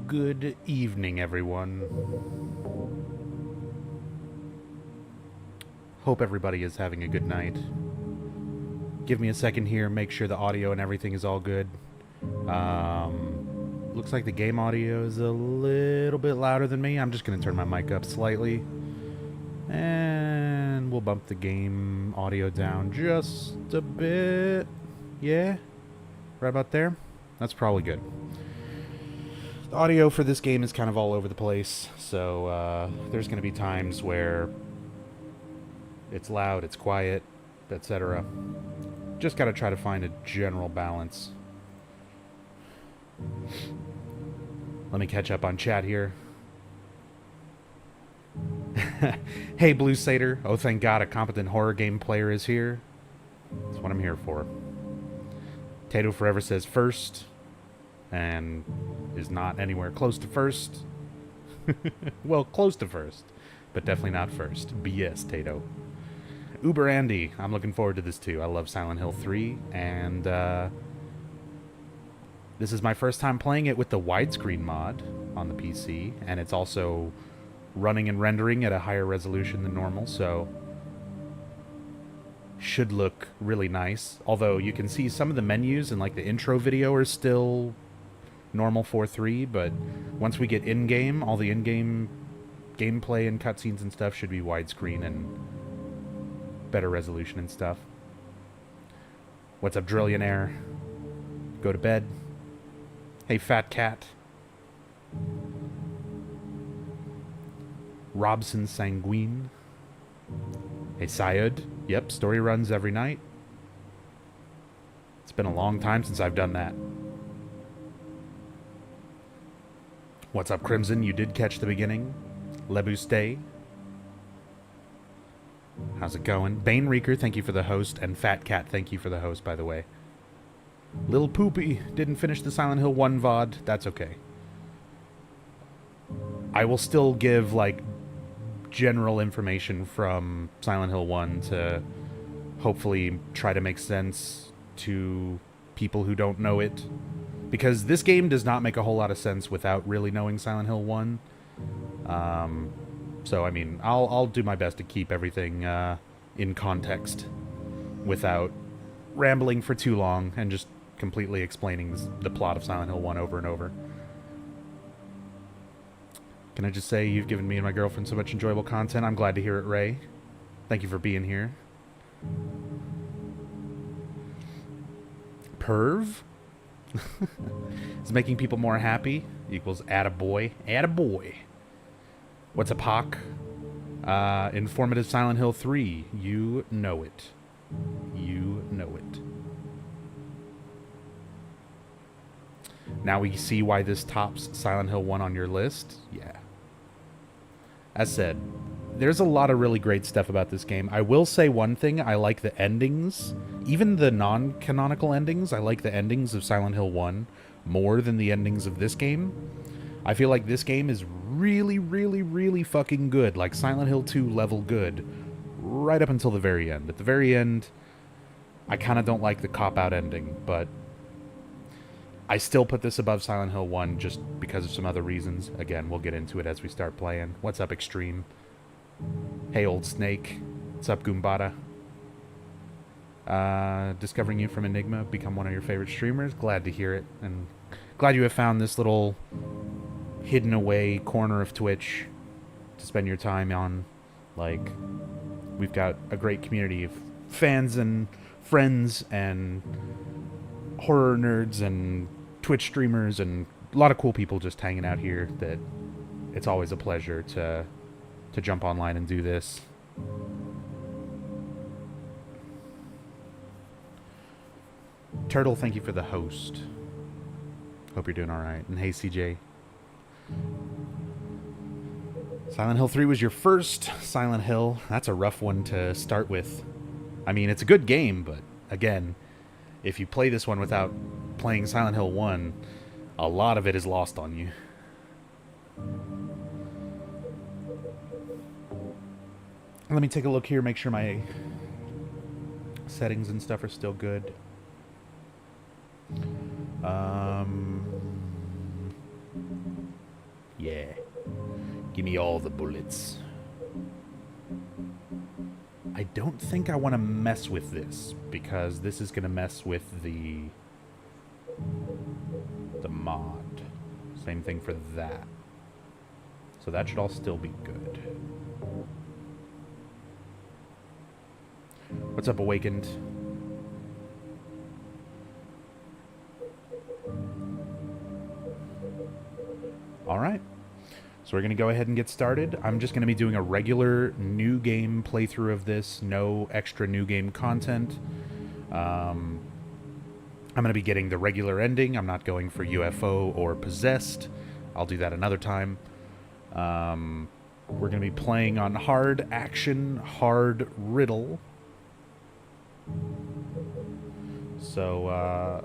Good evening, everyone. Hope everybody is having a good night. Give me a second here, make sure the audio and everything is all good. Looks like the game audio is a little bit louder than me. I'm just going to turn my mic up slightly. And we'll bump the game audio down just a bit. Yeah? Right about there? That's probably good. The audio for this game is kind of all over the place, so there's going to be times where it's loud, it's quiet, etc. Just got to try to find a general balance. Let me catch up on chat here. Hey, Blue Satyr. Oh, thank God a competent horror game player is here. That's what I'm here for. Tato Forever says first, and is not anywhere close to first. Well, close to first, but definitely not first. BS, Tato. Uber Andy, I'm looking forward to this too. I love Silent Hill 3, and this is my first time playing it with the widescreen mod on the PC, and it's also running and rendering at a higher resolution than normal, so should look really nice. Although you can see some of the menus and like the intro video are still normal 4:3, but once we get in-game, all the in-game gameplay and cutscenes and stuff should be widescreen and better resolution and stuff. What's up, Drillionaire? Go to bed. Hey, Fat Cat. Robson Sanguine. Hey, Syed. Yep, story runs every night. It's been a long time since I've done that. What's up, Crimson? You did catch the beginning. Lebuste. How's it going? Bane Reeker, thank you for the host. And Fat Cat, thank you for the host, by the way. Lil Poopy didn't finish the Silent Hill 1 VOD. That's okay. I will still give, like, general information from Silent Hill 1 to hopefully try to make sense to people who don't know it. Because this game does not make a whole lot of sense without really knowing Silent Hill 1. So, I mean, I'll do my best to keep everything in context without rambling for too long and just completely explaining the plot of Silent Hill 1 over and over. Can I just say you've given me and my girlfriend so much enjoyable content? I'm glad to hear it, Ray. Thank you for being here. Perv? Is making people more happy equals attaboy. Attaboy. What's a POC? Informative Silent Hill 3. You know it. You know it. Now we see why this tops Silent Hill 1 on your list? Yeah. As said, there's a lot of really great stuff about this game. I will say one thing, I like the endings. Even the non-canonical endings, I like the endings of Silent Hill 1 more than the endings of this game. I feel like this game is really, really, really fucking good. Like Silent Hill 2 level good. Right up until the very end. At the very end, I kind of don't like the cop-out ending, but I still put this above Silent Hill 1 just because of some other reasons. Again, we'll get into it as we start playing. What's up, Extreme? Hey, Old Snake. What's up, Goombata? Discovering you from Enigma, become one of your favorite streamers. Glad to hear it, and glad you have found this little hidden away corner of Twitch to spend your time on. Like, we've got a great community of fans and friends and horror nerds and Twitch streamers and a lot of cool people just hanging out here that it's always a pleasure to jump online and do this. Turtle, thank you for the host. Hope you're doing alright. And hey, CJ. Silent Hill 3 was your first Silent Hill. That's a rough one to start with. I mean, it's a good game, but again, if you play this one without playing Silent Hill 1, a lot of it is lost on you. Let me take a look here, make sure my settings and stuff are still good. Yeah. Give me all the bullets. I don't think I want to mess with this, because this is going to mess with the mod. Same thing for that. So that should all still be good. What's up, Awakened? Alright. So we're going to go ahead and get started. I'm just going to be doing a regular new game playthrough of this. No extra new game content. I'm going to be getting the regular ending. I'm not going for UFO or Possessed. I'll do that another time. We're going to be playing on hard action, hard riddle. So,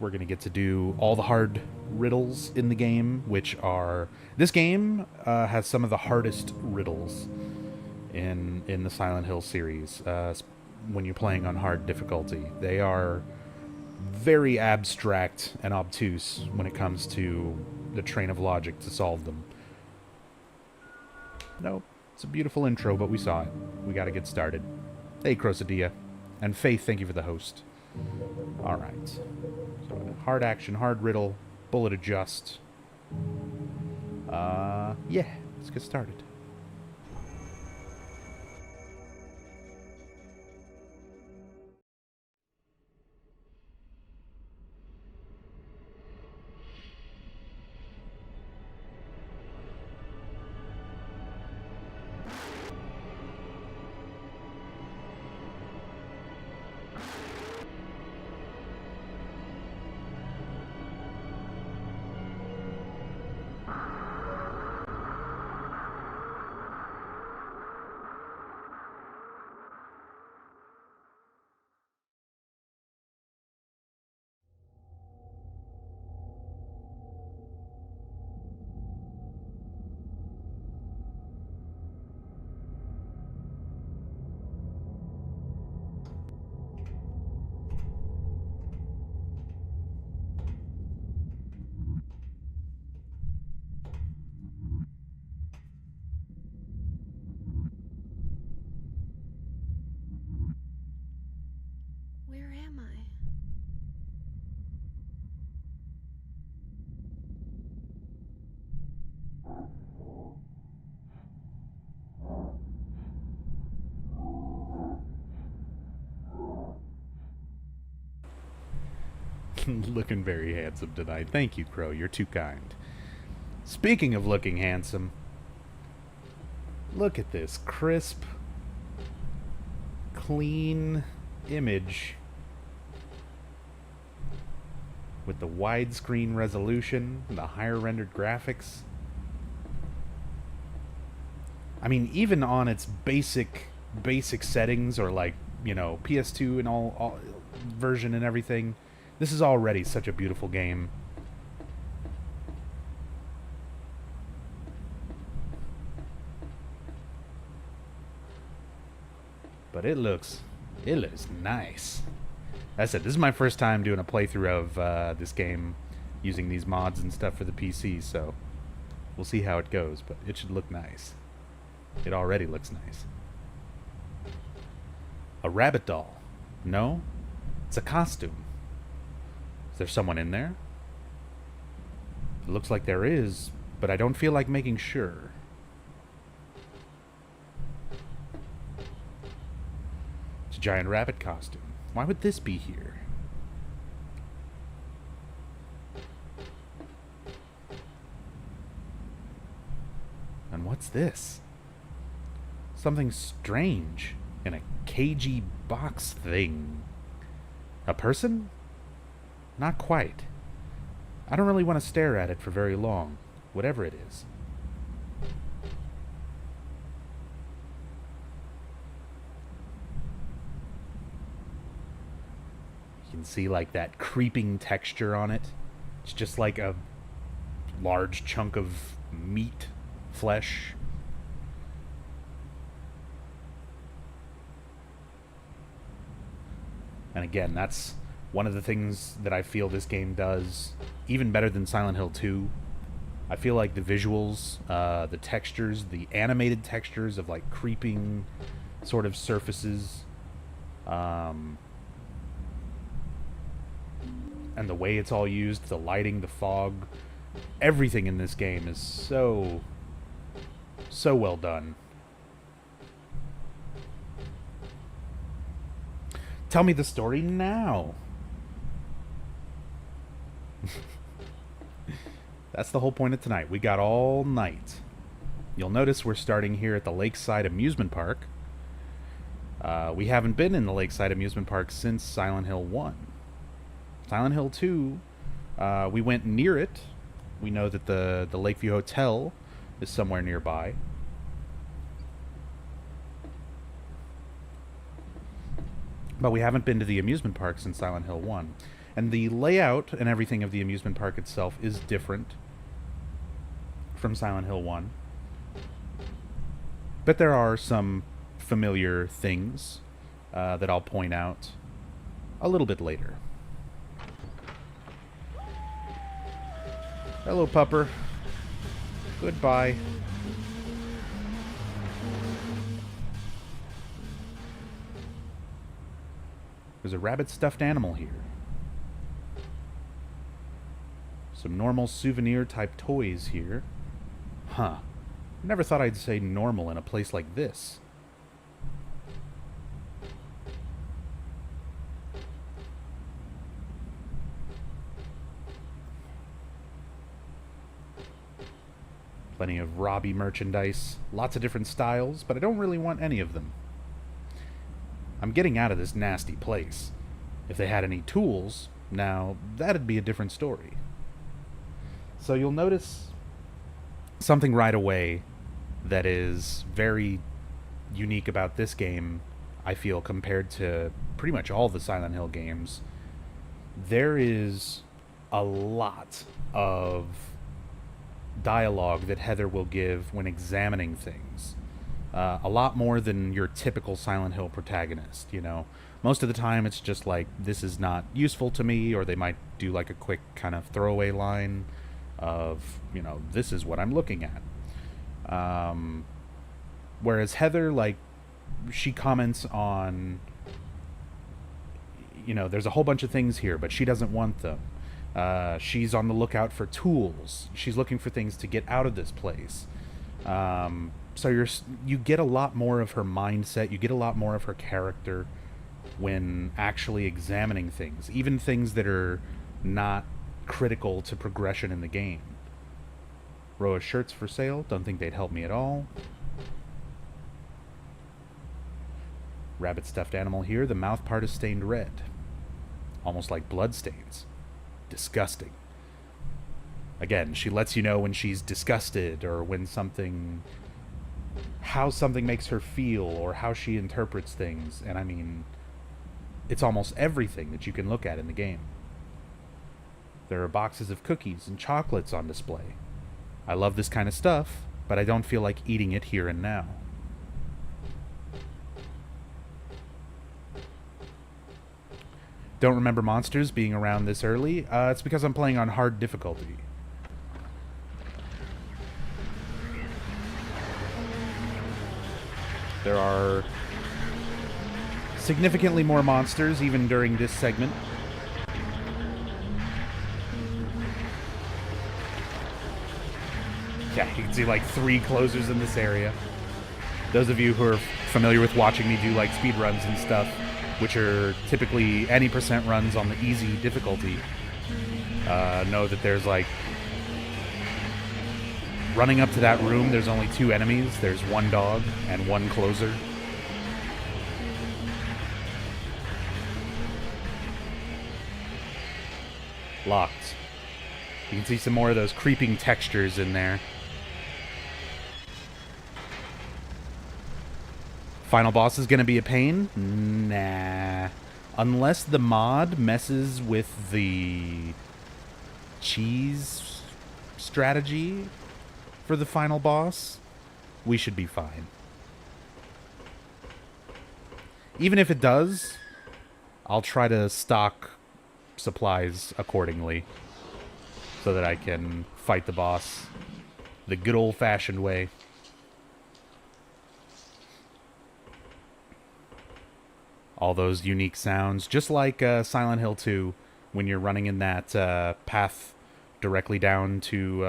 we're going to get to do all the hard riddles in the game, which are... This game has some of the hardest riddles in the Silent Hill series when you're playing on hard difficulty. They are very abstract and obtuse when it comes to the train of logic to solve them. Nope. It's a beautiful intro, but we saw it. We got to get started. Hey, Crosadia. And Faith, thank you for the host. Alright. So, hard action, hard riddle, bullet adjust. Yeah, let's get started. Looking very handsome tonight. Thank you, Crow. You're too kind. Speaking of looking handsome, look at this crisp, clean image with the widescreen resolution and the higher rendered graphics. I mean, even on its basic settings, or like, you know, PS2 and all version and everything, this is already such a beautiful game. But it looks nice. As I said, this is my first time doing a playthrough of this game using these mods and stuff for the PC, so we'll see how it goes, but it should look nice. It already looks nice. A rabbit doll. No? It's a costume. Is there someone in there? It looks like there is, but I don't feel like making sure. It's a giant rabbit costume. Why would this be here? And what's this? Something strange in a cagey box thing. A person? Not quite. I don't really want to stare at it for very long, whatever it is. You can see like that creeping texture on it. It's just like a large chunk of meat, flesh. And again, that's one of the things that I feel this game does even better than Silent Hill 2. I feel like the visuals, the textures, the animated textures of like creeping sort of surfaces, and the way it's all used, the lighting, the fog, everything in this game is so well done. Tell me the story now. That's the whole point of tonight. We got all night. You'll notice we're starting here at the Lakeside Amusement Park. We haven't been in the Lakeside Amusement Park since Silent Hill 1. Silent Hill 2, we went near it. We know that the Lakeview Hotel is somewhere nearby. But we haven't been to the amusement park since Silent Hill 1. And the layout and everything of the amusement park itself is different from Silent Hill 1. But there are some familiar things that I'll point out a little bit later. Hello, pupper. Goodbye. There's a rabbit stuffed animal here. Some normal souvenir type toys here. Huh. Never thought I'd say normal in a place like this. Plenty of Robbie merchandise. Lots of different styles, but I don't really want any of them. I'm getting out of this nasty place. If they had any tools, now that'd be a different story. So you'll notice something right away that is very unique about this game, I feel, compared to pretty much all the Silent Hill games. There is a lot of dialogue that Heather will give when examining things. A lot more than your typical Silent Hill protagonist, you know. Most of the time it's just like, this is not useful to me, or they might do like a quick kind of throwaway line of, you know, this is what I'm looking at. Whereas Heather, like, she comments on, you know, there's a whole bunch of things here, but she doesn't want them. She's on the lookout for tools. She's looking for things to get out of this place. So you get a lot more of her mindset, you get a lot more of her character when actually examining things. Even things that are not critical to progression in the game. Row of shirts for sale. Don't think they'd help me at all. Rabbit stuffed animal here. The mouth part is stained red. Almost like blood stains. Disgusting. Again, she lets you know when she's disgusted or when something... how something makes her feel or how she interprets things. And I mean, it's almost everything that you can look at in the game. There are boxes of cookies and chocolates on display. I love this kind of stuff, but I don't feel like eating it here and now. Don't remember monsters being around this early. It's because I'm playing on hard difficulty. There are significantly more monsters even during this segment. Yeah, you can see like 3 closers in this area. Those of you who are familiar with watching me do like speed runs and stuff, which are typically any percent runs on the easy difficulty, know that there's like... running up to that room, there's only 2 enemies. There's 1 dog and 1 closer. Locked. You can see some more of those creeping textures in there. Final boss is going to be a pain? Nah. Unless the mod messes with the cheese strategy for the final boss, we should be fine. Even if it does, I'll try to stock supplies accordingly so that I can fight the boss the good old-fashioned way. All those unique sounds, just like Silent Hill 2, when you're running in that path directly down to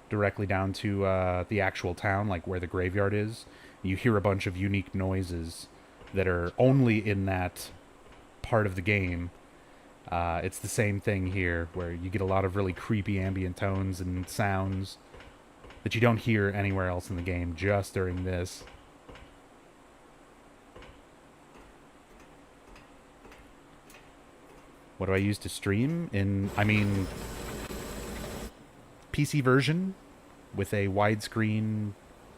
the actual town, like where the graveyard is. You hear a bunch of unique noises that are only in that part of the game. It's the same thing here, where you get a lot of really creepy ambient tones and sounds that you don't hear anywhere else in the game, just during this. What do I use to stream? PC version with a widescreen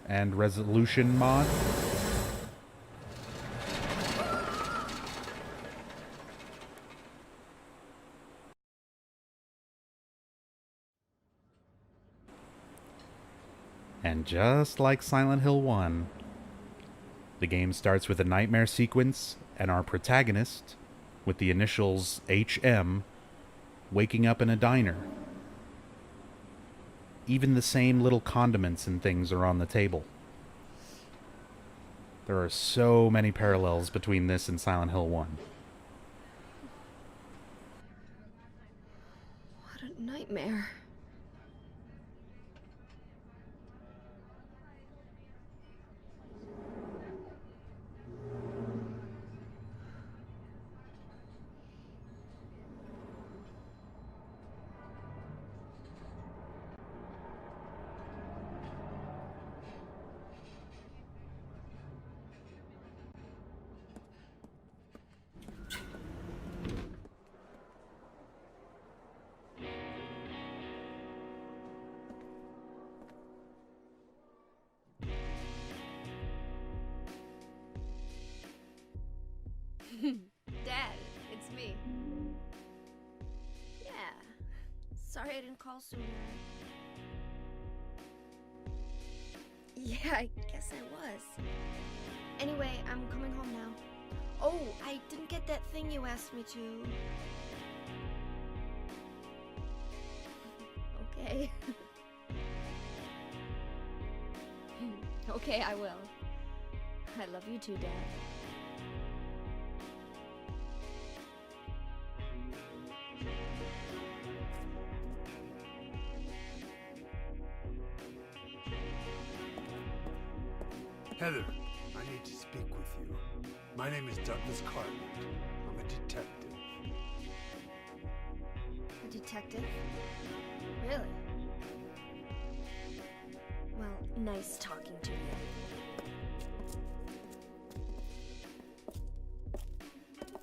and resolution mod. And just like Silent Hill 1, the game starts with a nightmare sequence and our protagonist, with the initials HM, waking up in a diner. Even the same little condiments and things are on the table. There are so many parallels between this and Silent Hill 1. What a nightmare. Dad, it's me. Yeah. Sorry I didn't call sooner. Yeah, I guess I was. Anyway, I'm coming home now. Oh, I didn't get that thing you asked me to. Okay. Okay, I will. I love you too, Dad. Heather, I need to speak with you. My name is Douglas Cartwright. I'm a detective. detective. Really? Well, nice talking to you.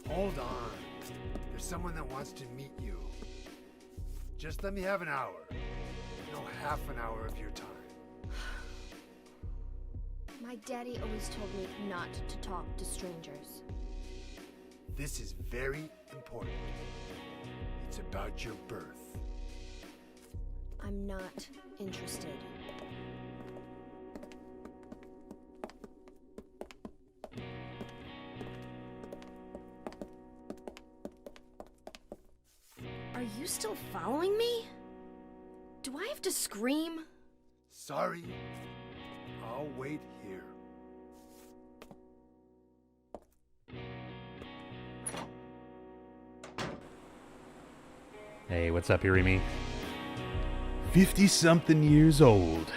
Hold on. There's someone that wants to meet you. Just let me have an hour. No, half an hour of your time. My daddy always told me not to talk to strangers. This is very important. It's about your birth. I'm not interested. Are you still following me? Do I have to scream? Sorry. I'll wait here. Hey, what's up, Irimi? 50-something years old.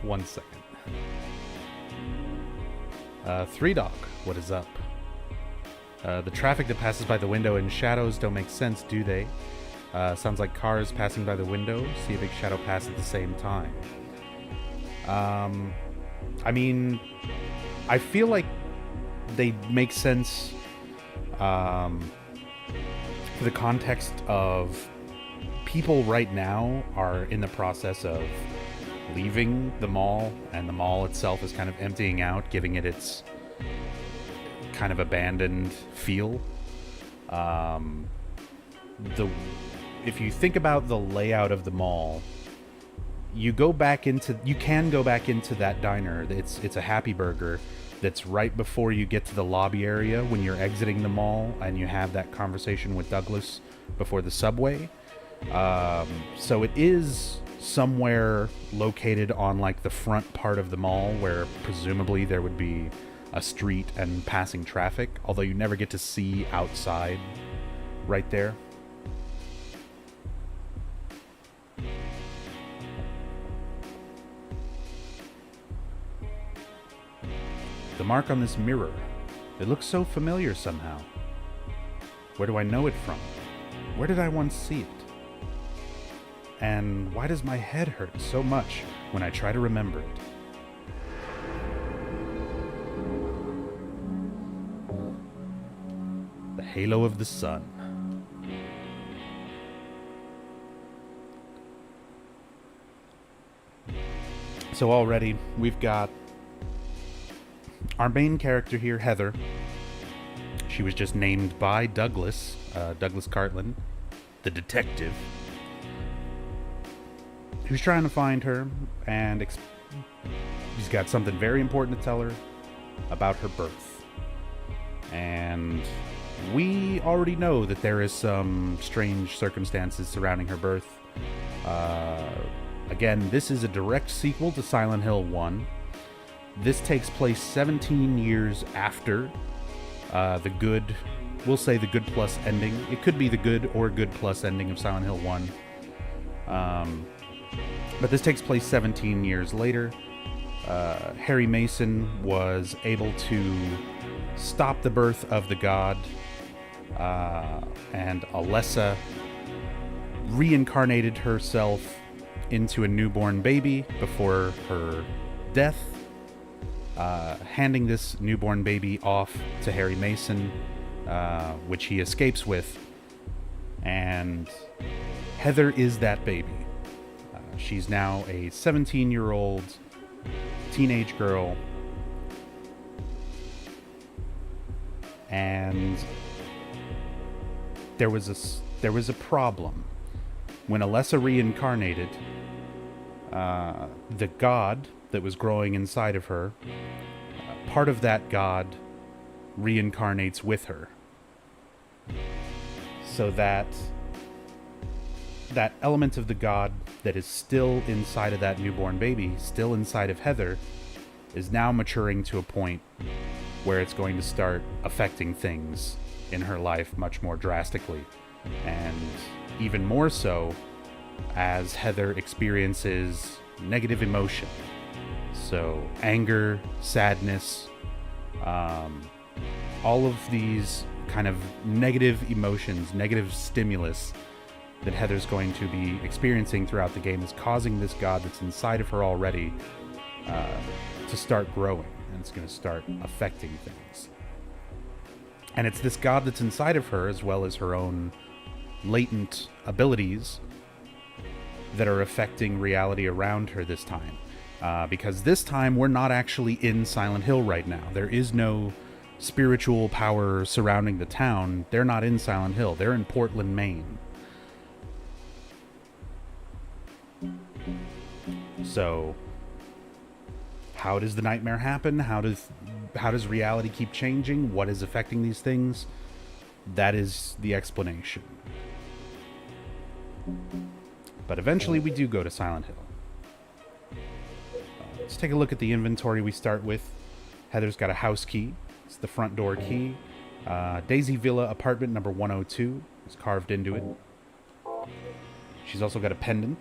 One second. Three Dog, what is up? The traffic that passes by the window in shadows don't make sense, do they? Sounds like cars passing by the window. See a big shadow pass at the same time. I mean, I feel like they make sense for the context of people right now are in the process of leaving the mall, and the mall itself is kind of emptying out, giving it its kind of abandoned feel. If you think about the layout of the mall, you can go back into that diner. It's a Happy Burger that's right before you get to the lobby area when you're exiting the mall, and you have that conversation with Douglas before the subway. So it is somewhere located on like the front part of the mall, where presumably there would be a street and passing traffic, although you never get to see outside right there. The mark on this mirror, it looks so familiar somehow. Where do I know it from? Where did I once see it? And why does my head hurt so much when I try to remember it? The halo of the sun. So already we've got our main character here, Heather. She was just named by Douglas Cartland, the detective, who's trying to find her, and he's got something very important to tell her about her birth. And we already know that there is some strange circumstances surrounding her birth. Again, this is a direct sequel to Silent Hill 1. This takes place 17 years after the good, we'll say the good plus ending. It could be the good or good plus ending of Silent Hill 1. But this takes place 17 years later. Harry Mason was able to stop the birth of the god, and Alessa reincarnated herself into a newborn baby before her death, handing this newborn baby off to Harry Mason, which he escapes with. And Heather is that baby. She's now a 17-year-old teenage girl, and there was a problem when Alessa reincarnated. The god that was growing inside of her, part of that god reincarnates with her, so that element of the god that is still inside of that newborn baby, still inside of Heather, is now maturing to a point where it's going to start affecting things in her life much more drastically, and even more so as Heather experiences negative emotion. So anger, sadness, all of these kind of negative emotions, negative stimulus that Heather's going to be experiencing throughout the game is causing this god that's inside of her already to start growing, and it's going to start affecting things. And it's this god that's inside of her, as well as her own latent abilities, that are affecting reality around her this time. Because this time, we're not actually in Silent Hill right now. There is no spiritual power surrounding the town. They're not in Silent Hill. They're in Portland, Maine. So, how does the nightmare happen? How does reality keep changing? What is affecting these things? That is the explanation. But eventually we do go to Silent Hill. Let's take a look at the inventory we start with. Heather's got a house key. It's the front door key. Daisy Villa apartment number 102 is carved into it. She's also got a pendant.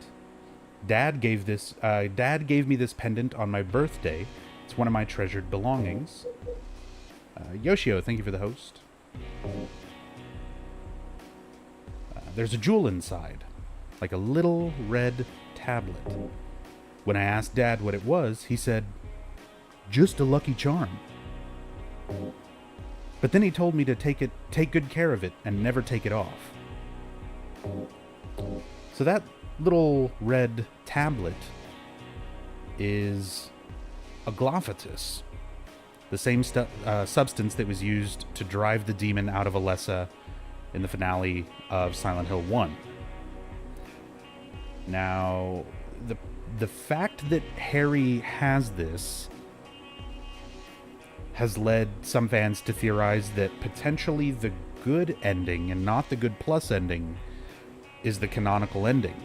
Dad gave me this pendant on my birthday. It's one of my treasured belongings. Yoshio, thank you for the host. There's a jewel inside, like a little red tablet. When I asked Dad what it was, he said, "Just a lucky charm." But then he told me to take good care of it and never take it off. So that little red tablet is a glophatus, the same substance that was used to drive the demon out of Alessa in the finale of Silent Hill 1. Now, the fact that Harry has this has led some fans to theorize that potentially the good ending and not the good plus ending is the canonical ending.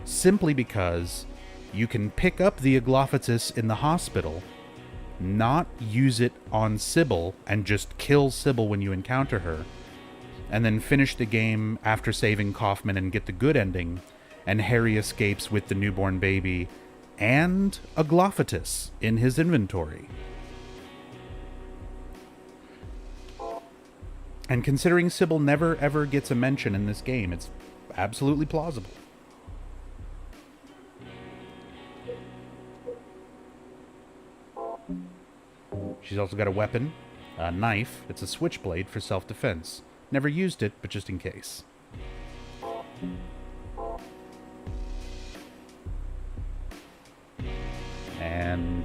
Simply because you can pick up the Aglophatus in the hospital, not use it on Sybil, and just kill Sybil when you encounter her, and then finish the game after saving Kaufman and get the good ending, and Harry escapes with the newborn baby and Aglophatus in his inventory. And considering Sybil never ever gets a mention in this game, it's absolutely plausible. She's also got a weapon, a knife. It's a switchblade for self-defense. Never used it, but just in case. And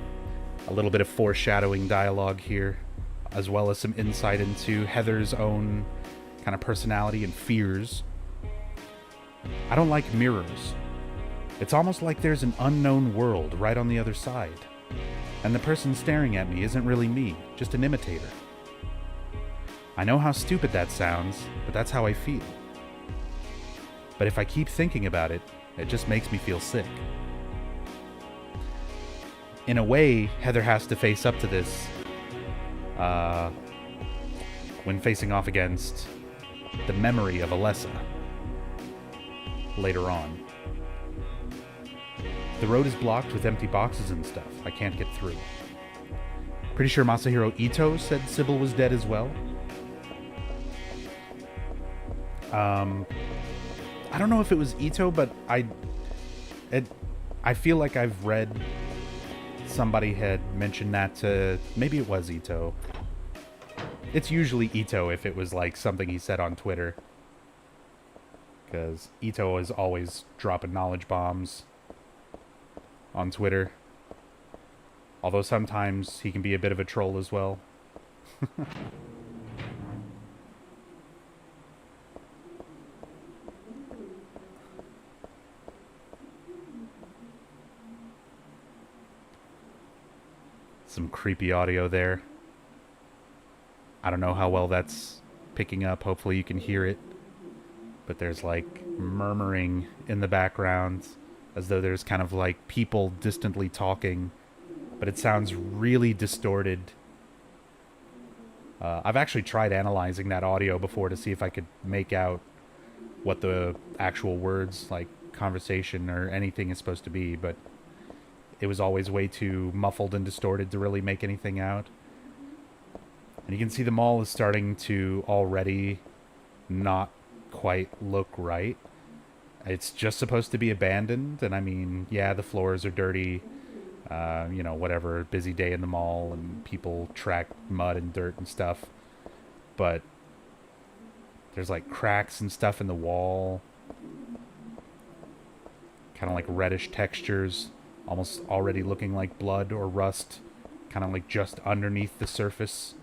a little bit of foreshadowing dialogue here, as well as some insight into Heather's own kind of personality and fears. I don't like mirrors. It's almost like there's an unknown world right on the other side. And the person staring at me isn't really me, just an imitator. I know how stupid that sounds, but that's how I feel. But if I keep thinking about it, it just makes me feel sick. In a way, Heather has to face up to this when facing off against the memory of Alessa later on. The road is blocked with empty boxes and stuff. I can't get through. Pretty sure Masahiro Ito said Sybil was dead as well. I don't know if it was Ito, but I feel like I've read somebody had mentioned that to... Maybe it was Ito. It's usually Ito if it was like something he said on Twitter. Because Ito is always dropping knowledge bombs on Twitter. Although sometimes he can be a bit of a troll as well. Some creepy audio there. I don't know how well that's picking up. Hopefully you can hear it. But there's like murmuring in the background, as though there's kind of like people distantly talking, but it sounds really distorted. I've actually tried analyzing that audio before to see if I could make out what the actual words, like conversation or anything, is supposed to be, but it was always way too muffled and distorted to really make anything out. And you can see the mall is starting to already not quite look right. It's just supposed to be abandoned, and I mean, yeah, the floors are dirty, whatever, busy day in the mall, and people track mud and dirt and stuff. But there's like cracks and stuff in the wall, kind of like reddish textures, almost already looking like blood or rust, kind of like just underneath the surface.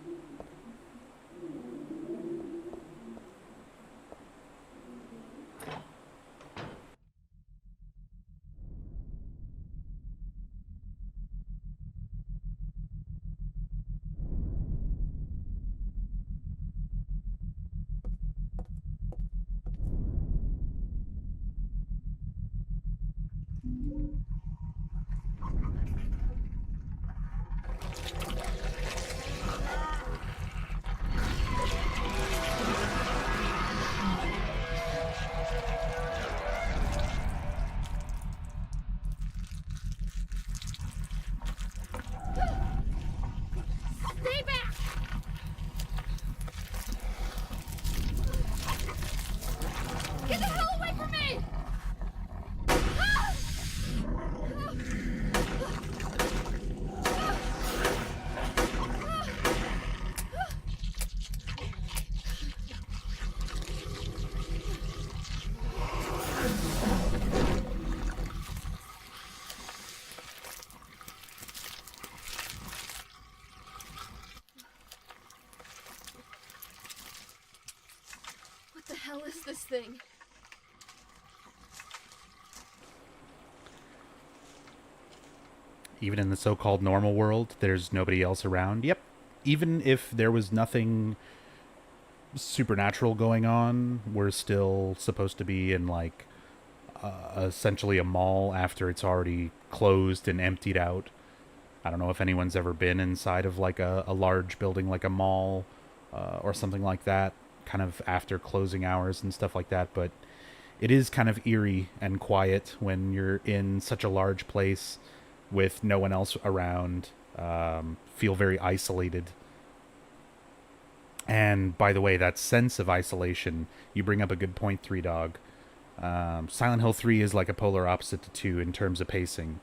Stay back! Get the hell away from me! What the hell is this thing? Even in the so-called normal world, there's nobody else around. Yep. Even if there was nothing supernatural going on, we're still supposed to be in like essentially a mall after it's already closed and emptied out. I don't know if anyone's ever been inside of like a large building like a mall or something like that, kind of after closing hours and stuff like that, but it is kind of eerie and quiet when you're in such a large place with no one else around. Feel very isolated. And by the way, that sense of isolation, you bring up a good point, Three Dog. Silent Hill 3 is like a polar opposite to 2 in terms of pacing.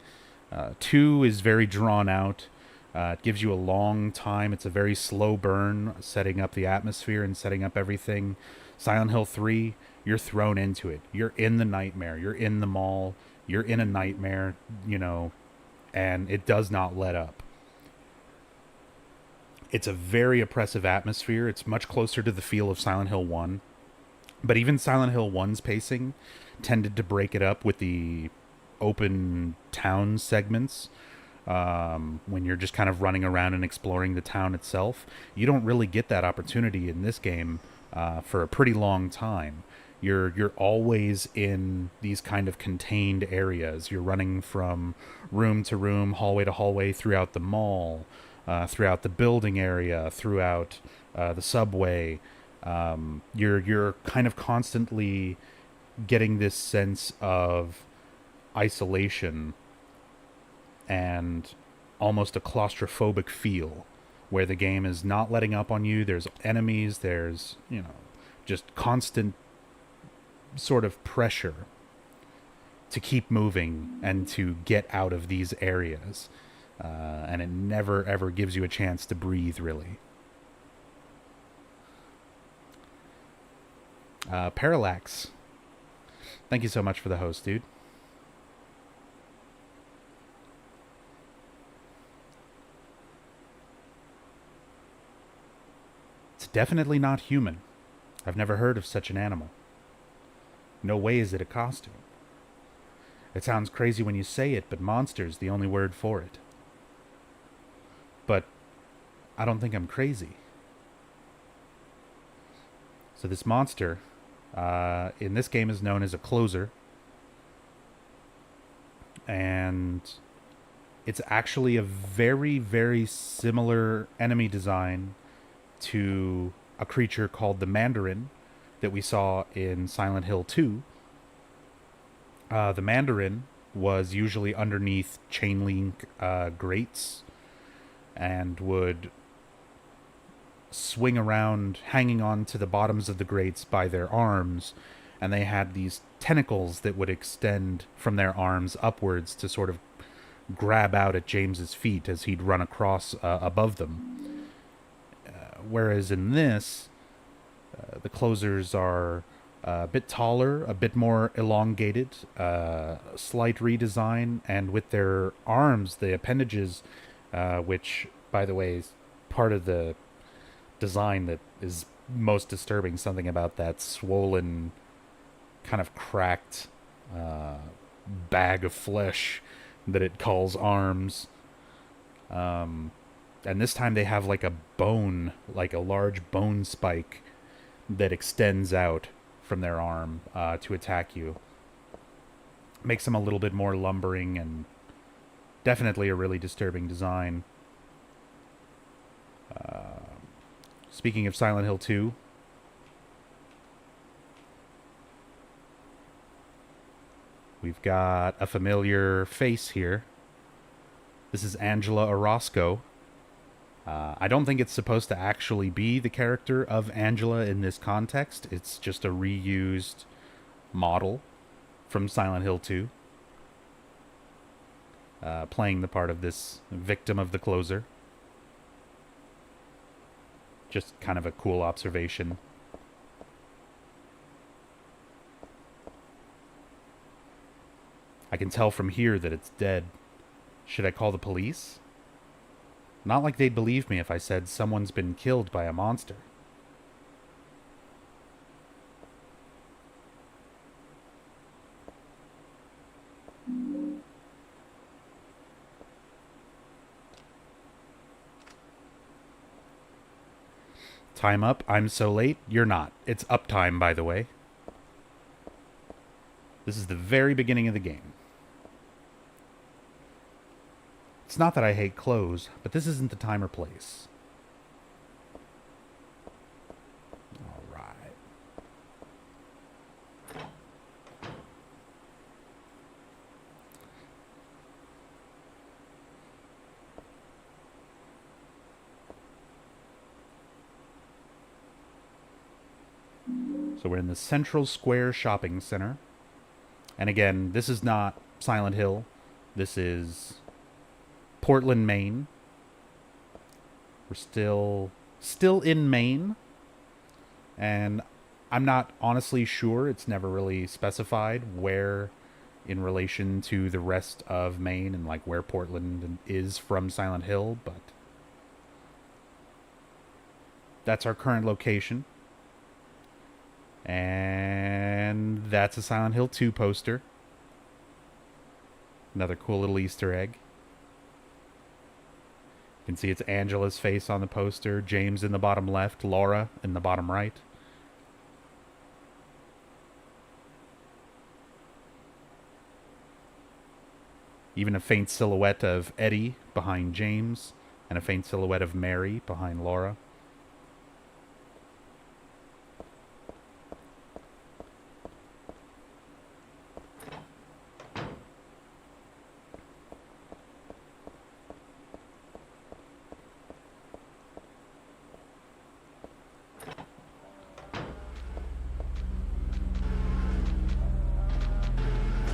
2 is very drawn out. It gives you a long time. It's a very slow burn, setting up the atmosphere and setting up everything. Silent Hill 3, you're thrown into it. You're in the nightmare. You're in the mall. You're in a nightmare, and it does not let up. It's a very oppressive atmosphere. It's much closer to the feel of Silent Hill 1. But even Silent Hill 1's pacing tended to break it up with the open town segments. When you're just kind of running around and exploring the town itself. You don't really get that opportunity in this game for a pretty long time. You're always in these kind of contained areas. You're running from room to room, hallway to hallway throughout the mall, throughout the building area, throughout the subway. You're kind of constantly getting this sense of isolation and almost a claustrophobic feel where the game is not letting up on you. There's enemies, there's, just constant sort of pressure to keep moving and to get out of these areas. And it never, ever gives you a chance to breathe, really. Parallax. Thank you so much for the host, dude. It's definitely not human. I've never heard of such an animal. No way is it a costume. It sounds crazy when you say it, but monster's the only word for it. But I don't think I'm crazy. So this monster, in this game, is known as a closer. And it's actually a very, very similar enemy design to a creature called the Mandarin that we saw in Silent Hill 2. The Mandarin was usually underneath chain link grates and would swing around, hanging on to the bottoms of the grates by their arms, and they had these tentacles that would extend from their arms upwards to sort of grab out at James's feet as he'd run across above them. Whereas in this, the closers are a bit taller, a bit more elongated, slight redesign, and with their arms, the appendages, which, by the way, is part of the design that is most disturbing, something about that swollen, kind of cracked bag of flesh that it calls arms. And this time they have like a bone, like a large bone spike that extends out from their arm to attack you. Makes them a little bit more lumbering and definitely a really disturbing design. Speaking of Silent Hill 2, we've got a familiar face here. This is Angela Orozco. I don't think it's supposed to actually be the character of Angela in this context. It's just a reused model from Silent Hill 2. Playing the part of this victim of the closer. Just kind of a cool observation. I can tell from here that it's dead. Should I call the police? Not like they'd believe me if I said someone's been killed by a monster. Time up. I'm so late. You're not. It's uptime, by the way. This is the very beginning of the game. It's not that I hate clothes, but this isn't the time or place. Alright. So we're in the Central Square Shopping Center. And again, this is not Silent Hill. This is Portland, Maine. We're still in Maine. And I'm not honestly sure. It's never really specified where in relation to the rest of Maine and like where Portland is from Silent Hill, but that's our current location. And that's a Silent Hill 2 poster. Another cool little Easter egg. You can see it's Angela's face on the poster, James in the bottom left, Laura in the bottom right. Even a faint silhouette of Eddie behind James, and a faint silhouette of Mary behind Laura.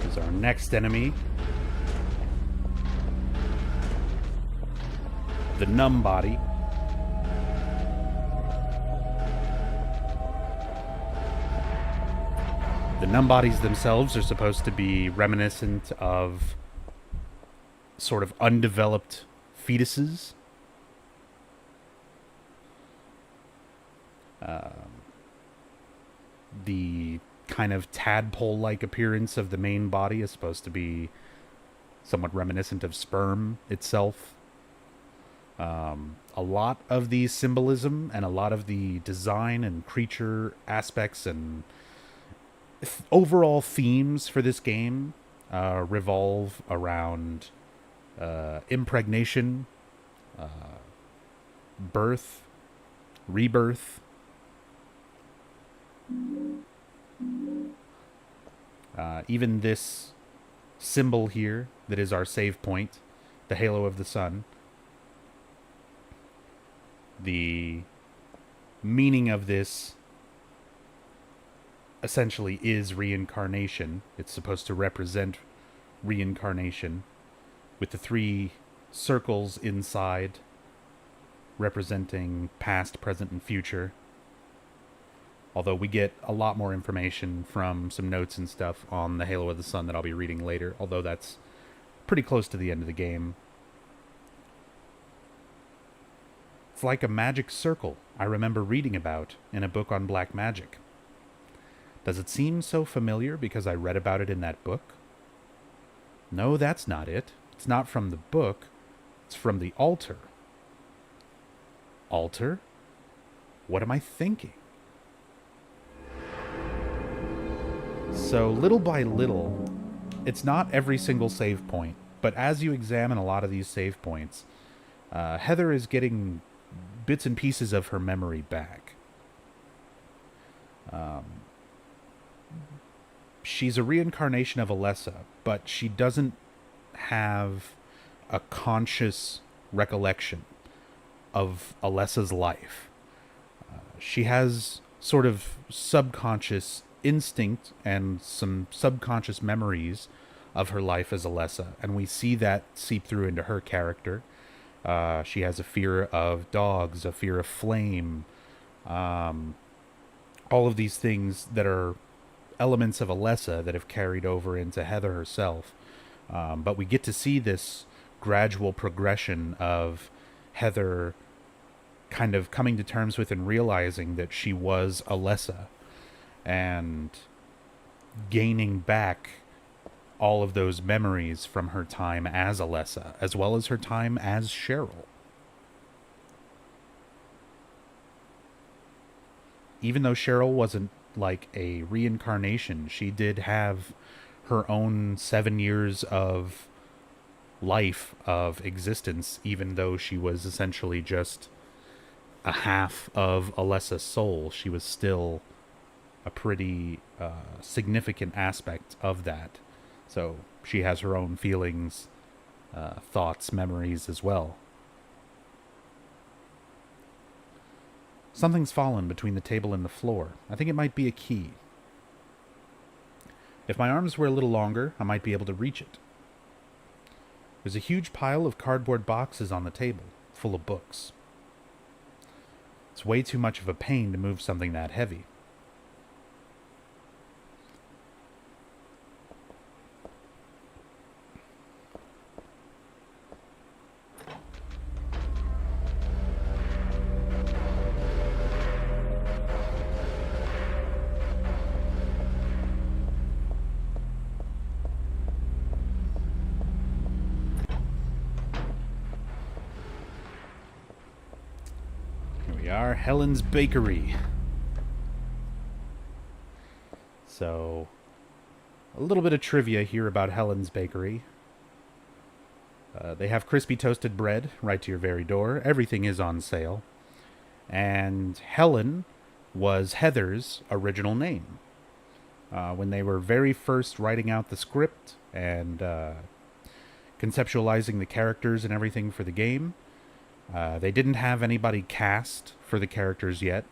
This is our next enemy. The numb body. The numb bodies themselves are supposed to be reminiscent of sort of undeveloped fetuses. The kind of tadpole-like appearance of the main body is supposed to be somewhat reminiscent of sperm itself. A lot of the symbolism and a lot of the design and creature aspects and overall themes for this game revolve around impregnation, birth, rebirth. Even this symbol here that is our save point, the halo of the sun. The meaning of this essentially is reincarnation. It's supposed to represent reincarnation, with the 3 circles inside representing past, present, and future. Although we get a lot more information from some notes and stuff on the Halo of the Sun that I'll be reading later, although that's pretty close to the end of the game. It's like a magic circle I remember reading about in a book on black magic. Does it seem so familiar because I read about it in that book? No, that's not it. It's not from the book. It's from the altar. Altar? What am I thinking? So, little by little, it's not every single save point, but as you examine a lot of these save points, Heather is getting bits and pieces of her memory back. She's a reincarnation of Alessa, but she doesn't have a conscious recollection of Alessa's life. She has sort of subconscious instinct and some subconscious memories of her life as Alessa, and we see that seep through into her character. She has a fear of dogs, a fear of flame, all of these things that are elements of Alessa that have carried over into Heather herself. But we get to see this gradual progression of Heather kind of coming to terms with and realizing that she was Alessa and gaining back all of those memories from her time as Alessa, as well as her time as Cheryl. Even though Cheryl wasn't like a reincarnation, she did have her own 7 years of life, of existence, even though she was essentially just a half of Alessa's soul. She was still a pretty significant aspect of that. So she has her own feelings, thoughts, memories as well. Something's fallen between the table and the floor. I think it might be a key. If my arms were a little longer, I might be able to reach it. There's a huge pile of cardboard boxes on the table, full of books. It's way too much of a pain to move something that heavy. Helen's Bakery. So, a little bit of trivia here about Helen's Bakery. They have crispy toasted bread right to your very door. Everything is on sale. And Helen was Heather's original name. When they were very first writing out the script and conceptualizing the characters and everything for the game, they didn't have anybody cast for the characters yet,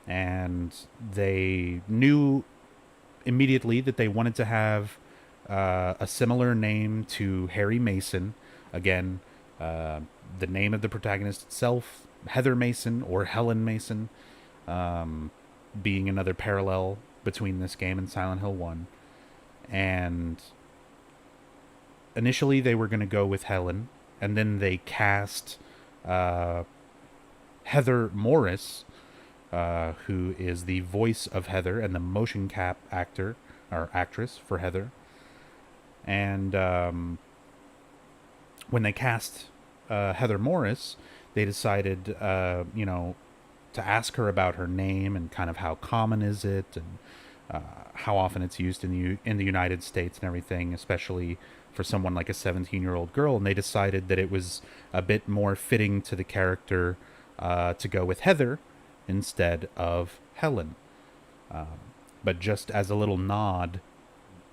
and they knew immediately that they wanted to have a similar name to Harry Mason. Again, the name of the protagonist itself, Heather Mason or Helen Mason, being another parallel between this game and Silent Hill 1. And initially they were going to go with Helen, and then they cast Heather Morris, who is the voice of Heather and the motion cap actor or actress for Heather. And when they cast Heather Morris, they decided, to ask her about her name and kind of how common is it and how often it's used in the United States and everything, especially for someone like a 17-year-old girl. And they decided that it was a bit more fitting to the character to go with Heather instead of Helen. But just as a little nod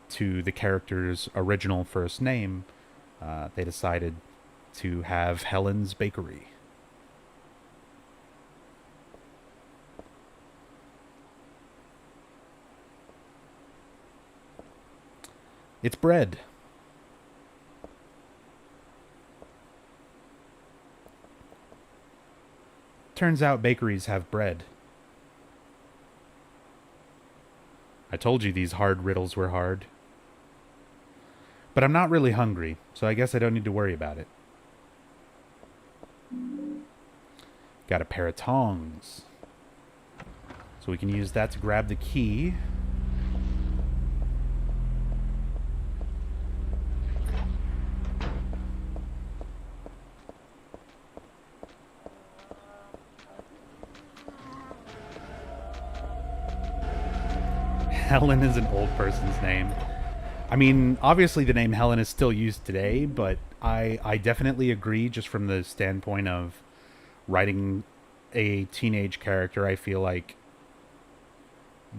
to the character's original first name, they decided to have Helen's Bakery. It's bread. Turns out bakeries have bread. I told you these hard riddles were hard. But I'm not really hungry, so I guess I don't need to worry about it. Got a pair of tongs. So we can use that to grab the key. Helen is an old person's name. I mean, obviously the name Helen is still used today, but I definitely agree just from the standpoint of writing a teenage character. I feel like,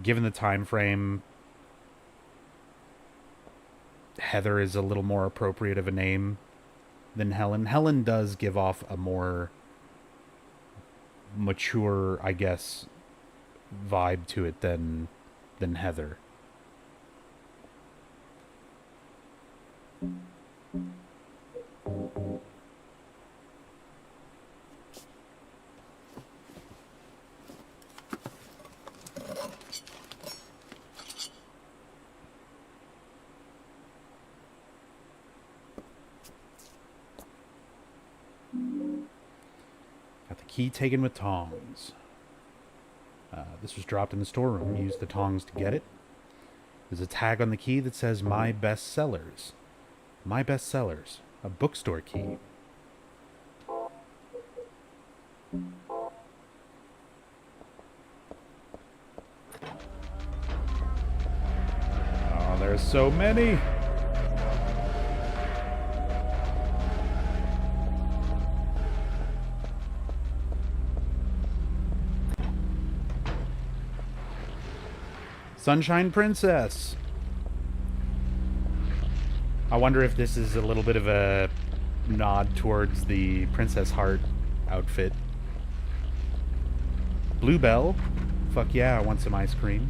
given the time frame, Heather is a little more appropriate of a name than Helen. Helen does give off a more mature, I guess, vibe to it than Heather. Got the key taken with tongs. This was dropped in the storeroom. Use the tongs to get it. There's a tag on the key that says My Best Sellers. My Best Sellers. A bookstore key. Oh, there's so many! Sunshine Princess. I wonder if this is a little bit of a nod towards the Princess Heart outfit. Bluebell. Fuck yeah, I want some ice cream.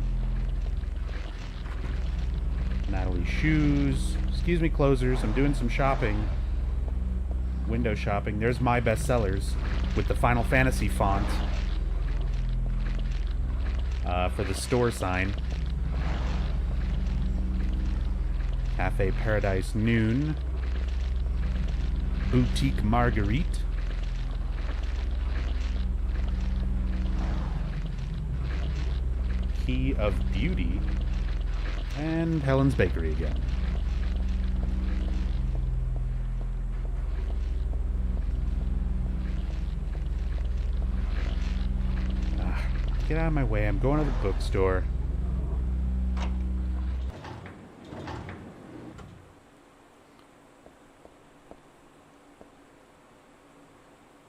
Natalie's shoes. Excuse me, closers. I'm doing some shopping. Window shopping. There's My Best Sellers with the Final Fantasy font for the store sign. Cafe Paradise Noon. Boutique Marguerite. Key of Beauty. And Helen's Bakery again. Get out of my way. I'm going to the bookstore.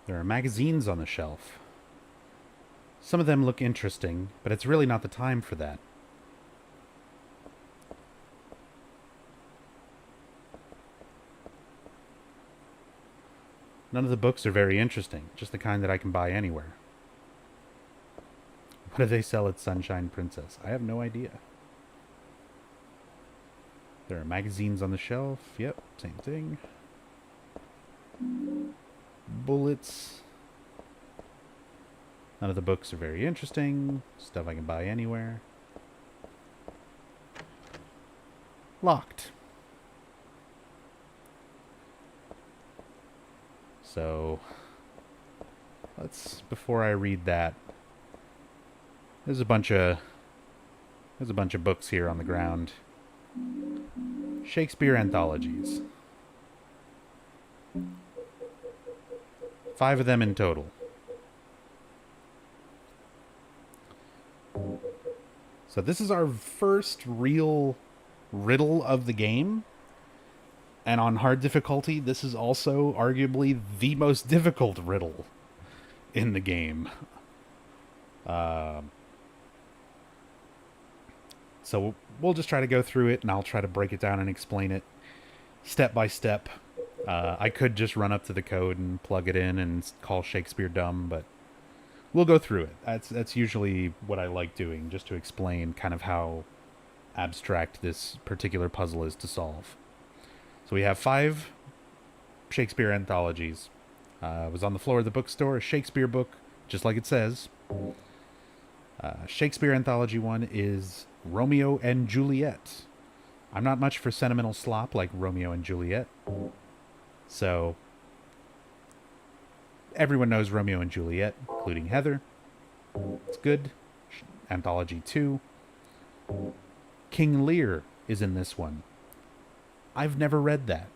There are magazines on the shelf. Some of them look interesting, but it's really not the time for that. None of the books are very interesting, just the kind that I can buy anywhere. What do they sell at Sunshine Princess? I have no idea. There are magazines on the shelf. Yep, same thing. Bullets. None of the books are very interesting. Stuff I can buy anywhere. Locked. So, before I read that, there's a bunch of books here on the ground. Shakespeare anthologies. 5 of them in total. So this is our first real riddle of the game. And on hard difficulty, this is also arguably the most difficult riddle in the game. So we'll just try to go through it, and I'll try to break it down and explain it step by step. I could just run up to the code and plug it in and call Shakespeare dumb, but we'll go through it. That's usually what I like doing, just to explain kind of how abstract this particular puzzle is to solve. So we have 5 Shakespeare anthologies. It was on the floor of the bookstore, a Shakespeare book, just like it says. Shakespeare Anthology 1 is Romeo and Juliet. I'm not much for sentimental slop like Romeo and Juliet. So, everyone knows Romeo and Juliet, including Heather. It's good. Anthology 2. King Lear is in this one. I've never read that.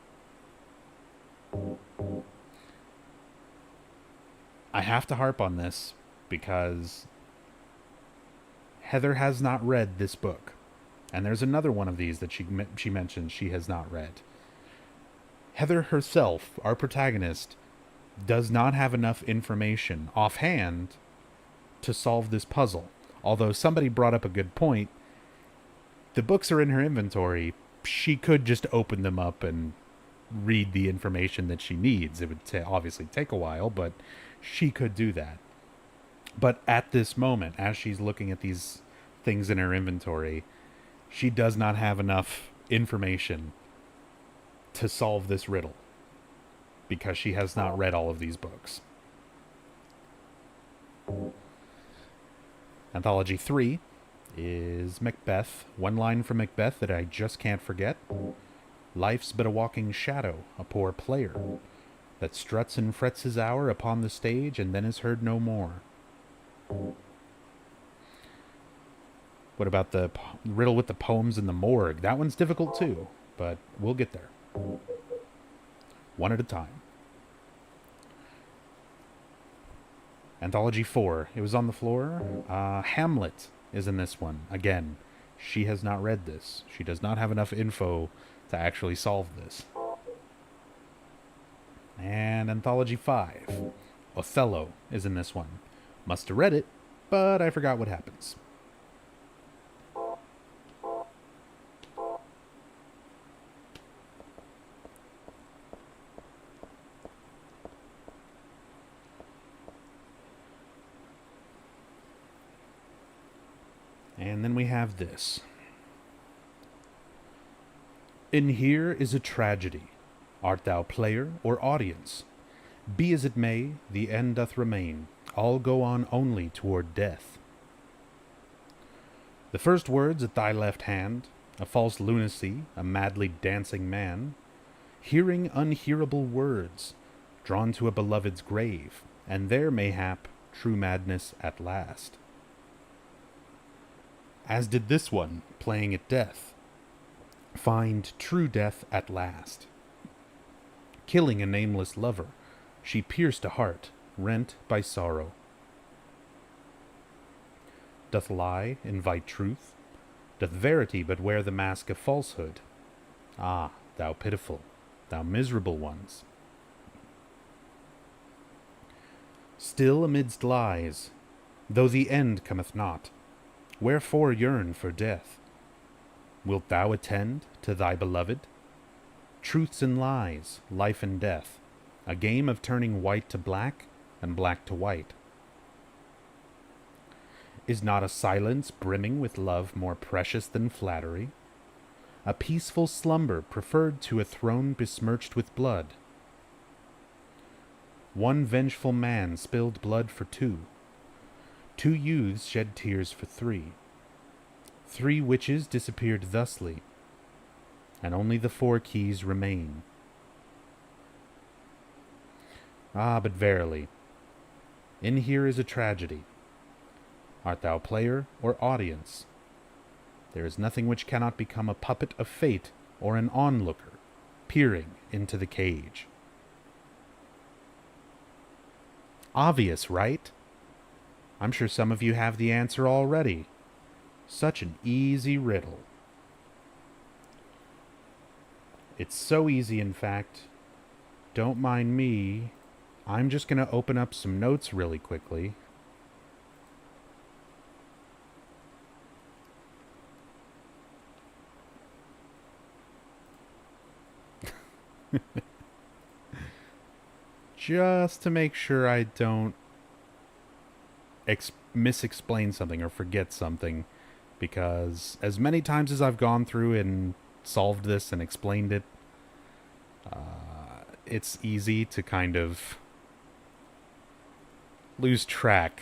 I have to harp on this because Heather has not read this book. And there's another one of these that she mentioned she has not read. Heather herself, our protagonist, does not have enough information offhand to solve this puzzle. Although somebody brought up a good point. The books are in her inventory. She could just open them up and read the information that she needs. It would obviously take a while, but she could do that. But at this moment, as she's looking at these things in her inventory, she does not have enough information to solve this riddle because she has not read all of these books. Anthology 3 is Macbeth. One line from Macbeth that I just can't forget. Life's but a walking shadow, a poor player, that struts and frets his hour upon the stage and then is heard no more. What about the riddle with the poems in the morgue? That one's difficult too, but we'll get there. One at a time. Anthology 4. It was on the floor. Hamlet is in this one. Again, she has not read this. She does not have enough info to actually solve this. And Anthology 5. Othello is in this one. Must have read it, but I forgot what happens. And then we have this. In here is a tragedy. Art thou player or audience? Be as it may, the end doth remain. All go on only toward death. The first words at thy left hand, a false lunacy, a madly dancing man, hearing unhearable words, drawn to a beloved's grave, and there mayhap true madness at last. As did this one, playing at death, find true death at last. Killing a nameless lover, she pierced a heart, rent by sorrow. Doth lie invite truth? Doth verity but wear the mask of falsehood? Ah, thou pitiful, thou miserable ones! Still amidst lies, though the end cometh not, wherefore yearn for death? Wilt thou attend to thy beloved? Truths and lies, life and death, a game of turning white to black and black to white. Is not a silence brimming with love more precious than flattery? A peaceful slumber preferred to a throne besmirched with blood? One vengeful man spilled blood for two. 2 youths shed tears for 3. 3 witches disappeared thusly, and only the 4 keys remain. Ah, but verily, in here is a tragedy. Art thou player or audience? There is nothing which cannot become a puppet of fate or an onlooker, peering into the cage. Obvious, right? I'm sure some of you have the answer already. Such an easy riddle. It's so easy, in fact. Don't mind me. I'm just going to open up some notes really quickly. Just to make sure I don't misexplain something or forget something because as many times as I've gone through and solved this and explained it, it's easy to kind of lose track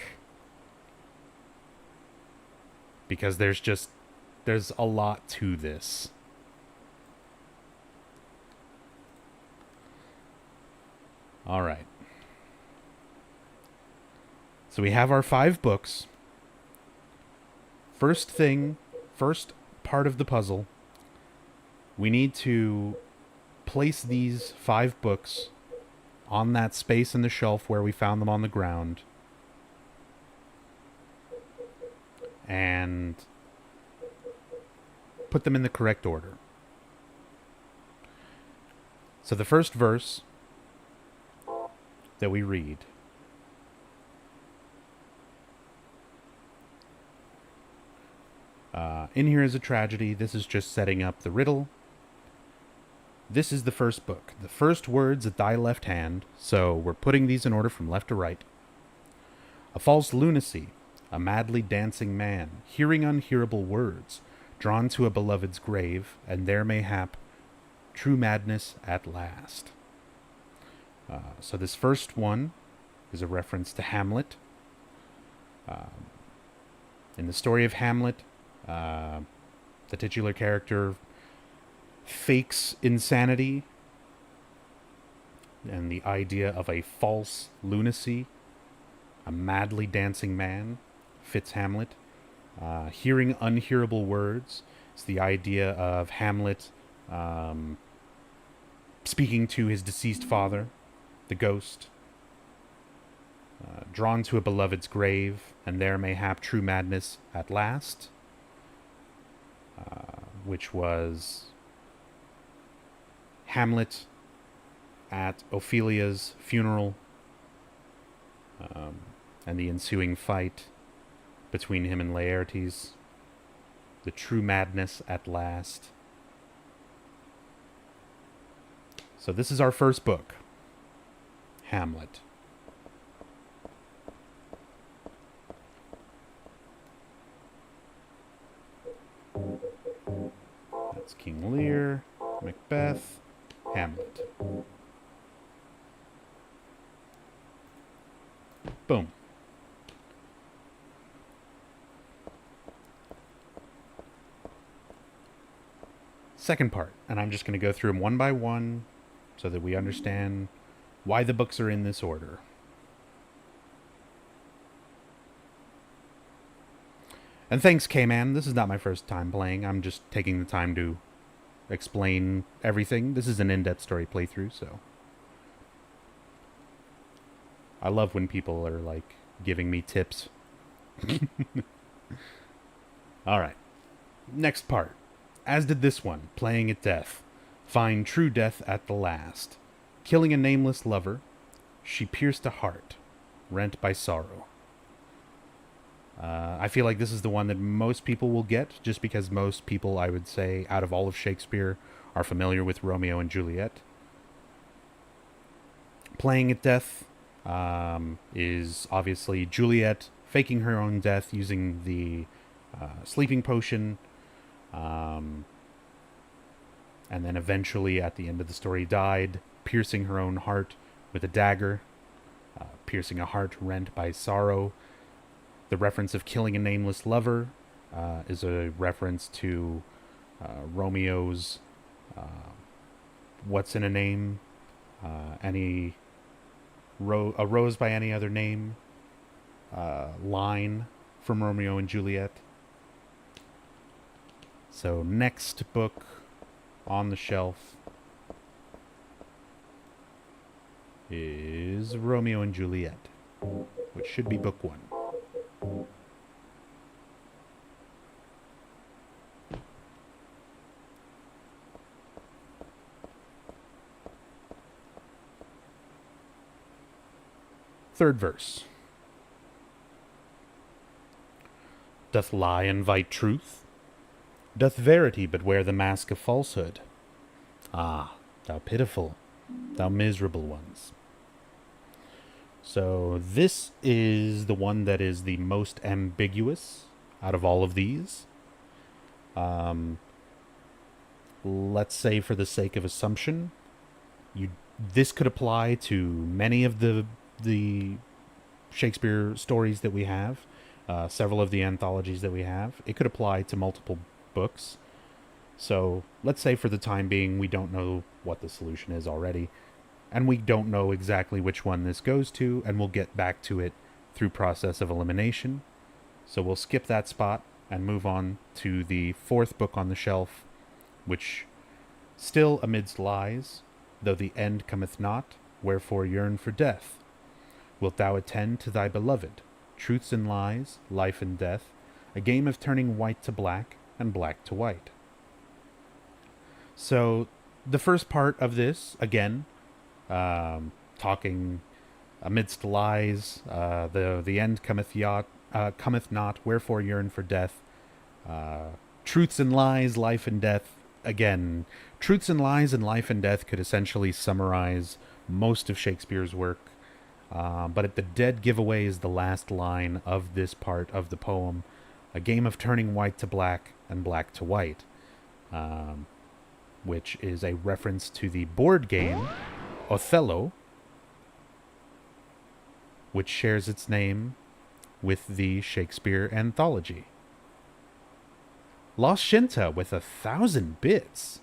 because there's a lot to this. All right. So we have our 5 books. First part of the puzzle, we need to place these 5 books on that space in the shelf where we found them on the ground. And put them in the correct order. So the first verse that we read in here is a tragedy. This is just setting up the riddle. This is the first book. The first words at thy left hand. So we're putting these in order from left to right. A false lunacy, a madly dancing man, hearing unhearable words, drawn to a beloved's grave, and there mayhap true madness at last. So this first one is a reference to Hamlet. In the story of Hamlet, the titular character fakes insanity, and the idea of a false lunacy, a madly dancing man, fits Hamlet. Hearing unhearable words is the idea of Hamlet speaking to his deceased father, the ghost. Drawn to a beloved's grave, and there mayhap true madness at last, which was Hamlet at Ophelia's funeral, and the ensuing fight between him and Laertes. The true madness at last. So this is our first book, Hamlet. That's King Lear, Macbeth, Hamlet. Boom. Second part, and I'm just going to go through them one by one so that we understand why the books are in this order. And thanks, K-Man. This is not my first time playing. I'm just taking the time to explain everything. This is an in-depth story playthrough, so I love when people are, like, giving me tips. Alright. Next part. As did this one, playing at death. Find true death at the last. Killing a nameless lover. She pierced a heart, rent by sorrow. I feel like this is the one that most people will get, just because most people, I would say, out of all of Shakespeare, are familiar with Romeo and Juliet. Playing at death is obviously Juliet faking her own death using the sleeping potion, and then eventually at the end of the story died, piercing her own heart with a dagger, piercing a heart rent by sorrow. The reference of killing a nameless lover is a reference to Romeo's what's in a name, a rose by any other name line from Romeo and Juliet. So next book on the shelf is Romeo and Juliet, which should be book 1. Third verse. Doth lie invite truth? Doth verity but wear the mask of falsehood? Ah, thou pitiful, thou miserable ones. So this is the one that is the most ambiguous out of all of these. Let's say, for the sake of assumption, this could apply to many of the Shakespeare stories that we have, several of the anthologies that we have. It could apply to multiple books. So let's say for the time being, we don't know what the solution is already, and we don't know exactly which one this goes to, and we'll get back to it through process of elimination. So we'll skip that spot and move on to the fourth book on the shelf, which still amidst lies, though the end cometh not, wherefore yearn for death. Wilt thou attend to thy beloved? Truths and lies, life and death, a game of turning white to black and black to white. So the first part of this, again, talking amidst lies, the end cometh not, wherefore yearn for death. Truths and lies, life and death. Again, truths and lies and life and death could essentially summarize most of Shakespeare's work. But the dead giveaway is the last line of this part of the poem. A game of turning white to black and black to white. Which is a reference to the board game Othello, which shares its name with the Shakespeare anthology. Lost Shinta with 1,000 bits.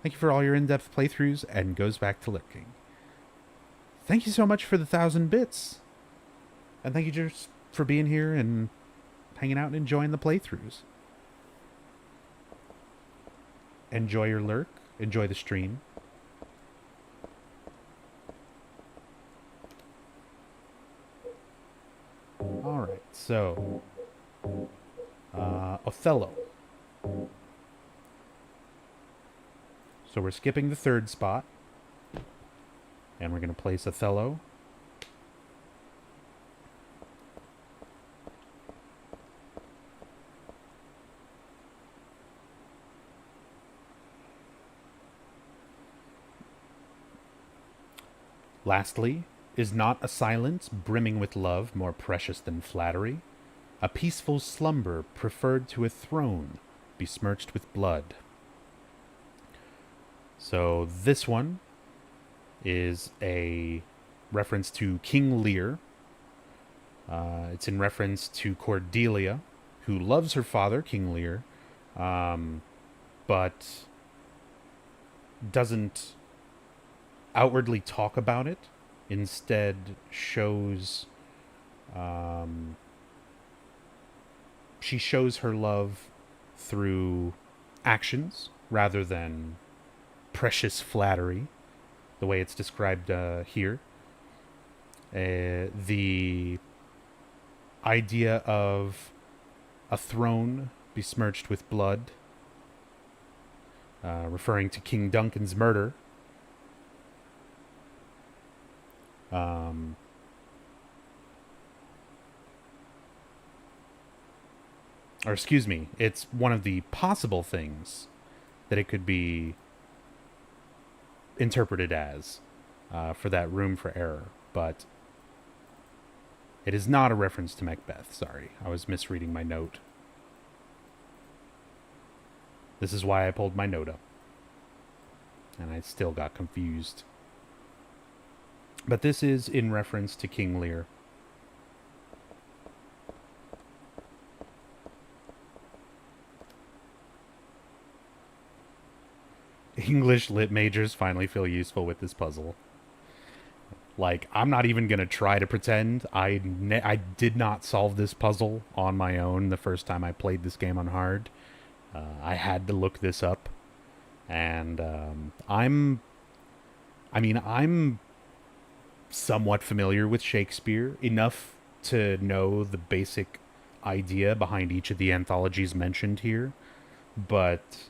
Thank you for all your in-depth playthroughs, and goes back to lurking. Thank you so much for the 1,000 bits. And thank you just for being here and hanging out and enjoying the playthroughs. Enjoy your lurk. Enjoy the stream. Alright, so Othello. So we're skipping the third spot. And we're going to place Othello. Lastly, is not a silence brimming with love more precious than flattery? A peaceful slumber preferred to a throne besmirched with blood. So this one is a reference to King Lear. It's in reference to Cordelia, who loves her father, King Lear, but doesn't outwardly talk about it. Instead, shows she shows her love through actions rather than precious flattery, the way it's described here. The idea of a throne besmirched with blood, referring to King Duncan's murder. Or excuse me, it's one of the possible things that it could be interpreted as for that room for error, but it is not a reference to Macbeth. Sorry, I was misreading my note. This is why I pulled my note up, and I still got confused. But this is in reference to King Lear. English lit majors finally feel useful with this puzzle. Like, I'm not even going to try to pretend. I did not solve this puzzle on my own the first time I played this game on hard. I had to look this up. And I'm somewhat familiar with Shakespeare, enough to know the basic idea behind each of the anthologies mentioned here, but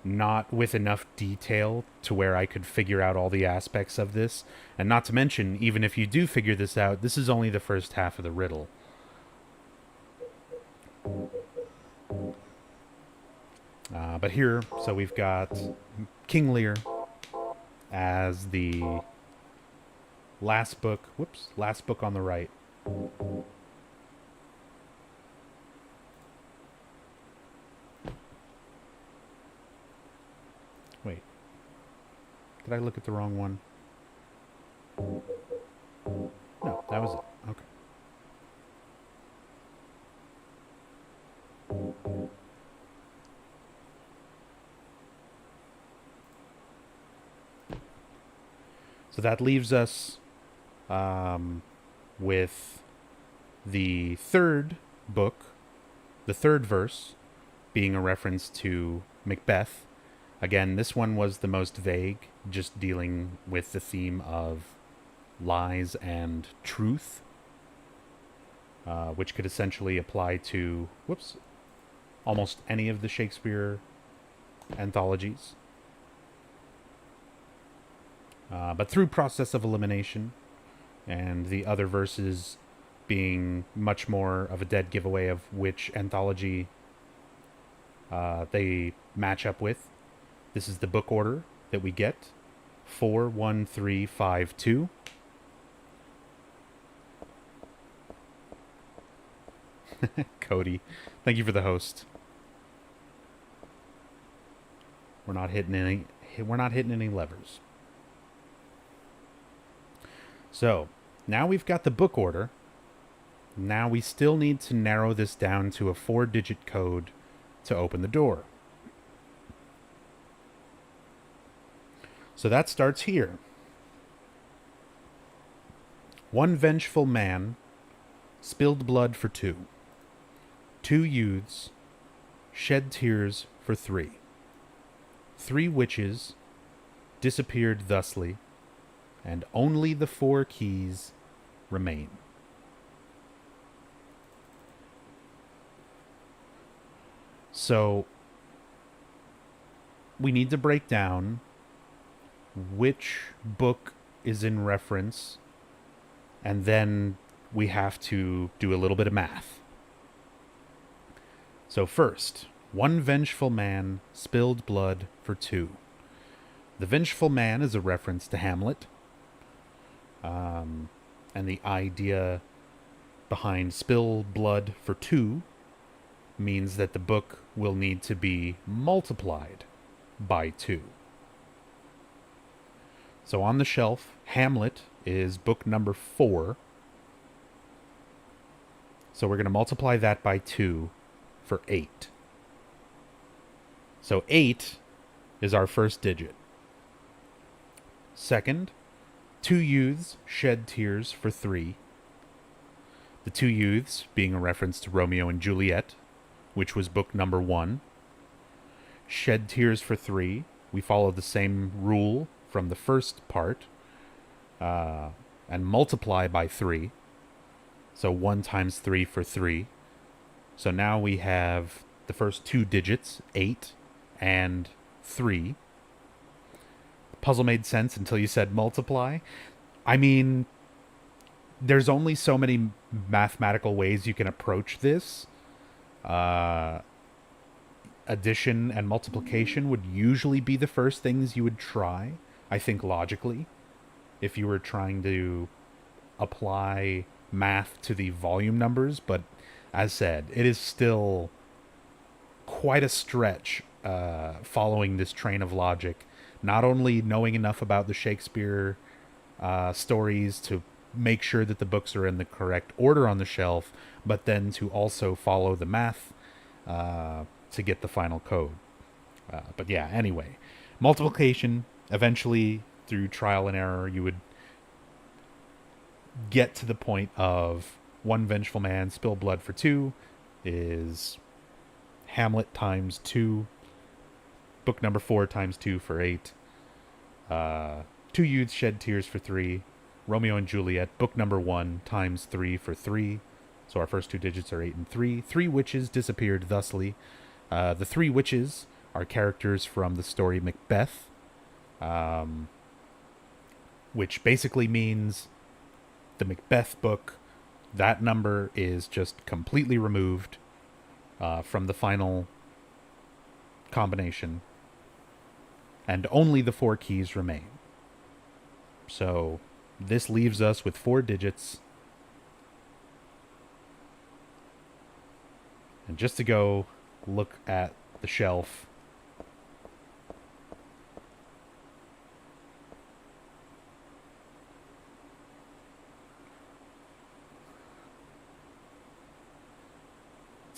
not with enough detail to where I could figure out all the aspects of this. And not to mention, even if you do figure this out, this is only the first half of the riddle. But here, so we've got King Lear as the last book on the right. Wait. Did I look at the wrong one? No, that was it. Okay. So that leaves us with the third book, the third verse, being a reference to Macbeth. Again, this one was the most vague, just dealing with the theme of lies and truth, which could essentially apply to, almost any of the Shakespeare anthologies. But through process of elimination, and the other verses being much more of a dead giveaway of which anthology they match up with. This is the book order that we get. 41352. Cody, thank you for the host. We're not hitting any levers. So, now we've got the book order. Now we still need to narrow this down to a 4-digit code to open the door. So that starts here. One vengeful man spilled blood for two. Two youths shed tears for three. Three witches disappeared thusly, and only the 4 keys remain. So, we need to break down which book is in reference, and then we have to do a little bit of math. So first, one vengeful man spilled blood for two. The vengeful man is a reference to Hamlet, and the idea behind spill blood for two means that the book will need to be multiplied by 2. So on the shelf, Hamlet is book number 4. So we're going to multiply that by 2 for 8. So 8 is our first digit. Second, 2 youths shed tears for 3. The 2 youths being a reference to Romeo and Juliet, which was book number 1. Shed tears for 3. We follow the same rule from the first part, and multiply by 3. So 1 times 3 for 3. So now we have the first 2 digits, 8 and 3. The puzzle made sense until you said multiply. I mean, there's only so many mathematical ways you can approach this. Addition and multiplication would usually be the first things you would try, I think, logically, if you were trying to apply math to the volume numbers. But as said, it is still quite a stretch following this train of logic, not only knowing enough about the Shakespeare stories to make sure that the books are in the correct order on the shelf, but then to also follow the math to get the final code. But yeah, anyway, multiplication, eventually through trial and error, you would get to the point of one vengeful man spill blood for 2 is Hamlet times 2, book number 4 times 2 for 8. 2 youths shed tears for 3. Romeo and Juliet, book number 1 times 3 for 3. So our first 2 digits are 8 and 3. 3 witches disappeared thusly. The 3 witches are characters from the story Macbeth, which basically means the Macbeth book, that number is just completely removed from the final combination, and only the 4 keys remain. So this leaves us with 4 digits. And just to go look at the shelf,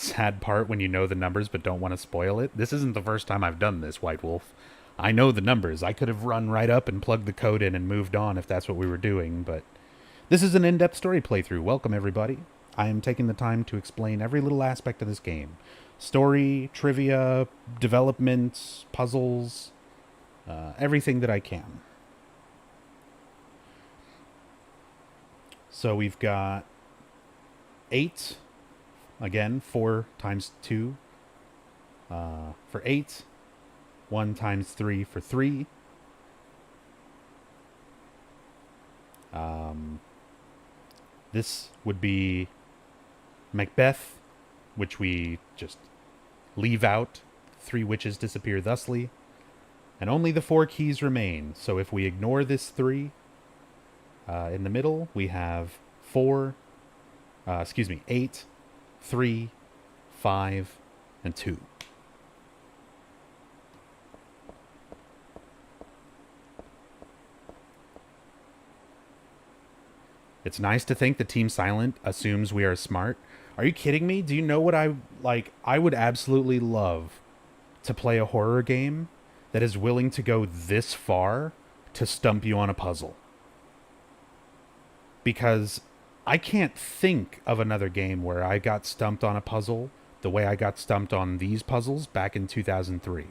sad part when you know the numbers but don't want to spoil it. This isn't the first time I've done this, White Wolf. I know the numbers. I could have run right up and plugged the code in and moved on if that's what we were doing, but this is an in-depth story playthrough. Welcome, everybody. I am taking the time to explain every little aspect of this game. Story, trivia, development, puzzles, everything that I can. So we've got 8. Again, 4 times 2 for 8. 1 times 3 for 3. This would be Macbeth, which we just leave out. 3 witches disappear thusly. And only the 4 keys remain. So if we ignore this 3, in the middle, we have 8, 3, 5, and 2. It's nice to think that Team Silent assumes we are smart. Are you kidding me? Do you know what I like? I would absolutely love to play a horror game that is willing to go this far to stump you on a puzzle. Because I can't think of another game where I got stumped on a puzzle the way I got stumped on these puzzles back in 2003.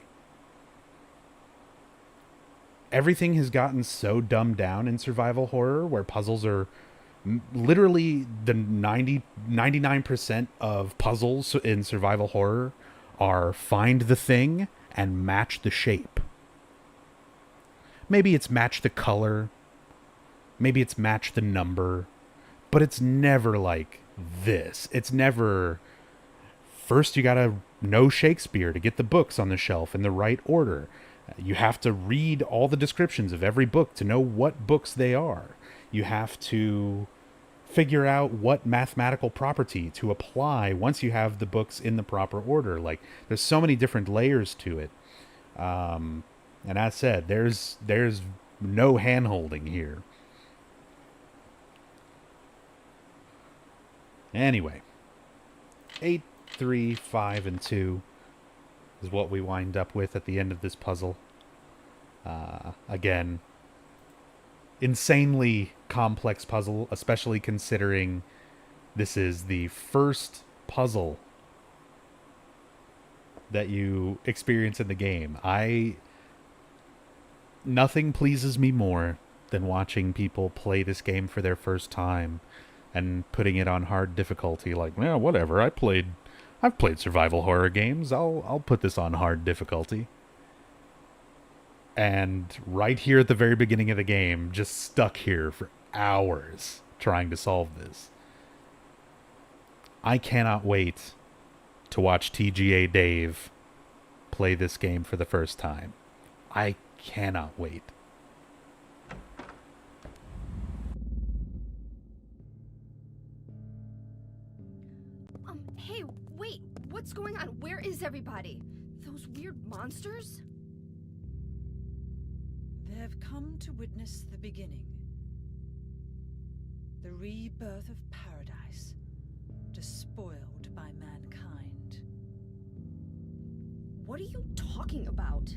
Everything has gotten so dumbed down in survival horror where puzzles are literally the 99% of puzzles in survival horror are find the thing and match the shape. Maybe it's match the color. Maybe it's match the number. But it's never like this. It's never, first you gotta know Shakespeare to get the books on the shelf in the right order. You have to read all the descriptions of every book to know what books they are. You have to figure out what mathematical property to apply once you have the books in the proper order. Like, there's so many different layers to it. And as said, there's no hand-holding here. Anyway, 8, 3, 5, and 2 is what we wind up with at the end of this puzzle. Again, insanely complex puzzle, especially considering this is the first puzzle that you experience in the game. Nothing pleases me more than watching people play this game for their first time and putting it on hard difficulty. Like, well, whatever. I've played survival horror games. I'll put this on hard difficulty. And right here at the very beginning of the game, just stuck here for hours trying to solve this. I cannot wait to watch TGA Dave play this game for the first time. I cannot wait. Hey, wait, what's going on? Where is everybody? Those weird monsters? They have come to witness the beginning. The rebirth of paradise, despoiled by mankind. What are you talking about?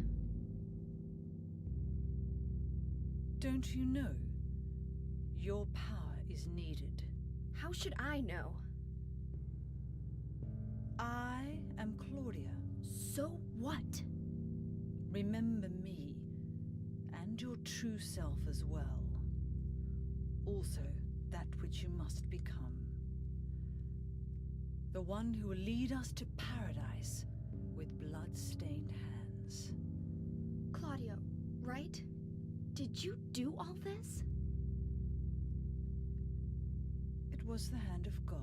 Don't you know? Your power is needed. How should I know? I am Claudia. So what? Remember me, and your true self as well. Also, that which you must become. The one who will lead us to paradise with blood-stained hands. Claudia, right? Did you do all this? It was the hand of God.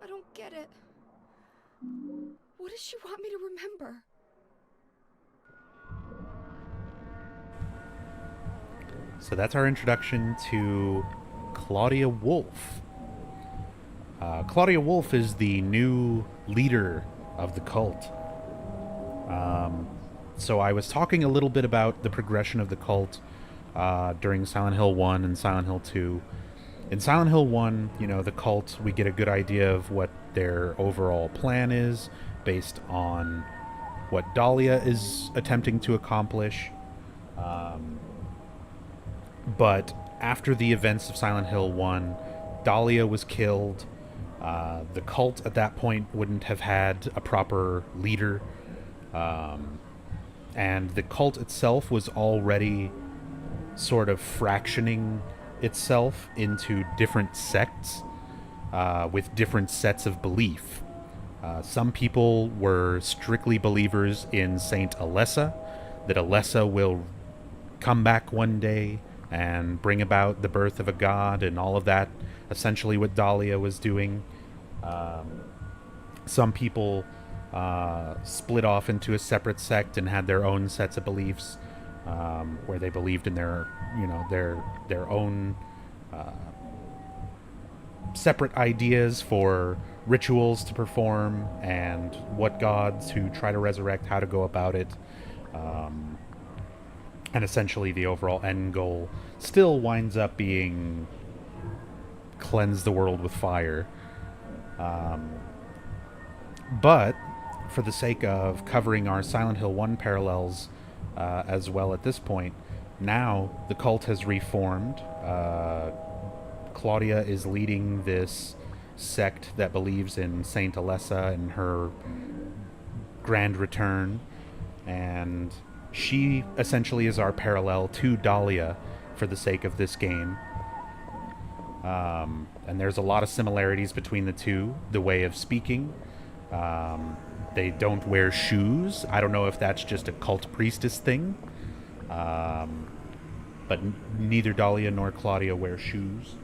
I don't get it. What does she want me to remember? So that's our introduction to Claudia Wolf. Claudia Wolf is the new leader of the cult. So I was talking a little bit about the progression of the cult during Silent Hill 1 and Silent Hill 2. In Silent Hill 1, the cult, we get a good idea of what their overall plan is based on what Dahlia is attempting to accomplish. But after the events of Silent Hill 1, Dahlia was killed. The cult at that point wouldn't have had a proper leader. And the cult itself was already sort of fractioning itself into different sects with different sets of belief. Some people were strictly believers in Saint Alessa, that Alessa will come back one day and bring about the birth of a god and all of that, essentially what Dahlia was doing. Some people split off into a separate sect and had their own sets of beliefs, where they believed in their own separate ideas for rituals to perform and what gods to try to resurrect, how to go about it. And essentially the overall end goal still winds up being cleanse the world with fire. But for the sake of covering our Silent Hill 1 parallels as well at this point, now the cult has reformed. Claudia is leading this sect that believes in Saint Alessa and her grand return, and she essentially is our parallel to Dahlia for the sake of this game. And there's a lot of similarities between the two. The way of speaking. They don't wear shoes. I don't know if that's just a cult priestess thing. But neither Dahlia nor Claudia wear shoes.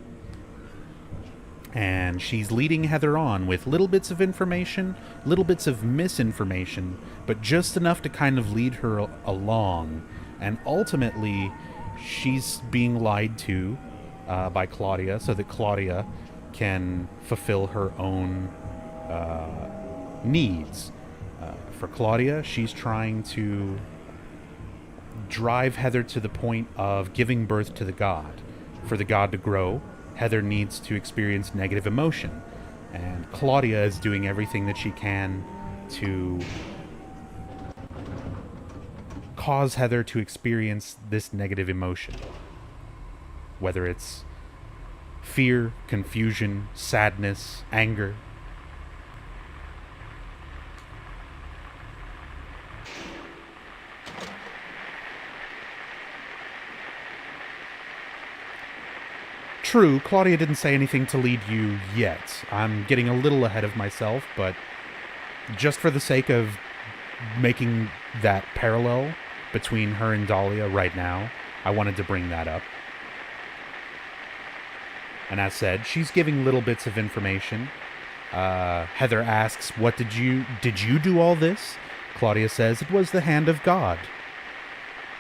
And she's leading Heather on with little bits of information, little bits of misinformation, but just enough to kind of lead her along. And ultimately, she's being lied to by Claudia so that Claudia can fulfill her own needs. For Claudia, she's trying to drive Heather to the point of giving birth to the god. For the god to grow, Heather needs to experience negative emotion, and Claudia is doing everything that she can to cause Heather to experience this negative emotion. Whether it's fear, confusion, sadness, anger. True, Claudia didn't say anything to lead you yet. I'm getting a little ahead of myself, but just for the sake of making that parallel between her and Dahlia right now, I wanted to bring that up. And as said, she's giving little bits of information. Heather asks, did you do all this? Claudia says, it was the hand of God.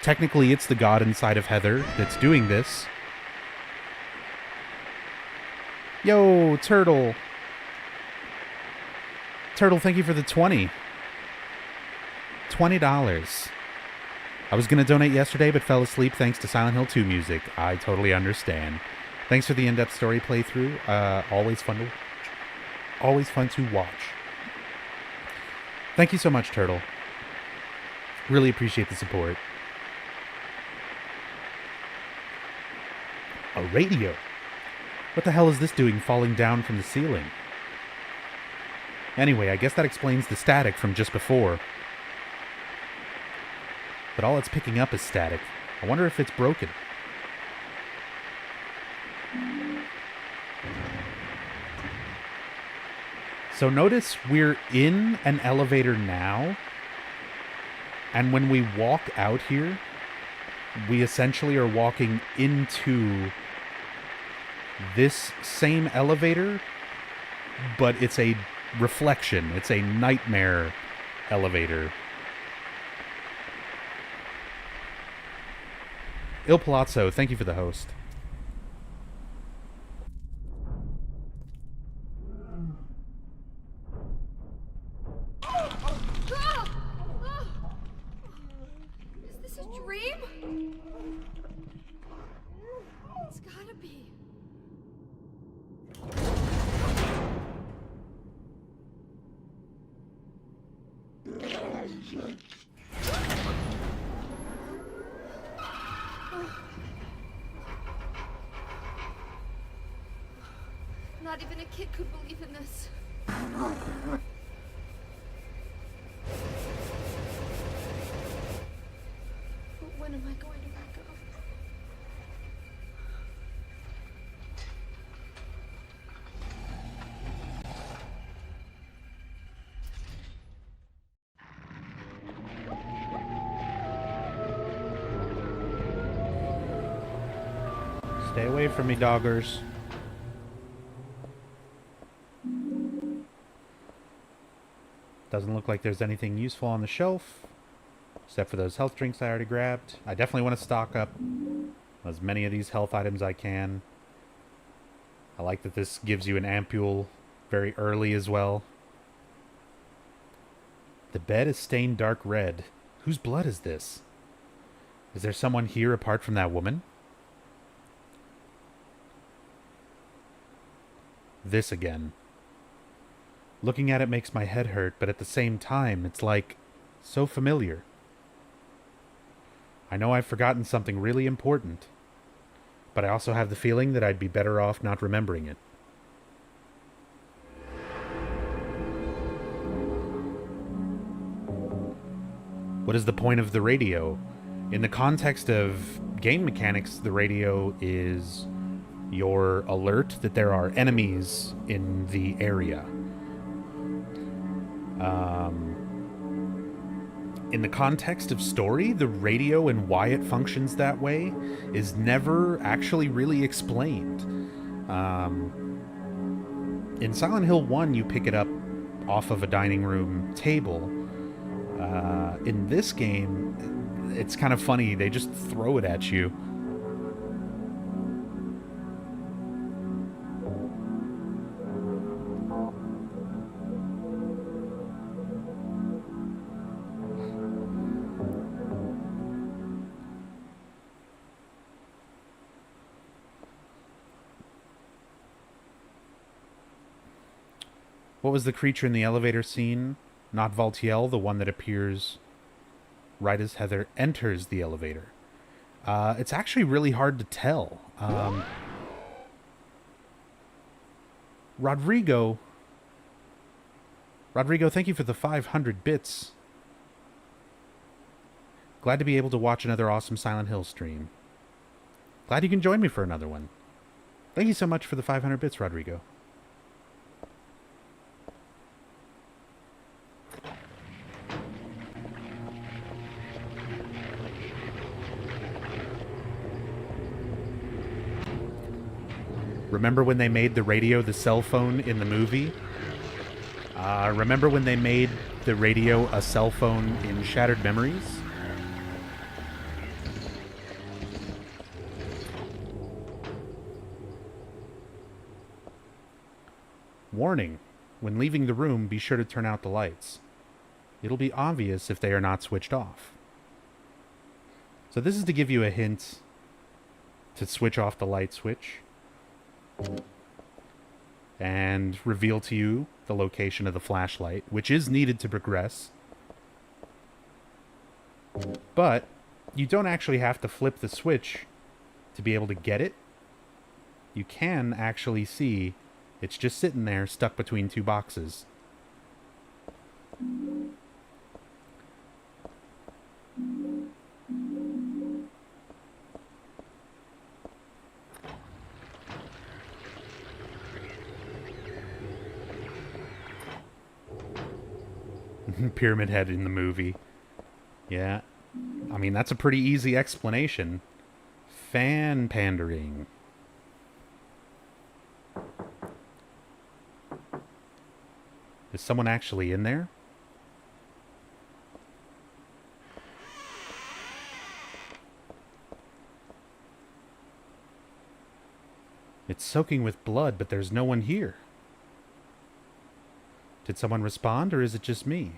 Technically, it's the God inside of Heather that's doing this. Yo, Turtle. Turtle, thank you for the 20. $20. I was going to donate yesterday, but fell asleep thanks to Silent Hill 2 music. I totally understand. Thanks for the in-depth story playthrough. Always fun to watch. Thank you so much, Turtle. Really appreciate the support. A radio. What the hell is this doing falling down from the ceiling? Anyway, I guess that explains the static from just before. But all it's picking up is static. I wonder if it's broken. So notice we're in an elevator now. And when we walk out here, we essentially are walking into this same elevator, but it's a reflection. It's a nightmare elevator. Il Palazzo, thank you for the host. Is this a dream? It's gotta be. Not even a kid could believe in this. But when am I going to wake up? Stay away from me, doggers. Doesn't look like there's anything useful on the shelf, except for those health drinks I already grabbed. I definitely want to stock up as many of these health items I can. I like that this gives you an ampule very early as well. The bed is stained dark red. Whose blood is this? Is there someone here apart from that woman? This again. Looking at it makes my head hurt, but at the same time, it's like so familiar. I know I've forgotten something really important, but I also have the feeling that I'd be better off not remembering it. What is the point of the radio? In the context of game mechanics, the radio is your alert that there are enemies in the area. In the context of story, the radio and why it functions that way is never actually really explained. In Silent Hill 1, you pick it up off of a dining room table. In this game, it's kind of funny. They just throw it at you. What was the creature in the elevator scene? Not Valtiel, the one that appears right as Heather enters the elevator. It's actually really hard to tell. Rodrigo, thank you for the 500 bits. Glad to be able to watch another awesome Silent Hill stream. Glad you can join me for another one. Thank you so much for the 500 bits, Rodrigo. Remember when they made the radio the cell phone in the movie? Remember when they made the radio a cell phone in Shattered Memories? Warning. When leaving the room, be sure to turn out the lights. It'll be obvious if they are not switched off. So this is to give you a hint to switch off the light switch and reveal to you the location of the flashlight, which is needed to progress. But you don't actually have to flip the switch to be able to get it. You can actually see it's just sitting there stuck between two boxes. Pyramid Head in the movie. Yeah. I mean, that's a pretty easy explanation. Fan pandering. Is someone actually in there? It's soaking with blood, but there's no one here. Did someone respond, or is it just me?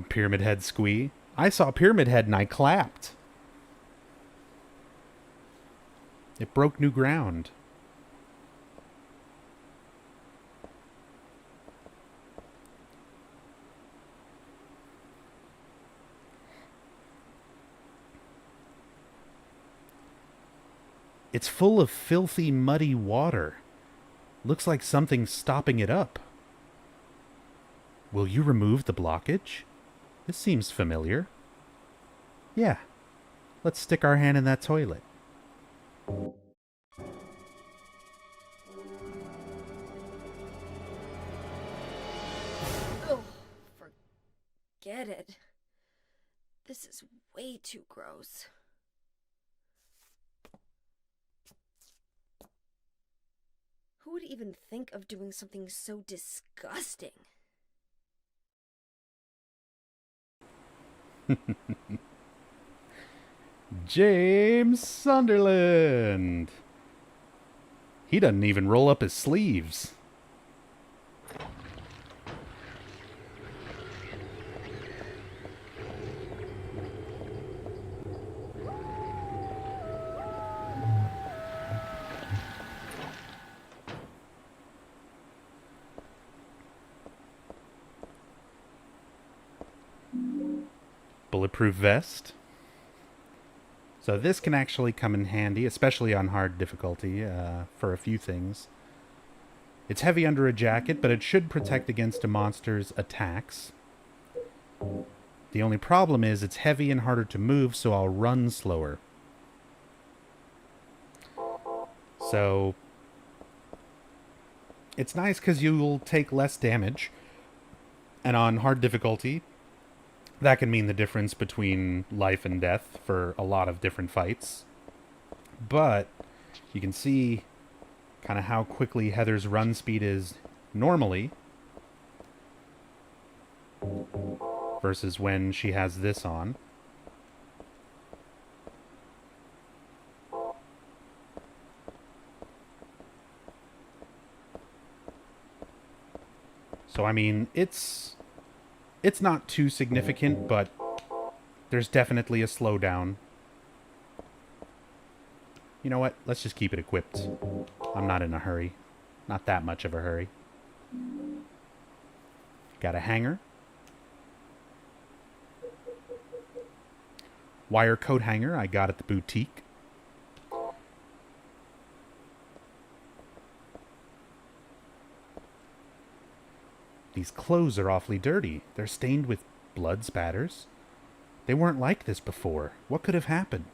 Pyramid Head squee. I saw Pyramid Head and I clapped. It broke new ground. It's full of filthy, muddy water. Looks like something's stopping it up. Will you remove the blockage? This seems familiar. Yeah. Let's stick our hand in that toilet. Oh, forget it. This is way too gross. Who would even think of doing something so disgusting? James Sunderland! He doesn't even roll up his sleeves. Bulletproof vest. So this can actually come in handy, especially on hard difficulty, for a few things. It's heavy under a jacket, but it should protect against a monster's attacks. The only problem is it's heavy and harder to move, so I'll run slower. So it's nice because you'll take less damage, and on hard difficulty, that can mean the difference between life and death for a lot of different fights. But you can see kind of how quickly Heather's run speed is normally versus when she has this on. So, I mean, it's not too significant, but there's definitely a slowdown. You know what? Let's just keep it equipped. I'm not in a hurry. Not that much of a hurry. Got a hanger. Wire coat hanger I got at the boutique. These clothes are awfully dirty. They're stained with blood spatters. They weren't like this before. What could have happened?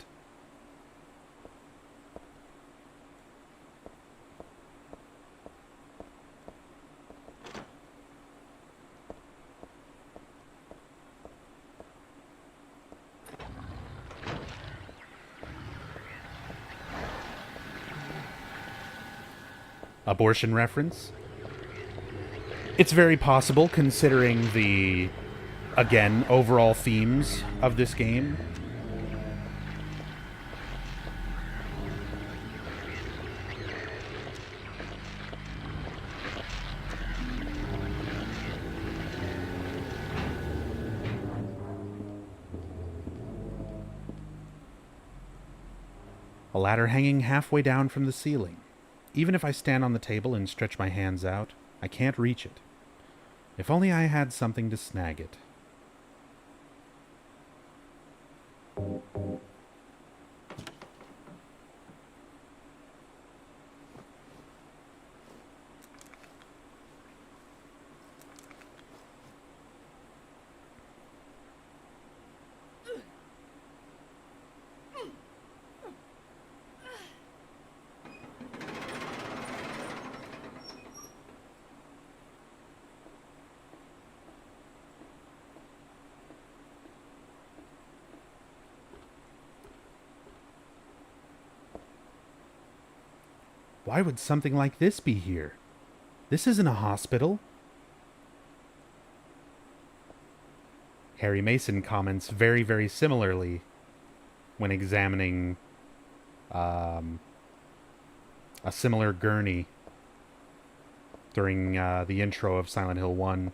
Abortion reference? It's very possible, considering the, again, overall themes of this game. A ladder hanging halfway down from the ceiling. Even if I stand on the table and stretch my hands out, I can't reach it. If only I had something to snag it. Why would something like this be here? This isn't a hospital. Harry Mason comments very, very similarly when examining a similar gurney during the intro of Silent Hill 1.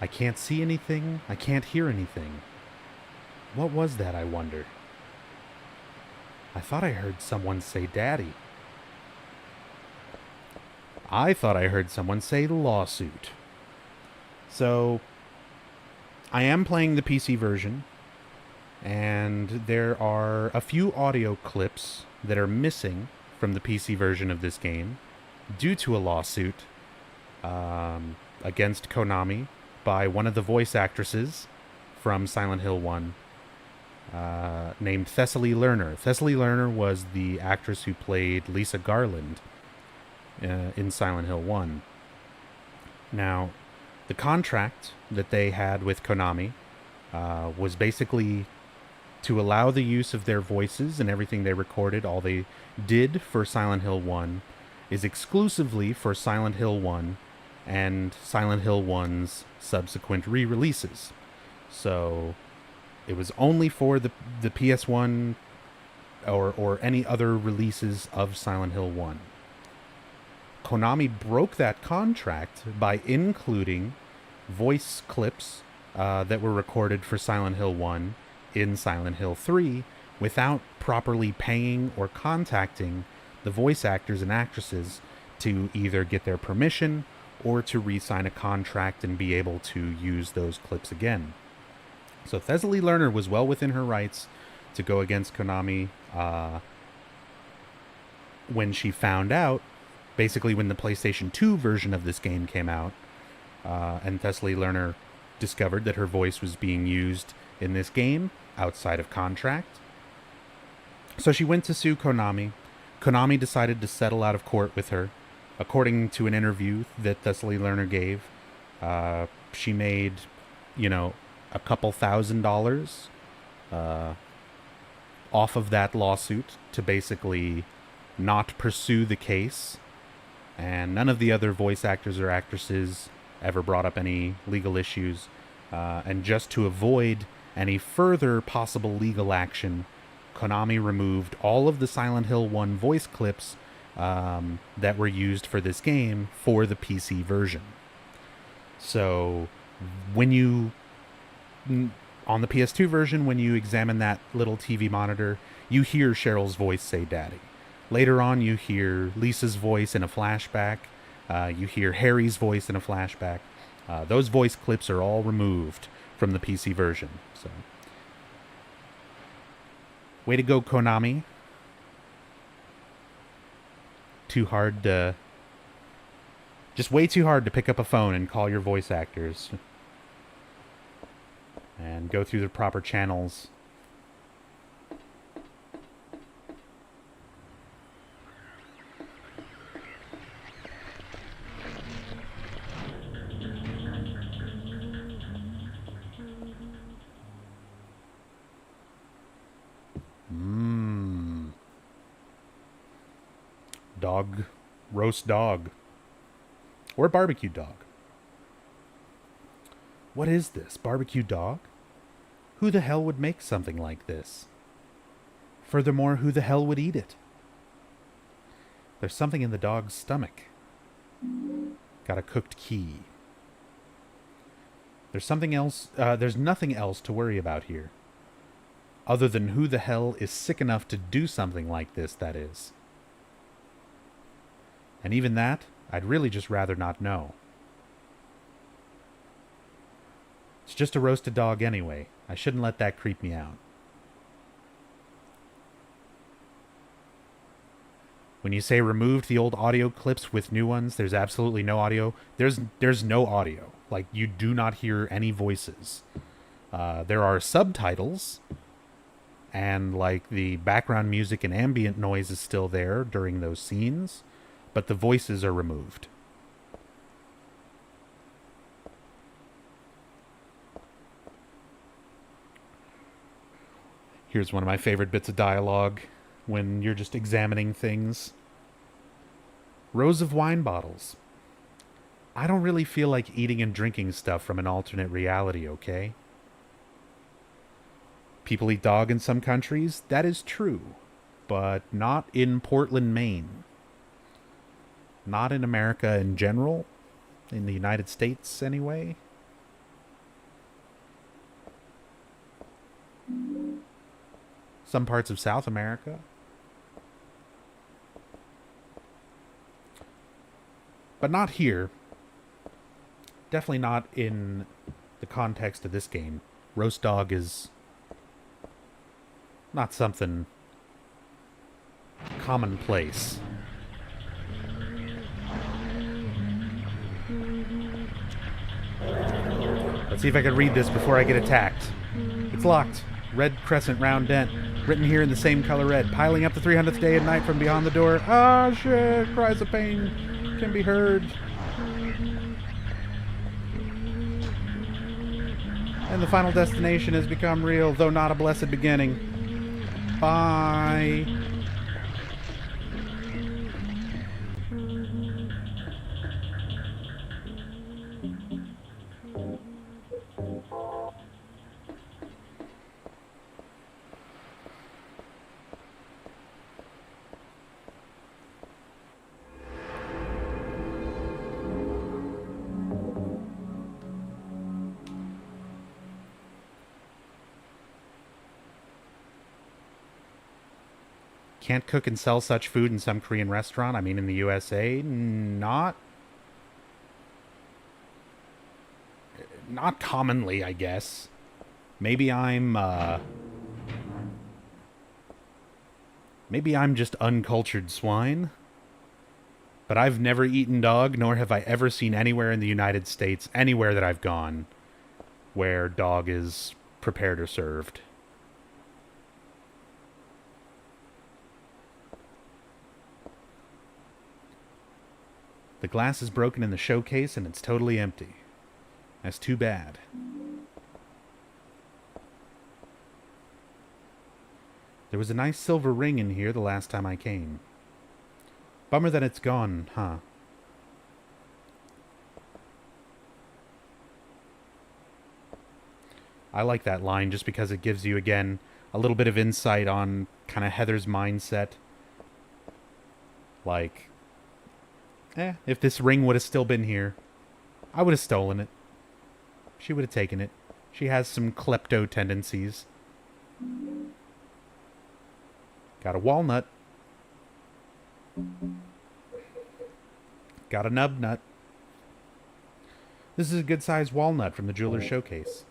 I can't see anything. I can't hear anything. What was that, I wonder? I thought I heard someone say daddy. I thought I heard someone say lawsuit. So, I am playing the PC version, and there are a few audio clips that are missing from the PC version of this game due to a lawsuit against Konami by one of the voice actresses from Silent Hill 1, named Thessaly Lerner. Thessaly Lerner was the actress who played Lisa Garland in Silent Hill 1. Now, the contract that they had with Konami was basically to allow the use of their voices and everything they recorded. All they did for Silent Hill 1 is exclusively for Silent Hill 1 and Silent Hill 1's subsequent re-releases. So it was only for the PS1 or any other releases of Silent Hill 1. Konami broke that contract by including voice clips that were recorded for Silent Hill 1 in Silent Hill 3 without properly paying or contacting the voice actors and actresses to either get their permission or to re-sign a contract and be able to use those clips again. So Thessaly Lerner was well within her rights to go against Konami when she found out, basically when the PlayStation 2 version of this game came out, and Thessaly Lerner discovered that her voice was being used in this game outside of contract. So she went to sue Konami. Konami decided to settle out of court with her. According to an interview that Thessaly Lerner gave, she made, a couple $1,000 off of that lawsuit to basically not pursue the case. And none of the other voice actors or actresses ever brought up any legal issues. And just to avoid any further possible legal action, Konami removed all of the Silent Hill 1 voice clips that were used for this game for the PC version. So when you, on the PS2 version, when you examine that little TV monitor, you hear Cheryl's voice say daddy. Later on, you hear Lisa's voice in a flashback. You hear Harry's voice in a flashback. Those voice clips are all removed from the PC version. So, way to go, Konami. Just way too hard to pick up a phone and call your voice actors and go through the proper channels. Dog, roast dog, or barbecue dog. What is this, barbecue dog? Who the hell would make something like this? Furthermore, who the hell would eat it? There's something in the dog's stomach. Got a cooked key. There's something else, there's nothing else to worry about here. Other than who the hell is sick enough to do something like this, that is. And even that, I'd really just rather not know. It's just a roasted dog anyway. I shouldn't let that creep me out. When you say removed the old audio clips with new ones, there's absolutely no audio. There's no audio. Like, you do not hear any voices. There are subtitles, and like the background music and ambient noise is still there during those scenes, but the voices are removed. Here's one of my favorite bits of dialogue when you're just examining things. Rows of wine bottles. I don't really feel like eating and drinking stuff from an alternate reality, okay? People eat dog in some countries, that is true. But not in Portland, Maine. Not in America in general. In the United States, anyway. Some parts of South America. But not here. Definitely not in the context of this game. Roast dog is not something commonplace. Let's see if I can read this before I get attacked. It's locked. Red crescent round dent. Written here in the same color red. Piling up the 300th day and night from beyond the door. Ah, shit. Cries of pain can be heard. And the final destination has become real, though not a blessed beginning. Bye. Can't cook and sell such food in some Korean restaurant. I mean, in the USA, not commonly, I guess. Maybe I'm just uncultured swine. But I've never eaten dog, nor have I ever seen anywhere in the United States, anywhere that I've gone, where dog is prepared or served. The glass is broken in the showcase and it's totally empty. That's too bad. There was a nice silver ring in here the last time I came. Bummer that it's gone, huh? I like that line just because it gives you, again, a little bit of insight on kind of Heather's mindset. Like, if this ring would have still been here, I would have stolen it. She would have taken it. She has some klepto tendencies. Got a walnut. Got a nub nut. This is a good-sized walnut from the jeweler's showcase.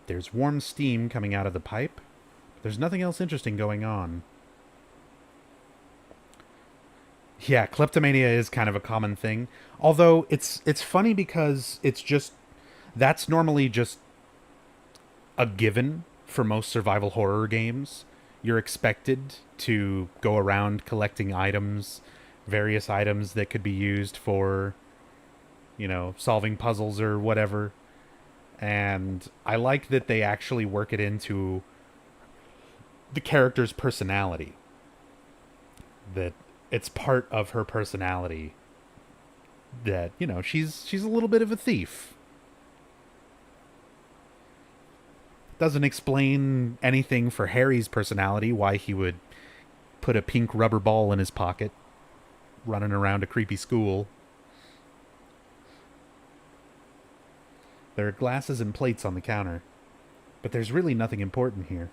There's warm steam coming out of the pipe. There's nothing else interesting going on. Yeah, kleptomania is kind of a common thing. Although it's funny because it's just, that's normally just a given for most survival horror games. You're expected to go around collecting items, various items that could be used for, you know, solving puzzles or whatever. And I like that they actually work it into the character's personality. That it's part of her personality that, you know, she's a little bit of a thief. Doesn't explain anything for Harry's personality, why he would put a pink rubber ball in his pocket, running around a creepy school. There are glasses and plates on the counter, but there's really nothing important here.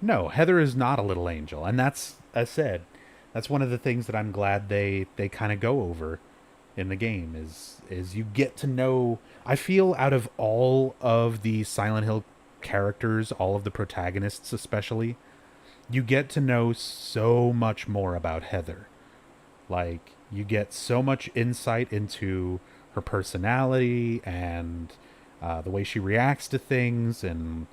No, Heather is not a little angel, and that's, as said, That's one of the things that I'm glad they kind of go over in the game is you get to know. I feel out of all of the Silent Hill characters, all of the protagonists especially, you get to know so much more about Heather. Like, you get so much insight into her personality and the way she reacts to things, and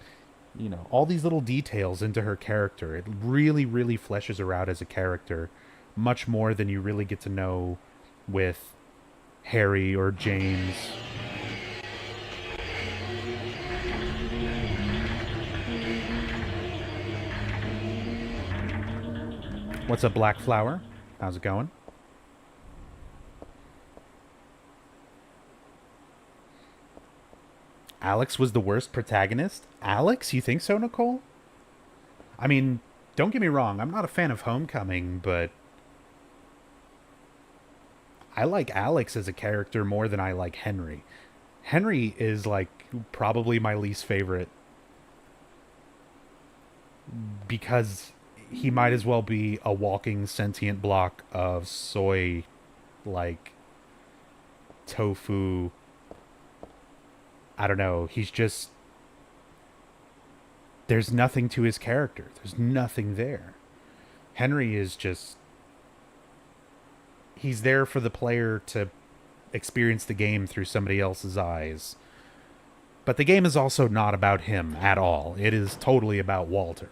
all these little details into her character. It really, really fleshes her out as a character much more than you really get to know with Harry or James. What's up, Black Flower? How's it going? Alex was the worst protagonist? Alex? You think so, Nicole? I mean, don't get me wrong, I'm not a fan of Homecoming, but I like Alex as a character more than I like Henry. Henry is, like, probably my least favorite because he might as well be a walking sentient block of soy, like, tofu. I don't know. He's just. There's nothing to his character. There's nothing there. Henry is just. He's there for the player to experience the game through somebody else's eyes. But the game is also not about him at all. It is totally about Walter.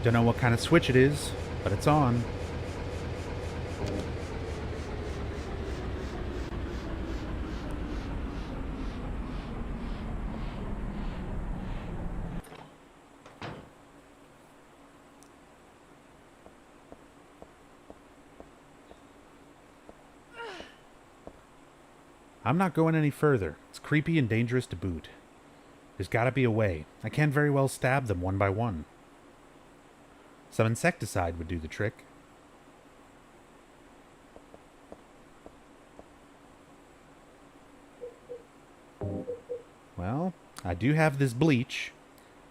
Don't know what kind of switch it is, but it's on. I'm not going any further. It's creepy and dangerous to boot. There's gotta be a way. I can't very well stab them one by one. Some insecticide would do the trick. Well, I do have this bleach.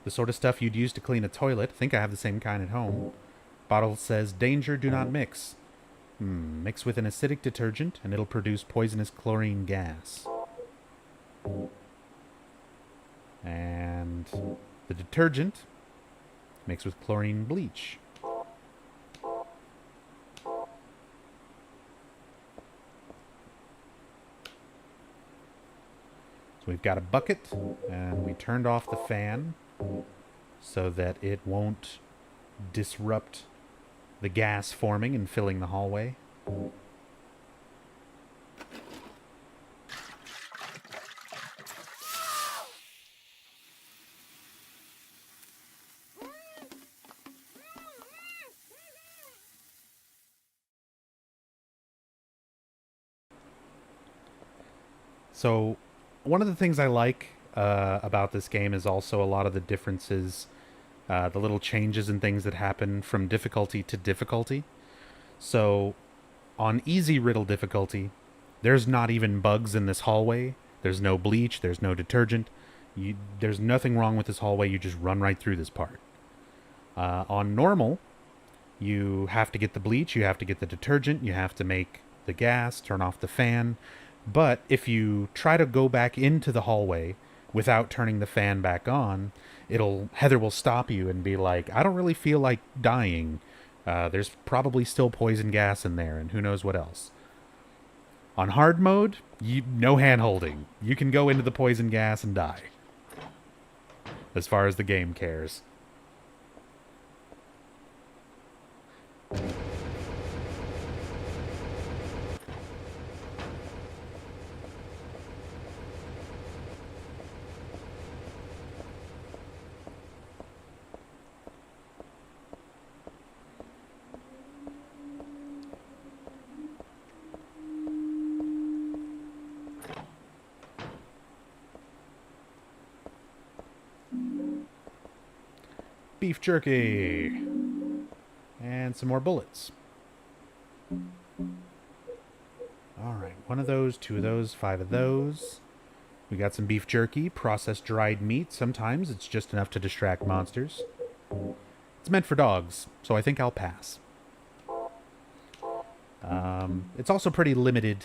The sort of stuff you'd use to clean a toilet. I think I have the same kind at home. Bottle says, danger, do not mix. Mix with an acidic detergent and it'll produce poisonous chlorine gas. And the detergent mixed with chlorine bleach. So we've got a bucket, and we turned off the fan so that it won't disrupt the gas forming and filling the hallway. So, one of the things I like about this game is also a lot of the differences, the little changes and things that happen from difficulty to difficulty. So, on easy riddle difficulty, there's not even bugs in this hallway. There's no bleach. There's no detergent. There's nothing wrong with this hallway. You just run right through this part. On normal, you have to get the bleach. You have to get the detergent. You have to make the gas, turn off the fan. But if you try to go back into the hallway without turning the fan back on, Heather will stop you and be like, I don't really feel like dying. There's probably still poison gas in there, and who knows what else. On hard mode, no hand-holding. You can go into the poison gas and die. As far as the game cares. Beef jerky. And some more bullets. Alright, one of those, two of those, five of those. We got some beef jerky, processed dried meat. Sometimes it's just enough to distract monsters. It's meant for dogs, so I think I'll pass. It's also pretty limited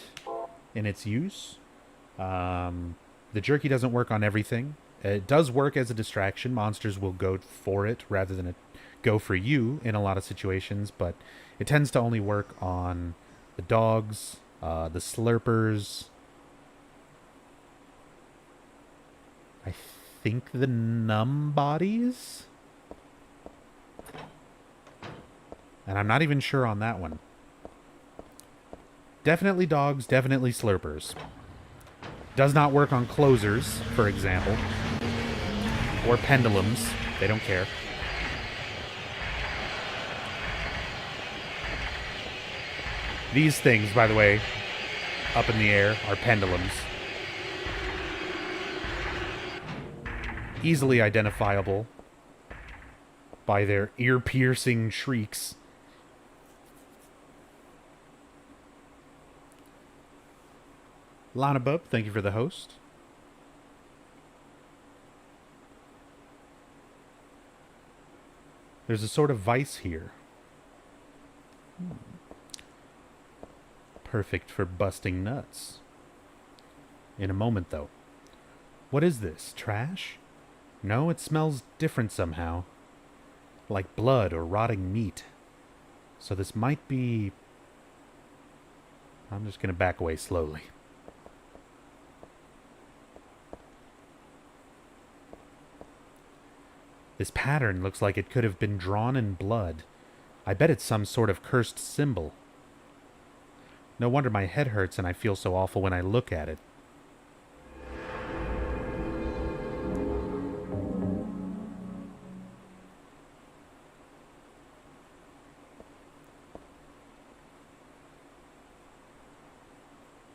in its use. The jerky doesn't work on everything. It does work as a distraction. Monsters will go for it rather than go for you in a lot of situations, but it tends to only work on the dogs, the slurpers. I think the numb bodies? And I'm not even sure on that one. Definitely dogs, definitely slurpers. Does not work on closers, for example. Or pendulums. They don't care. These things, by the way, up in the air, are pendulums. Easily identifiable by their ear-piercing shrieks. Lana Bub, thank you for the host. There's a sort of vice here. Perfect for busting nuts. In a moment, though. What is this? Trash? No, it smells different somehow. Like blood or rotting meat. So this might be... I'm just going to back away slowly. This pattern looks like it could have been drawn in blood. I bet it's some sort of cursed symbol. No wonder my head hurts and I feel so awful when I look at it.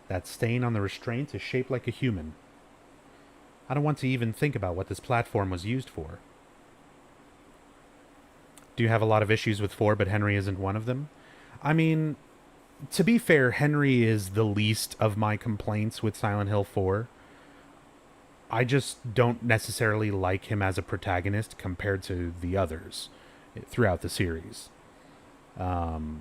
That stain on the restraint is shaped like a human. I don't want to even think about what this platform was used for. Do you have a lot of issues with 4, but Henry isn't one of them? I mean, to be fair, Henry is the least of my complaints with Silent Hill 4. I just don't necessarily like him as a protagonist compared to the others throughout the series. But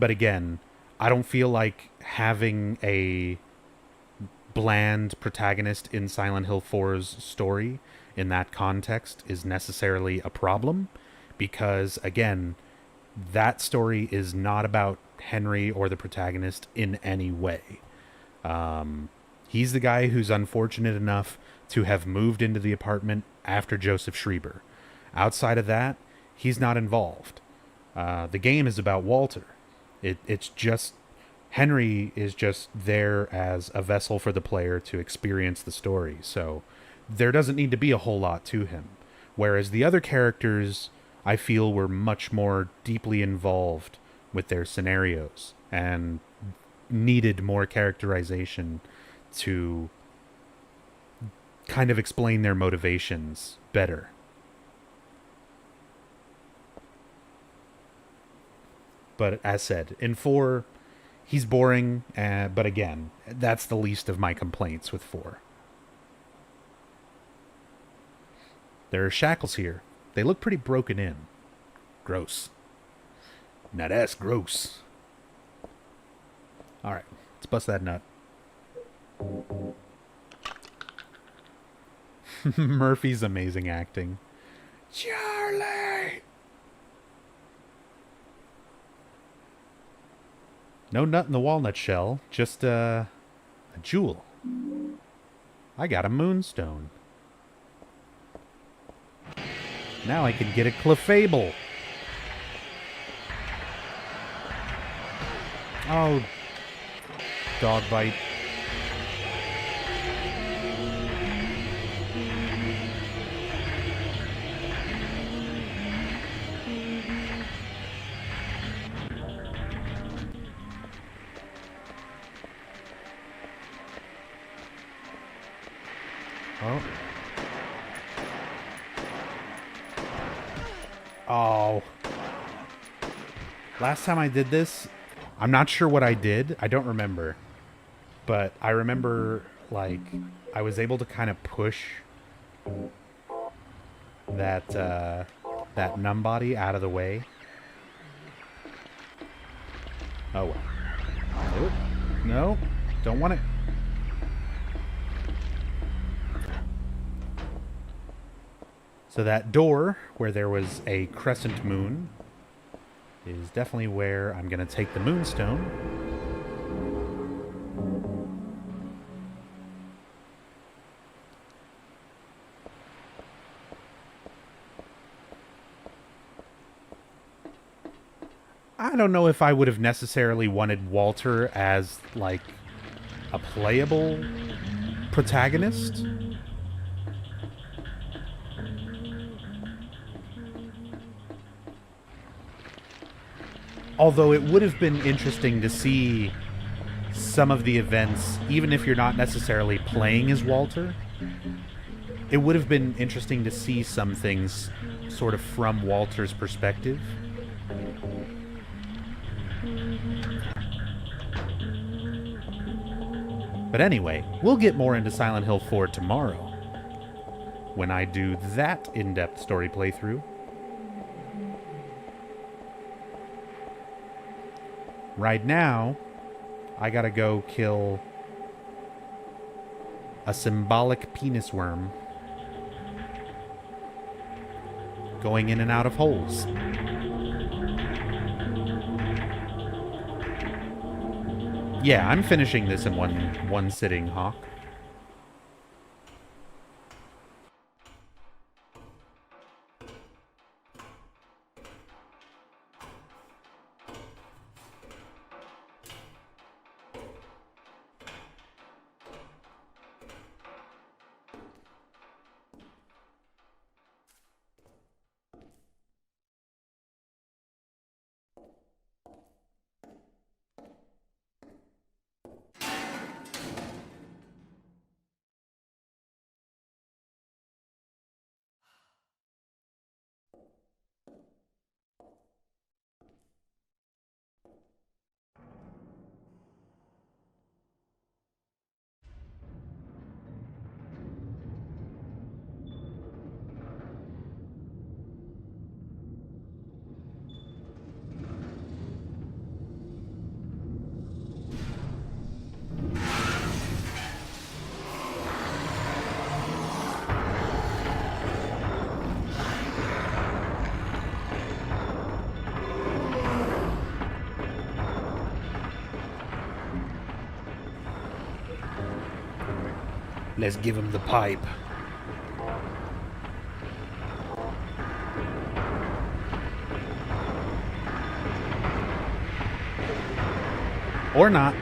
again, I don't feel like having a bland protagonist in Silent Hill 4's story in that context is necessarily a problem. Because, again, that story is not about Henry or the protagonist in any way. He's the guy who's unfortunate enough to have moved into the apartment after Joseph Schreiber. Outside of that, he's not involved. The game is about Walter. It's just... Henry is just there as a vessel for the player to experience the story. So there doesn't need to be a whole lot to him. Whereas the other characters... I feel were much more deeply involved with their scenarios and needed more characterization to kind of explain their motivations better. But as said, in 4, he's boring, but again, that's the least of my complaints with 4. There are shackles here. They look pretty broken in. Gross. Now that's gross. Alright, let's bust that nut. Murphy's amazing acting. Charlie! No nut in the walnut shell, just a jewel. I got a moonstone. Now I can get a clefable. Oh. Dog bite. Oh. Oh. Last time I did this, I'm not sure what I did. I don't remember. But I remember, like, I was able to kind of push that, that numb body out of the way. Oh, well. Nope. No, don't want it. So that door, where there was a crescent moon, is definitely where I'm going to take the moonstone. I don't know if I would have necessarily wanted Walter as, like, a playable protagonist. Although it would have been interesting to see some of the events, even if you're not necessarily playing as Walter. It would have been interesting to see some things sort of from Walter's perspective. But anyway, we'll get more into Silent Hill 4 tomorrow, when I do that in-depth story playthrough. Right now, I gotta go kill a symbolic penis worm going in and out of holes. Yeah, I'm finishing this in one sitting, Hawk. Let's give him the pipe. Or not.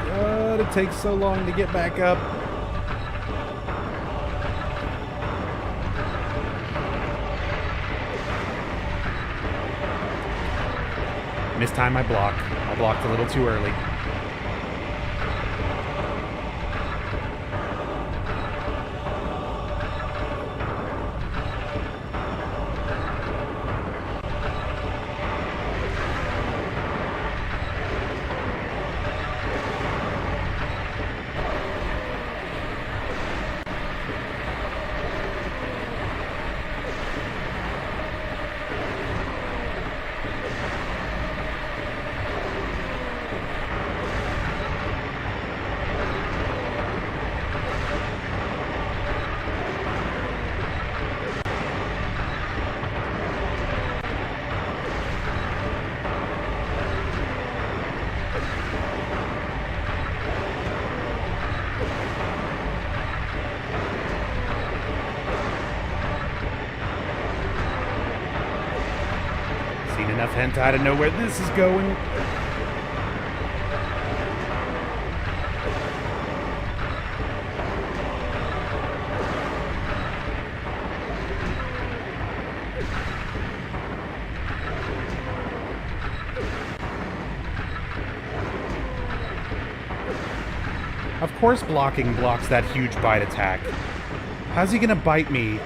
God, it takes so long to get back up. Mistime my block. I blocked a little too early. Seen enough hentai to know where this is going. Of course blocking blocks that huge bite attack. How's he gonna bite me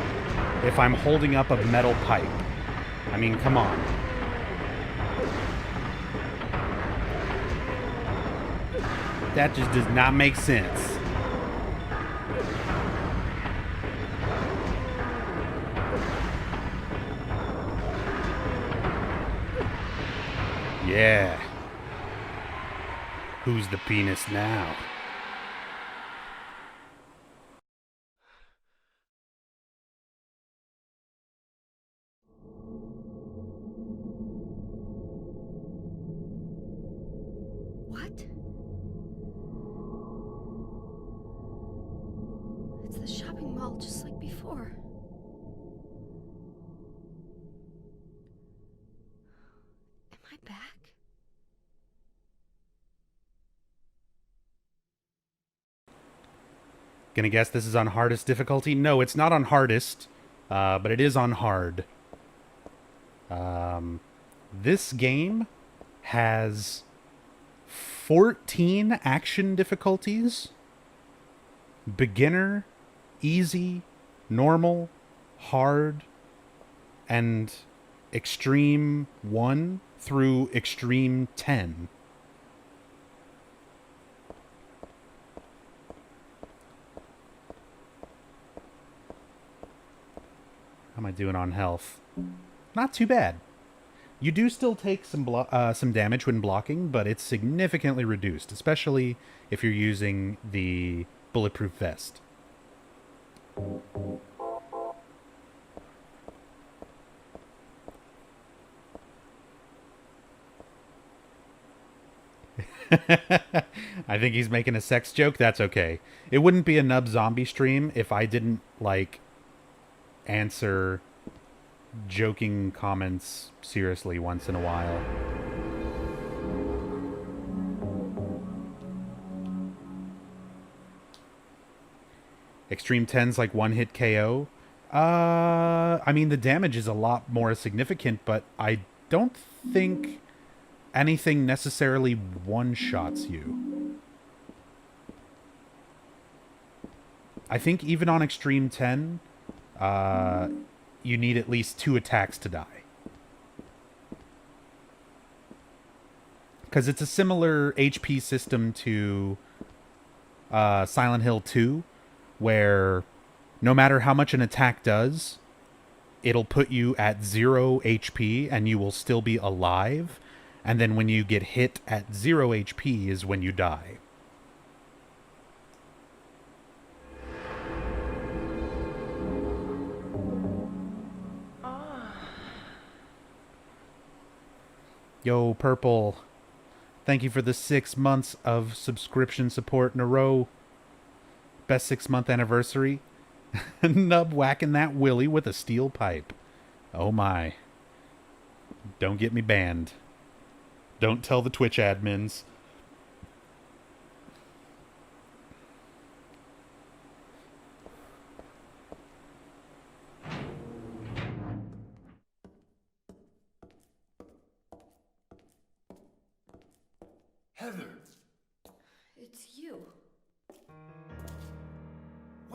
if I'm holding up a metal pipe. I mean, come on. That just does not make sense. Yeah. Who's the penis now? What? It's the shopping mall just like before. Am I back? Gonna guess this is on hardest difficulty? No, it's not on hardest, but it is on hard. This game has 14 action difficulties. Beginner, easy, normal, hard, and extreme 1 through extreme 10. How am I doing on health? Not too bad. You do still take some damage when blocking, but it's significantly reduced, especially if you're using the bulletproof vest. I think he's making a sex joke. That's okay. It wouldn't be a NubZombie stream if I didn't, like, answer joking comments seriously once in a while. Extreme 10's like one hit KO. I mean, the damage is a lot more significant, but I don't think anything necessarily one-shots you. I think even on Extreme 10, you need at least 2 attacks to die. Because it's a similar HP system to Silent Hill 2, where no matter how much an attack does, it'll put you at 0 HP and you will still be alive. And then when you get hit at 0 HP is when you die. Yo, Purple. Thank you for the 6 months of subscription support in a row. Best 6-month anniversary. Nub whacking that willy with a steel pipe. Oh my. Don't get me banned. Don't tell the Twitch admins. Heather, It's you.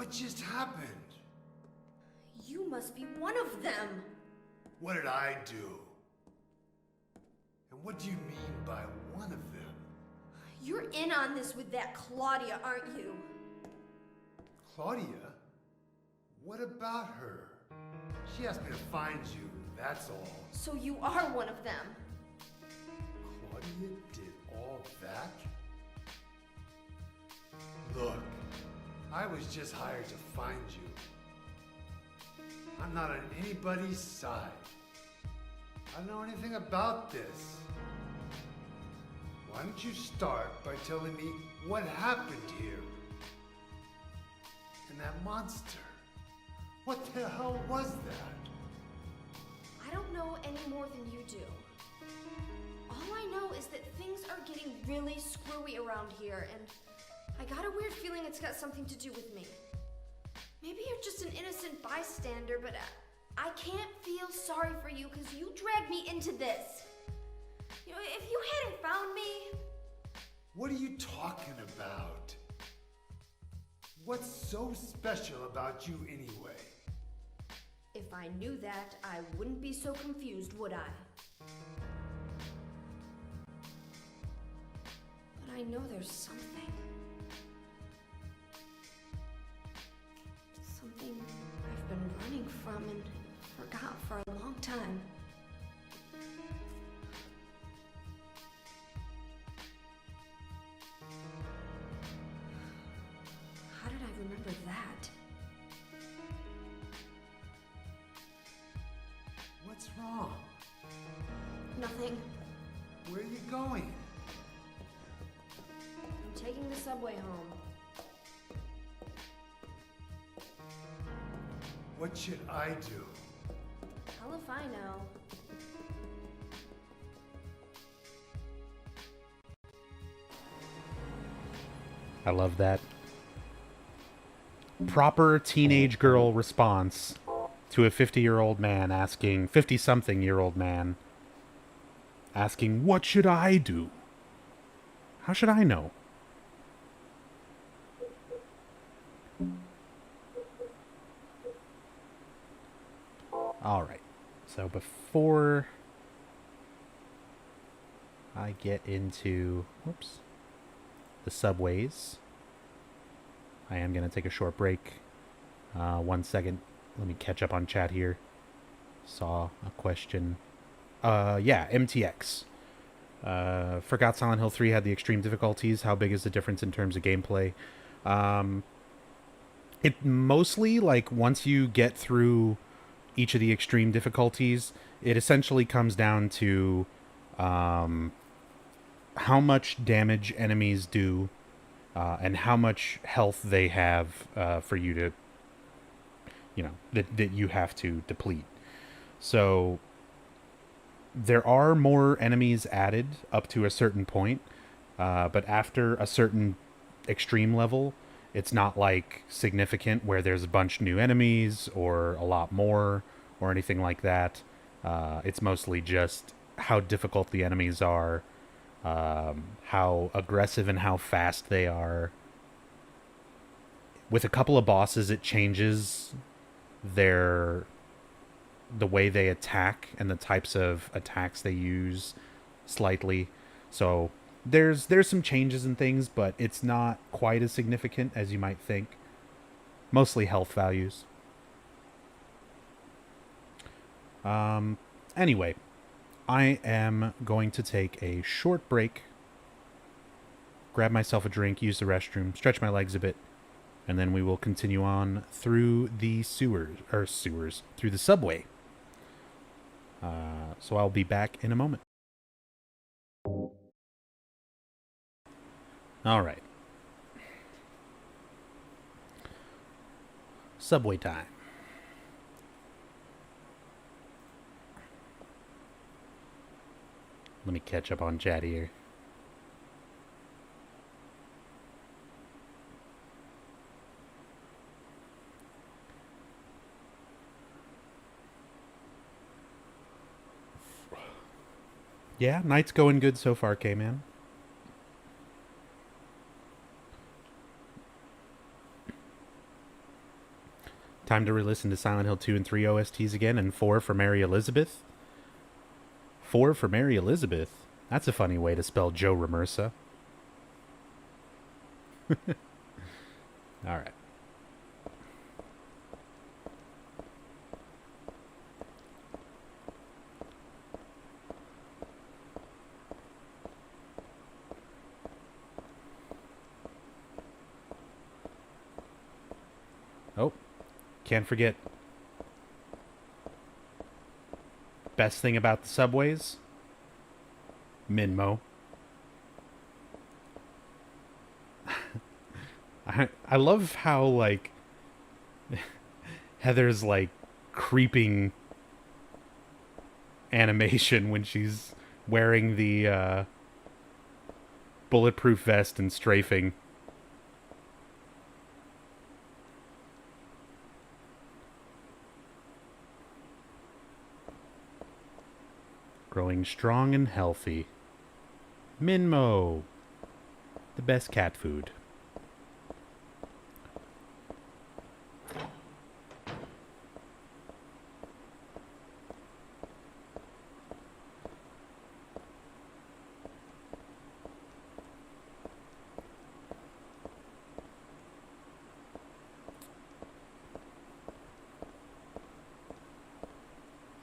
what just happened? You must be one of them. What did I do? And what do you mean by one of them? You're in on this with that Claudia, aren't you? Claudia? What about her? She asked me to find you, that's all. So you are one of them. Claudia did all that? Look, I was just hired to find you. I'm not on anybody's side. I don't know anything about this. Why don't you start by telling me what happened here? And that monster. What the hell was that? I don't know any more than you do. All I know is that things are getting really screwy around here, and I got a weird feeling it's got something to do with me. Maybe you're just an innocent bystander, but I can't feel sorry for you because you dragged me into this. You know, if you hadn't found me... What are you talking about? What's so special about you anyway? If I knew that, I wouldn't be so confused, would I? But I know there's something. Something I've been running from and forgot for a long time. How did I remember that? What's wrong? Nothing. Where are you going? I'm taking the subway home. What should I do? Hell if I know. I love that. Proper teenage girl response to a 50-year-old man asking, 50-something-year-old man asking, what should I do? How should I know? All right. So before I get into, whoops, the subways, I am going to take a short break. 1 second. Let me catch up on chat here. Saw a question. Yeah, MTX. Forgot Silent Hill 3 had the extreme difficulties. How big is the difference in terms of gameplay? It mostly, like, once you get through each of the extreme difficulties, it essentially comes down to how much damage enemies do and how much health they have for you to, you know, that you have to deplete. So there are more enemies added up to a certain point, but after a certain extreme level, it's not like significant where there's a bunch new enemies or a lot more or anything like that. It's mostly just how difficult the enemies are, how aggressive and how fast they are. With a couple of bosses, it changes the way they attack and the types of attacks they use slightly. So there's some changes and things, but it's not quite as significant as you might think. Mostly health values. Anyway, I am going to take a short break, grab myself a drink, use the restroom, stretch my legs a bit, and then we will continue on through the through the subway. So I'll be back in a moment. All right. Subway time. Let me catch up on chat here. Yeah, night's going good so far, K-Man. Time to re-listen to Silent Hill 2 and 3 OSTs again, and 4 for Mary Elizabeth. 4 for Mary Elizabeth? That's a funny way to spell Joe Ramersa. Alright. Oh, can't forget. Best thing about the subways? Minmo. I love how, like, Heather's, like, creeping animation when she's wearing the bulletproof vest and strafing. Growing strong and healthy. Minmo. The best cat food.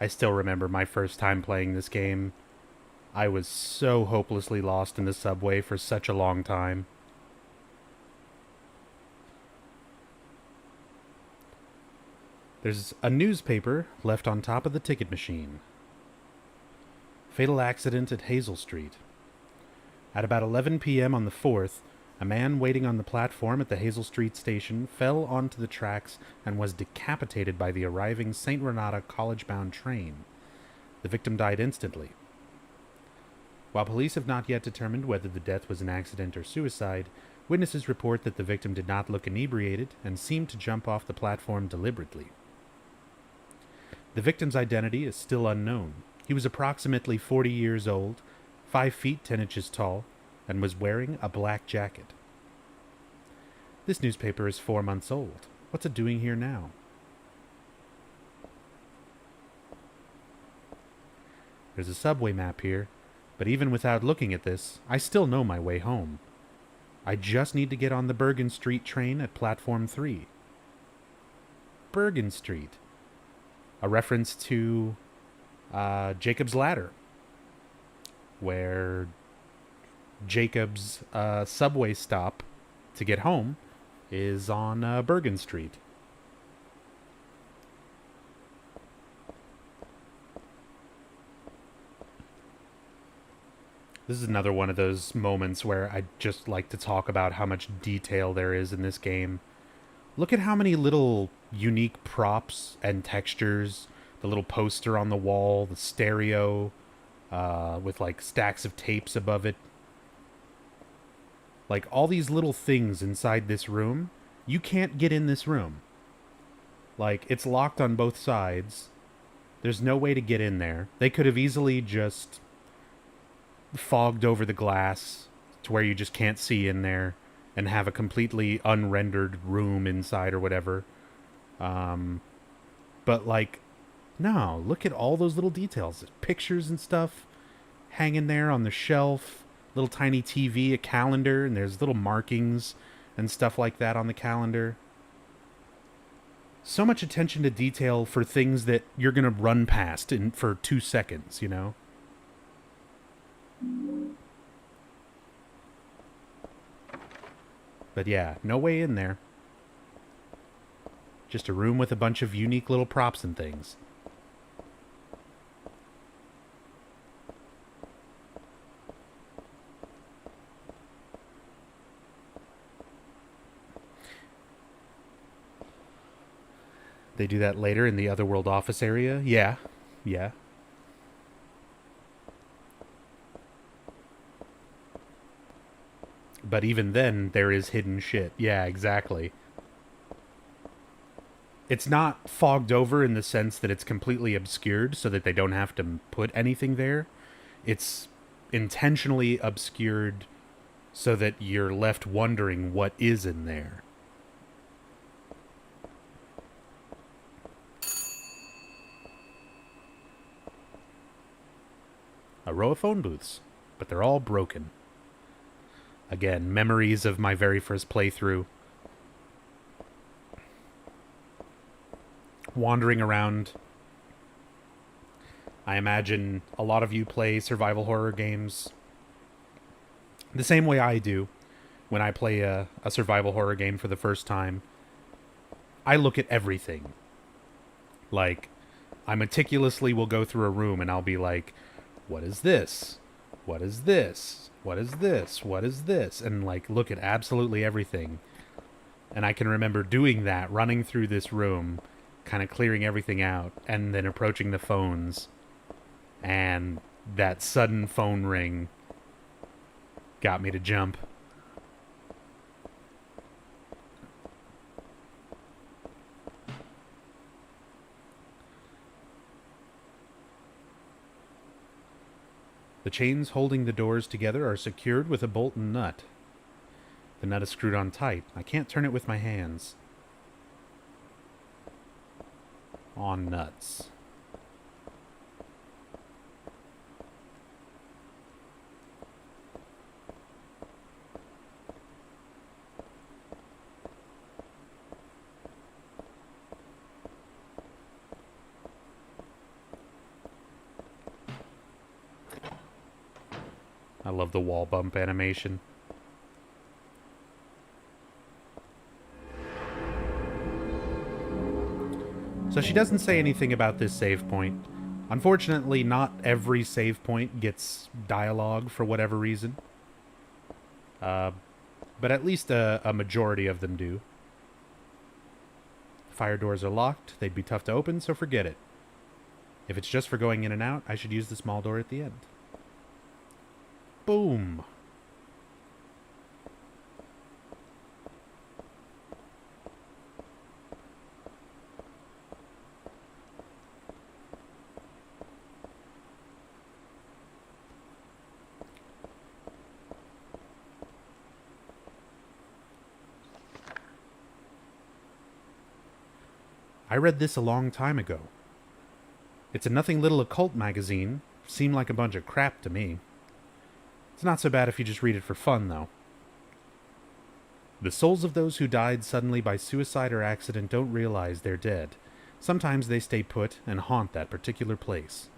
I still remember my first time playing this game. I was so hopelessly lost in the subway for such a long time. There's a newspaper left on top of the ticket machine. Fatal accident at Hazel Street. At about 11 p.m. on the 4th, a man waiting on the platform at the Hazel Street station fell onto the tracks and was decapitated by the arriving St. Renata college-bound train. The victim died instantly. While police have not yet determined whether the death was an accident or suicide, witnesses report that the victim did not look inebriated and seemed to jump off the platform deliberately. The victim's identity is still unknown. He was approximately 40 years old, 5 feet 10 inches tall, and was wearing a black jacket. This newspaper is 4 months old. What's it doing here now? There's a subway map here, but even without looking at this, I still know my way home. I just need to get on the Bergen Street train at platform 3. Bergen Street. A reference to Jacob's Ladder, where Jacob's subway stop to get home is on Bergen Street. This is another one of those moments where I just like to talk about how much detail there is in this game. Look at how many little unique props and textures. The little poster on the wall, the stereo, with like stacks of tapes above it. Like all these little things inside this room, you can't get in this room. Like it's locked on both sides. There's no way to get in there. They could have easily just fogged over the glass to where you just can't see in there and have a completely unrendered room inside or whatever. But like, no, look at all those little details. Pictures and stuff hanging there on the shelf. Little tiny TV, a calendar, and there's little markings and stuff like that on the calendar. So much attention to detail for things that you're going to run past for 2 seconds, you know? But yeah, no way in there. Just a room with a bunch of unique little props and things. They do that later in the Otherworld office area? Yeah. Yeah. But even then, there is hidden shit. Yeah, exactly. It's not fogged over in the sense that it's completely obscured so that they don't have to put anything there. It's intentionally obscured so that you're left wondering what is in there. A row of phone booths, but they're all broken. Again, memories of my very first playthrough. Wandering around. I imagine a lot of you play survival horror games the same way I do when I play a survival horror game for the first time. I look at everything. Like, I meticulously will go through a room and I'll be like, what is this? What is this? What is this? What is this? And like look at absolutely everything. And I can remember doing that, running through this room, kind of clearing everything out, and then approaching the phones. And that sudden phone ring got me to jump. The chains holding the doors together are secured with a bolt and nut. The nut is screwed on tight. I can't turn it with my hands. On nuts. I love the wall bump animation. So she doesn't say anything about this save point. Unfortunately, not every save point gets dialogue for whatever reason. But at least a majority of them do. Fire doors are locked. They'd be tough to open, so forget it. If it's just for going in and out, I should use the small door at the end. Boom. I read this a long time ago. It's a nothing little occult magazine. Seemed like a bunch of crap to me. It's not so bad if you just read it for fun, though. The souls of those who died suddenly by suicide or accident don't realize they're dead. Sometimes they stay put and haunt that particular place.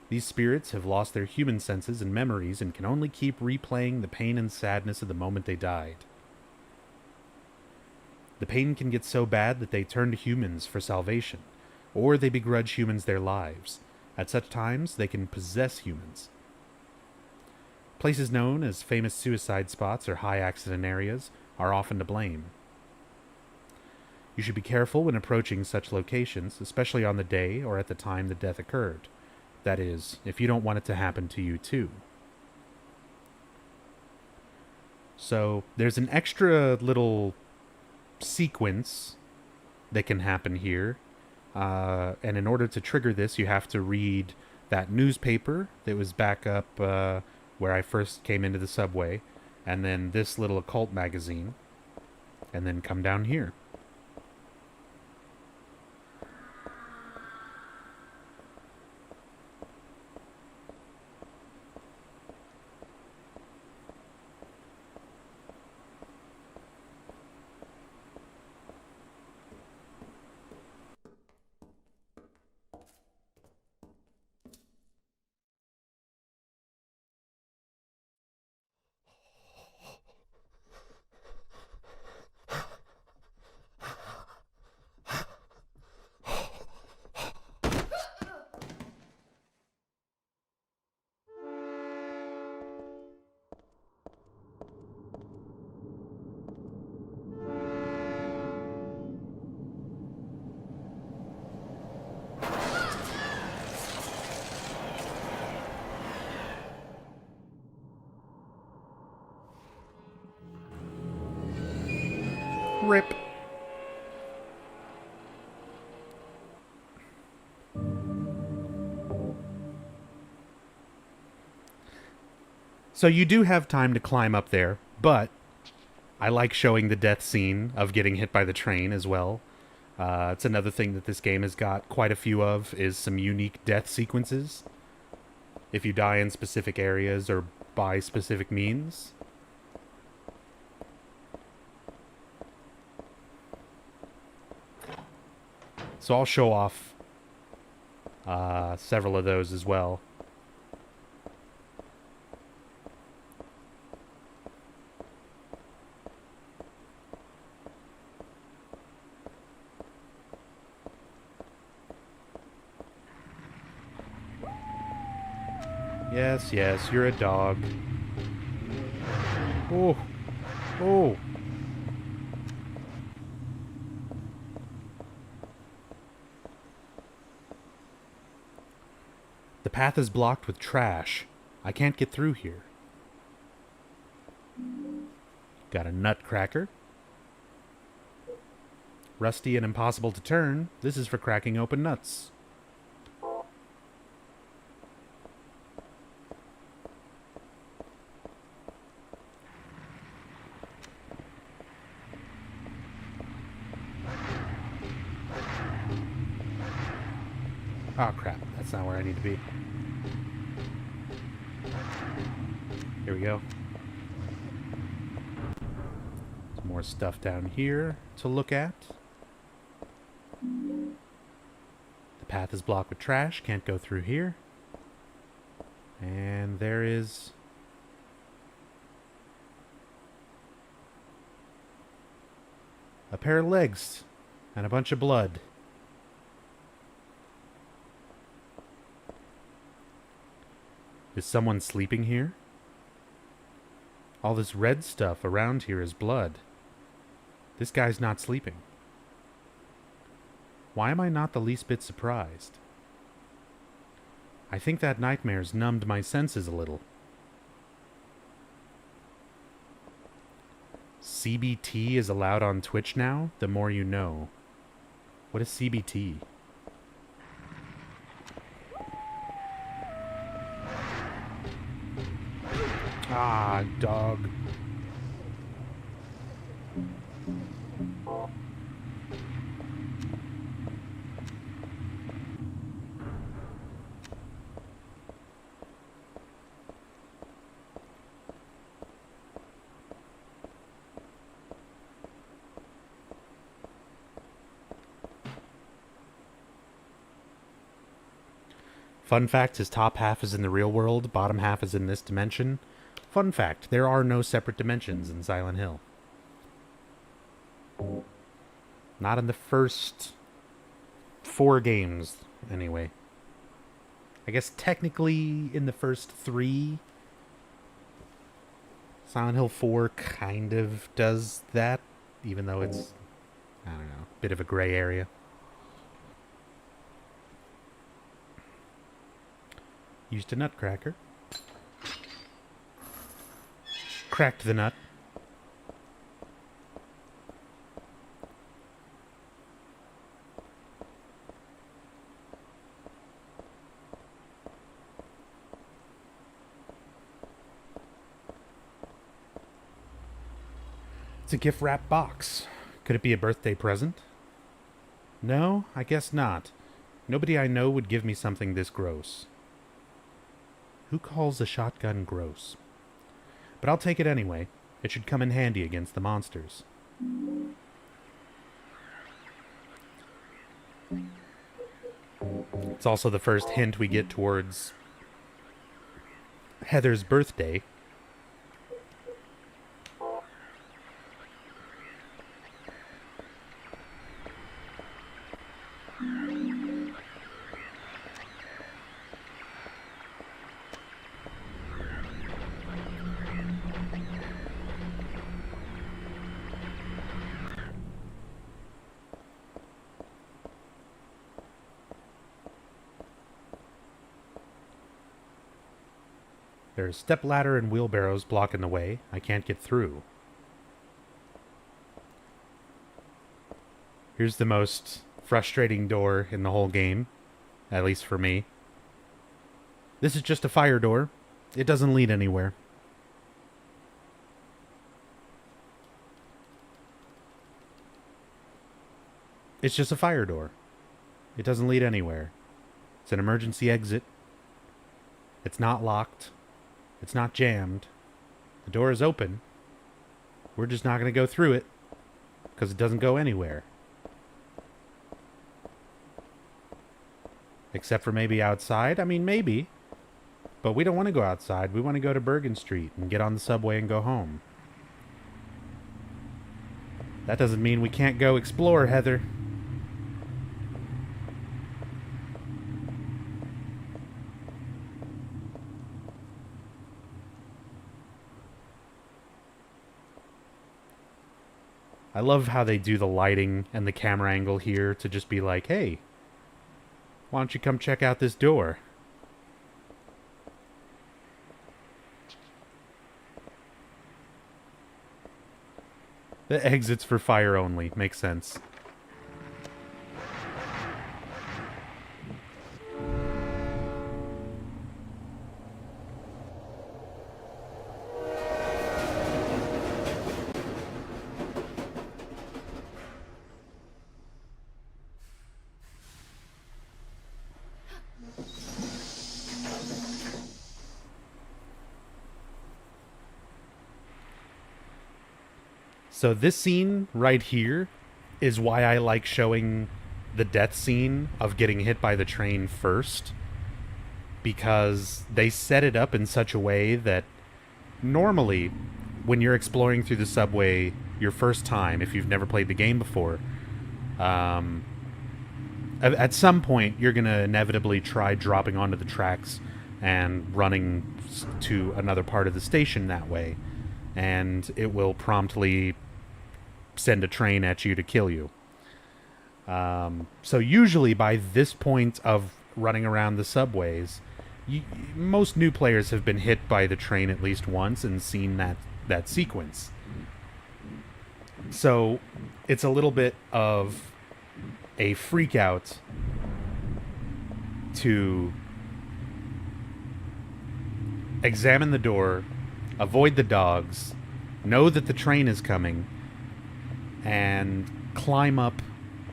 These spirits have lost their human senses and memories and can only keep replaying the pain and sadness of the moment they died. The pain can get so bad that they turn to humans for salvation, or they begrudge humans their lives. At such times, they can possess humans. Places known as famous suicide spots or high accident areas are often to blame. You should be careful when approaching such locations, especially on the day or at the time the death occurred. That is, if you don't want it to happen to you too. So, there's an extra little sequence that can happen here. And in order to trigger this, you have to read that newspaper that was back up where I first came into the subway, and then this little occult magazine, and then come down here. Rip. So you do have time to climb up there, but I like showing the death scene of getting hit by the train as well. It's another thing that this game has got quite a few of, is some unique death sequences. If you die in specific areas or by specific means. So I'll show off several of those as well. Yes, yes, you're a dog. Oh, oh. The path is blocked with trash. I can't get through here. Got a nutcracker. Rusty and impossible to turn. This is for cracking open nuts. Oh crap, that's not where I need to be. Here we go. Some more stuff down here to look at. The path is blocked with trash, can't go through here. And there is... a pair of legs and a bunch of blood. Is someone sleeping here? All this red stuff around here is blood. This guy's not sleeping. Why am I not the least bit surprised? I think that nightmare's numbed my senses a little. CBT is allowed on Twitch now? The more you know. What is CBT? Ah, dog. Fun fact, his top half is in the real world, bottom half is in this dimension. Fun fact, there are no separate dimensions in Silent Hill. Not in the first 4 games, anyway. I guess technically in the first 3. Silent Hill 4 kind of does that, even though it's, I don't know, a bit of a gray area. Used a nutcracker. Cracked the nut. It's a gift wrap box. Could it be a birthday present? No, I guess not. Nobody I know would give me something this gross. Who calls a shotgun gross? But I'll take it anyway. It should come in handy against the monsters. It's also the first hint we get towards Heather's birthday. There's stepladder and wheelbarrows blocking the way. I can't get through. Here's the most frustrating door in the whole game, at least for me. This is just a fire door. It doesn't lead anywhere. It's just a fire door. It doesn't lead anywhere. It's an emergency exit. It's not locked. It's not jammed. The door is open. We're just not going to go through it because it doesn't go anywhere. Except for maybe outside. I mean, maybe. But we don't want to go outside. We want to go to Bergen Street and get on the subway and go home. That doesn't mean we can't go explore, Heather. I love how they do the lighting and the camera angle here to just be like, hey, why don't you come check out this door? The exits for fire only. Makes sense. So this scene right here is why I like showing the death scene of getting hit by the train first. because they set it up in such a way that normally when you're exploring through the subway your first time, if you've never played the game before, at some point you're going to inevitably try dropping onto the tracks and running to another part of the station that way, and it will promptly send a train at you to kill you. So usually by this point of running around the subways, most new players have been hit by the train at least once and seen that sequence. So it's a little bit of a freak out to examine the door, avoid the dogs, know that the train is coming, and climb up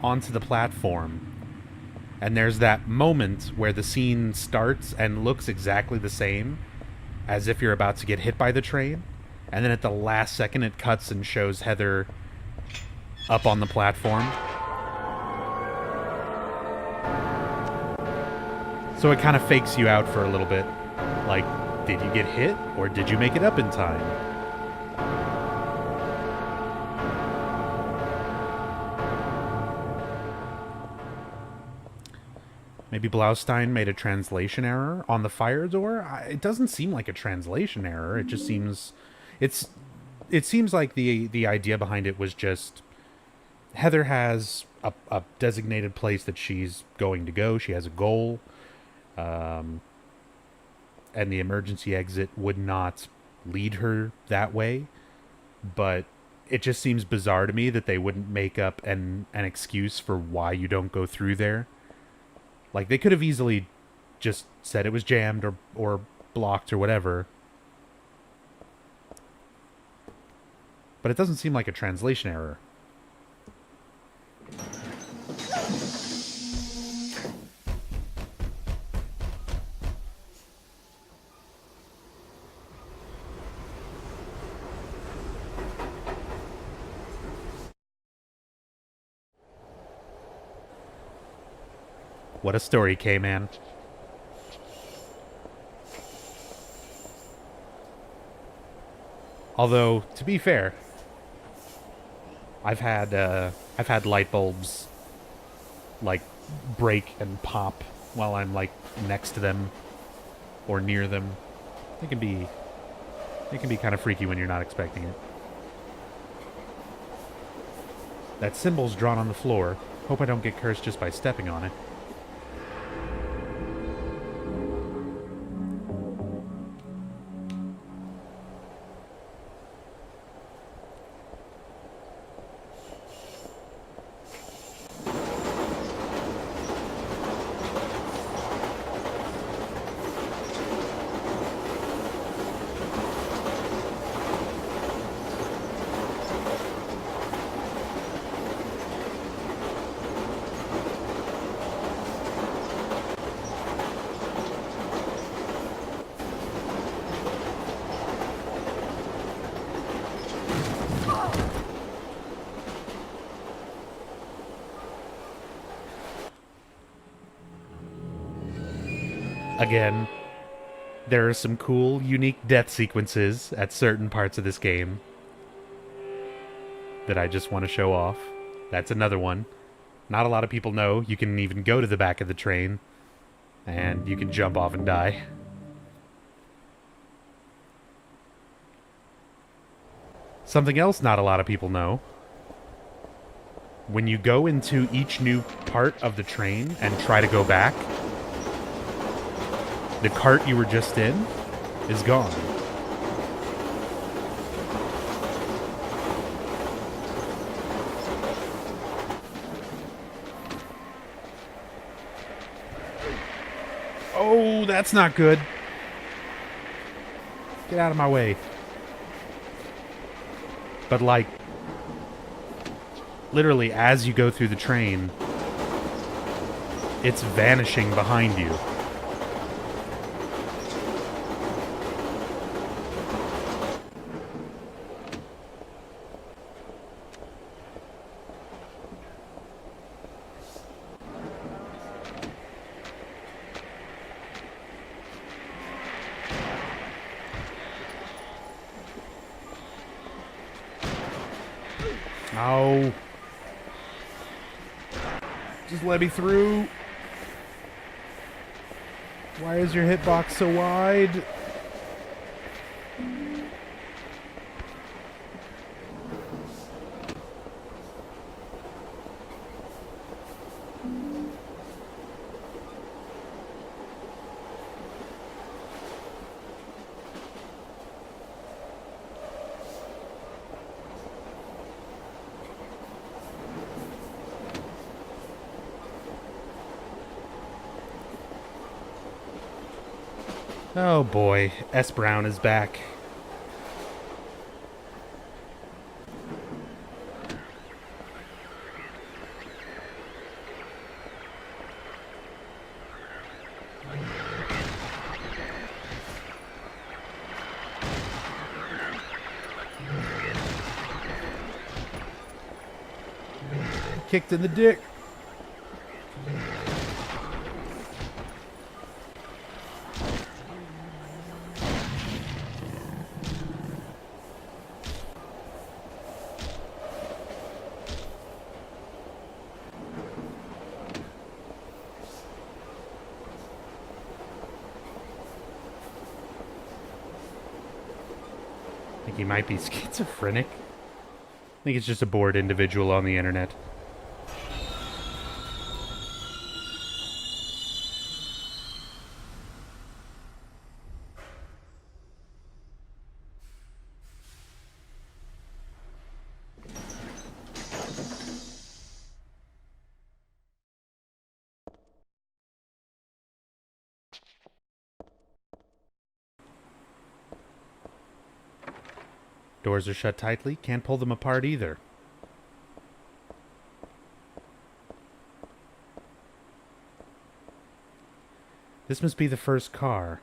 onto the platform. And there's that moment where the scene starts and looks exactly the same as if you're about to get hit by the train. And then at the last second it cuts and shows Heather up on the platform. So it kind of fakes you out for a little bit. Like, did you get hit or did you make it up in time? Maybe Blaustein made a translation error on the fire door? It doesn't seem like a translation error. It just seems... It seems like the idea behind it was just... Heather has a designated place that she's going to go. She has a goal. And the emergency exit would not lead her that way. But it just seems bizarre to me that they wouldn't make up an excuse for why you don't go through there. Like, they could have easily just said it was jammed or blocked or whatever. But it doesn't seem like a translation error. What a story, K-Man. Although, to be fair, I've had light bulbs like break and pop while I'm like next to them or near them. It can be kind of freaky when you're not expecting it. That symbol's drawn on the floor. Hope I don't get cursed just by stepping on it. Again, there are some cool, unique death sequences at certain parts of this game that I just want to show off. That's another one. Not a lot of people know you can even go to the back of the train and you can jump off and die. Something else not a lot of people know. When you go into each new part of the train and try to go back, the cart you were just in is gone. Oh, that's not good. Get out of my way. But like, literally as you go through the train, it's vanishing behind you. Oh. Just let me through. Why is your hitbox so wide? Oh boy, S. Brown is back. Kicked in the dick. I think he might be schizophrenic. I think it's just a bored individual on the internet. Doors are shut tightly. Can't pull them apart either. This must be the first car.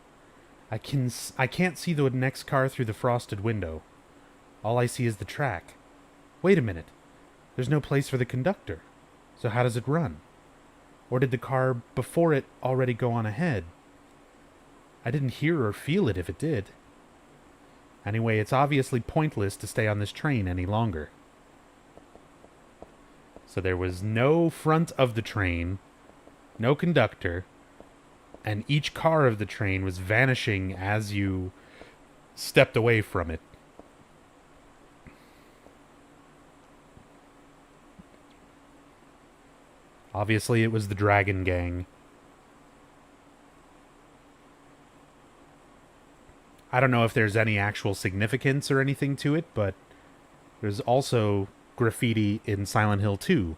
I can't see the next car through the frosted window. All I see is the track. Wait a minute. There's no place for the conductor. So how does it run? Or did the car before it already go on ahead? I didn't hear or feel it if it did. Anyway, it's obviously pointless to stay on this train any longer. So there was no front of the train, no conductor, and each car of the train was vanishing as you stepped away from it. Obviously, it was the Dragon Gang. I don't know if there's any actual significance or anything to it, but there's also graffiti in Silent Hill 2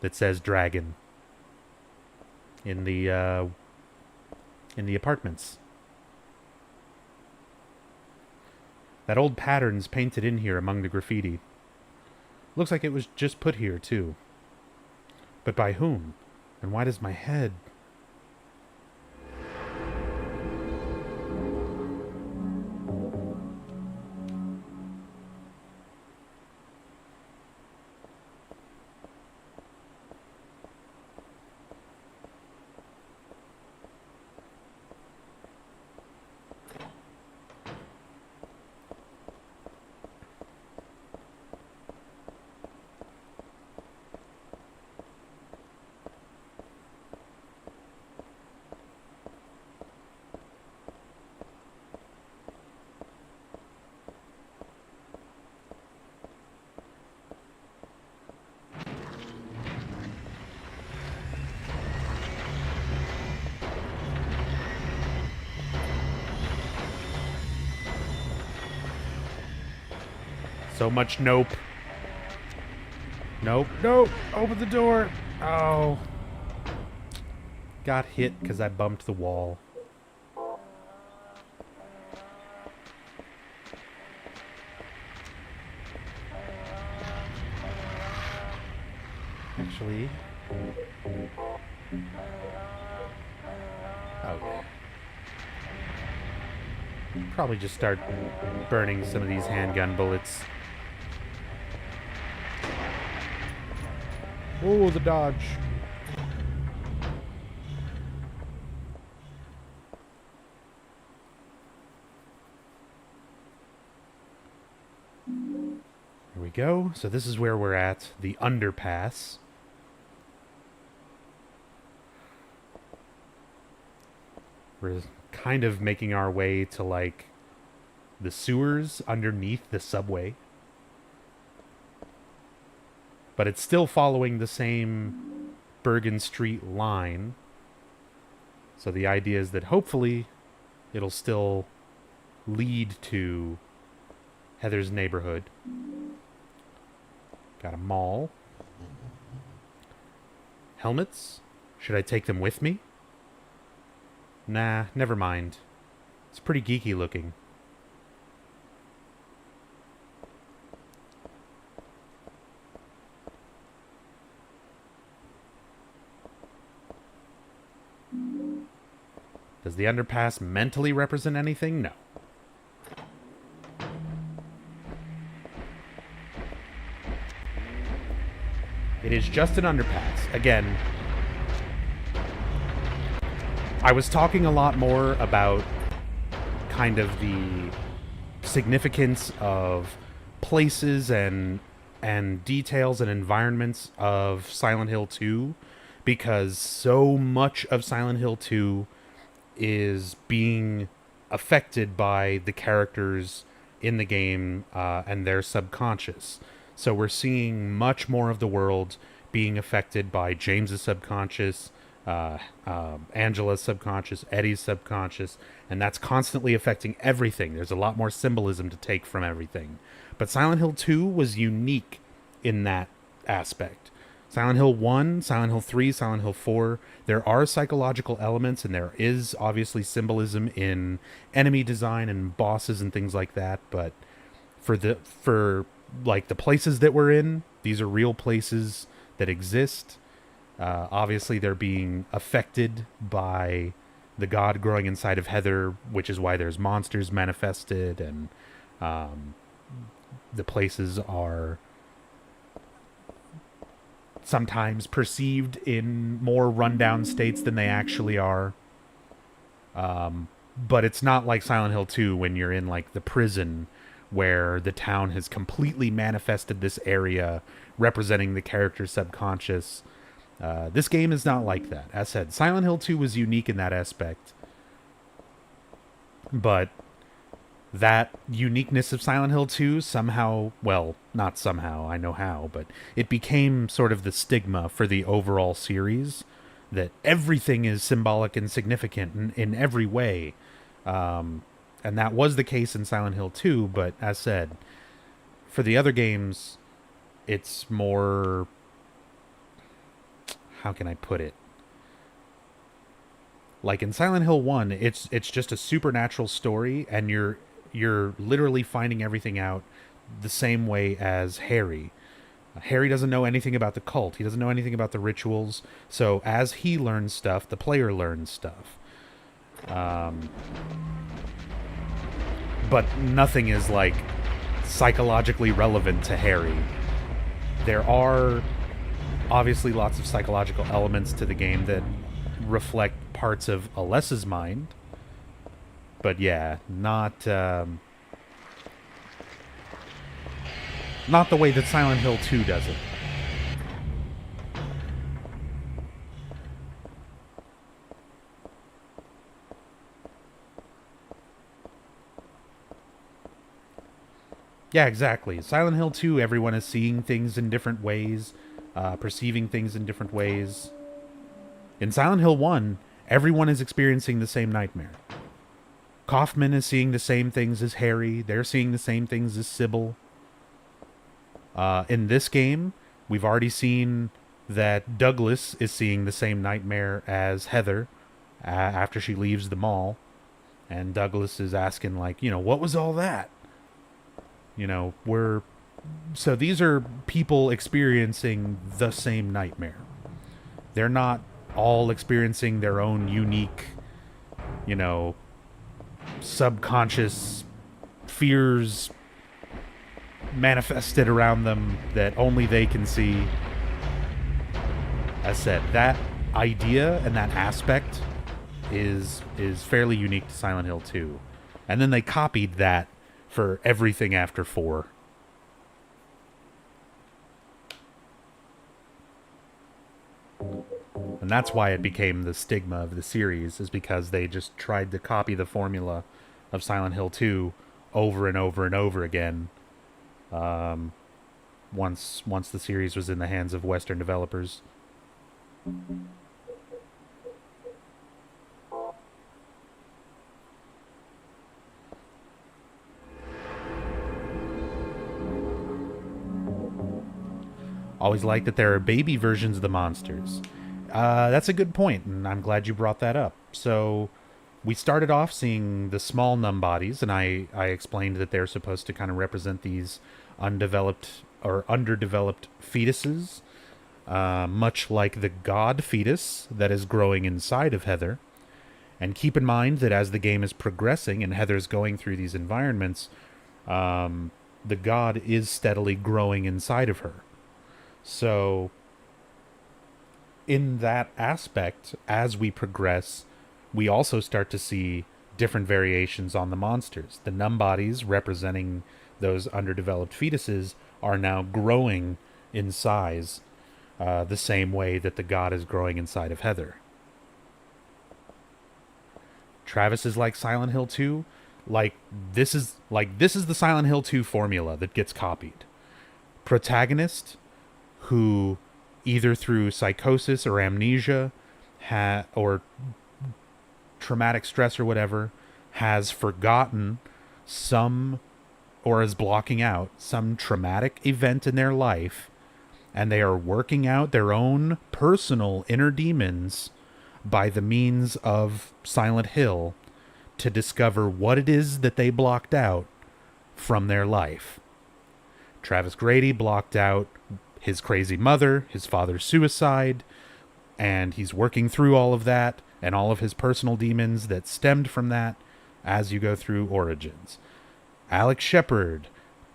that says Dragon in the apartments. That old pattern's painted in here among the graffiti. Looks like it was just put here, too. But by whom? And why does my head... So much nope. Nope. Nope. Open the door. Oh. Got hit because I bumped the wall. Actually. Okay. Probably just start burning some of these handgun bullets. Oh, the dodge. Here we go. So this is where we're at, the underpass. We're kind of making our way to, like, the sewers underneath the subway. But it's still following the same Bergen Street line. So the idea is that hopefully it'll still lead to Heather's neighborhood. Got a mall. Helmets? Should I take them with me? Nah, never mind. It's pretty geeky looking. Does the underpass mentally represent anything? No. It is just an underpass. Again, I was talking a lot more about kind of the significance of places and details and environments of Silent Hill 2, because so much of Silent Hill 2 is being affected by the characters in the game and their subconscious. So we're seeing much more of the world being affected by James's subconscious, Angela's subconscious, Eddie's subconscious, and that's constantly affecting everything. There's a lot more symbolism to take from everything. But Silent Hill 2 was unique in that aspect. Silent Hill 1, Silent Hill 3, Silent Hill 4, there are psychological elements, and there is obviously symbolism in enemy design and bosses and things like that, but for like the places that we're in, these are real places that exist. Obviously, they're being affected by the god growing inside of Heather, which is why there's monsters manifested, and the places are sometimes perceived in more rundown states than they actually are. But it's not like Silent Hill 2 when you're in, like, the prison where the town has completely manifested this area representing the character's subconscious. This game is not like that. As said, Silent Hill 2 was unique in that aspect. But that uniqueness of Silent Hill 2 somehow, well, not somehow, I know how, but it became sort of the stigma for the overall series, that everything is symbolic and significant in every way. And that was the case in Silent Hill 2, but as said, for the other games, it's more, how can I put it? Like in Silent Hill 1, it's just a supernatural story, and you're literally finding everything out the same way as Harry. Harry doesn't know anything about the cult. He doesn't know anything about the rituals. So as he learns stuff, the player learns stuff. But nothing is, like, psychologically relevant to Harry. There are obviously lots of psychological elements to the game that reflect parts of Alessa's mind. But yeah, not the way that Silent Hill 2 does it. Yeah, exactly. Silent Hill 2, everyone is seeing things in different ways, perceiving things in different ways. In Silent Hill 1, everyone is experiencing the same nightmare. Kaufman is seeing the same things as Harry. They're seeing the same things as Sybil. In this game, we've already seen that Douglas is seeing the same nightmare as Heather after she leaves the mall. And Douglas is asking, like, what was all that? So these are people experiencing the same nightmare. They're not all experiencing their own unique, subconscious fears manifested around them that only they can see. As said, that idea and that aspect is fairly unique to Silent Hill 2. And then they copied that for everything after 4. And that's why it became the stigma of the series, is because they just tried to copy the formula of Silent Hill 2 over and over and over again. Once the series was in the hands of Western developers. Always like that there are baby versions of the monsters. That's a good point, and I'm glad you brought that up. So, we started off seeing the small numbodies, and I explained that they're supposed to kind of represent these undeveloped or underdeveloped fetuses, much like the god fetus that is growing inside of Heather. And keep in mind that as the game is progressing and Heather's going through these environments, the god is steadily growing inside of her. So, in that aspect, as we progress, we also start to see different variations on the monsters. The numbodies, representing those underdeveloped fetuses, are now growing in size the same way that the god is growing inside of Heather. Travis is like Silent Hill 2. This is the Silent Hill 2 formula that gets copied. Protagonist who, either through psychosis or amnesia, or traumatic stress or whatever, has forgotten some, or is blocking out some traumatic event in their life, and they are working out their own personal inner demons by the means of Silent Hill to discover what it is that they blocked out from their life. Travis Grady blocked out his crazy mother, his father's suicide, and he's working through all of that and all of his personal demons that stemmed from that as you go through Origins. Alex Shepard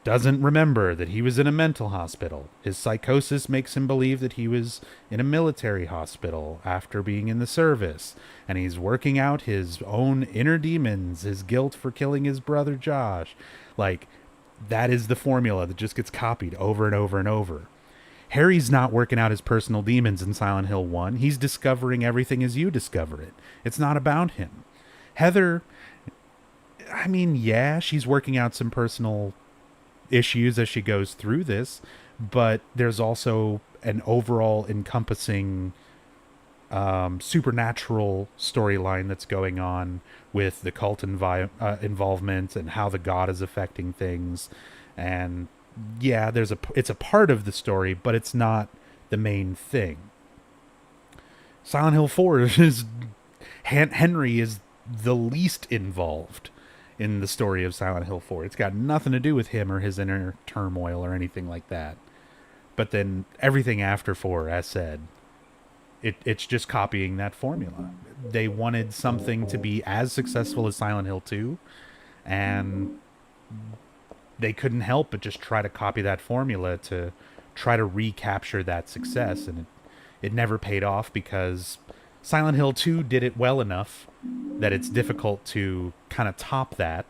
doesn't remember that he was in a mental hospital. His psychosis makes him believe that he was in a military hospital after being in the service, and he's working out his own inner demons, his guilt for killing his brother Josh. That is the formula that just gets copied over and over and over. Harry's not working out his personal demons in Silent Hill 1. He's discovering everything as you discover it. It's not about him. Heather, she's working out some personal issues as she goes through this, but there's also an overall encompassing supernatural storyline that's going on with the cult involvement and how the god is affecting things. And yeah, it's a part of the story, but it's not the main thing. Silent Hill 4 is Henry is the least involved in the story of Silent Hill 4. It's got nothing to do with him or his inner turmoil or anything like that. But then everything after 4, as said, it's just copying that formula. They wanted something to be as successful as Silent Hill 2, and they couldn't help but just try to copy that formula to try to recapture that success, and it never paid off because Silent Hill 2 did it well enough that it's difficult to kind of top that,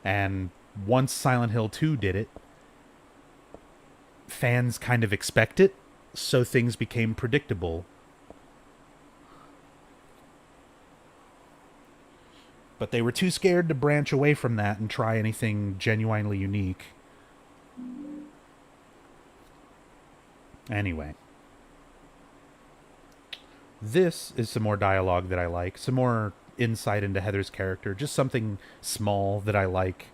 and once Silent Hill 2 did it, fans kind of expect it, so things became predictable. But they were too scared to branch away from that and try anything genuinely unique. Anyway. This is some more dialogue that I like. Some more insight into Heather's character. Just something small that I like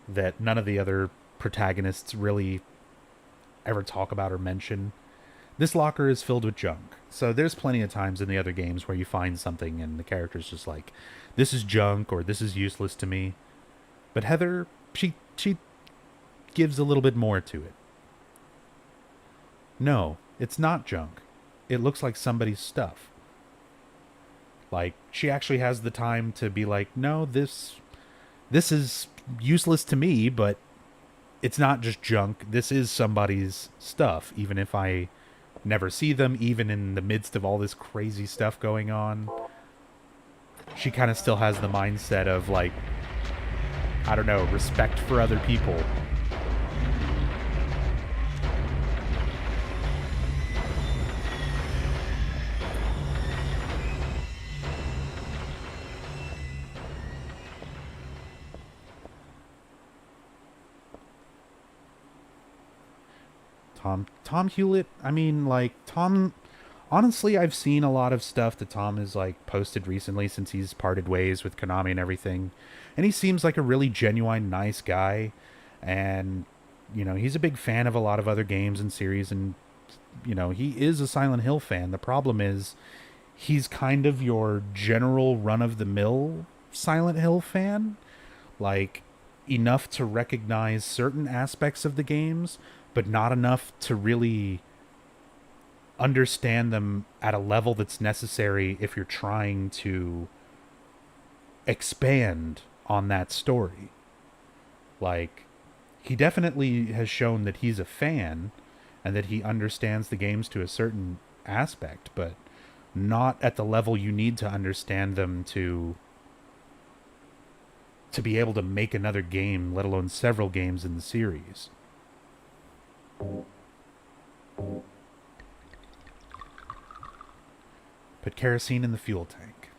that none of the other protagonists really ever talk about or mention. This locker is filled with junk. So there's plenty of times in the other games where you find something and the character's just like, this is junk or this is useless to me. But Heather, she gives a little bit more to it. No, it's not junk. It looks like somebody's stuff. Like, she actually has the time to be like, no, this is useless to me, but it's not just junk. This is somebody's stuff, even if I never see them, even in the midst of all this crazy stuff going on. She kind of still has the mindset of, like, I don't know, respect for other people. Tom Hewlett, I mean, like, Tom, honestly, I've seen a lot of stuff that Tom has, like, posted recently since he's parted ways with Konami and everything. And he seems like a really genuine, nice guy. And, you know, he's a big fan of a lot of other games and series. And, you know, he is a Silent Hill fan. The problem is he's kind of your general run-of-the-mill Silent Hill fan. Like, enough to recognize certain aspects of the games, but not enough to really understand them at a level that's necessary if you're trying to expand on that story. Like, he definitely has shown that he's a fan and that he understands the games to a certain aspect, but not at the level you need to understand them to be able to make another game, let alone several games in the series. Put kerosene in the fuel tank.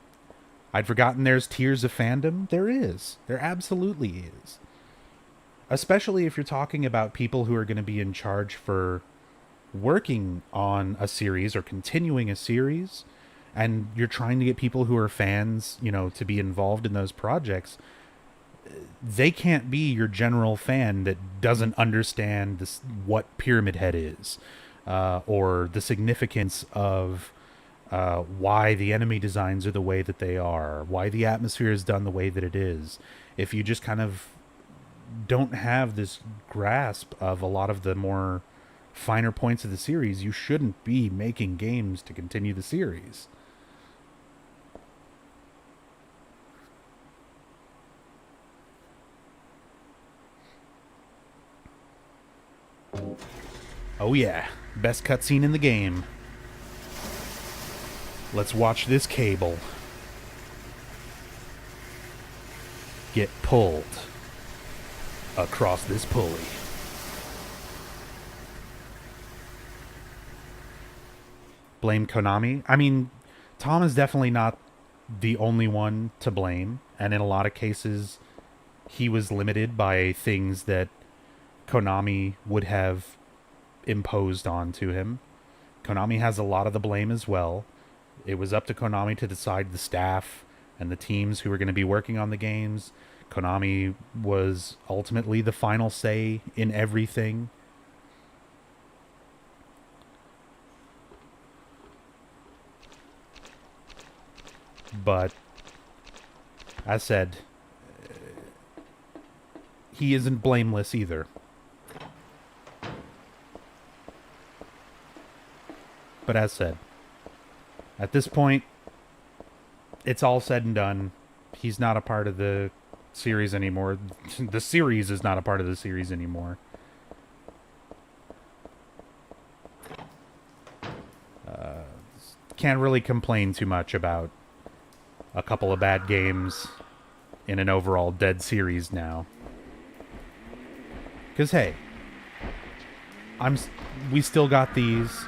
I'd forgotten there's tiers of fandom. There is. There absolutely is. Especially if you're talking about people who are going to be in charge for working on a series or continuing a series, and you're trying to get people who are fans, you know, to be involved in those projects. They can't be your general fan that doesn't understand what Pyramid Head is, or the significance of why the enemy designs are the way that they are, why the atmosphere is done the way that it is. If you just kind of don't have this grasp of a lot of the more finer points of the series, you shouldn't be making games to continue the series. Oh yeah, best cutscene in the game. Let's watch this cable get pulled across this pulley. Blame Konami? I mean, Tom is definitely not the only one to blame, and in a lot of cases, he was limited by things that Konami would have imposed onto him. Konami has a lot of the blame as well. It was up to Konami to decide the staff and the teams who were going to be working on the games. Konami was ultimately the final say in everything. But, as said, he isn't blameless either. But as said, at this point, it's all said and done. He's not a part of the series anymore. The series is not a part of the series anymore. Can't really complain too much about a couple of bad games in an overall dead series now. Because, hey, we still got these.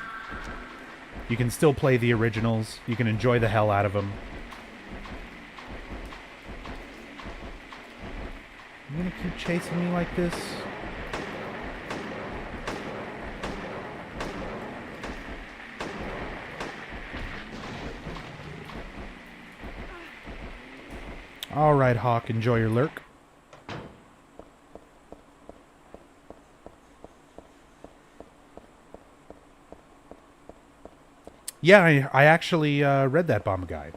You can still play the originals. You can enjoy the hell out of them. You gonna keep chasing me like this? Alright, Hawk, enjoy your lurk. Yeah, I actually read that bomb guide.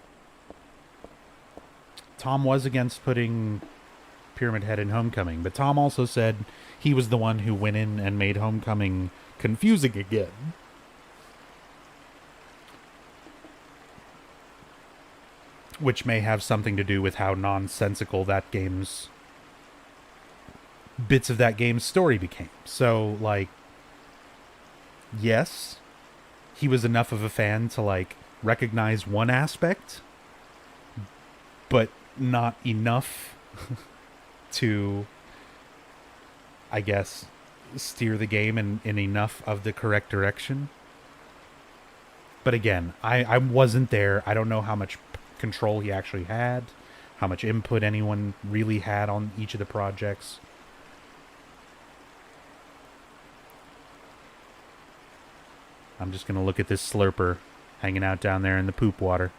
Tom was against putting Pyramid Head in Homecoming, but Tom also said he was the one who went in and made Homecoming confusing again. Which may have something to do with how nonsensical that game's bits of that game's story became. So, like, yes, he was enough of a fan to, like, recognize one aspect, but not enough to, I guess, steer the game in enough of the correct direction. But again, I wasn't there. I don't know how much control he actually had, how much input anyone really had on each of the projects. I'm just going to look at this slurper hanging out down there in the poop water.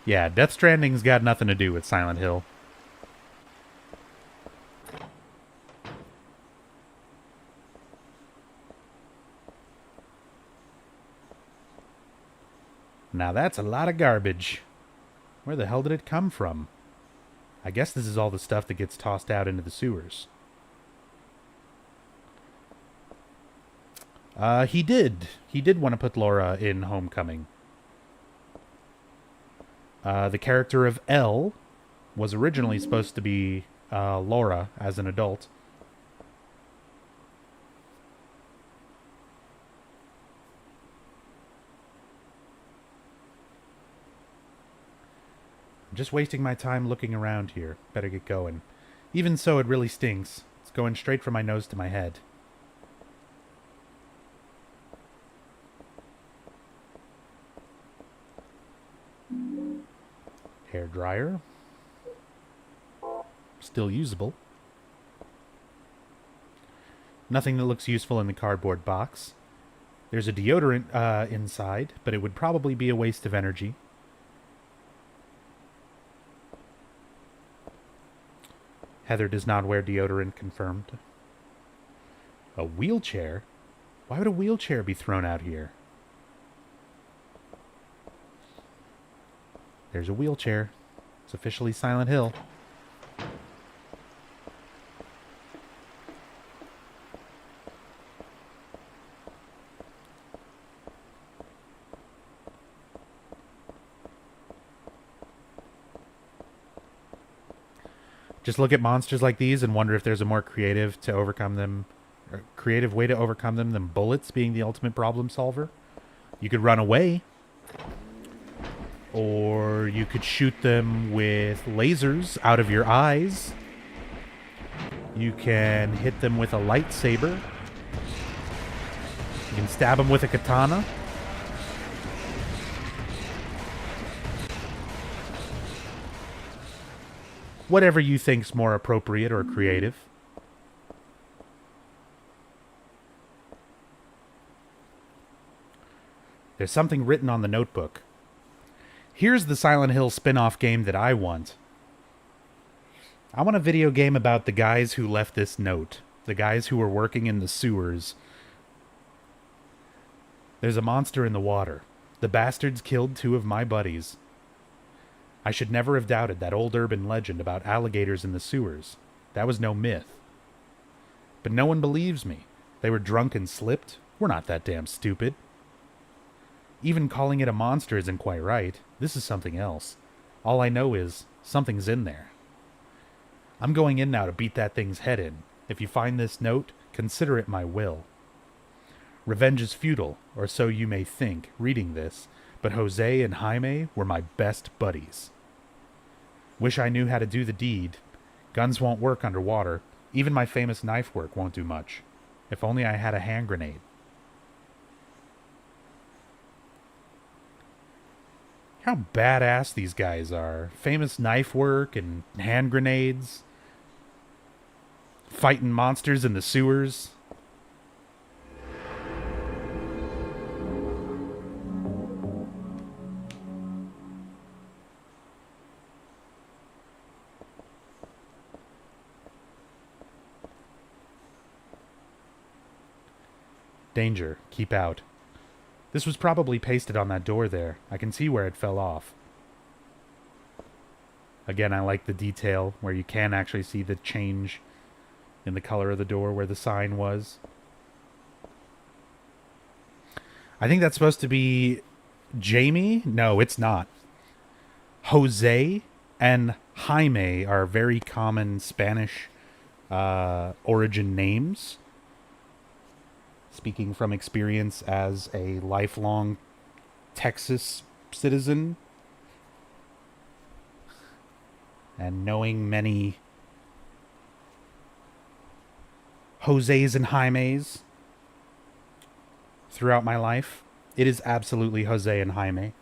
Yeah, Death Stranding's got nothing to do with Silent Hill. Now that's a lot of garbage. Where the hell did it come from? I guess this is all the stuff that gets tossed out into the sewers. He did. He did want to put Laura in Homecoming. The character of Elle was originally supposed to be Laura as an adult. I'm just wasting my time looking around here. Better get going. Even so, it really stinks. It's going straight from my nose to my head. Hair dryer. Still usable. Nothing that looks useful in the cardboard box. There's a deodorant inside, but it would probably be a waste of energy. Heather does not wear deodorant, confirmed. A wheelchair? Why would a wheelchair be thrown out here? There's a wheelchair. It's officially Silent Hill. Just look at monsters like these and wonder if there's a more creative to overcome them, or creative way to overcome them than bullets being the ultimate problem solver. You could run away, or you could shoot them with lasers out of your eyes. You can hit them with a lightsaber. You can stab them with a katana. Whatever you think's more appropriate or creative. There's something written on the notebook. Here's the Silent Hill spin-off game that I want. I want a video game about the guys who left this note. The guys who were working in the sewers. There's a monster in the water. The bastards killed 2 of my buddies. I should never have doubted that old urban legend about alligators in the sewers. That was no myth. But no one believes me. They were drunk and slipped. We're not that damn stupid. Even calling it a monster isn't quite right. This is something else. All I know is, something's in there. I'm going in now to beat that thing's head in. If you find this note, consider it my will. Revenge is futile, or so you may think, reading this, but Jose and Jaime were my best buddies. Wish I knew how to do the deed. Guns won't work underwater. Even my famous knife work won't do much. If only I had a hand grenade. How badass these guys are. Famous knife work and hand grenades. Fighting monsters in the sewers. Danger. Keep out. This was probably pasted on that door there. I can see where it fell off. Again, I like the detail where you can actually see the change in the color of the door where the sign was. I think that's supposed to be Jamie. No, it's not. Jose and Jaime are very common Spanish origin names. Speaking from experience as a lifelong Texas citizen and knowing many Jose's and Jaime's throughout my life, it is absolutely Jose and Jaime.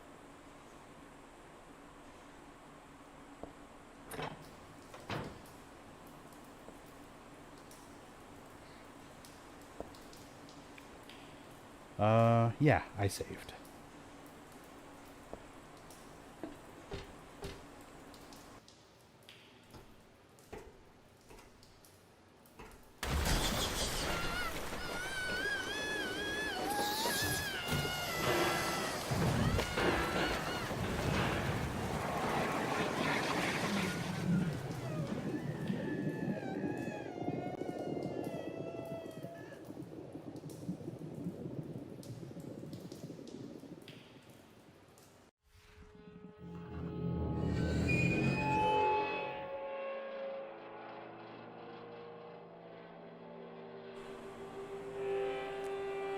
Yeah, I saved.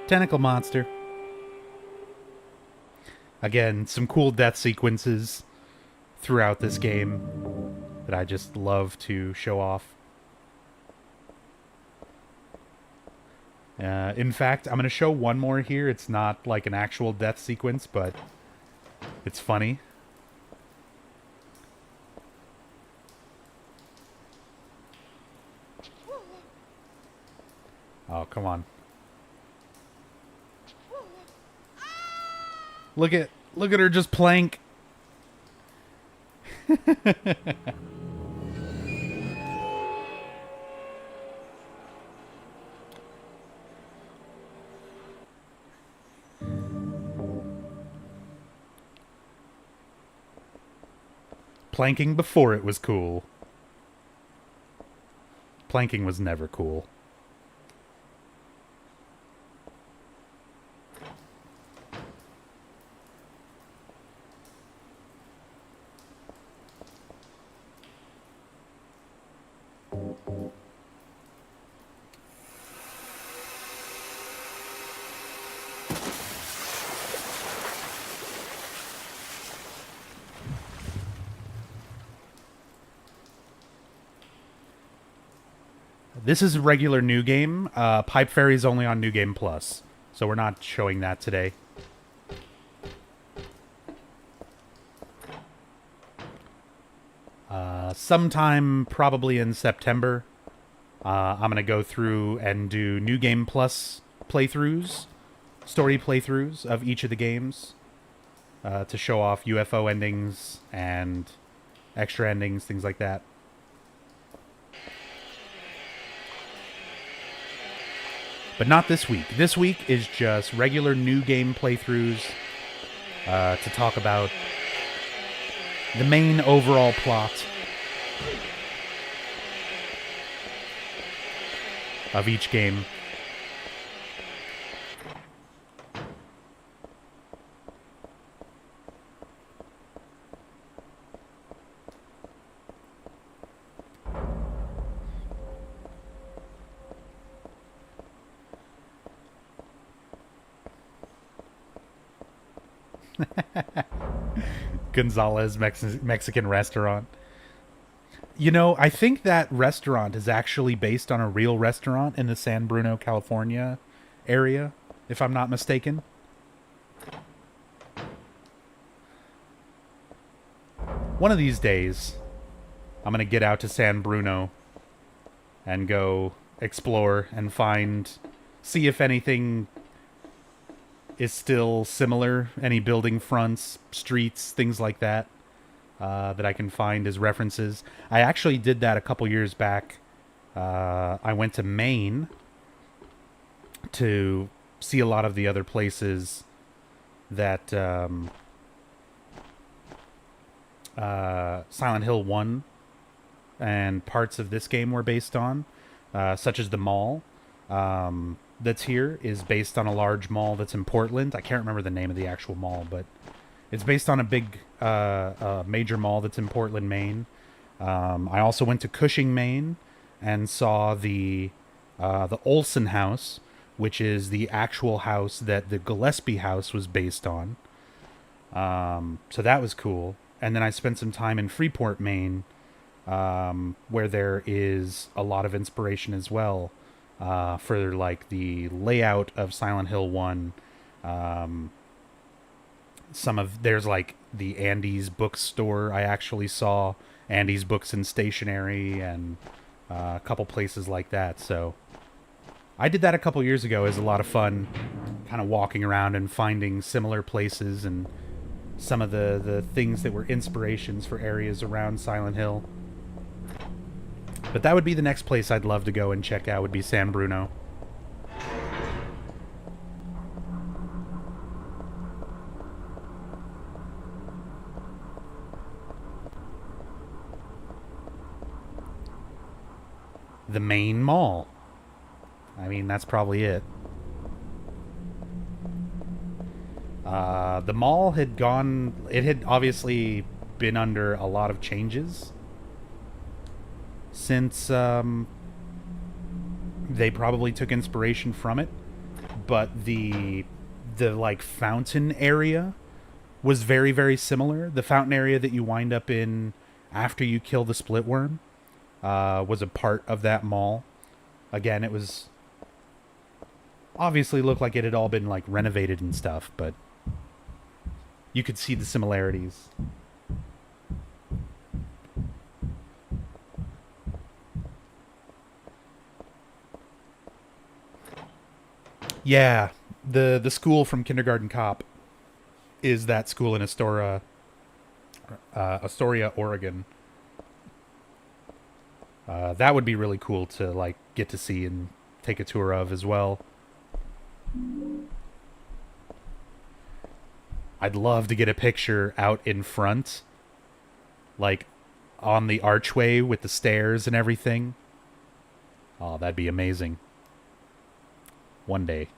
Tentacle monster. Again, some cool death sequences throughout this game that I just love to show off. In fact, I'm going to show one more here. It's not like an actual death sequence, but it's funny. Oh, come on. Look at her just plank. Planking before it was cool. Planking was never cool. This is a regular New Game. Pipe Fairy is only on New Game Plus, so we're not showing that today. Sometime probably in September, I'm going to go through and do New Game Plus playthroughs, story playthroughs of each of the games to show off UFO endings and extra endings, things like that. But not this week. This week is just regular New Game playthroughs to talk about the main overall plot of each game. Gonzalez Mexican restaurant. You know, I think that restaurant is actually based on a real restaurant in the San Bruno, California area, if I'm not mistaken. One of these days, I'm going to get out to San Bruno and go explore and see if anything is still similar, any building fronts, streets, things like that, that I can find as references. I actually did that a couple years back. I went to Maine to see a lot of the other places that Silent Hill 1 and parts of this game were based on, such as the mall. That's here is based on a large mall that's in Portland. I can't remember the name of the actual mall, but it's based on a big major mall that's in Portland, Maine. I also went to Cushing, Maine, and saw the Olson house, which is the actual house that the Gillespie house was based on. So that was cool. And then I spent some time in Freeport, Maine, where there is a lot of inspiration as well. For like the layout of Silent Hill 1, there's like the Andy's bookstore. I actually saw Andy's Books and Stationery and a couple places like that. So I did that a couple years ago. It was a lot of fun, kind of walking around and finding similar places and some of the things that were inspirations for areas around Silent Hill. But that would be the next place I'd love to go and check out, would be San Bruno. The main mall. I mean, that's probably it. The mall had gone... It had obviously been under a lot of changes since they probably took inspiration from it. But the like fountain area was very, very similar. The fountain area that you wind up in after you kill the split worm was a part of that mall. Again, it was obviously looked like it had all been like renovated and stuff, but you could see the similarities. Yeah, the school from Kindergarten Cop is that school in Astoria, Oregon. That would be really cool to like get to see and take a tour of as well. I'd love to get a picture out in front, like on the archway with the stairs and everything. Oh, that'd be amazing. One day.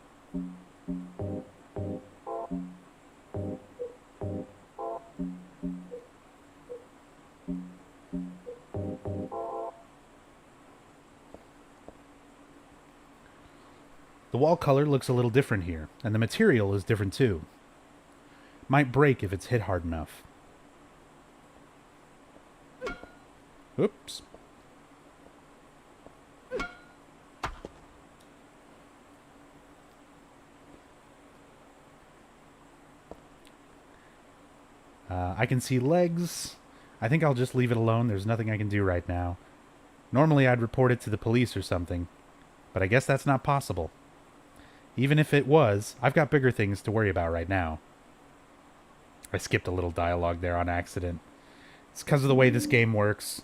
The wall color looks a little different here, and the material is different too. Might break if it's hit hard enough. Oops. I can see legs. I think I'll just leave it alone. There's nothing I can do right now. Normally I'd report it to the police or something, but I guess that's not possible. Even if it was, I've got bigger things to worry about right now. I skipped a little dialogue there on accident. It's because of the way this game works.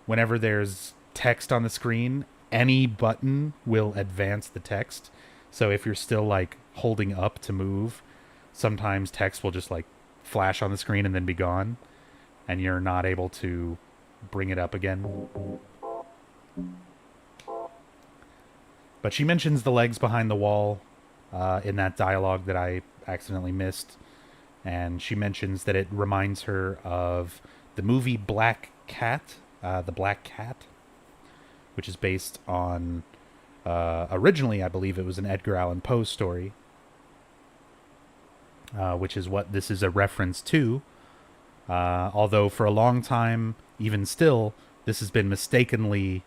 Whenever there's text on the screen, any button will advance the text. So if you're still like holding up to move, sometimes text will just like flash on the screen and then be gone, and you're not able to bring it up again. But she mentions the legs behind the wall in that dialogue that I accidentally missed. And she mentions that it reminds her of the movie Black Cat, The Black Cat, which is based on, originally I believe it was an Edgar Allan Poe story, which is what this is a reference to. Although for a long time, even still, this has been mistakenly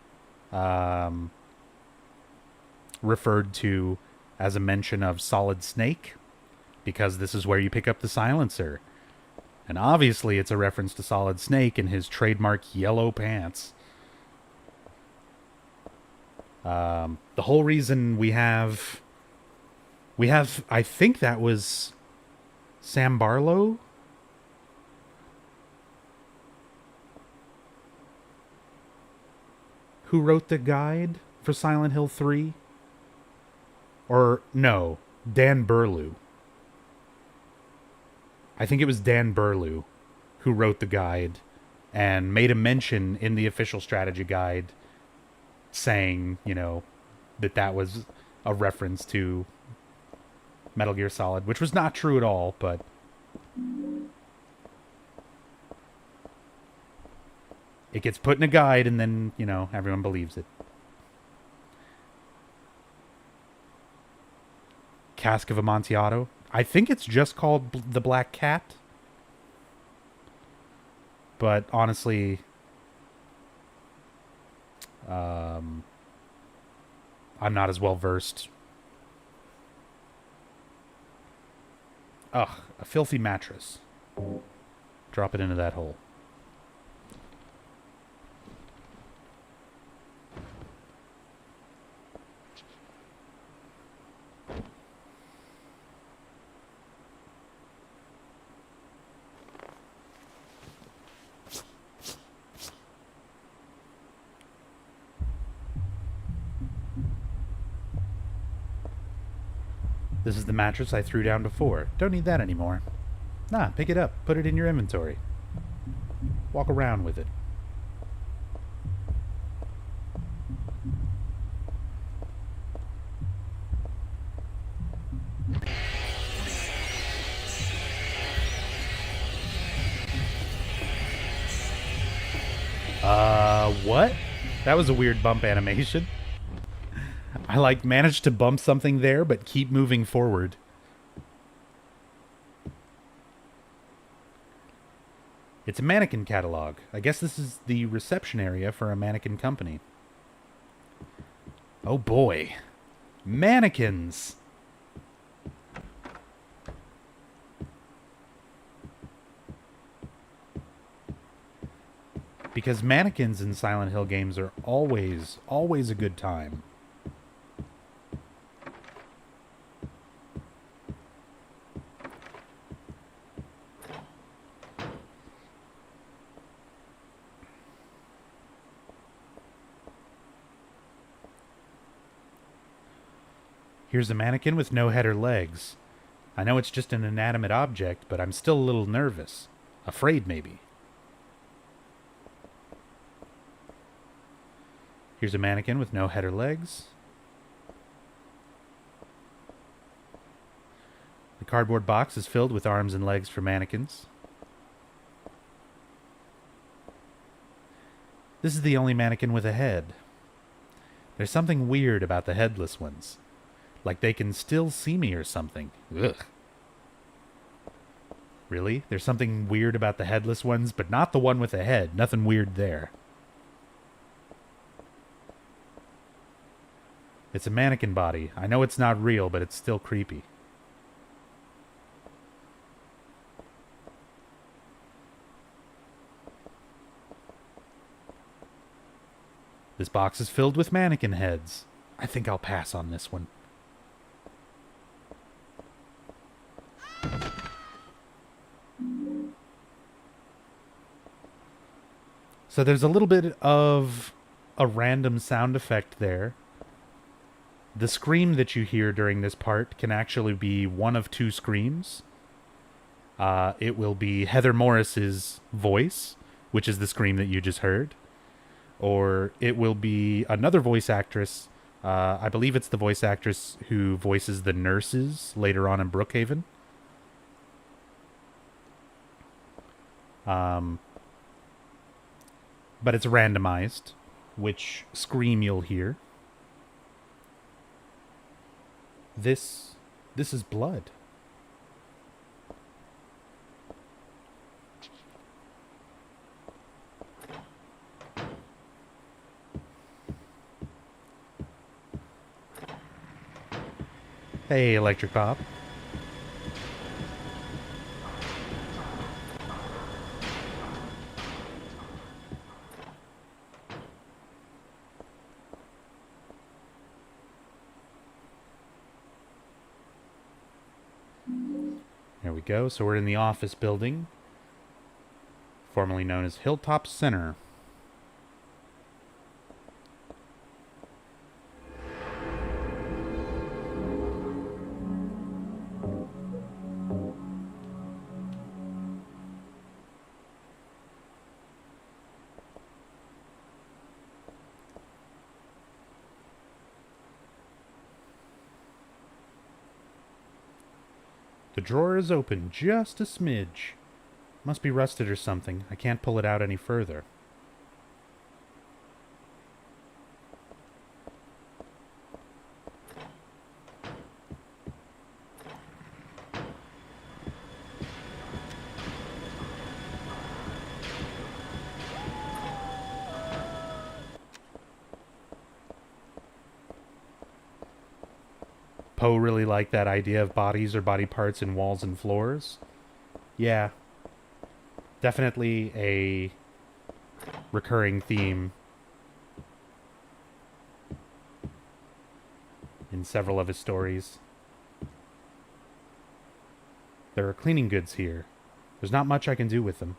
referred to as a mention of Solid Snake, because this is where you pick up the silencer. And obviously it's a reference to Solid Snake and his trademark yellow pants. The whole reason we have, I think that was Sam Barlow? Who wrote the guide for Silent Hill 3? Or, no, Dan Burlew. I think it was Dan Burlew who wrote the guide and made a mention in the official strategy guide saying, you know, that was a reference to Metal Gear Solid, which was not true at all, but it gets put in a guide and then, you know, everyone believes it. Cask of Amontillado. I think it's just called The Black Cat. But honestly, I'm not as well versed. Ugh, a filthy mattress. Drop it into that hole. This is the mattress I threw down before. Don't need that anymore. Nah, pick it up. Put it in your inventory. Walk around with it. What? That was a weird bump animation. I, like, managed to bump something there, but keep moving forward. It's a mannequin catalog. I guess this is the reception area for a mannequin company. Oh boy. Mannequins! Because mannequins in Silent Hill games are always a good time. Here's a mannequin with no head or legs. I know it's just an inanimate object, but I'm still a little nervous. Afraid, maybe. Here's a mannequin with no head or legs. The cardboard box is filled with arms and legs for mannequins. This is the only mannequin with a head. There's something weird about the headless ones. Like they can still see me or something. Ugh. Really? There's something weird about the headless ones, but not the one with a head. Nothing weird there. It's a mannequin body. I know it's not real, but it's still creepy. This box is filled with mannequin heads. I think I'll pass on this one. So there's a little bit of a random sound effect there. The scream that you hear during this part can actually be one of two screams. It will be Heather Morris's voice, which is the scream that you just heard. Or it will be another voice actress. I believe it's the voice actress who voices the nurses later on in Brookhaven. But it's randomized, which scream you'll hear. This is blood. Hey, Electric Pop. There we go. So we're in the office building, formerly known as Hilltop Center. The drawer is open just a smidge. Must be rusted or something. I can't pull it out any further. Poe really liked that idea of bodies or body parts in walls and floors. Yeah. Definitely a recurring theme in several of his stories. There are cleaning goods here. There's not much I can do with them.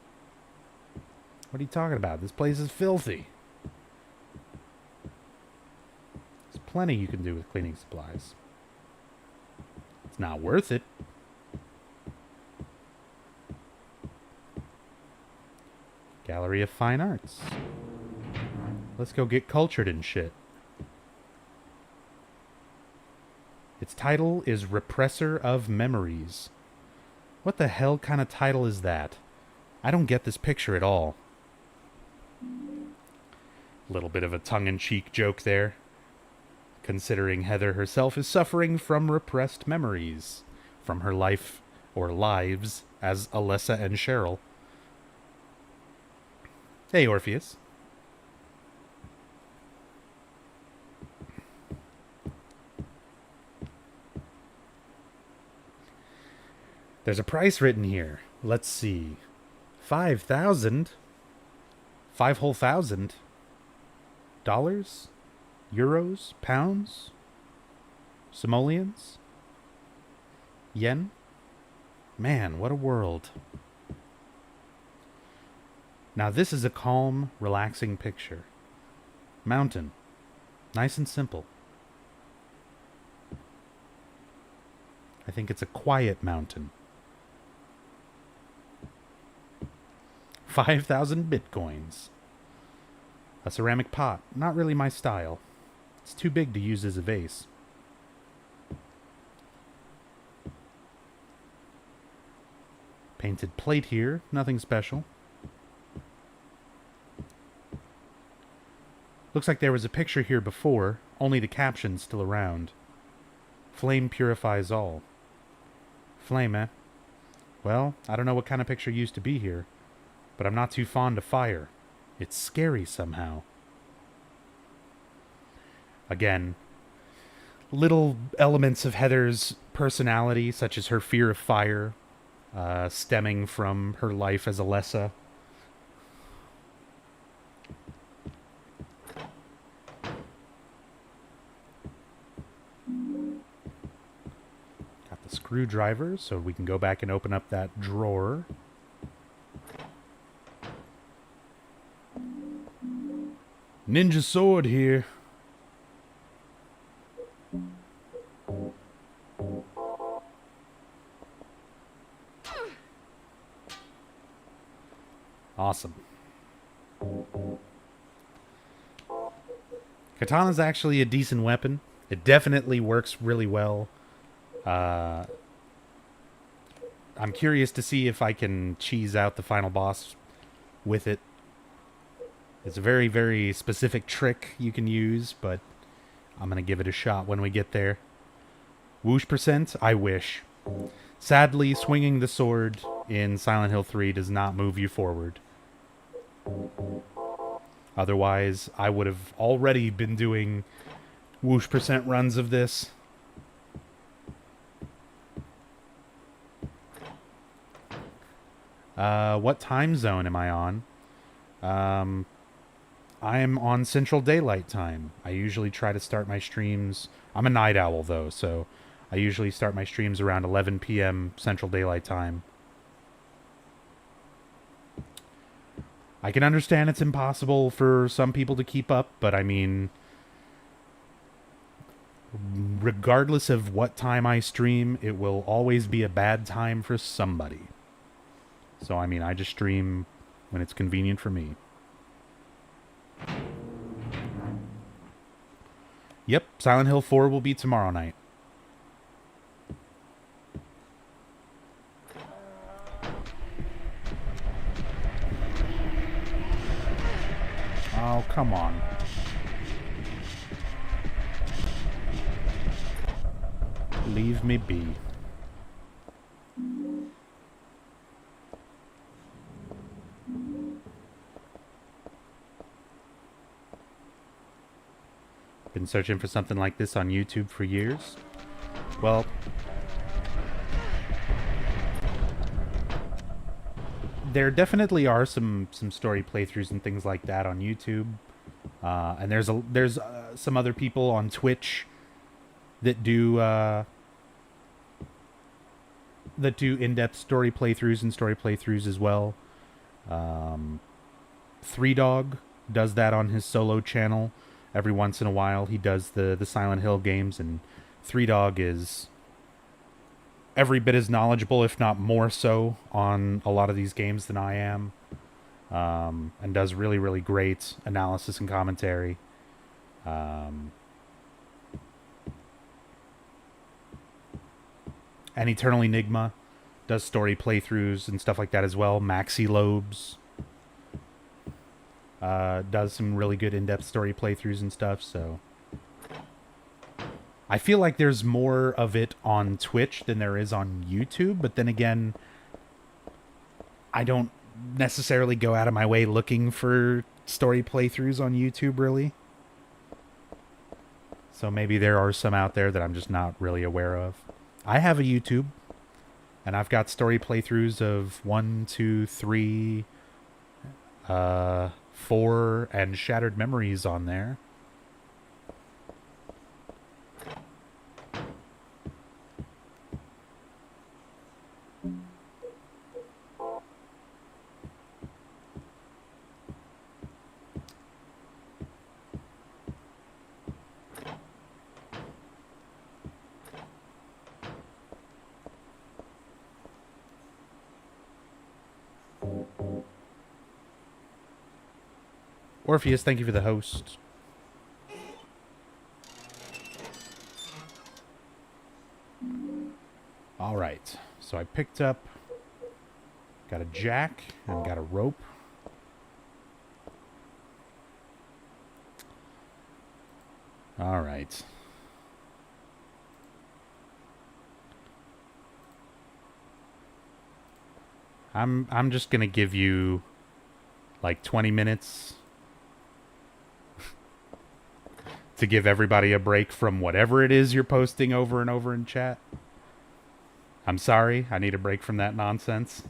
What are you talking about? This place is filthy. There's plenty you can do with cleaning supplies. It's not worth it. Gallery of Fine Arts. Let's go get cultured and shit. Its title is Repressor of Memories. What the hell kind of title is that? I don't get this picture at all. A little bit of a tongue-in-cheek joke there, considering Heather herself is suffering from repressed memories from her life, or lives, as Alessa and Cheryl. Hey, Orpheus. There's a price written here. Let's see. 5,000? 5 whole thousand? Dollars? Euros? Pounds? Simoleons? Yen? Man, what a world. Now this is a calm, relaxing picture. Mountain. Nice and simple. I think it's a quiet mountain. 5,000 bitcoins. A ceramic pot. Not really my style. It's too big to use as a vase. Painted plate here. Nothing special. Looks like there was a picture here before, only the caption's still around. Flame purifies all. Flame, eh? Well, I don't know what kind of picture used to be here, but I'm not too fond of fire. It's scary somehow. Again, little elements of Heather's personality, such as her fear of fire, stemming from her life as Alessa. Got the screwdriver, so we can go back and open up that drawer. Ninja sword here. Awesome. Katana's actually a decent weapon. It definitely works really well. I'm curious to see if I can cheese out the final boss with it. It's a very, very specific trick you can use, but I'm going to give it a shot when we get there. Whoosh %? I wish. Sadly, swinging the sword in Silent Hill 3 does not move you forward. Otherwise, I would have already been doing whoosh % runs of this. What time zone am I on? I am on Central Daylight Time. I usually try to start my streams... I'm a night owl, though, so I usually start my streams around 11 p.m. Central Daylight Time. I can understand it's impossible for some people to keep up, but I mean... regardless of what time I stream, it will always be a bad time for somebody. So, I mean, I just stream when it's convenient for me. Yep, Silent Hill 4 will be tomorrow night. Oh, come on. Leave me be. Been searching for something like this on YouTube for years. Well, there definitely are some story playthroughs and things like that on YouTube, and there's some other people on Twitch that do in-depth story playthroughs as well. 3Dog does that on his solo channel. Every once in a while, he does the Silent Hill games, and 3Dog is every bit as knowledgeable, if not more so, on a lot of these games than I am, and does really, really great analysis and commentary. And Eternal Enigma does story playthroughs and stuff like that as well. Maxi Lobes does some really good in-depth story playthroughs and stuff, so I feel like there's more of it on Twitch than there is on YouTube, but then again, I don't necessarily go out of my way looking for story playthroughs on YouTube, really. So maybe there are some out there that I'm just not really aware of. I have a YouTube, and I've got story playthroughs of 1, 2, 3, 4, and Shattered Memories on there. Orpheus, thank you for the host. Alright, so I picked up, got a jack, and got a rope. Alright. I'm just gonna give you like 20 minutes to give everybody a break from whatever it is you're posting over and over in chat. I'm sorry, I need a break from that nonsense.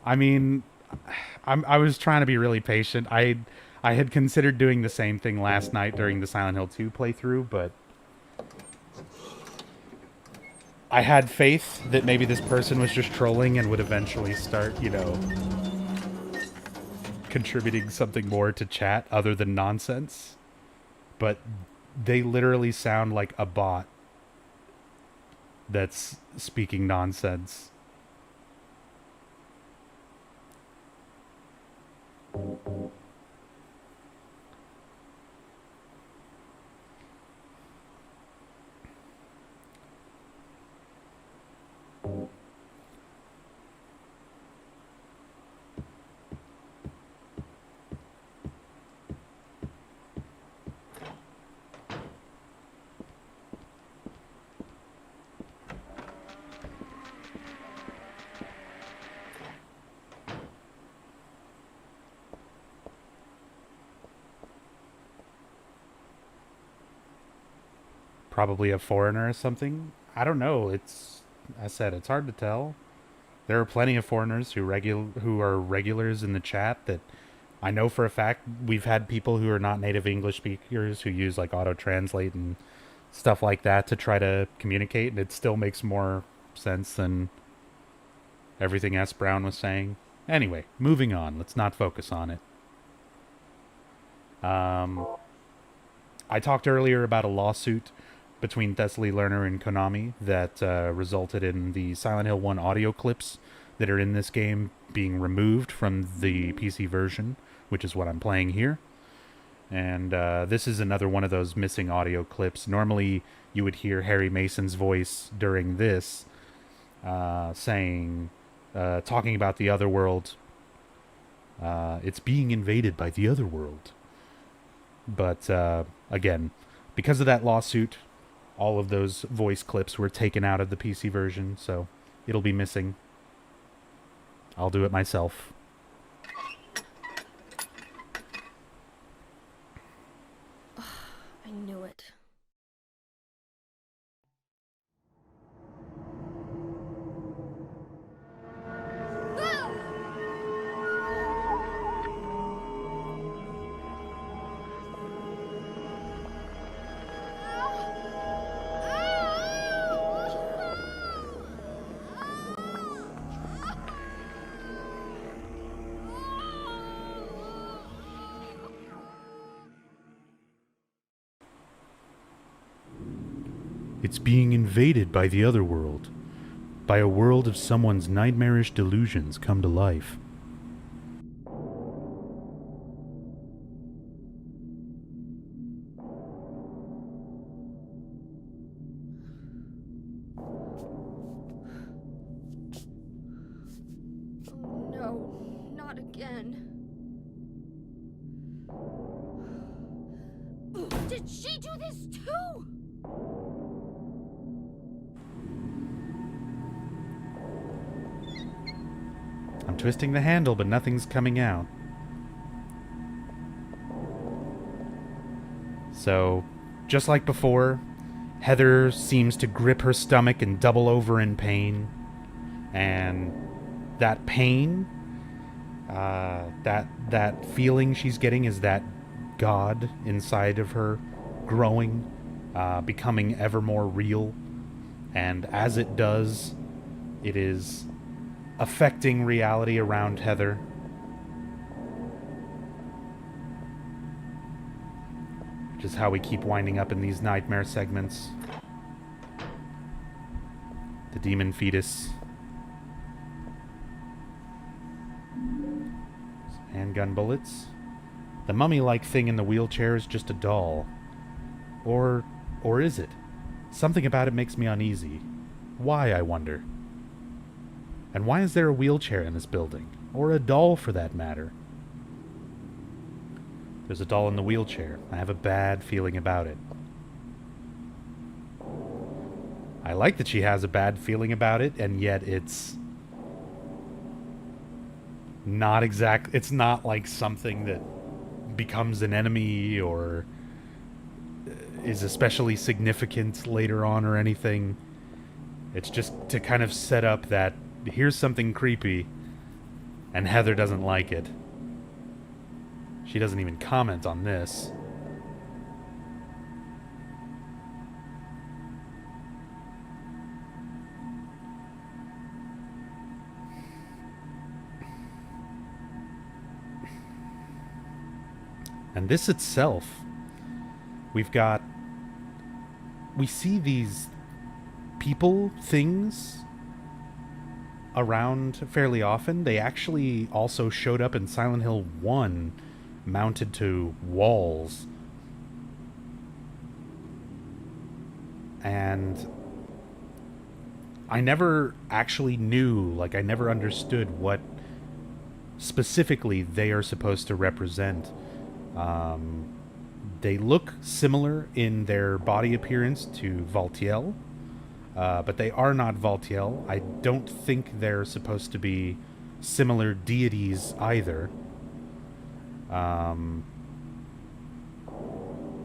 I mean, I was trying to be really patient. I had considered doing the same thing last night during the Silent Hill 2 playthrough, but I had faith that maybe this person was just trolling and would eventually start, you know, contributing something more to chat other than nonsense. But they literally sound like a bot that's speaking nonsense. Probably a foreigner or something. I don't know. I said it's hard to tell. There are plenty of foreigners who are regulars in the chat that I know for a fact. We've had people who are not native English speakers who use like auto translate and stuff like that to try to communicate, and it still makes more sense than everything S. Brown was saying. Anyway, moving on. Let's not focus on it. I talked earlier about a lawsuit between Thessaly Lerner and Konami that resulted in the Silent Hill 1 audio clips that are in this game being removed from the PC version, which is what I'm playing here. And this is another one of those missing audio clips. Normally, you would hear Harry Mason's voice during this talking about the other world. It's being invaded by the other world. But, again, because of that lawsuit, all of those voice clips were taken out of the PC version, so it'll be missing. I'll do it myself. I knew it. It's being invaded by the other world. By a world of someone's nightmarish delusions come to life. Oh no, not again. Did she do this too? I'm twisting the handle, but nothing's coming out. So, just like before, Heather seems to grip her stomach and double over in pain. And that pain, that feeling she's getting is that God inside of her growing, becoming ever more real. And as it does, it is affecting reality around Heather. Which is how we keep winding up in these nightmare segments. The demon fetus. Handgun bullets. The mummy-like thing in the wheelchair is just a doll. Or is it? Something about it makes me uneasy. Why, I wonder? And why is there a wheelchair in this building? Or a doll, for that matter? There's a doll in the wheelchair. I have a bad feeling about it. I like that she has a bad feeling about it, and yet it's not it's not like something that becomes an enemy or is especially significant later on or anything. It's just to kind of set up that here's something creepy, and Heather doesn't like it. She doesn't even comment on this. And this itself, we see these people, things around fairly often. They actually also showed up in Silent Hill 1, mounted to walls. And I never actually knew, I never understood what specifically they are supposed to represent. They look similar in their body appearance to Valtiel, but they are not Valtiel. I don't think they're supposed to be similar deities either.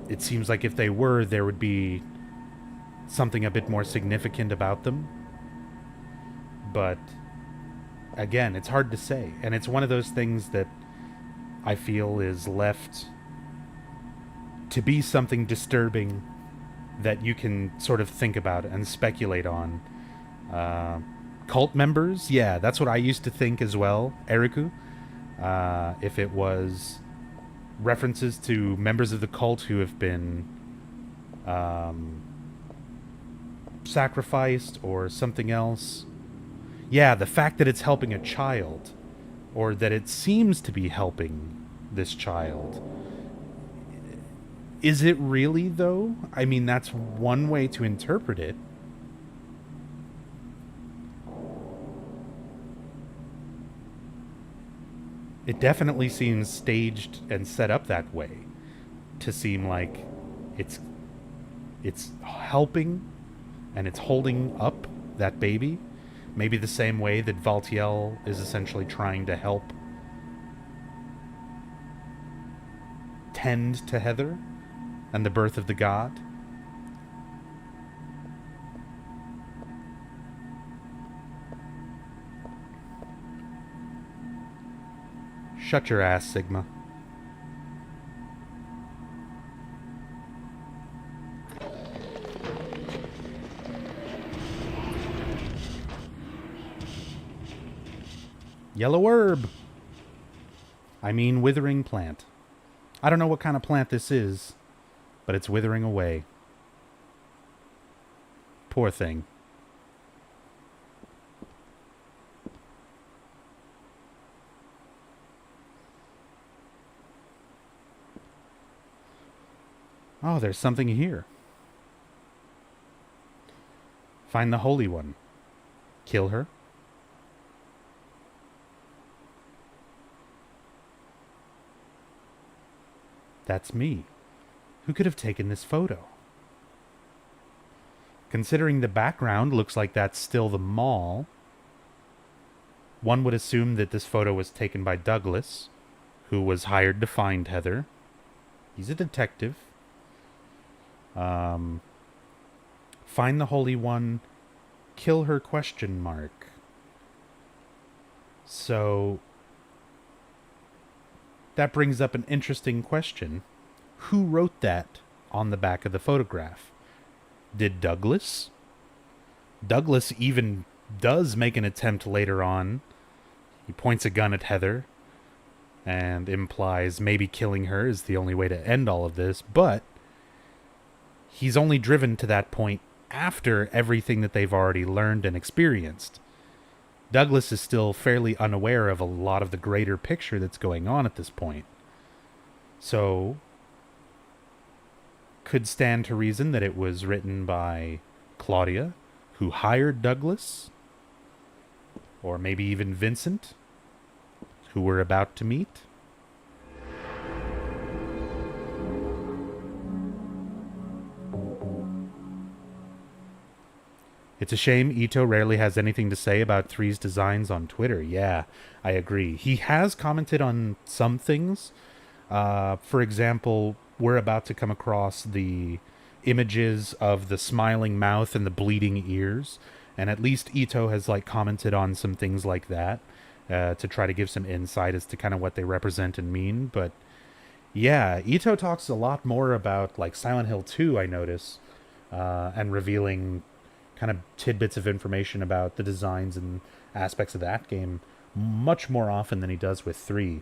It seems like if they were, there would be something a bit more significant about them. But again, it's hard to say. And it's one of those things that I feel is left to be something disturbing that you can sort of think about and speculate on. Cult members? Yeah, that's what I used to think as well, Eriku. If it was references to members of the cult who have been sacrificed or something else. Yeah, the fact that it's helping a child, or that it seems to be helping this child. Is it really, though? I mean, that's one way to interpret it. It definitely seems staged and set up that way to seem like it's helping and it's holding up that baby. Maybe the same way that Valtiel is essentially trying to help tend to Heather and the birth of the god. Shut your ass, Sigma. Yellow herb. I mean withering plant. I don't know what kind of plant this is, but it's withering away. Poor thing. Oh, there's something here. Find the Holy One. Kill her. That's me. Who could have taken this photo? Considering the background looks like that's still the mall, one would assume that this photo was taken by Douglas, who was hired to find Heather. He's a detective. Find the Holy One, kill her, question mark. So that brings up an interesting question. Who wrote that on the back of the photograph? Did Douglas? Douglas even does make an attempt later on. He points a gun at Heather and implies maybe killing her is the only way to end all of this, but he's only driven to that point after everything that they've already learned and experienced. Douglas is still fairly unaware of a lot of the greater picture that's going on at this point. So, could stand to reason that it was written by Claudia, who hired Douglas, or maybe even Vincent, who we're about to meet. It's a shame Ito rarely has anything to say about 3's designs on Twitter. Yeah, I agree. He has commented on some things. For example, we're about to come across the images of the smiling mouth and the bleeding ears. And at least Ito has commented on some things like that to try to give some insight as to kind of what they represent and mean. But yeah, Ito talks a lot more about Silent Hill 2, I notice, and revealing kind of tidbits of information about the designs and aspects of that game much more often than he does with 3.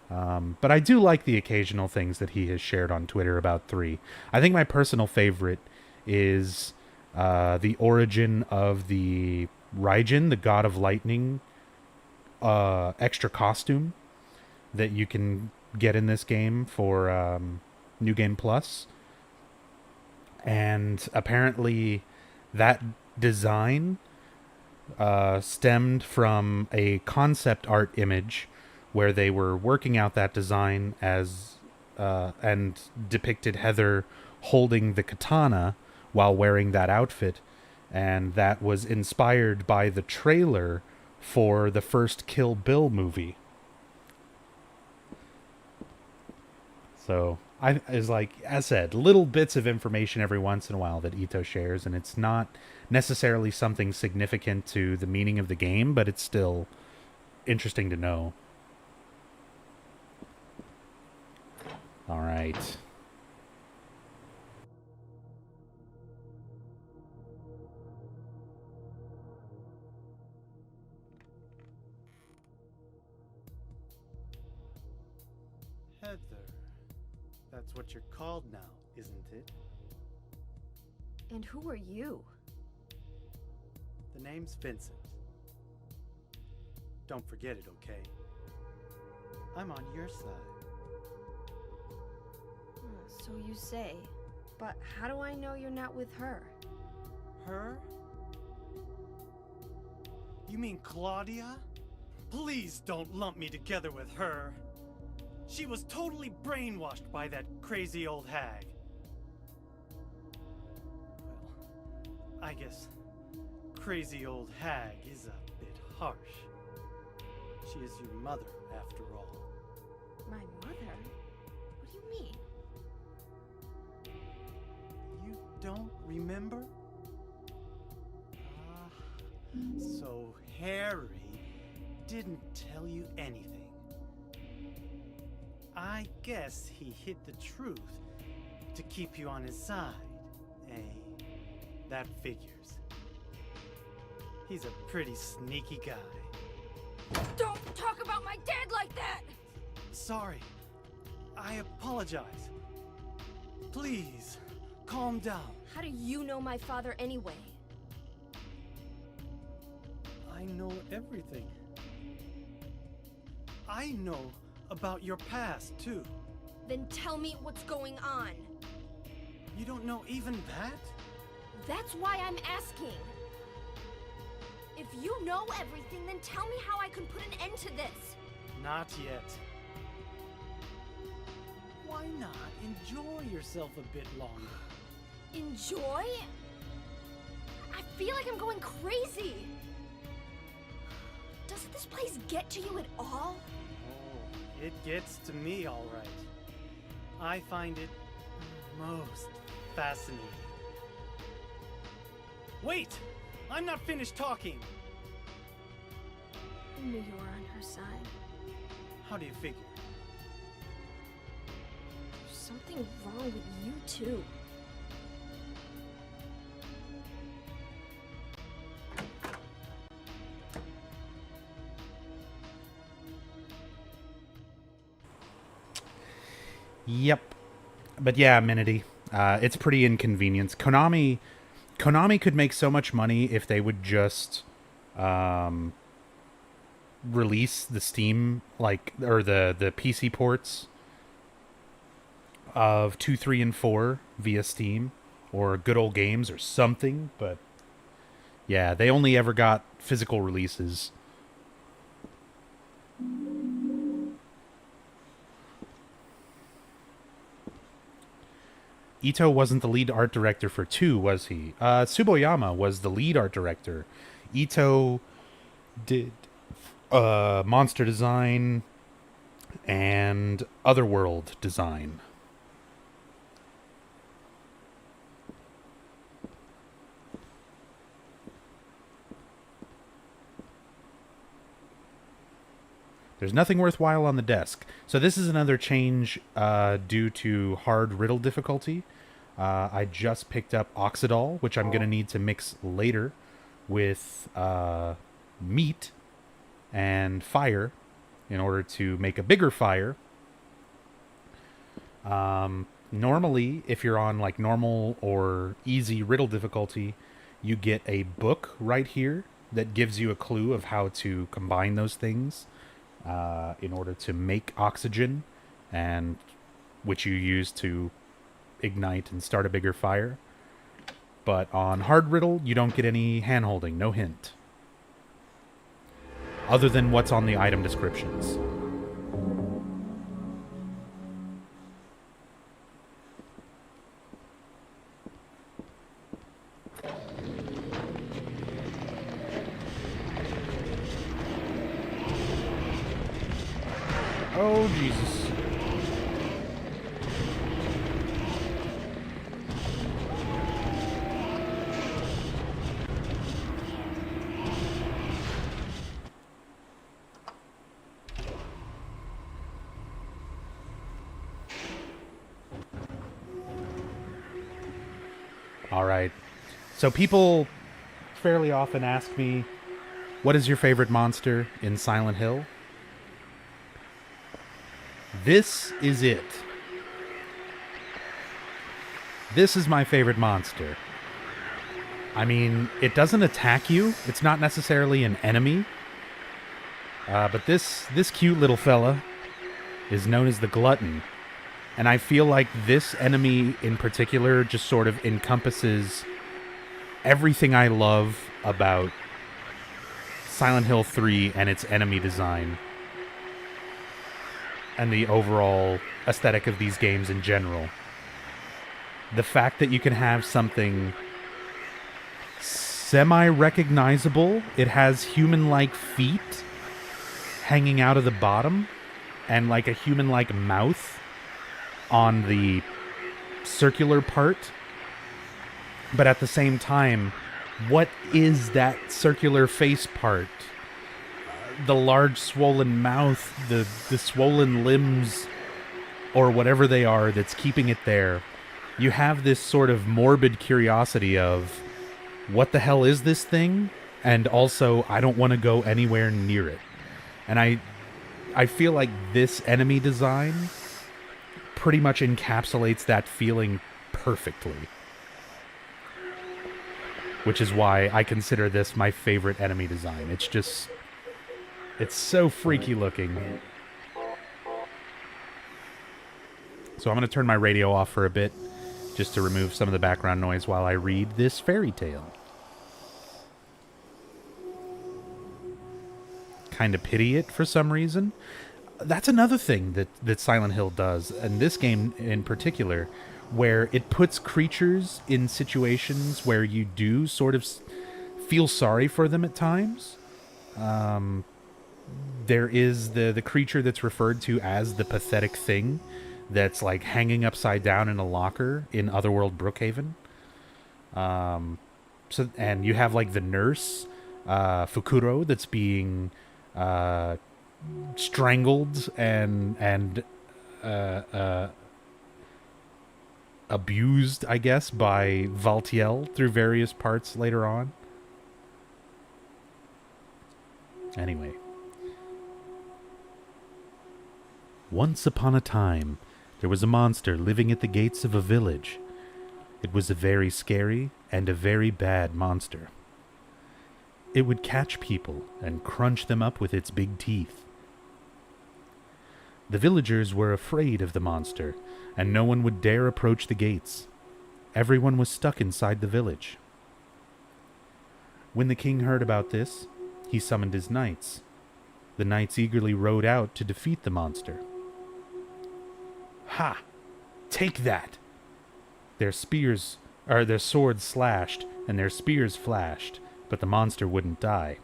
But I do like the occasional things that he has shared on Twitter about 3. I think my personal favorite is the origin of the Raijin, the God of Lightning, extra costume that you can get in this game for New Game Plus. And apparently that design stemmed from a concept art image where they were working out that design as and depicted Heather holding the katana while wearing that outfit, and that was inspired by the trailer for the first Kill Bill movie. So as I said, little bits of information every once in a while that Ito shares, and it's not necessarily something significant to the meaning of the game, but it's still interesting to know. All right. Heather. That's what you're called now, isn't it? And who are you? The name's Vincent. Don't forget it, okay? I'm on your side. So you say. But how do I know you're not with her? Her? You mean Claudia? Please don't lump me together with her. She was totally brainwashed by that crazy old hag. Well, I guess crazy old hag is a bit harsh. She is your mother, after all. My mother? What do you mean? You don't remember? So Harry didn't tell you anything. I guess he hid the truth to keep you on his side. Eh? That figures. He's a pretty sneaky guy. Don't talk about my dad like that! Sorry. I apologize. Please, calm down. How do you know my father anyway? I know everything. I know about your past, too. Then tell me what's going on. You don't know even that? That's why I'm asking. If you know everything, then tell me how I can put an end to this. Not yet. Why not enjoy yourself a bit longer? Enjoy? I feel like I'm going crazy. Does this place get to you at all? Oh, it gets to me, all right. I find it most fascinating. Wait! I'm not finished talking! I knew you were on her side. How do you figure? There's something wrong with you, too. Yep. But yeah, Minity. It's pretty inconvenient. Konami could make so much money if they would just release the Steam, or the PC ports of 2, 3, and 4 via Steam, or Good Old Games or something, but yeah, they only ever got physical releases. Ito wasn't the lead art director for 2, was he? Tsuboyama was the lead art director. Ito did monster design and Otherworld design. There's nothing worthwhile on the desk. So this is another change due to hard riddle difficulty. I just picked up Oxidol, which I'm going to need to mix later with meat and fire in order to make a bigger fire. Normally, if you're on like normal or easy riddle difficulty, you get a book right here that gives you a clue of how to combine those things in order to make oxygen, and which you use to ignite and start a bigger fire. But on hard riddle, you don't get any hand-holding, no hint. Other than what's on the item descriptions. Oh, Jesus. All right. So people fairly often ask me, what is your favorite monster in Silent Hill? This is it. This is my favorite monster. I mean, it doesn't attack you. It's not necessarily an enemy. But this cute little fella is known as the Glutton. And I feel like this enemy in particular just sort of encompasses everything I love about Silent Hill 3 and its enemy design. And the overall aesthetic of these games in general. The fact that you can have something semi-recognizable, it has human-like feet hanging out of the bottom, and like a human-like mouth on the circular part. But at the same time, what is that circular face part? The large swollen mouth, the swollen limbs, or whatever they are that's keeping it there. You have this sort of morbid curiosity of, what the hell is this thing? And also, I don't want to go anywhere near it. And I feel like this enemy design pretty much encapsulates that feeling perfectly. which is why I consider this my favorite enemy design. It's so freaky looking. So I'm going to turn my radio off for a bit, just to remove some of the background noise while I read this fairy tale. Kind of pity it for some reason. That's another thing that Silent Hill does, and this game in particular, where it puts creatures in situations where you do sort of feel sorry for them at times. There is the creature that's referred to as the pathetic thing that's like hanging upside down in a locker in Otherworld Brookhaven. And you have like the nurse, Fukuro, that's being strangled and abused, I guess, by Valtiel through various parts later on. Anyway. Once upon a time, there was a monster living at the gates of a village. It was a very scary and a very bad monster. It would catch people and crunch them up with its big teeth. The villagers were afraid of the monster, and no one would dare approach the gates. Everyone was stuck inside the village. When the king heard about this, he summoned his knights. The knights eagerly rode out to defeat the monster. Ha! Take that! Their swords slashed, and their spears flashed, but the monster wouldn't die.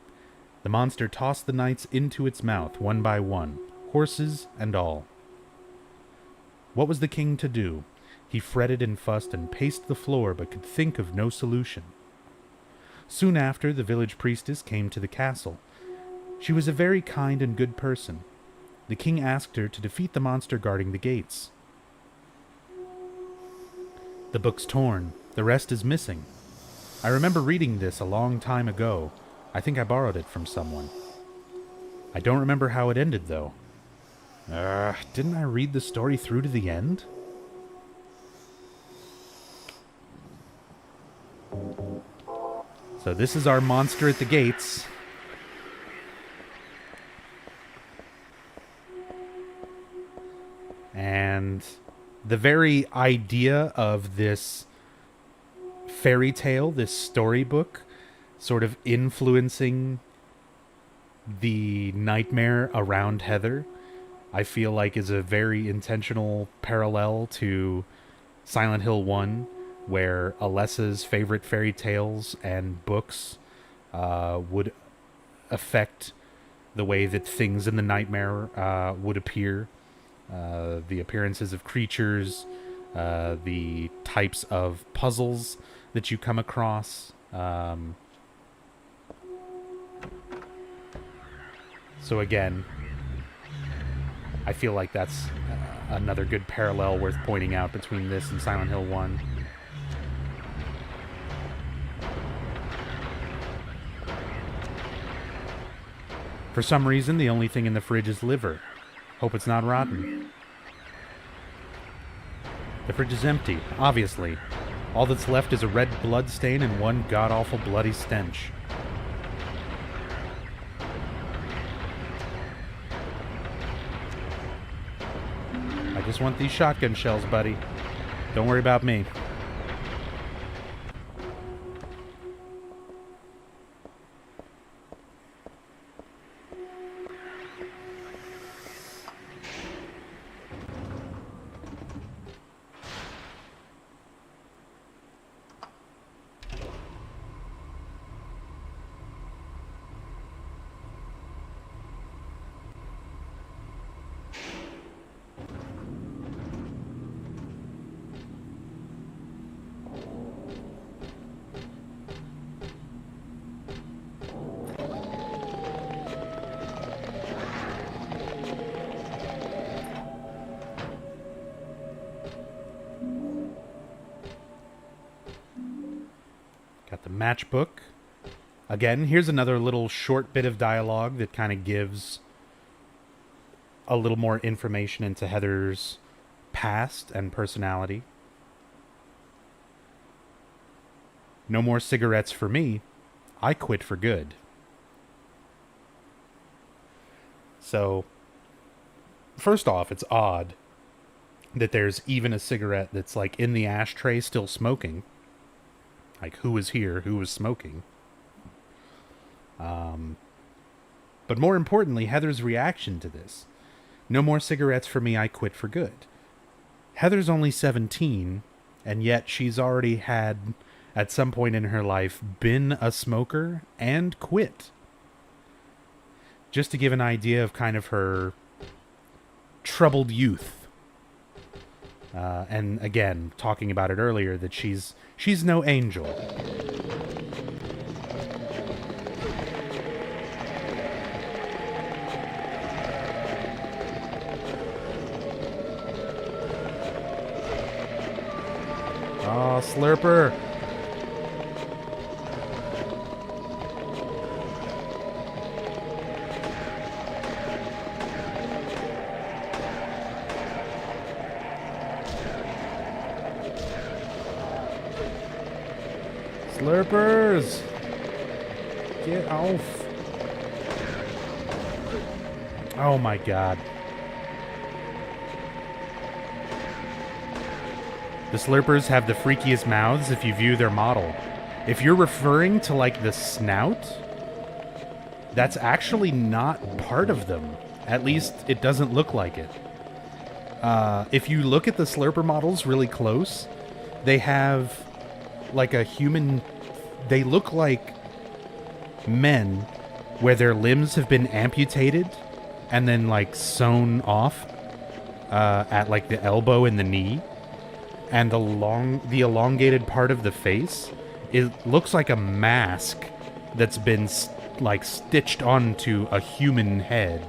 The monster tossed the knights into its mouth, one by one, horses and all. What was the king to do? He fretted and fussed and paced the floor, but could think of no solution. Soon after, the village priestess came to the castle. She was a very kind and good person. The king asked her to defeat the monster guarding the gates. The book's torn. The rest is missing. I remember reading this a long time ago. I think I borrowed it from someone. I don't remember how it ended, though. Didn't I read the story through to the end? So this is our monster at the gates. And the very idea of this fairy tale, this storybook, sort of influencing the nightmare around Heather, I feel like is a very intentional parallel to Silent Hill 1, where Alessa's favorite fairy tales and books would affect the way that things in the nightmare would appear. The appearances of creatures, the types of puzzles that you come across. So again, I feel like that's another good parallel worth pointing out between this and Silent Hill 1. For some reason, the only thing in the fridge is liver. Hope it's not rotten. The fridge is empty, obviously. All that's left is a red blood stain and one god-awful bloody stench. I just want these shotgun shells, buddy. Don't worry about me. Got the matchbook. Again, here's another little short bit of dialogue that kind of gives a little more information into Heather's past and personality. No more cigarettes for me. I quit for good. So, first off, it's odd that there's even a cigarette that's like in the ashtray still smoking. Like, who was here? Who was smoking? But more importantly, Heather's reaction to this. No more cigarettes for me, I quit for good. Heather's only 17, and yet she's already had, at some point in her life, been a smoker and quit. Just to give an idea of kind of her troubled youth. And again, talking about it earlier, that she's no angel. Oh, Slurper. Slurpers! Get off. Oh my god. The Slurpers have the freakiest mouths if you view their model. If you're referring to, like, the snout, that's actually not part of them. At least, it doesn't look like it. If you look at the Slurper models really close, they have, like, a human... They look like men where their limbs have been amputated and then, like, sewn off at, like, the elbow and the knee. And the elongated part of the face, it looks like a mask that's been like stitched onto a human head.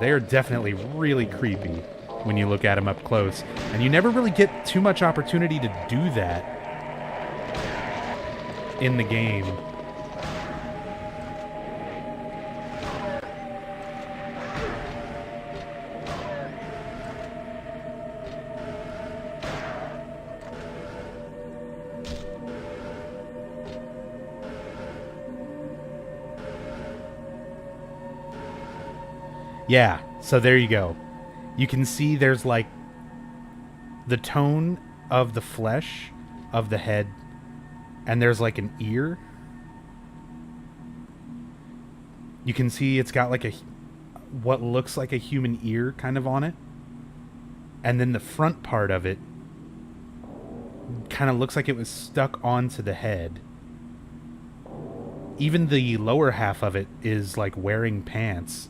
They are definitely really creepy when you look at them up close, and you never really get too much opportunity to do that in the game. Yeah, so there you go. You can see there's like the tone of the flesh of the head, and there's like an ear. You can see it's got like what looks like a human ear kind of on it. And then the front part of it kind of looks like it was stuck onto the head. Even the lower half of it is like wearing pants.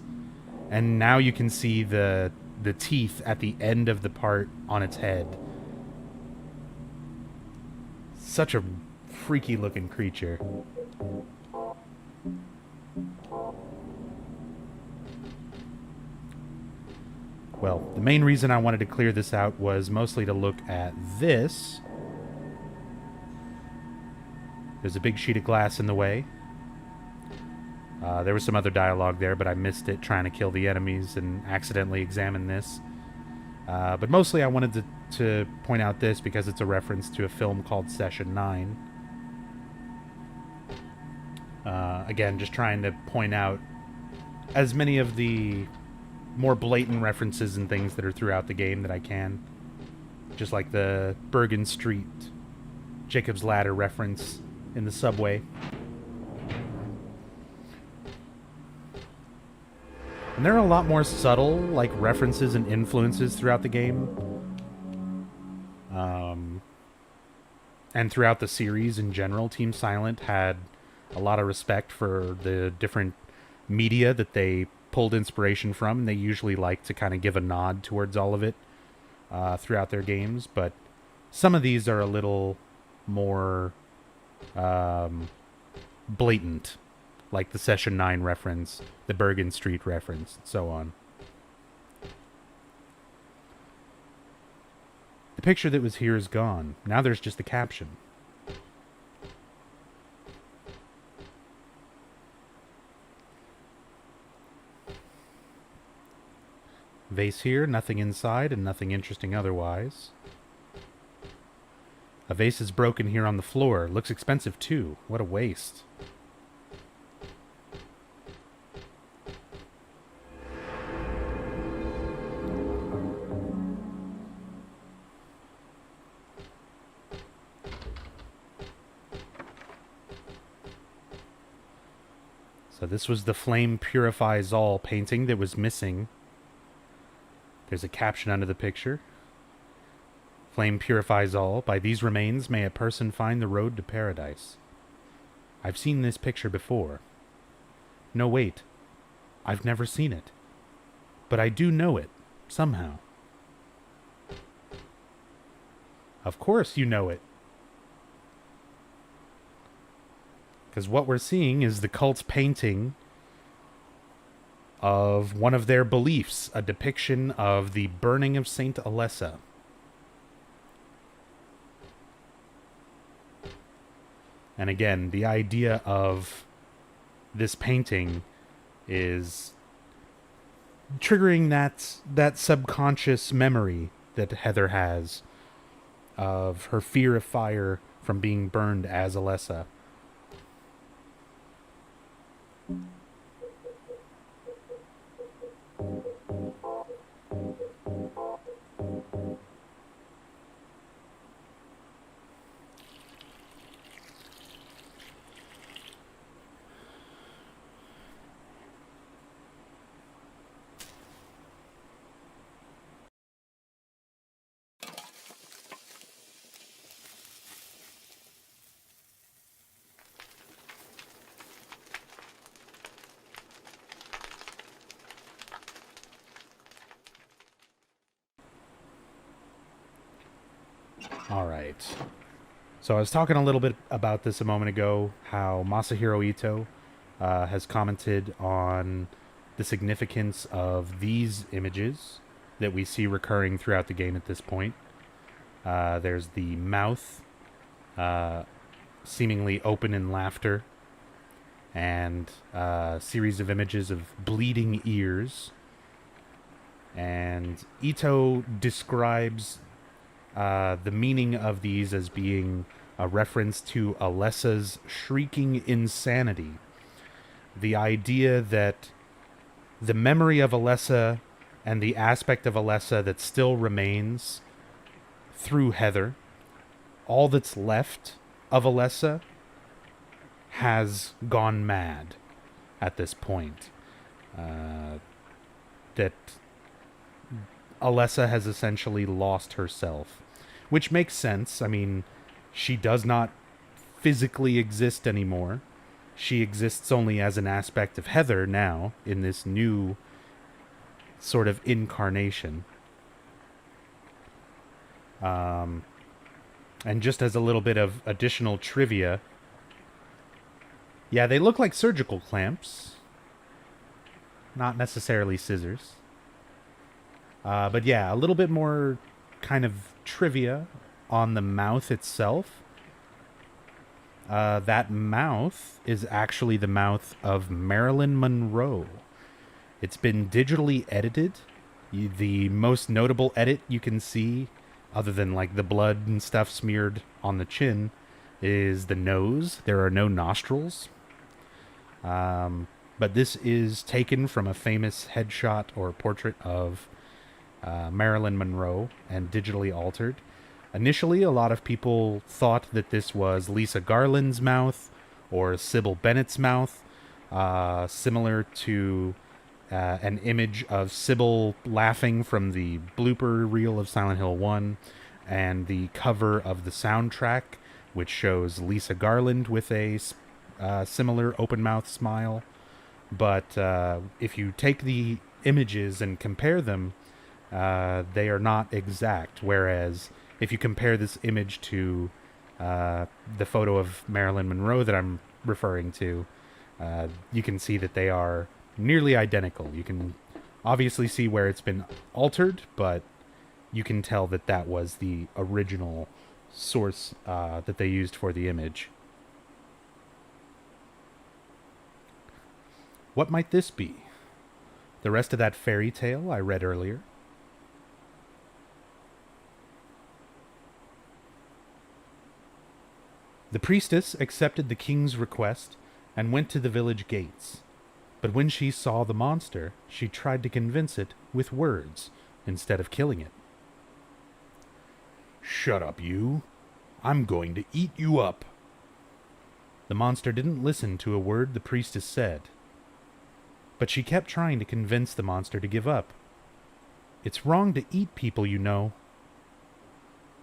And now you can see the teeth at the end of the part on its head. Such a freaky looking creature. Well, the main reason I wanted to clear this out was mostly to look at this. There's a big sheet of glass in the way. There was some other dialogue there, but I missed it trying to kill the enemies and accidentally examine this. But mostly I wanted to point out this because it's a reference to a film called Session 9. Again, just trying to point out as many of the more blatant references and things that are throughout the game that I can. Just like the Bergen Street Jacob's Ladder reference in the subway. And there are a lot more subtle, like, references and influences throughout the game. And throughout the series in general, Team Silent had a lot of respect for the different media that they pulled inspiration from, and they usually like to kind of give a nod towards all of it throughout their games. But some of these are a little more blatant. Like the Session 9 reference, the Bergen Street reference, and so on. The picture that was here is gone. Now there's just a caption. Vase here, nothing inside, and nothing interesting otherwise. A vase is broken here on the floor. Looks expensive too. What a waste. So this was the Flame Purifies All painting that was missing. There's a caption under the picture. Flame purifies all. By these remains may a person find the road to paradise. I've seen this picture before. No, wait. I've never seen it. But I do know it, somehow. Of course you know it. Because what we're seeing is the cult's painting of one of their beliefs, a depiction of the burning of Saint Alessa. And again, the idea of this painting is triggering that subconscious memory that Heather has of her fear of fire from being burned as Alessa. All right. So I was talking a little bit about this a moment ago, how Masahiro Ito has commented on the significance of these images that we see recurring throughout the game at this point. There's the mouth seemingly open in laughter, and a series of images of bleeding ears. And Ito describes the meaning of these as being a reference to Alessa's shrieking insanity. The idea that the memory of Alessa and the aspect of Alessa that still remains through Heather, all that's left of Alessa, has gone mad at this point. That Alessa has essentially lost herself, which makes sense. I mean, she does not physically exist anymore. She exists only as an aspect of Heather now in this new sort of incarnation. And just as a little bit of additional trivia, yeah, they look like surgical clamps, not necessarily scissors. But yeah, a little bit more kind of trivia on the mouth itself. That mouth is actually the mouth of Marilyn Monroe. It's been digitally edited. The most notable edit you can see, other than like the blood and stuff smeared on the chin, is the nose. There are no nostrils. But this is taken from a famous headshot or portrait of Marilyn Monroe and digitally altered. Initially, a lot of people thought that this was Lisa Garland's mouth or Sybil Bennett's mouth, similar to an image of Sybil laughing from the blooper reel of Silent Hill 1 and the cover of the soundtrack, which shows Lisa Garland with a similar open-mouth smile. But if you take the images and compare them, they are not exact, whereas if you compare this image to the photo of Marilyn Monroe that I'm referring to, you can see that they are nearly identical. You can obviously see where it's been altered, but you can tell that that was the original source that they used for the image. What might this be? The rest of that fairy tale I read earlier? The priestess accepted the king's request and went to the village gates. But when she saw the monster, she tried to convince it with words instead of killing it. "Shut up, you. I'm going to eat you up." The monster didn't listen to a word the priestess said. But she kept trying to convince the monster to give up. "It's wrong to eat people, you know."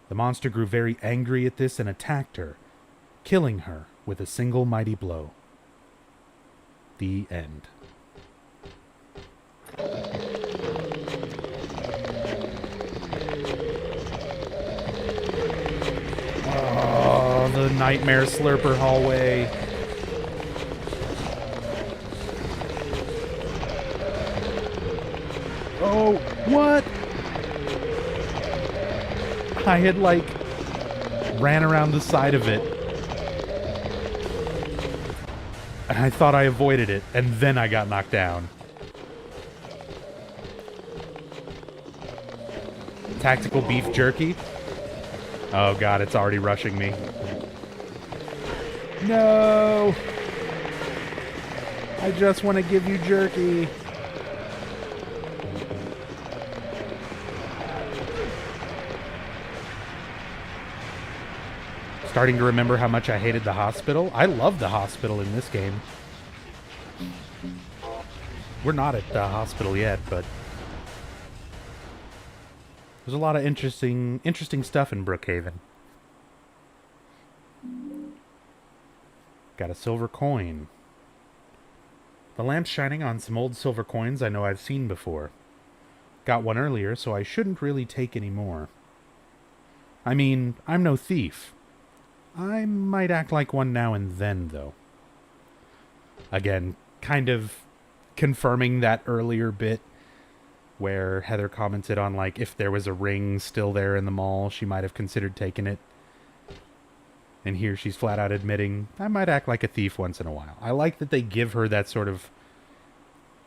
The monster grew very angry at this and attacked her, killing her with a single mighty blow. The end. Oh, the Nightmare Slurper hallway. Oh, what? I had, ran around the side of it. And I thought I avoided it, and then I got knocked down. Tactical beef jerky? Oh god, it's already rushing me. No! I just want to give you jerky. Starting to remember how much I hated the hospital. I love the hospital in this game. We're not at the hospital yet, but there's a lot of interesting stuff in Brookhaven. Got a silver coin. The lamp's shining on some old silver coins I know I've seen before. Got one earlier, so I shouldn't really take any more. I mean, I'm no thief. I might act like one now and then, though. Again, kind of confirming that earlier bit where Heather commented on, if there was a ring still there in the mall, she might have considered taking it. And here she's flat out admitting, I might act like a thief once in a while. I like that they give her that sort of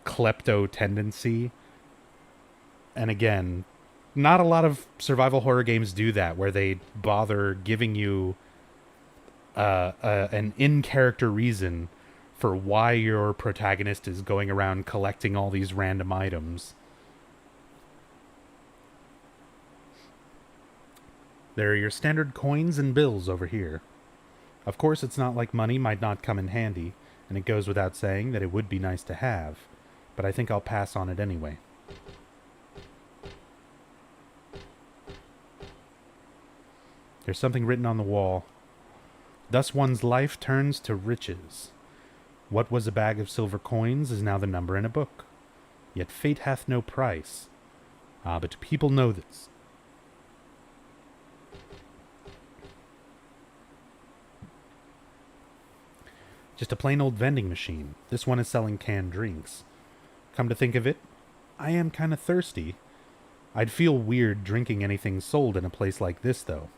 klepto tendency. And again, not a lot of survival horror games do that, where they bother giving you an in-character reason for why your protagonist is going around collecting all these random items. There are your standard coins and bills over here. Of course, it's not like money might not come in handy, and it goes without saying that it would be nice to have, but I think I'll pass on it anyway. There's something written on the wall. Thus one's life turns to riches. What was a bag of silver coins is now the number in a book. Yet fate hath no price. Ah, but people know this. Just a plain old vending machine. This one is selling canned drinks. Come to think of it, I am kind of thirsty. I'd feel weird drinking anything sold in a place like this, though.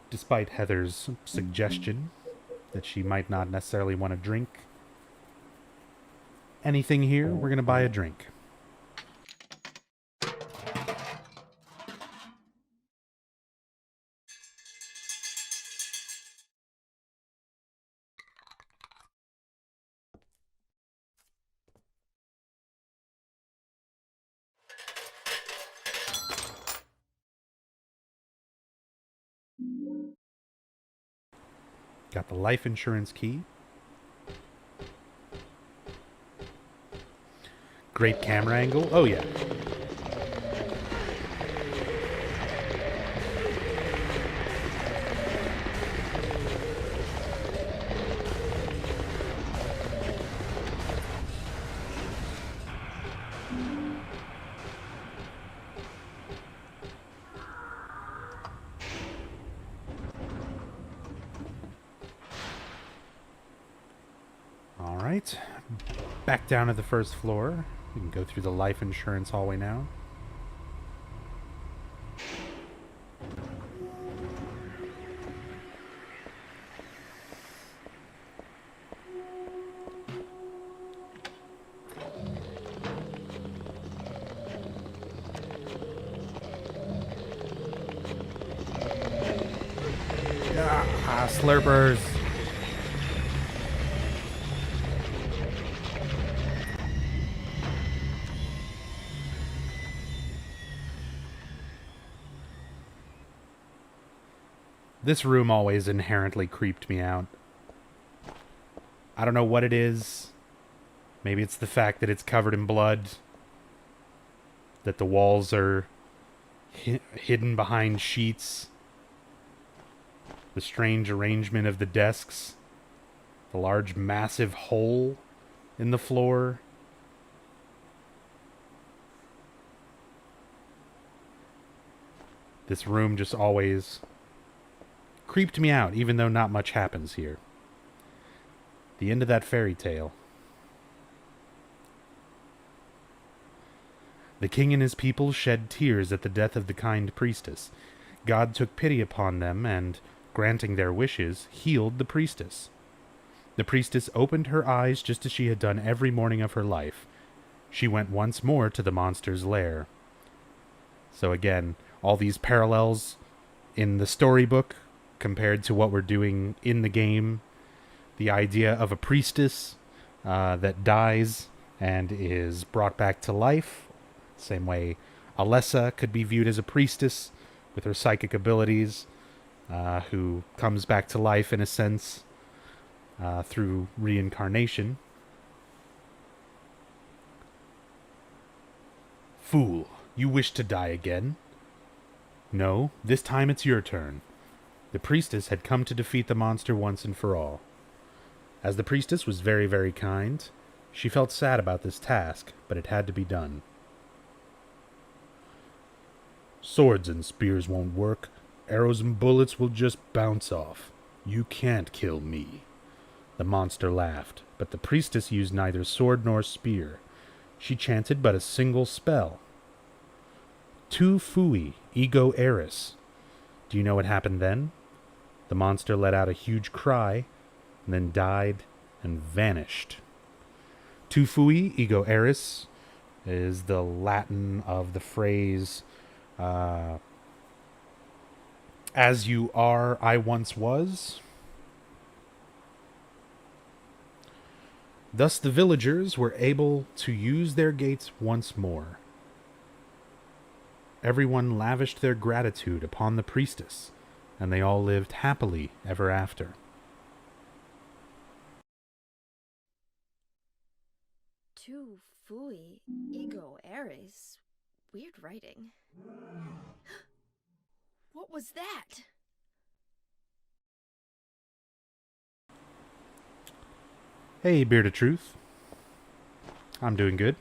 Despite Heather's suggestion that she might not necessarily want to drink anything here, we're going to buy a drink. Got the life insurance key. Great camera angle. Oh, yeah. Alright, back down to the first floor. We can go through the life insurance hallway now. slurpers. This room always inherently creeped me out. I don't know what it is. Maybe it's the fact that it's covered in blood. That the walls are hidden behind sheets. The strange arrangement of the desks. The large, massive hole in the floor. This room just always creeped me out, even though not much happens here. The end of that fairy tale. The king and his people shed tears at the death of the kind priestess. God took pity upon them and, granting their wishes, healed the priestess. The priestess opened her eyes just as she had done every morning of her life. She went once more to the monster's lair. So again, all these parallels in the storybook compared to what we're doing in the game. The idea of a priestess that dies and is brought back to life. Same way Alessa could be viewed as a priestess with her psychic abilities, who comes back to life in a sense through reincarnation. Fool, you wish to die again? No, this time it's your turn. The priestess had come to defeat the monster once and for all. As the priestess was very, very kind, she felt sad about this task, but it had to be done. Swords and spears won't work. Arrows and bullets will just bounce off. You can't kill me. The monster laughed, but the priestess used neither sword nor spear. She chanted but a single spell. Tu fui, ego eris. Do you know what happened then? The monster let out a huge cry, and then died and vanished. Tu fui, ego eris is the Latin of the phrase, as you are, I once was. Thus the villagers were able to use their gates once more. Everyone lavished their gratitude upon the priestess, and they all lived happily ever after. Tu fui, ego eris. Weird writing. What was that? Hey, Beard of Truth. I'm doing good.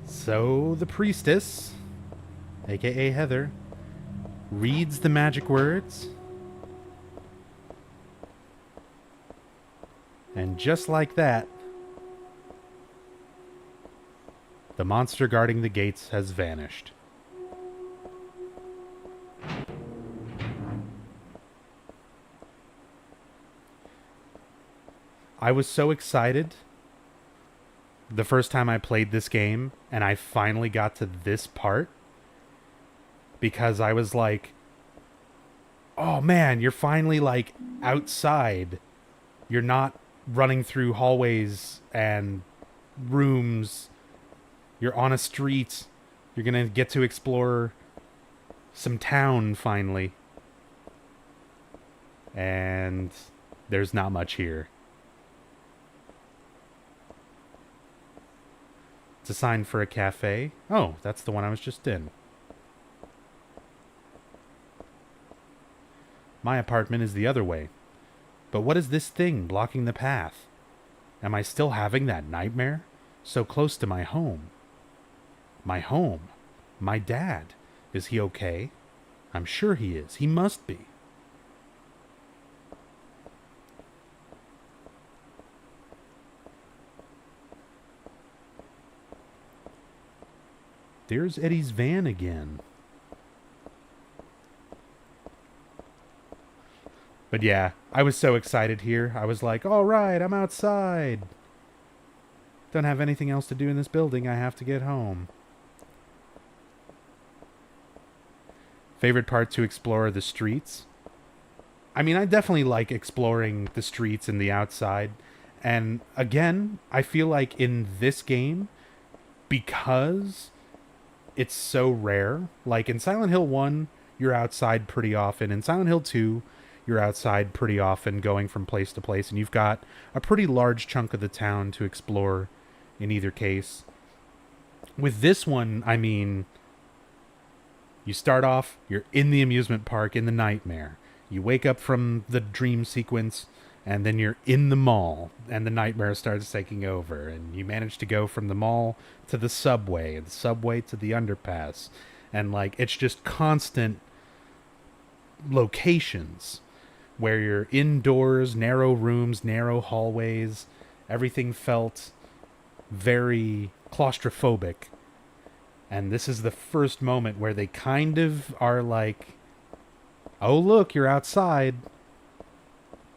So, the priestess, aka Heather, reads the magic words, and just like that, the monster guarding the gates has vanished. I was so excited the first time I played this game, and I finally got to this part, because I was like, oh man, you're finally like outside. You're not running through hallways and rooms. You're on a street. You're gonna get to explore some town finally. And there's not much here. It's a sign for a cafe. Oh, that's the one I was just in. My apartment is the other way. But what is this thing blocking the path? Am I still having that nightmare? So close to my home. My home? My dad. Is he okay? I'm sure he is. He must be. There's Eddie's van again. But yeah, I was so excited here. I was like, all right, I'm outside. Don't have anything else to do in this building. I have to get home. Favorite part to explore the streets? I mean, I definitely like exploring the streets and the outside. And again, I feel like in this game, because it's so rare, like in Silent Hill 1, you're outside pretty often. In Silent Hill 2, you're outside pretty often going from place to place. And you've got a pretty large chunk of the town to explore in either case. With this one, I mean, you start off, you're in the amusement park in the nightmare. You wake up from the dream sequence, and then you're in the mall, and the nightmare starts taking over. And you manage to go from the mall to the subway, and the subway to the underpass. And, like, it's just constant locations where you're indoors, narrow rooms, narrow hallways. Everything felt very claustrophobic. And this is the first moment where they kind of are like, oh, look, you're outside.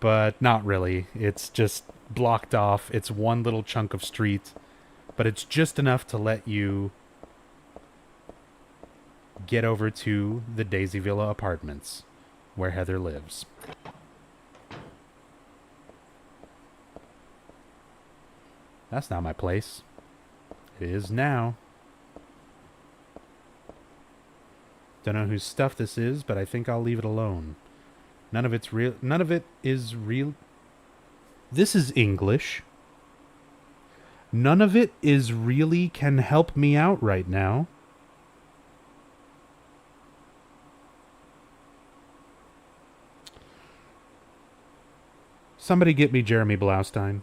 But not really. It's just blocked off. It's one little chunk of street. But it's just enough to let you get over to the Daisy Villa apartments where Heather lives. That's not my place. It is now. Don't know whose stuff this is, but I think I'll leave it alone. None of it's real. None of it is real. This is English. None of it is really can help me out right now. Somebody get me Jeremy Blaustein.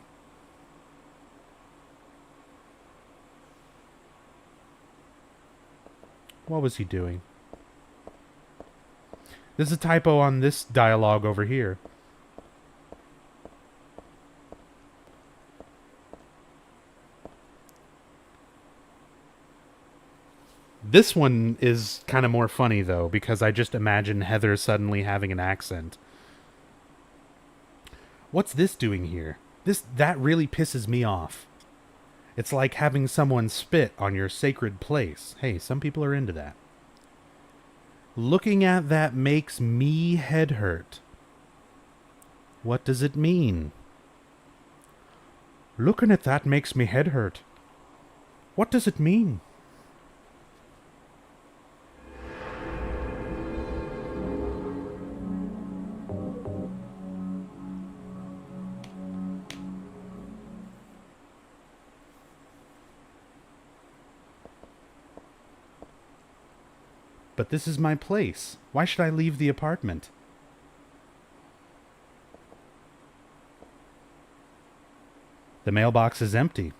What was he doing? There's a typo on this dialogue over here. This one is kind of more funny, though, because I just imagine Heather suddenly having an accent. What's this doing here? That really pisses me off. It's like having someone spit on your sacred place. Hey, some people are into that. Looking at that makes me head hurt. What does it mean? Looking at that makes me head hurt. What does it mean? But this is my place. Why should I leave the apartment? The mailbox is empty.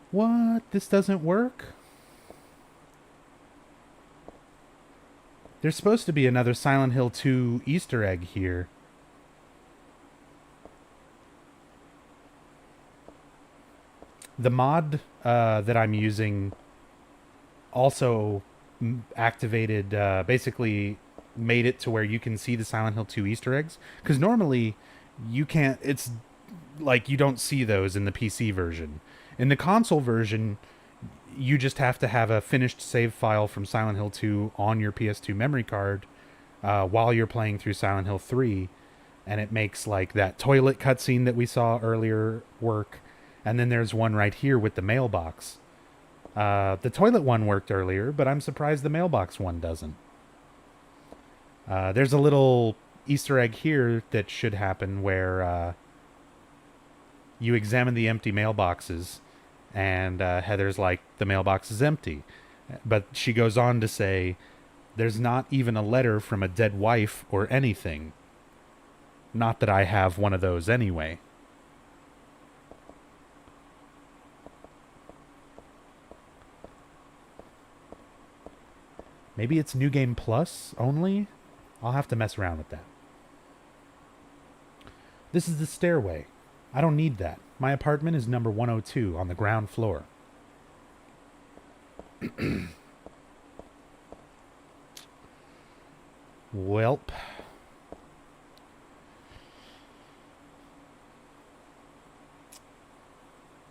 What? This doesn't work? There's supposed to be another Silent Hill 2 Easter egg here. The mod that I'm using also activated, basically made it to where you can see the Silent Hill 2 Easter eggs. Because normally you can't, it's like you don't see those in the PC version. In the console version, you just have to have a finished save file from Silent Hill 2 on your PS2 memory card while you're playing through Silent Hill 3. And it makes like that toilet cutscene that we saw earlier work. And then there's one right here with the mailbox. The toilet one worked earlier, but I'm surprised the mailbox one doesn't. There's a little Easter egg here that should happen where you examine the empty mailboxes, and Heather's like, the mailbox is empty. But she goes on to say, there's not even a letter from a dead wife or anything. Not that I have one of those anyway. Maybe it's New Game Plus only? I'll have to mess around with that. This is the stairway. I don't need that. My apartment is number 102 on the ground floor. Welp.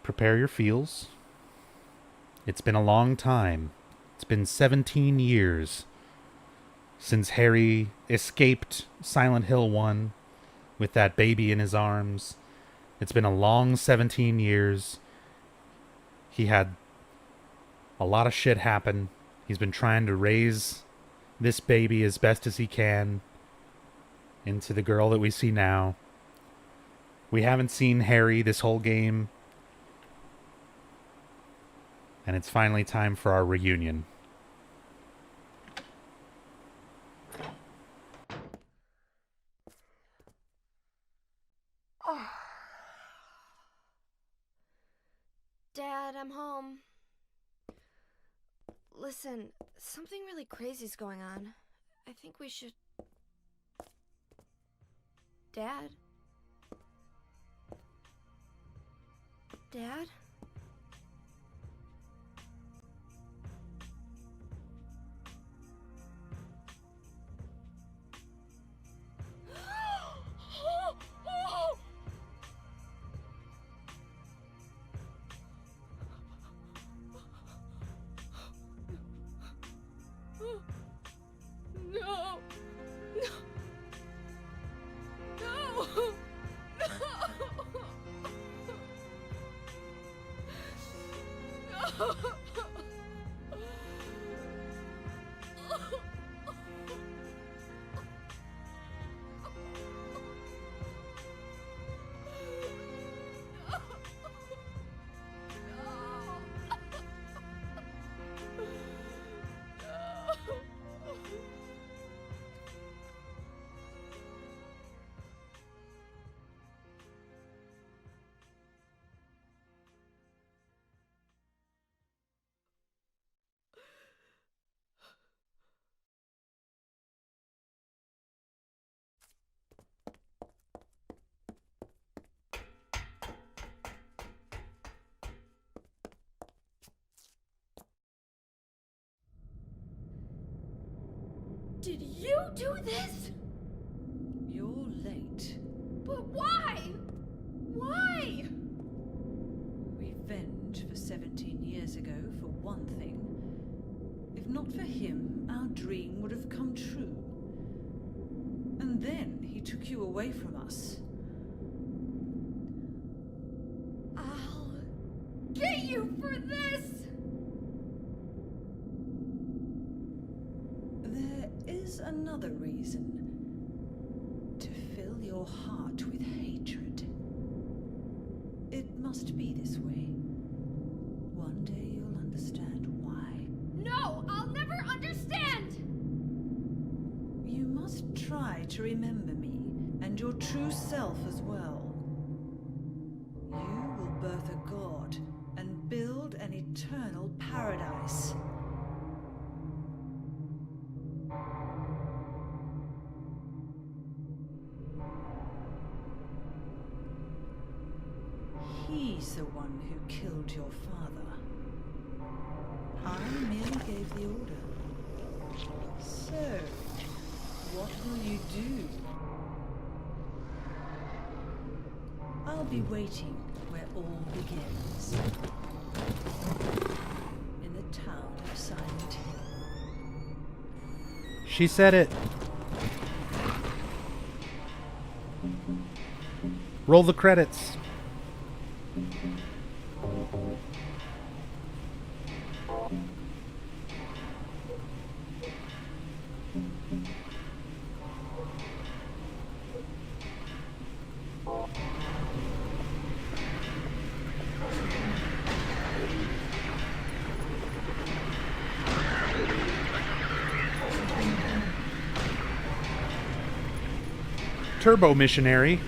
Prepare your feels. It's been a long time. It's been 17 years since Harry escaped Silent Hill 1 with that baby in his arms. It's been a long 17 years. He had a lot of shit happen. He's been trying to raise this baby as best as he can into the girl that we see now. We haven't seen Harry this whole game. And it's finally time for our reunion. Dad, I'm home. Listen, something really crazy's going on. I think we should... Dad? Dad? No! No! No! No! Did you do this? You're late. But why? Why? Revenge for 17 years ago, for one thing. If not for him, our dream would have come true. And then he took you away from us. I'll get you for this! There is another reason. To fill your heart with hatred. It must be this way. One day you'll understand why. No, I'll never understand! You must try to remember me, and your true self as well. You will birth a god, and build an eternal paradise. He's the one who killed your father. I merely gave the order. So, what will you do? I'll be waiting where all begins. In the town of Silent Hill. She said it. Roll the credits. Turbo Missionary.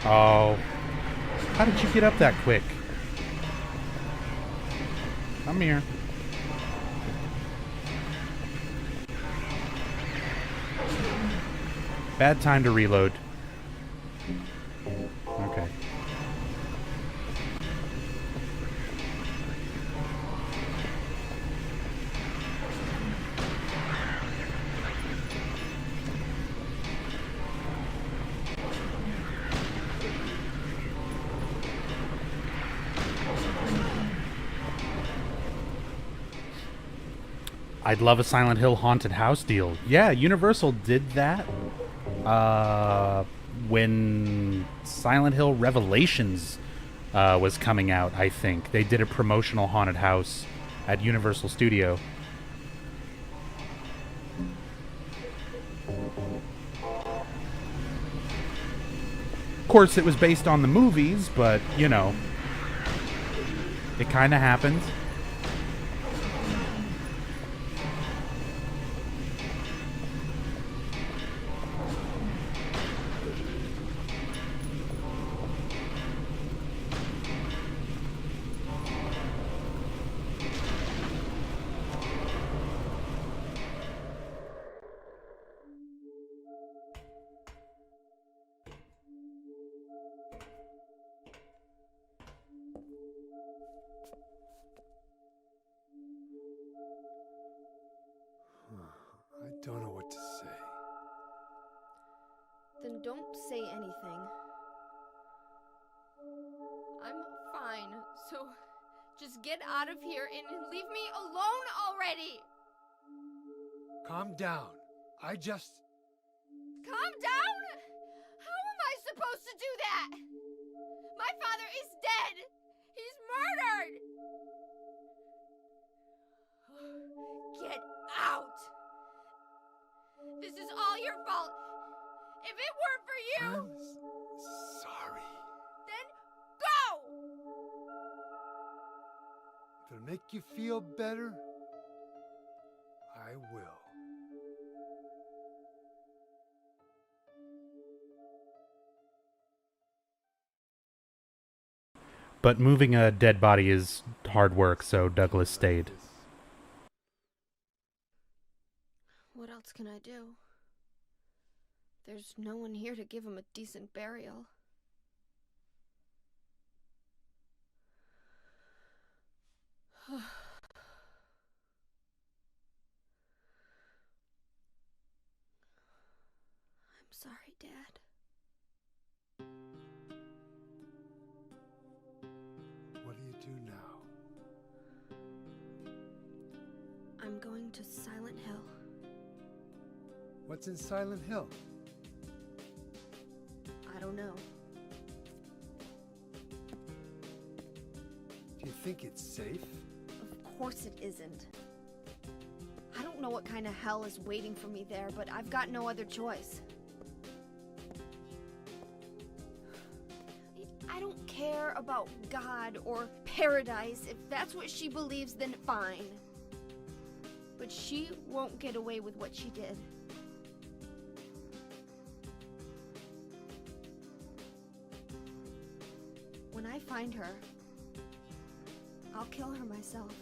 Oh. How did you get up that quick? Come here. Bad time to reload. Okay. I'd love a Silent Hill haunted house deal. Yeah, Universal did that when Silent Hill Revelations was coming out, I think. They did a promotional haunted house at Universal Studio. Of course, it was based on the movies, but, you know, it kind of happened. I don't know what to say. Then don't say anything. I'm fine, so just get out of here and leave me alone already! Calm down. Calm down? How am I supposed to do that? My father is dead! He's murdered! Get out! This is all your fault! If it weren't for you, I'm sorry. then go! If it'll make you feel better, I will. But moving a dead body is hard work, so Douglas stayed. What else can I do? There's no one here to give him a decent burial. I'm sorry, Dad. What do you do now? I'm going to Silent Hill. What's in Silent Hill? I don't know. Do you think it's safe? Of course it isn't. I don't know what kind of hell is waiting for me there, but I've got no other choice. I don't care about God or paradise. If that's what she believes, then fine. But she won't get away with what she did. When I find her, I'll kill her myself.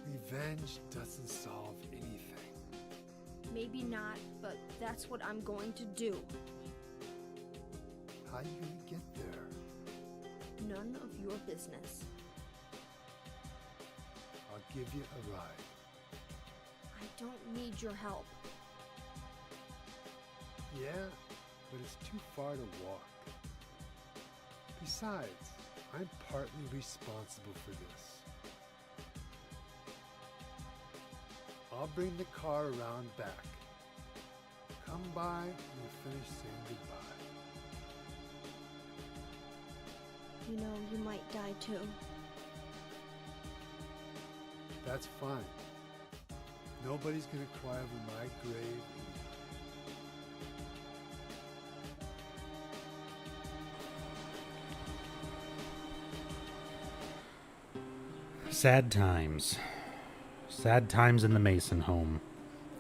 Revenge doesn't solve anything. Maybe not, but that's what I'm going to do. How are you gonna get there? None of your business. I'll give you a ride. I don't need your help. Yeah, but it's too far to walk. Besides, I'm partly responsible for this. I'll bring the car around back. Come by and we'll finish saying goodbye. You know, you might die too. That's fine. Nobody's gonna cry over my grave. Sad times. Sad times in the Mason home.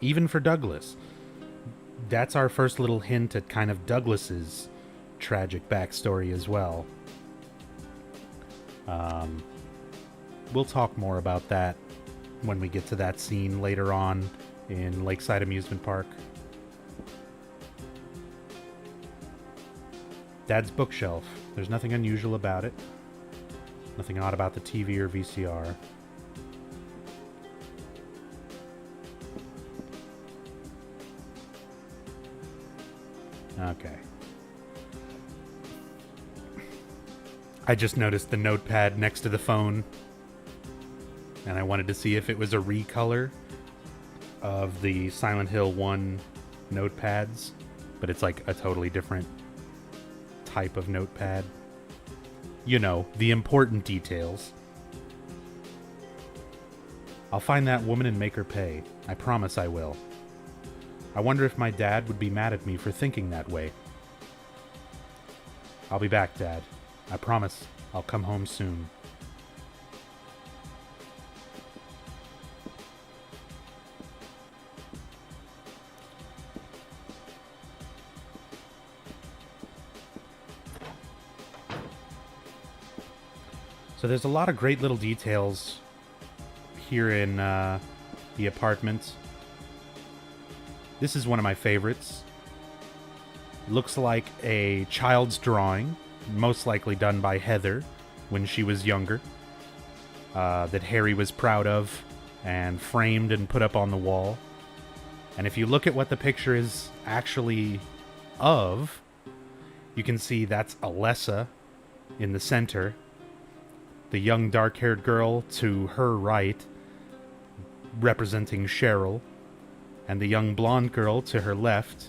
Even for Douglas. That's our first little hint at kind of Douglas's tragic backstory as well. We'll talk more about that when we get to that scene later on in Lakeside Amusement Park. Dad's bookshelf. There's nothing unusual about it. Nothing odd about the TV or VCR. Okay. I just noticed the notepad next to the phone, and I wanted to see if it was a recolor of the Silent Hill 1 notepads, but it's like a totally different type of notepad. You know, the important details. I'll find that woman and make her pay. I promise I will. I wonder if my dad would be mad at me for thinking that way. I'll be back, Dad. I promise I'll come home soon. So there's a lot of great little details here in the apartment. This is one of my favorites. Looks like a child's drawing, most likely done by Heather when she was younger, that Harry was proud of and framed and put up on the wall. And if you look at what the picture is actually of, you can see that's Alessa in the center. The young dark-haired girl to her right, representing Cheryl, and the young blonde girl to her left,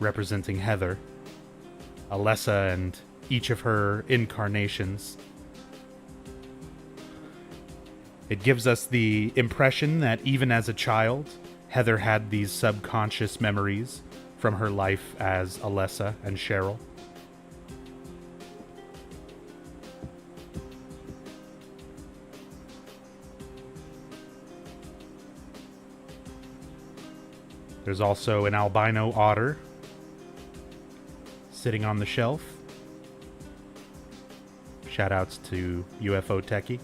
representing Heather. Alessa and each of her incarnations. It gives us the impression that even as a child, Heather had these subconscious memories from her life as Alessa and Cheryl. There's also an albino otter sitting on the shelf. Shoutouts to UFO Techie.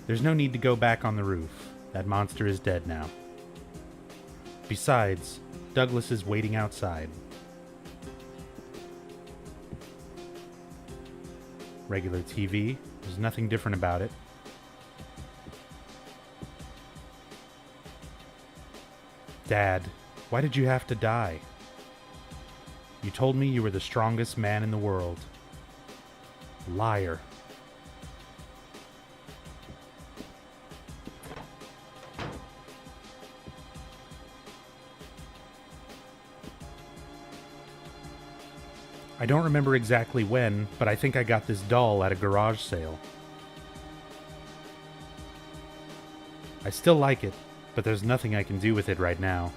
There's no need to go back on the roof. That monster is dead now. Besides, Douglas is waiting outside. Regular TV. There's nothing different about it. Dad, why did you have to die? You told me you were the strongest man in the world. Liar. I don't remember exactly when, but I think I got this doll at a garage sale. I still like it, but there's nothing I can do with it right now.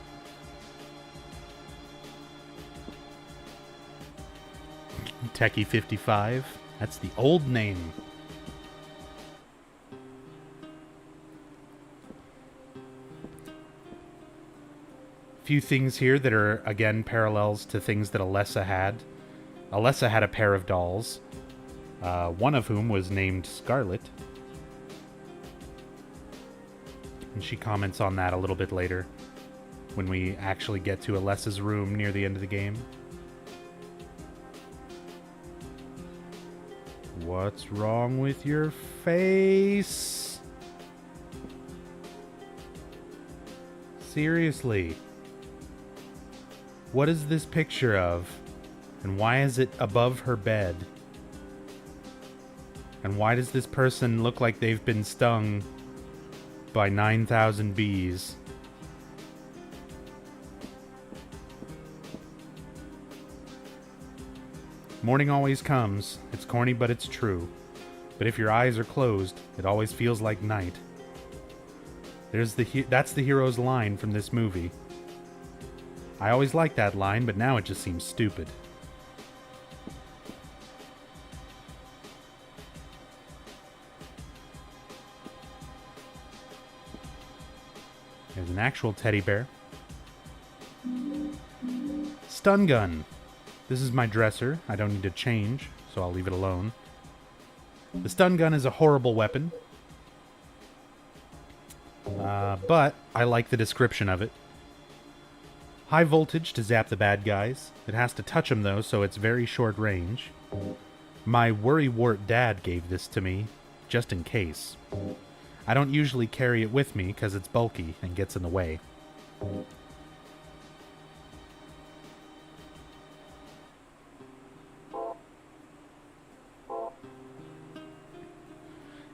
Techie55, that's the old name. Few things here that are, again, parallels to things that Alessa had. Alessa had a pair of dolls, one of whom was named Scarlet. And she comments on that a little bit later, when we actually get to Alessa's room near the end of the game. What's wrong with your face? Seriously. What is this picture of? And why is it above her bed? And why does this person look like they've been stung by 9,000 bees? Morning always comes. It's corny, but it's true. But if your eyes are closed, it always feels like night. That's the hero's line from this movie. I always liked that line, but now it just seems stupid. There's an actual teddy bear. Stun gun. This is my dresser. I don't need to change, so I'll leave it alone. The stun gun is a horrible weapon. But I like the description of it. High voltage to zap the bad guys. It has to touch them, though, so it's very short range. My worrywart dad gave this to me, just in case. I don't usually carry it with me because it's bulky and gets in the way.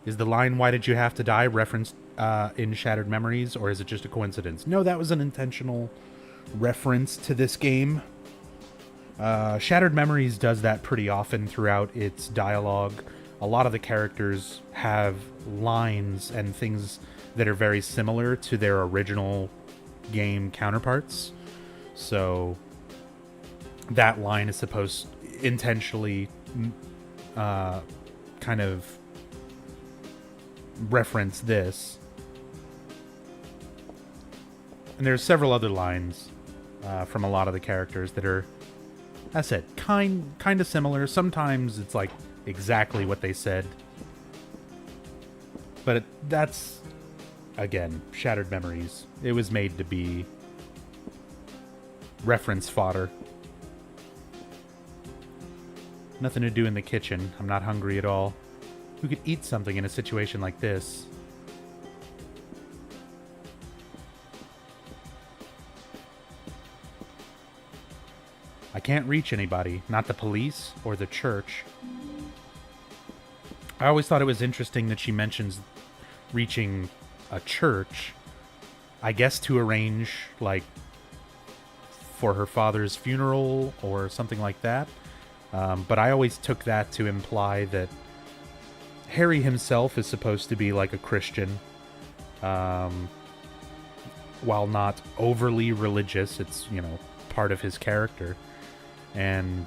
Is the line "Why did you have to die" referenced in Shattered Memories, or is it just a coincidence? No, that was an intentional reference to this game. Shattered Memories does that pretty often throughout its dialogue. A lot of the characters have lines and things that are very similar to their original game counterparts. So that line is supposed intentionally kind of reference this. And there's several other lines from a lot of the characters that are, as I said, kind of similar. Sometimes it's like exactly what they said. But that's, again, Shattered Memories. It was made to be reference fodder. Nothing to do in the kitchen. I'm not hungry at all. Who could eat something in a situation like this? I can't reach anybody. Not the police or the church. I always thought it was interesting that she mentions reaching a church. I guess to arrange, like, for her father's funeral or something like that. But I always took that to imply that Harry himself is supposed to be like a Christian. While not overly religious, it's, you know, part of his character. And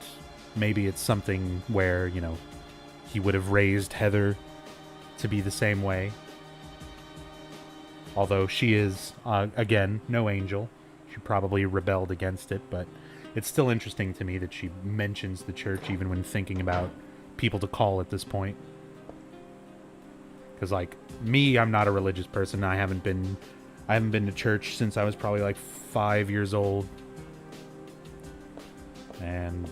maybe it's something where, you know, he would have raised Heather to be the same way. Although she is, again, no angel. She probably rebelled against it, but it's still interesting to me that she mentions the church even when thinking about people to call at this point. Because, like, me, I'm not a religious person. I haven't been to church since I was probably like 5 years old. And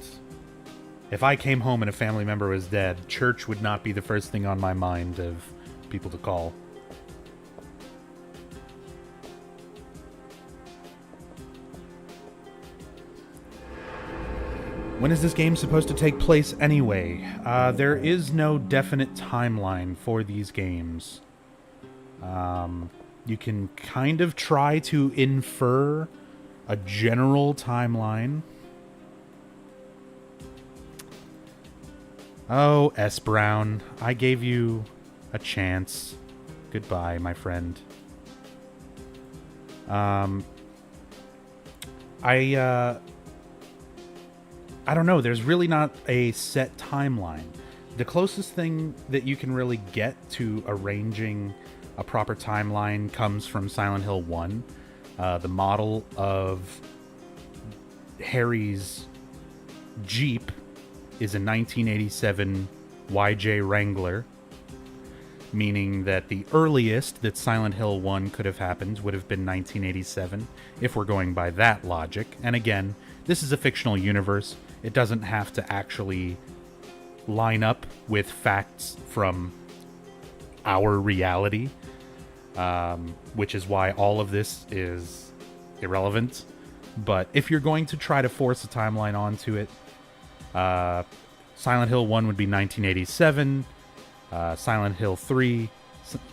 if I came home and a family member was dead, church would not be the first thing on my mind of people to call. When is this game supposed to take place anyway? There is no definite timeline for these games. You can kind of try to infer a general timeline. Oh, S. Brown, I gave you a chance. Goodbye, my friend. I don't know. There's really not a set timeline. The closest thing that you can really get to arranging a proper timeline comes from Silent Hill 1. The model of Harry's Jeep is a 1987 YJ Wrangler, meaning that the earliest that Silent Hill 1 could have happened would have been 1987, if we're going by that logic. And again, this is a fictional universe. It doesn't have to actually line up with facts from our reality, which is why all of this is irrelevant. But if you're going to try to force a timeline onto it, Silent Hill 1 would be 1987, Silent Hill 3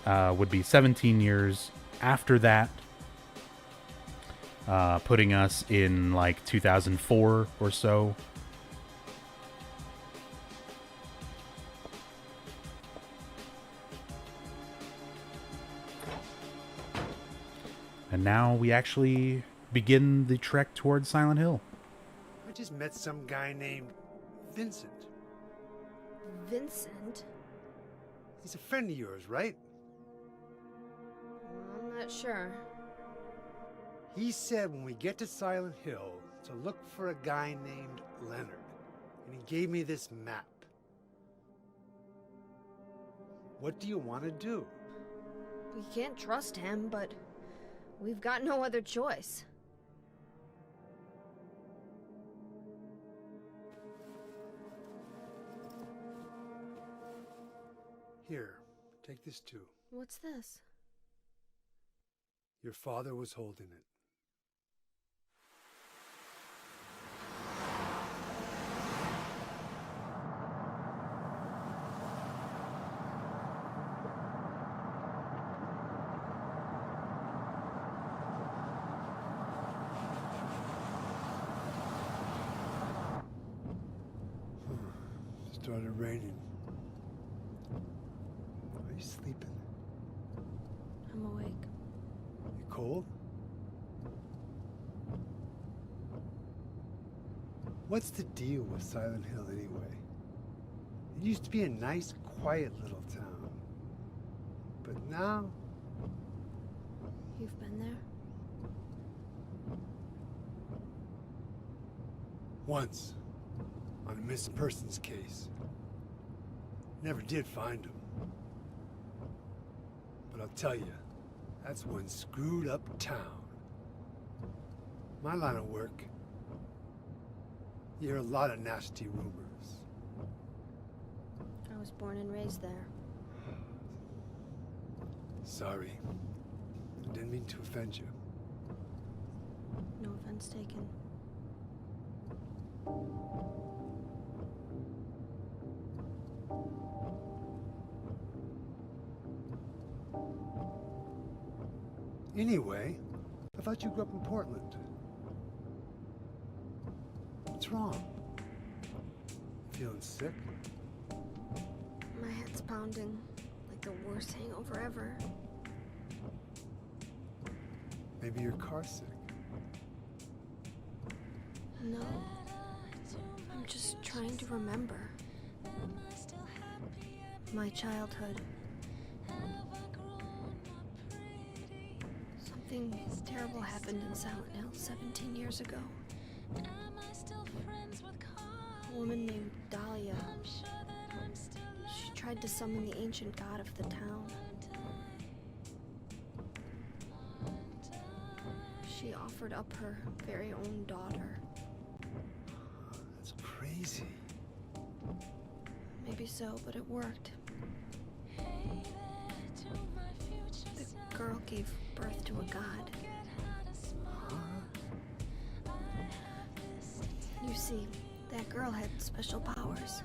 would be 17 years after that, putting us in like 2004 or so. And now we actually begin the trek towards Silent Hill. I just met some guy named Vincent. Vincent? He's a friend of yours, right? I'm not sure. He said when we get to Silent Hill to look for a guy named Leonard. And he gave me this map. What do you want to do? We can't trust him, but we've got no other choice. Here, take this too. What's this? Your father was holding it. started raining. Are you sleeping? I'm awake. You cold? What's the deal with Silent Hill anyway? It used to be a nice, quiet little town. But now, You've been there? once, on a missing persons case. Never did find him. But I'll tell you, that's one screwed up town. My line of work, you hear a lot of nasty rumors. I was born and raised there. Sorry. I didn't mean to offend you. No offense taken. Anyway, I thought you grew up in Portland. What's wrong? Feeling sick? My head's pounding like the worst hangover ever. Maybe you're car sick. No. I'm just trying to remember. My childhood. Something terrible happened in Silent Hill 17 years ago. A woman named Dahlia. She tried to summon the ancient god of the town. She offered up her very own daughter. That's crazy. Maybe so, but it worked. The girl gave birth to a god. You see, that girl had special powers.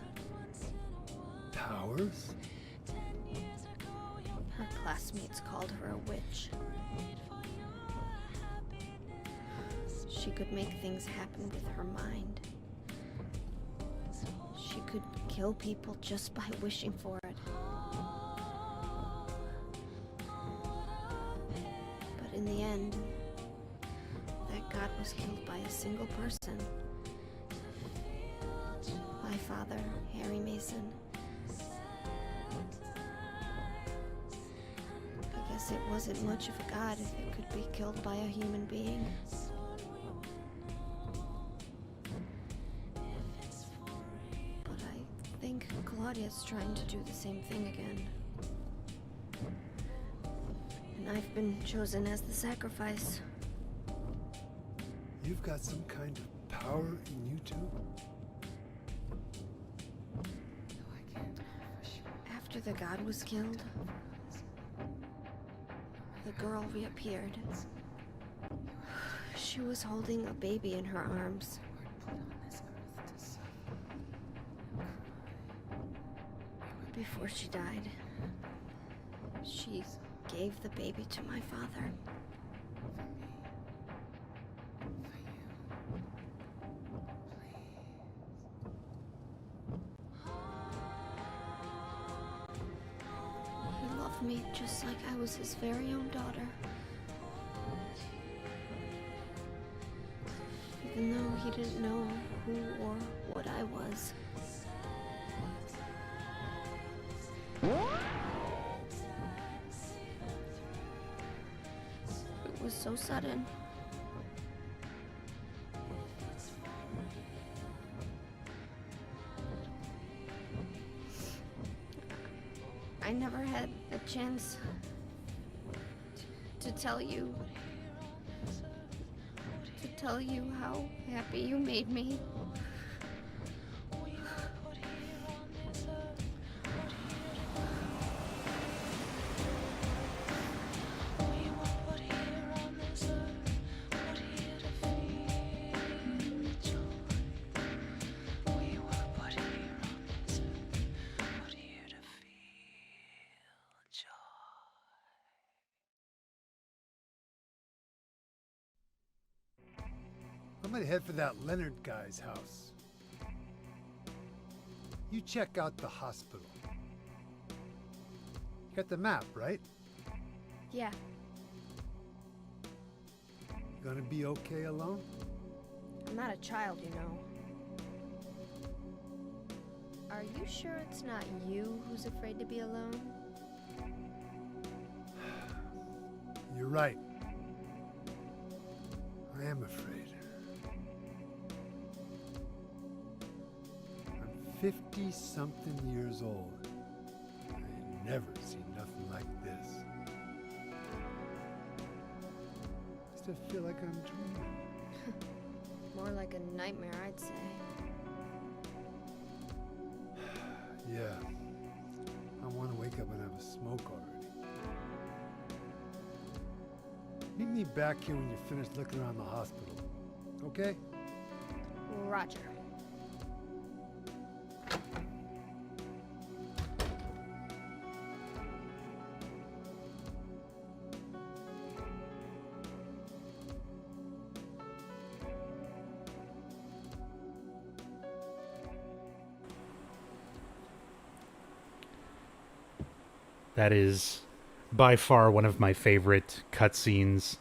Powers? Her classmates called her a witch. She could make things happen with her mind. She could kill people just by wishing for it. But in the end, that god was killed by a single person. My father, Harry Mason. I guess it wasn't much of a god if it could be killed by a human being. But I think Claudia's trying to do the same thing again. And I've been chosen as the sacrifice. You've got some kind of power in you too? After the god was killed, the girl reappeared. She was holding a baby in her arms. Before she died, she gave the baby to my father. He loved me just like I was his very own daughter. Even though he didn't know who or what I was. It was so sudden. I never had a chance to tell you how happy you made me. I'm gonna head for that Leonard guy's house. You check out the hospital. You got the map, right? Yeah. You gonna be okay alone? I'm not a child, you know. Are you sure it's not you who's afraid to be alone? You're right. I am afraid. I'm 50-something years old. I ain't never seen nothing like this. I still feel like I'm dreaming. More like a nightmare, I'd say. Yeah. I want to wake up and have a smoke already. Meet me back here when you're finished looking around the hospital. Okay? Roger. That is by far one of my favorite cutscenes.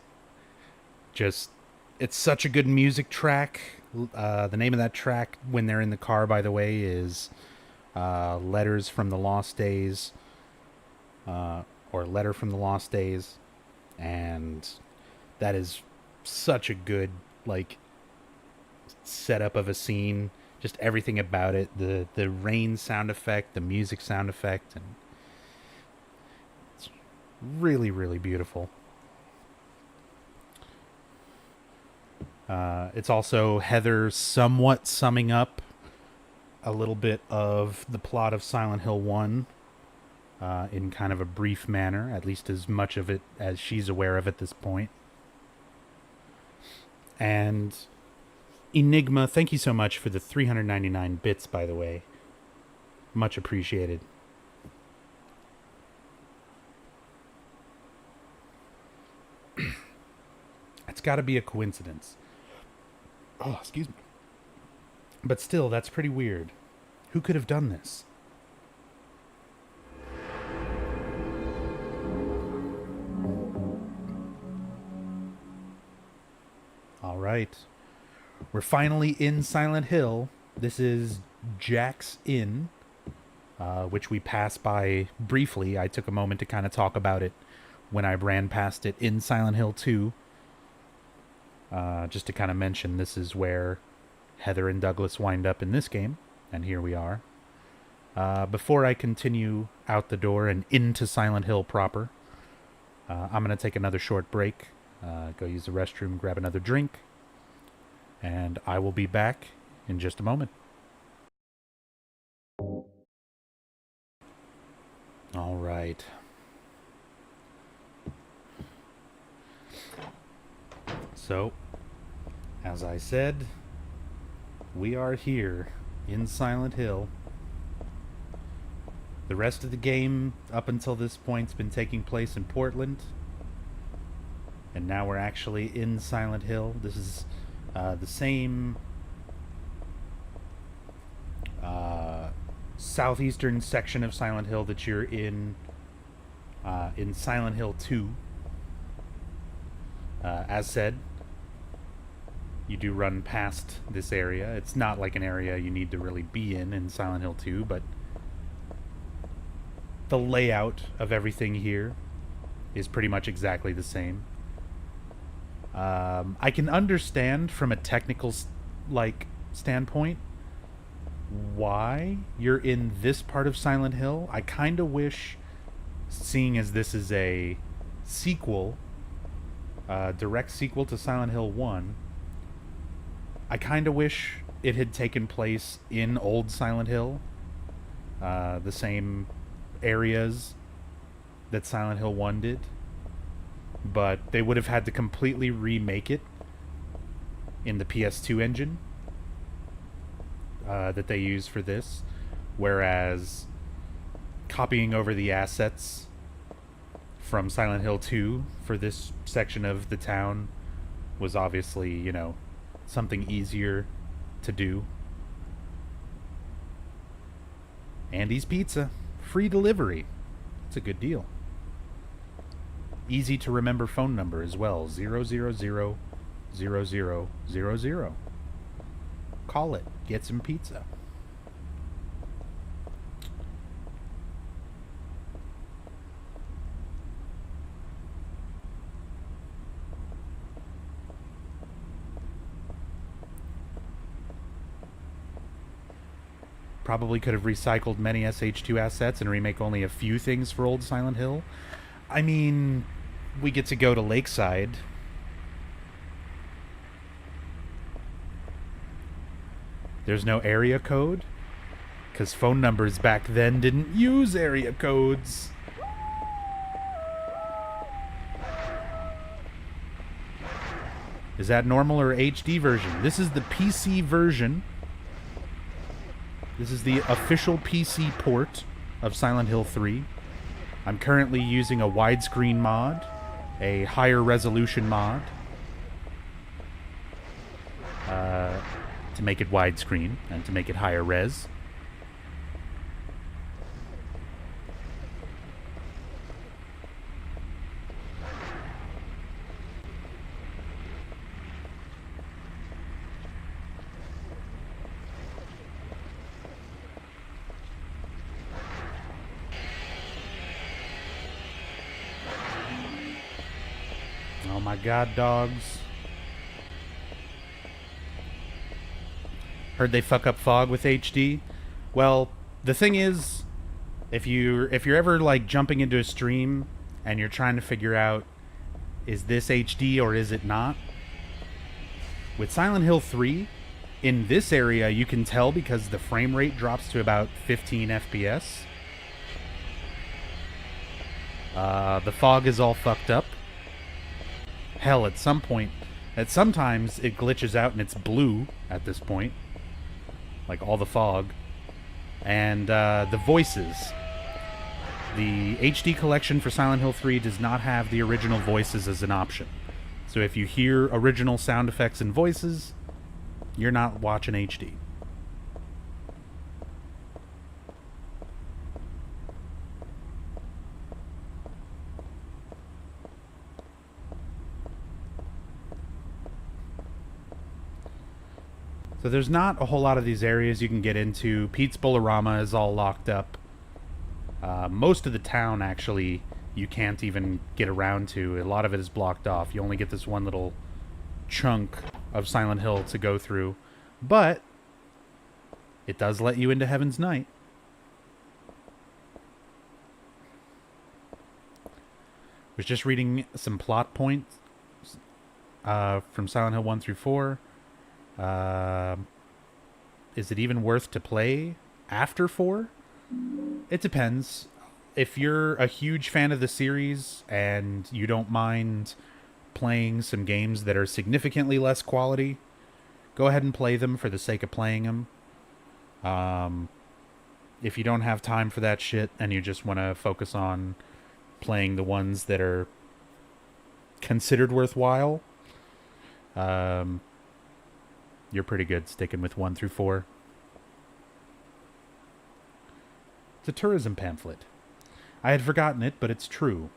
Just, it's such a good music track. The name of that track, when they're in the car, by the way, is Letters from the Lost Days, or Letter from the Lost Days. And that is such a good, like, setup of a scene. Just everything about it. The rain sound effect, the music sound effect, and it's really, really beautiful. It's also Heather somewhat summing up a little bit of the plot of Silent Hill 1 in kind of a brief manner, at least as much of it as she's aware of at this point. And Enigma, thank you so much for the 399 bits, by the way. Much appreciated. It's got to be a coincidence. Oh, excuse me. But still, that's pretty weird. Who could have done this? All right. We're finally in Silent Hill. This is Jack's Inn, which we passed by briefly. I took a moment to kind of talk about it when I ran past it in Silent Hill 2. Just to kind of mention, this is where Heather and Douglas wind up in this game, and here we are. Before I continue out the door and into Silent Hill proper, I'm going to take another short break, go use the restroom, grab another drink, and I will be back in just a moment. All right. So, as I said, we are here in Silent Hill. The rest of the game, up until this point, has been taking place in Portland. And now we're actually in Silent Hill. This is the same southeastern section of Silent Hill that you're in Silent Hill 2. As said, you do run past this area. It's not like an area you need to really be in Silent Hill 2, but the layout of everything here is pretty much exactly the same. I can understand from a technical standpoint why you're in this part of Silent Hill. I kind of wish, seeing as this is a sequel, direct sequel to Silent Hill 1, I kind of wish it had taken place in old Silent Hill, the same areas that Silent Hill 1 did, but they would have had to completely remake it in the PS2 engine that they use for this, whereas copying over the assets from Silent Hill 2 for this section of the town was obviously, you know, something easier to do. Andy's Pizza. Free delivery. It's a good deal. Easy to remember phone number as well. 0000000. Call it. Get some pizza. Probably could have recycled many SH2 assets and remake only a few things for old Silent Hill. I mean, we get to go to Lakeside. There's no area code, because phone numbers back then didn't use area codes. Is that normal or HD version? This is the PC version. This is the official PC port of Silent Hill 3. I'm currently using a widescreen mod, a higher resolution mod, to make it widescreen and to make it higher res. Oh my god, dogs. Heard they fuck up fog with HD. Well, the thing is, if you're ever like jumping into a stream and you're trying to figure out, is this HD or is it not? With Silent Hill 3, in this area you can tell because the frame rate drops to about 15 FPS. The fog is all fucked up. Hell, sometimes it glitches out and it's blue at this point. Like all the fog. And the voices. The HD collection for Silent Hill 3 does not have the original voices as an option. So if you hear original sound effects and voices, you're not watching HD. So there's not a whole lot of these areas you can get into. Pete's Bolorama is all locked up. Most of the town, actually, you can't even get around to. A lot of it is blocked off. You only get this one little chunk of Silent Hill to go through. But it does let you into Heaven's Night. Was just reading some plot points from Silent Hill 1 through 4. Is it even worth to play after 4? It depends. If you're a huge fan of the series and you don't mind playing some games that are significantly less quality, go ahead and play them for the sake of playing them. If you don't have time for that shit and you just want to focus on playing the ones that are considered worthwhile, you're pretty good sticking with 1 through 4. It's a tourism pamphlet. I had forgotten it, but it's true.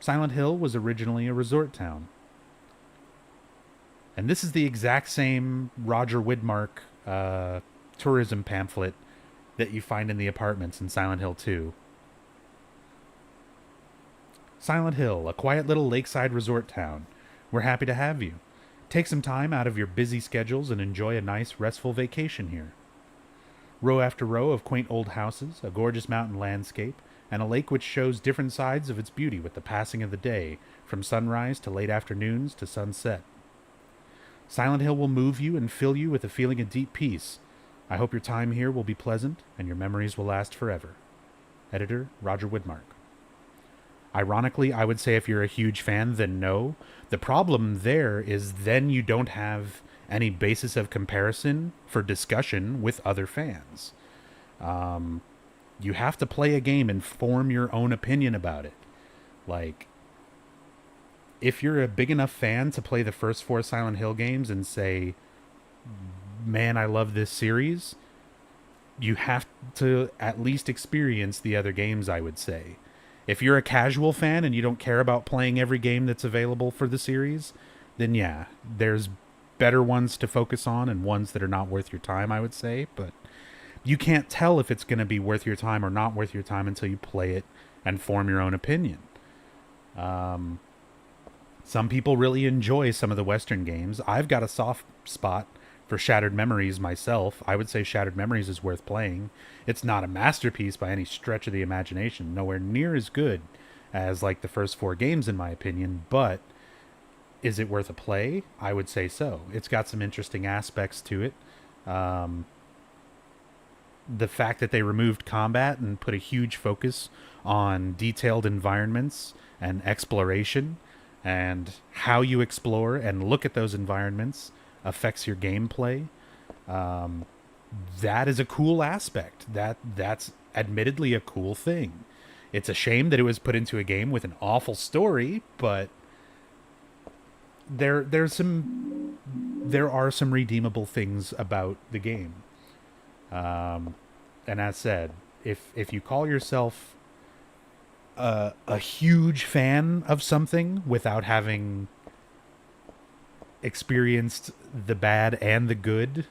Silent Hill was originally a resort town. And this is the exact same Roger Widmark tourism pamphlet that you find in the apartments in Silent Hill 2. Silent Hill, a quiet little lakeside resort town. We're happy to have you. Take some time out of your busy schedules and enjoy a nice, restful vacation here. Row after row of quaint old houses, a gorgeous mountain landscape, and a lake which shows different sides of its beauty with the passing of the day, from sunrise to late afternoons to sunset. Silent Hill will move you and fill you with a feeling of deep peace. I hope your time here will be pleasant and your memories will last forever. Editor, Roger Widmark. Ironically, I would say if you're a huge fan, then no. The problem there is then you don't have any basis of comparison for discussion with other fans. You have to play a game and form your own opinion about it. Like, if you're a big enough fan to play the first 4 Silent Hill games and say, man, I love this series, you have to at least experience the other games, I would say. If you're a casual fan and you don't care about playing every game that's available for the series, then yeah, there's better ones to focus on and ones that are not worth your time, I would say. But you can't tell if it's going to be worth your time or not worth your time until you play it and form your own opinion. Some people really enjoy some of the Western games. I've got a soft spot for Shattered Memories myself. I would say Shattered Memories is worth playing. It's not a masterpiece by any stretch of the imagination. Nowhere near as good as like the first 4 games in my opinion, but is it worth a play? I would say so. It's got some interesting aspects to it. The fact that they removed combat and put a huge focus on detailed environments and exploration and how you explore and look at those environments affects your gameplay. That is a cool aspect. That's admittedly a cool thing. It's a shame that it was put into a game with an awful story, but there are some redeemable things about the game. And as said, if you call yourself a huge fan of something without having experienced the bad and the good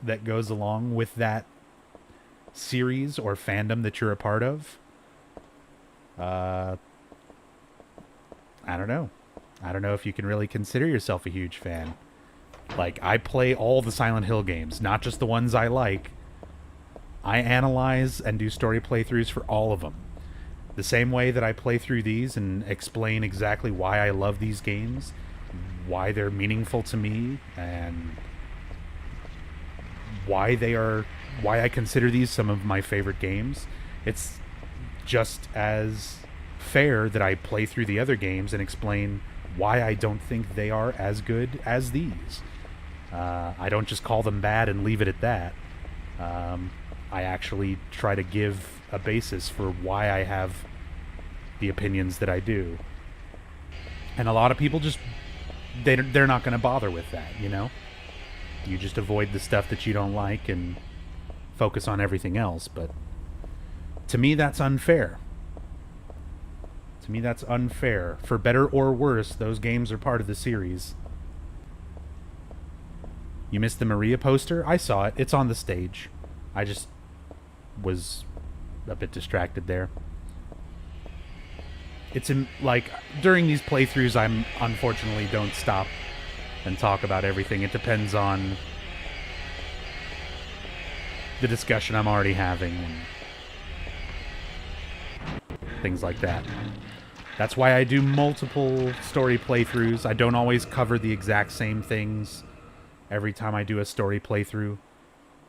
that goes along with that series or fandom that you're a part of, I don't know. I don't know if you can really consider yourself a huge fan. Like, I play all the Silent Hill games, not just the ones I like. I analyze and do story playthroughs for all of them. The same way that I play through these and explain exactly why I love these games, why they're meaningful to me, and why I consider these some of my favorite games. It's just as fair that I play through the other games and explain why I don't think they are as good as these. I don't just call them bad and leave it at that. I actually try to give a basis for why I have the opinions that I do. And a lot of people just, they're not going to bother with that, you know? You just avoid the stuff that you don't like and focus on everything else. But to me, that's unfair. To me, that's unfair. For better or worse, those games are part of the series. You missed the Maria poster? I saw it. It's on the stage. I just was a bit distracted there. It's in, like, during these playthroughs, I'm unfortunately don't stop and talk about everything. It depends on the discussion I'm already having and things like that. That's why I do multiple story playthroughs. I don't always cover the exact same things every time I do a story playthrough.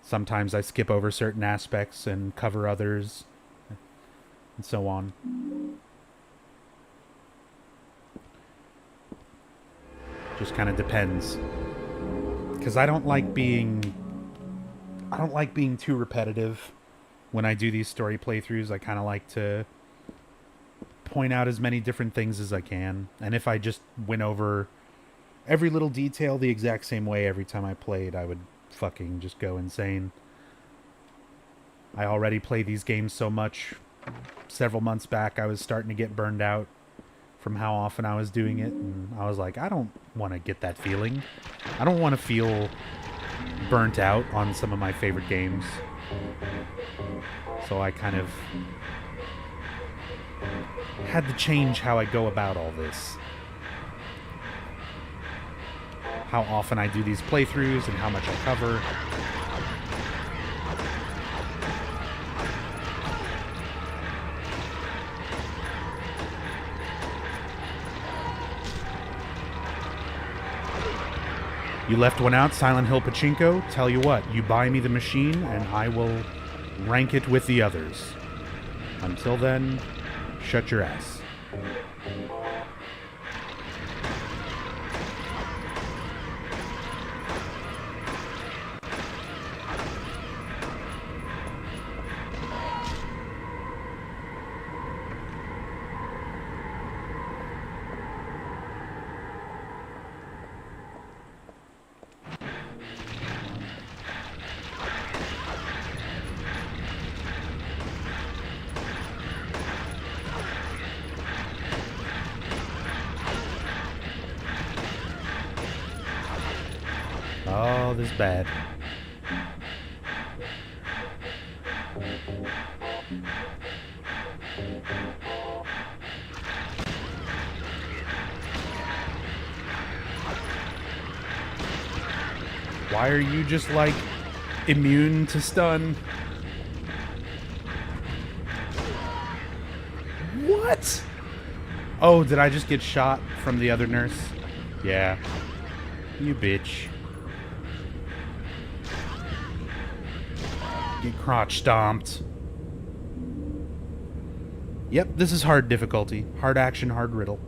Sometimes I skip over certain aspects and cover others, and so on. Just kind of depends. Because I don't like being too repetitive when I do these story playthroughs. I kind of like to point out as many different things as I can. And if I just went over every little detail the exact same way every time I played, I would fucking just go insane. I already play these games so much. Several months back, I was starting to get burned out from how often I was doing it, and I was like, I don't want to get that feeling. I don't want to feel burnt out on some of my favorite games. So I kind of had to change how I go about all this. How often I do these playthroughs and how much I cover. You left one out, Silent Hill Pachinko. Tell you what, you buy me the machine and I will rank it with the others. Until then, shut your ass. Oh, this is bad. Why are you just, like, immune to stun? What? Oh, did I just get shot from the other nurse? Yeah. You bitch. Get crotch stomped. Yep, this is hard difficulty. Hard action, hard riddle.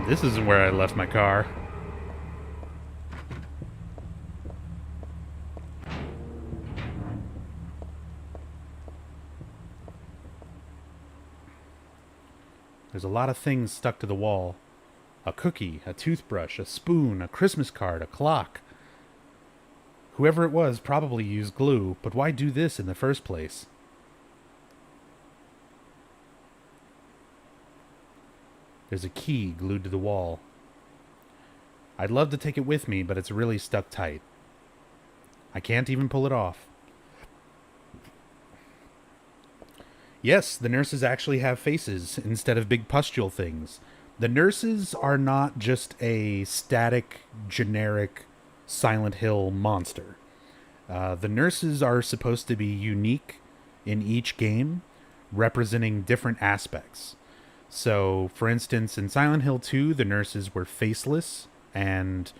This isn't where I left my car. There's a lot of things stuck to the wall. A cookie, a toothbrush, a spoon, a Christmas card, a clock. Whoever it was probably used glue, but why do this in the first place? There's a key glued to the wall. I'd love to take it with me, but it's really stuck tight. I can't even pull it off. Yes, the nurses actually have faces instead of big pustule things. The nurses are not just a static, generic Silent Hill monster. The nurses are supposed to be unique in each game, representing different aspects. So, for instance, in Silent Hill 2, the nurses were faceless and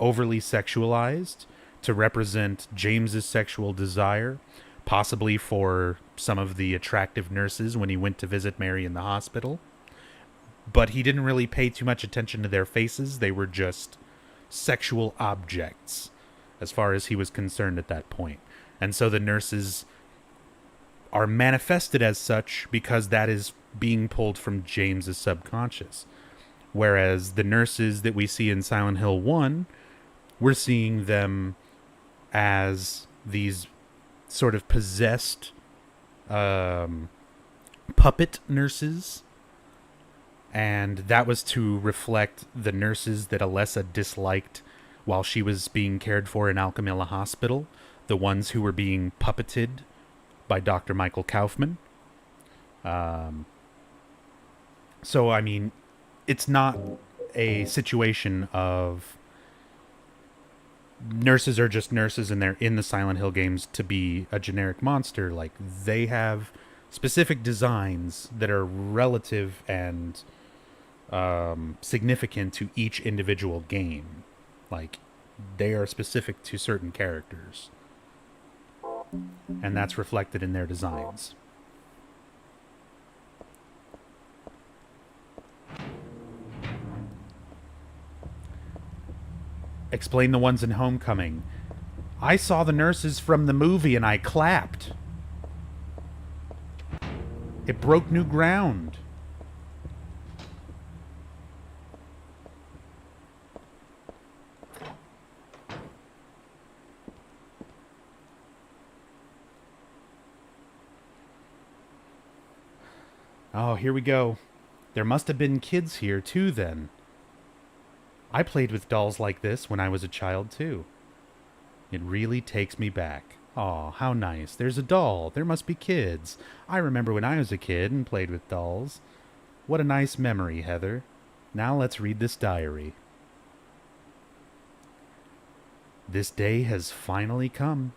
overly sexualized to represent James's sexual desire, possibly for some of the attractive nurses when he went to visit Mary in the hospital. But he didn't really pay too much attention to their faces. They were just sexual objects, as far as he was concerned at that point. And so the nurses are manifested as such because that is being pulled from James's subconscious. Whereas the nurses that we see in Silent Hill 1, we're seeing them as these sort of possessed puppet nurses. And that was to reflect the nurses that Alessa disliked while she was being cared for in Alchemilla Hospital. The ones who were being puppeted by Dr. Michael Kaufman. So, I mean, it's not a situation of nurses are just nurses and they're in the Silent Hill games to be a generic monster. Like, they have specific designs that are relative and significant to each individual game. Like, they are specific to certain characters. And that's reflected in their designs. Explain the ones in Homecoming. I saw the nurses from the movie and I clapped. It broke new ground. Oh, here we go. There must have been kids here too then. I played with dolls like this when I was a child too. It really takes me back. Aw, how nice. There's a doll. There must be kids. I remember when I was a kid and played with dolls. What a nice memory, Heather. Now let's read this diary. This day has finally come.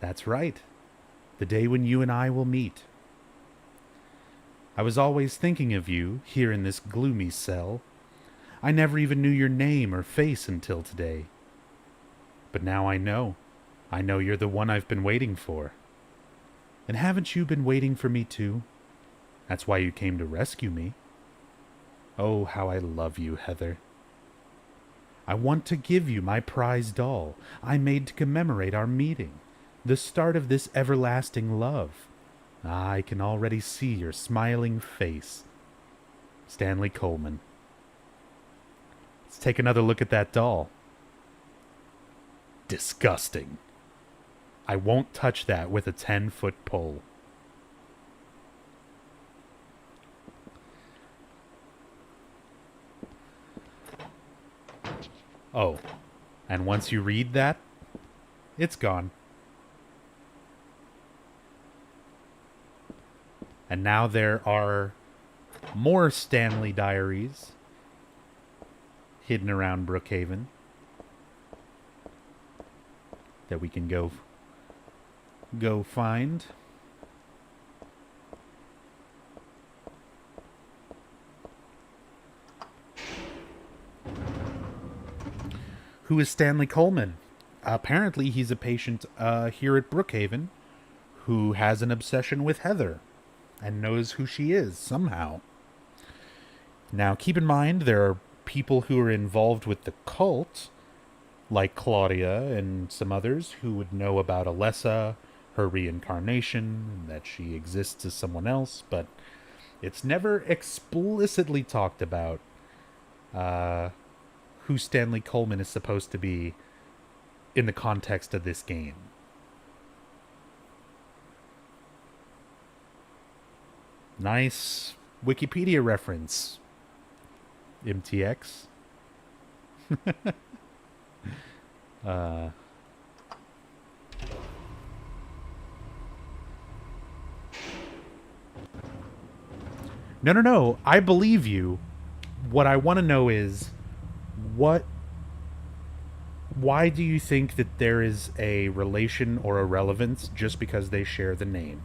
That's right. The day when you and I will meet. I was always thinking of you here in this gloomy cell. I never even knew your name or face until today. But now I know. I know you're the one I've been waiting for. And haven't you been waiting for me too? That's why you came to rescue me. Oh, how I love you, Heather. I want to give you my prize doll I made to commemorate our meeting, the start of this everlasting love. I can already see your smiling face. Stanley Coleman. Let's take another look at that doll. Disgusting. I won't touch that with a 10-foot pole. Oh, and once you read that, it's gone. And now there are more Stanley diaries hidden around Brookhaven that we can go find. Who is Stanley Coleman? Apparently he's a patient here at Brookhaven who has an obsession with Heather and knows who she is somehow. Now, keep in mind, there are people who are involved with the cult, like Claudia and some others, who would know about Alessa, her reincarnation, that she exists as someone else, but it's never explicitly talked about who Stanley Coleman is supposed to be in the context of this game. Nice Wikipedia reference, MTX. No. I believe you. What I want to know is why do you think that there is a relation or a relevance just because they share the name?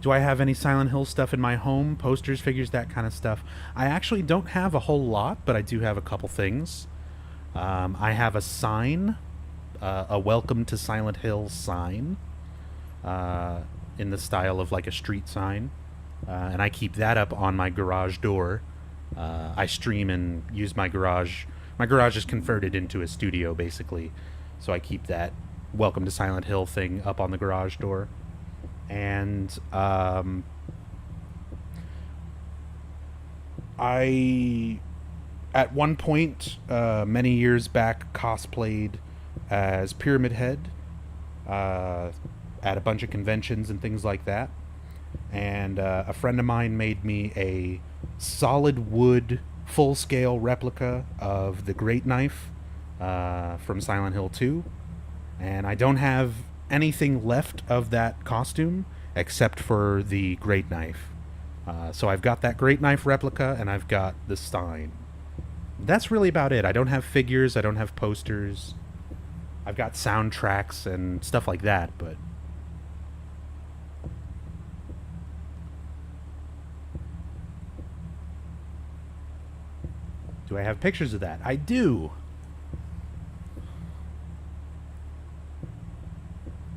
Do I have any Silent Hill stuff in my home? Posters, figures, that kind of stuff. I actually don't have a whole lot, but I do have a couple things. I have a sign, a Welcome to Silent Hill sign, in the style of like a street sign. And I keep that up on my garage door. I stream and use my garage. My garage is converted into a studio, basically. So I keep that Welcome to Silent Hill thing up on the garage door. And I, at one point, many years back, cosplayed as Pyramid Head at a bunch of conventions and things like that. And a friend of mine made me a solid wood, full-scale replica of the Great Knife from Silent Hill 2. And I don't have anything left of that costume except for the Great Knife. So I've got that Great Knife replica and I've got the sign. That's really about it. I don't have figures, I don't have posters. I've got soundtracks and stuff like that, but do I have pictures of that? I do.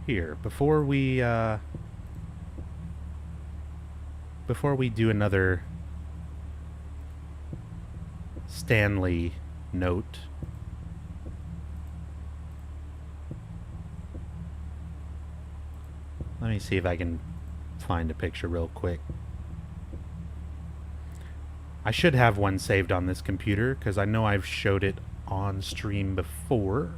Here, before we do another Stanley note, let me see if I can find a picture real quick. I should have one saved on this computer because I know I've showed it on stream before.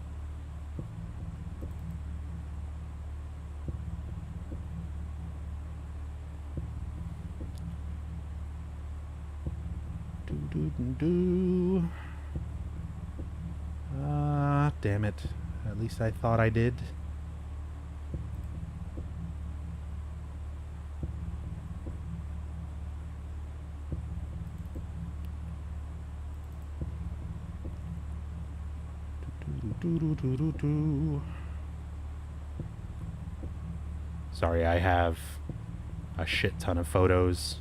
Damn it. At least I thought I did. Sorry, I have a shit ton of photos.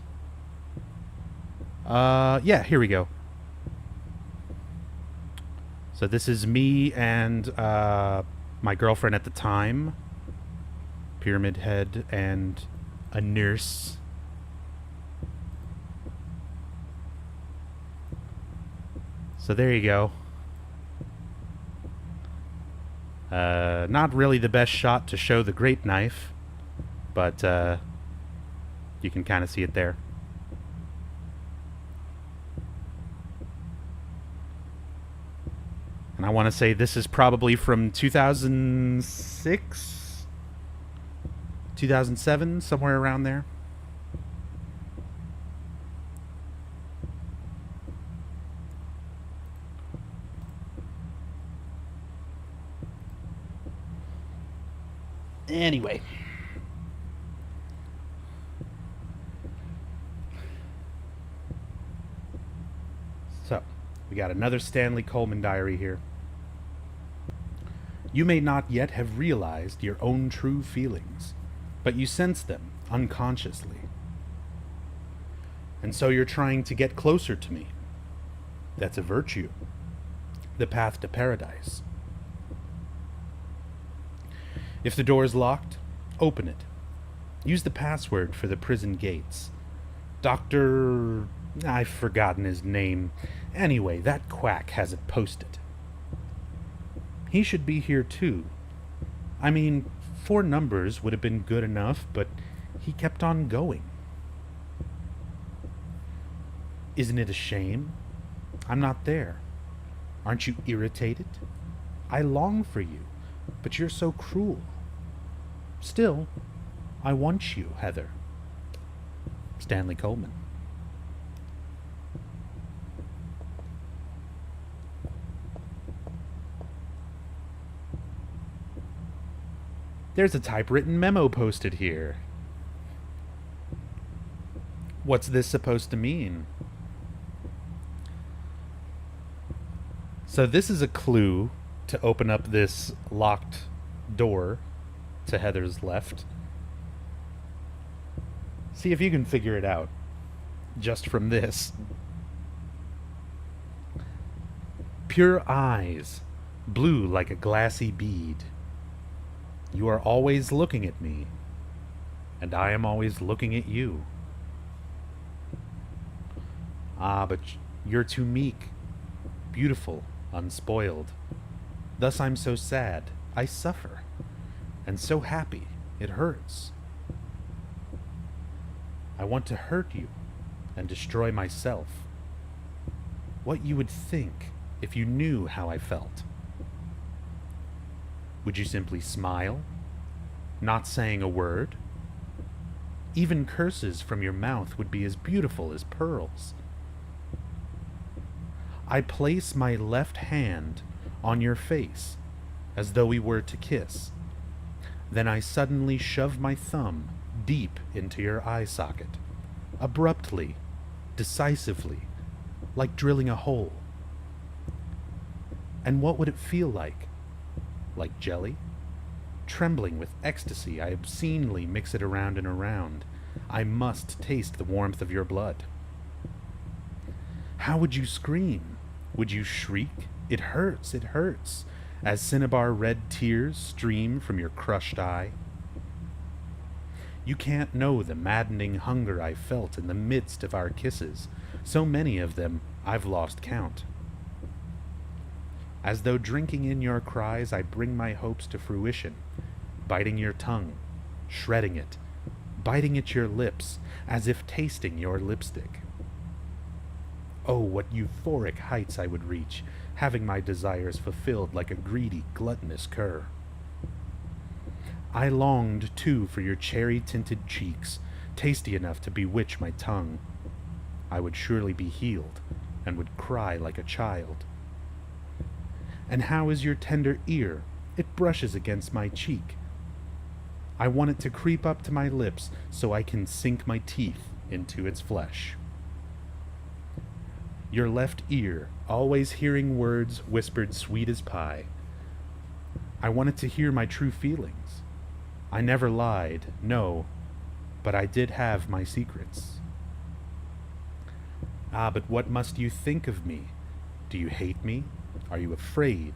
Yeah, here we go. So this is me and my girlfriend at the time, Pyramid Head, and a nurse. So there you go. Not really the best shot to show the great knife, but you can kind of see it there. And I want to say this is probably from 2006, 2007, somewhere around there. Anyway. So, we got another Stanley Coleman diary here. You may not yet have realized your own true feelings, but you sense them unconsciously. And so you're trying to get closer to me. That's a virtue. The path to paradise. If the door is locked, open it. Use the password for the prison gates. Dr. I've forgotten his name. Anyway, that quack has it posted. He should be here too. I mean, 4 numbers would have been good enough, but he kept on going. Isn't it a shame? I'm not there. Aren't you irritated? I long for you, but you're so cruel. Still, I want you, Heather. Stanley Coleman. There's a typewritten memo posted here. What's this supposed to mean? So this is a clue to open up this locked door to Heather's left. See if you can figure it out just from this. Pure eyes, blue like a glassy bead. You are always looking at me, and I am always looking at you. Ah, but you're too meek, beautiful, unspoiled. Thus I'm so sad, I suffer, and so happy, it hurts. I want to hurt you and destroy myself. What you would think if you knew how I felt. Would you simply smile, not saying a word? Even curses from your mouth would be as beautiful as pearls. I place my left hand on your face as though we were to kiss. Then I suddenly shove my thumb deep into your eye socket, abruptly, decisively, like drilling a hole. And what would it feel like? Like jelly? Trembling with ecstasy, I obscenely mix it around and around. I must taste the warmth of your blood. How would you scream? Would you shriek? It hurts, as cinnabar red tears stream from your crushed eye. You can't know the maddening hunger I felt in the midst of our kisses. So many of them, I've lost count. As though drinking in your cries, I bring my hopes to fruition, biting your tongue, shredding it, biting at your lips, as if tasting your lipstick. Oh, what euphoric heights I would reach, having my desires fulfilled like a greedy, gluttonous cur. I longed, too, for your cherry-tinted cheeks, tasty enough to bewitch my tongue. I would surely be healed, and would cry like a child. And how is your tender ear? It brushes against my cheek. I want it to creep up to my lips so I can sink my teeth into its flesh. Your left ear, always hearing words whispered sweet as pie. I wanted to hear my true feelings. I never lied, no, but I did have my secrets. Ah, but what must you think of me? Do you hate me? Are you afraid?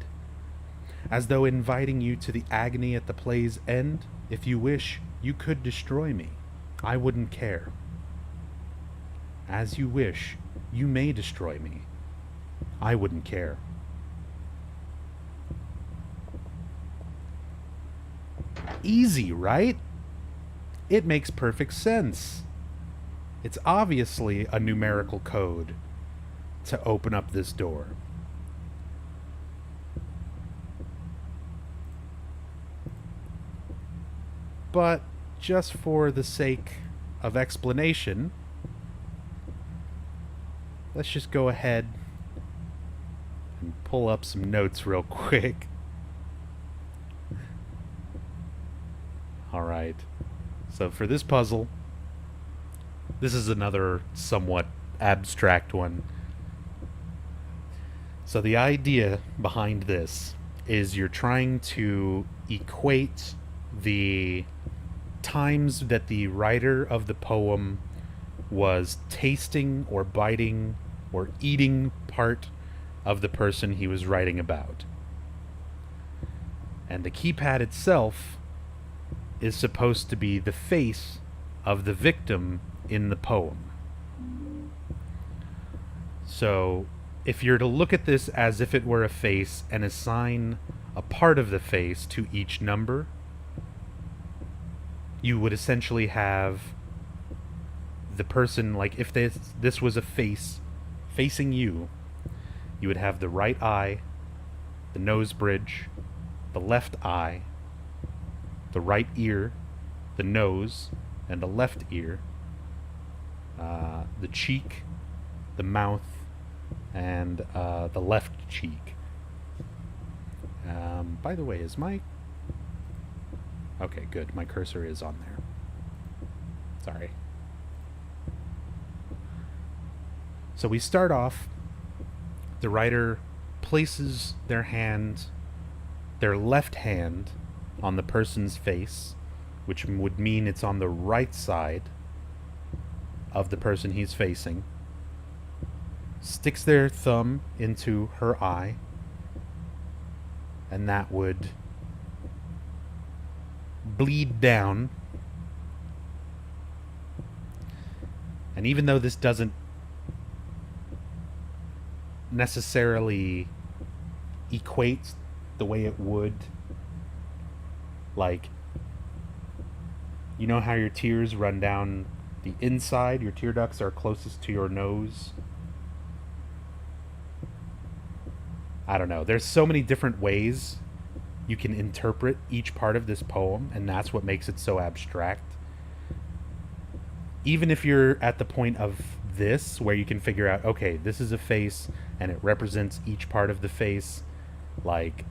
As though inviting you to the agony at the play's end, if you wish, you could destroy me. I wouldn't care. As you wish, you may destroy me. I wouldn't care. Easy, right? It makes perfect sense. It's obviously a numerical code to open up this door. But just for the sake of explanation, let's just go ahead and pull up some notes real quick. Alright, so for this puzzle, this is another somewhat abstract one. So the idea behind this is you're trying to equate the times that the writer of the poem was tasting or biting or eating part of the person he was writing about. And the keypad itself is supposed to be the face of the victim in the poem. So, if you're to look at this as if it were a face and assign a part of the face to each number, you would essentially have the person, like if this was a face facing you, you would have the right eye, the nose bridge, the left eye, the right ear, the nose, and the left ear, the cheek, the mouth, and the left cheek. By the way, is my... Okay, good. My cursor is on there. Sorry. So we start off, the writer places their left hand, on the person's face, which would mean it's on the right side of the person he's facing, sticks their thumb into her eye, and that would bleed down. And even though this doesn't necessarily equate the way it would, like, you know how your tears run down the inside, your tear ducts are closest to your nose? I don't know. There's so many different ways you can interpret each part of this poem, and that's what makes it so abstract. Even if you're at the point of this, where you can figure out, okay, this is a face, and it represents each part of the face, like,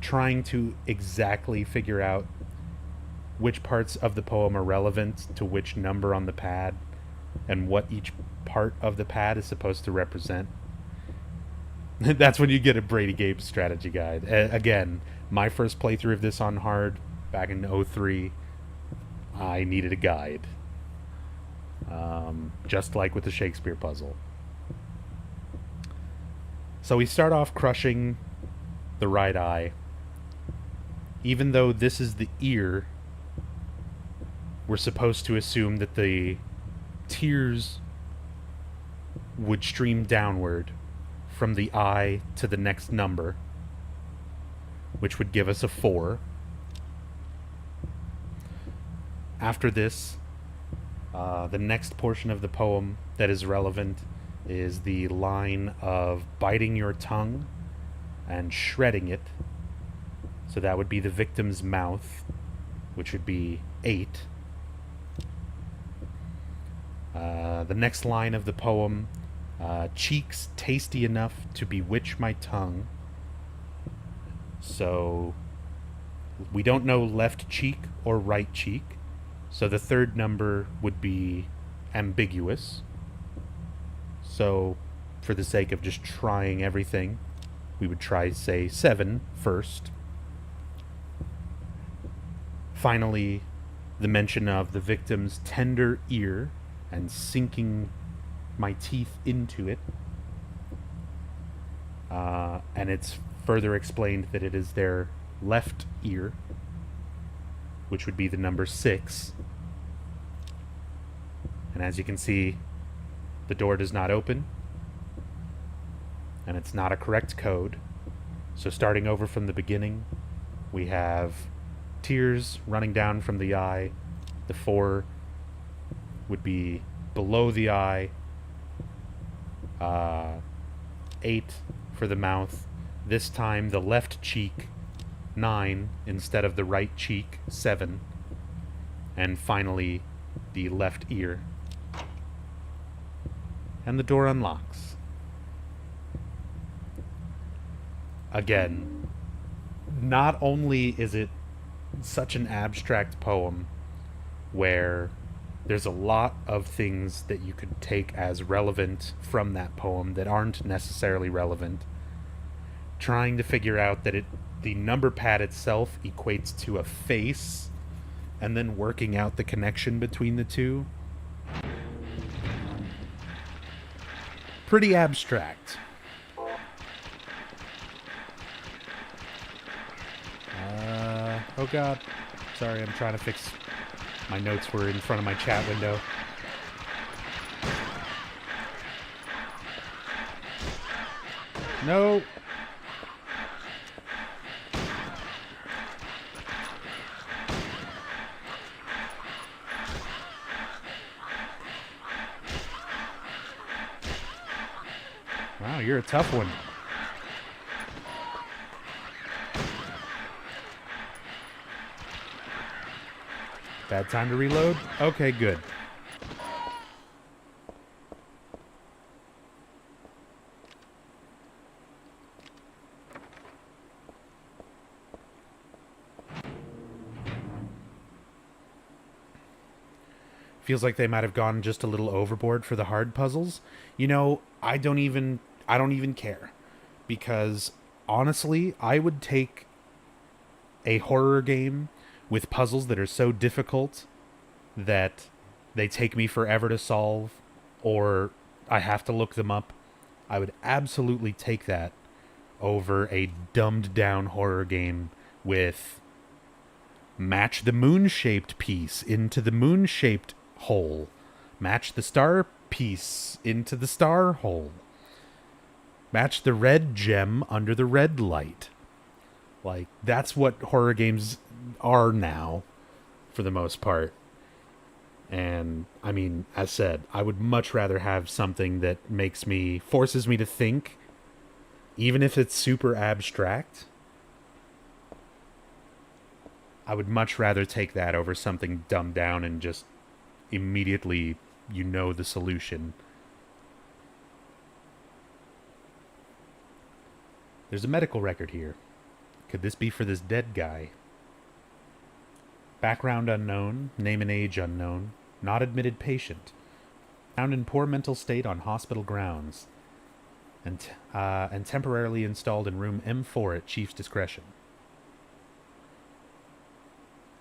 trying to exactly figure out which parts of the poem are relevant to which number on the pad, and what each part of the pad is supposed to represent. That's when you get a Brady Games strategy guide. Again, my first playthrough of this on hard back in 03, I needed a guide. Just like with the Shakespeare puzzle. So we start off crushing the right eye. Even though this is the ear, we're supposed to assume that the tears would stream downward from the eye to the next number, which would give us a 4. After this, the next portion of the poem that is relevant is the line of biting your tongue and shredding it. So that would be the victim's mouth, which would be 8. The next line of the poem, cheeks tasty enough to bewitch my tongue. So we don't know left cheek or right cheek. So the third number would be ambiguous. So for the sake of just trying everything, we would try, say, 7 first. Finally, the mention of the victim's tender ear and sinking my teeth into it. And it's further explained that it is their left ear, which would be the number 6. And as you can see, the door does not open, and it's not a correct code. So starting over from the beginning, we have tears running down from the eye. The 4 would be below the eye. 8 for the mouth. This time the left cheek, 9 instead of the right cheek, 7. And finally, the left ear. And the door unlocks. Again, not only is it such an abstract poem where there's a lot of things that you could take as relevant from that poem that aren't necessarily relevant, trying to figure out that the number pad itself equates to a face, and then working out the connection between the two. Pretty abstract. Oh god. Sorry, I'm trying to fix... My notes were in front of my chat window. No! Wow, you're a tough one. Bad time to reload? Okay, good. Feels like they might have gone just a little overboard for the hard puzzles. You know, I don't even care. Because honestly, I would take a horror game with puzzles that are so difficult that they take me forever to solve, or I have to look them up. I would absolutely take that over a dumbed down horror game with match the moon-shaped piece into the moon-shaped hole, match the star piece into the star hole, match the red gem under the red light. Like, that's what horror games are now, for the most part. And, I mean, as said, I would much rather have something that forces me to think, even if it's super abstract. I would much rather take that over something dumbed down and just immediately you know the solution. There's a medical record here. Could this be for this dead guy? Background unknown, name and age unknown, not admitted patient. Found in poor mental state on hospital grounds. And temporarily installed in room M4 at Chief's discretion.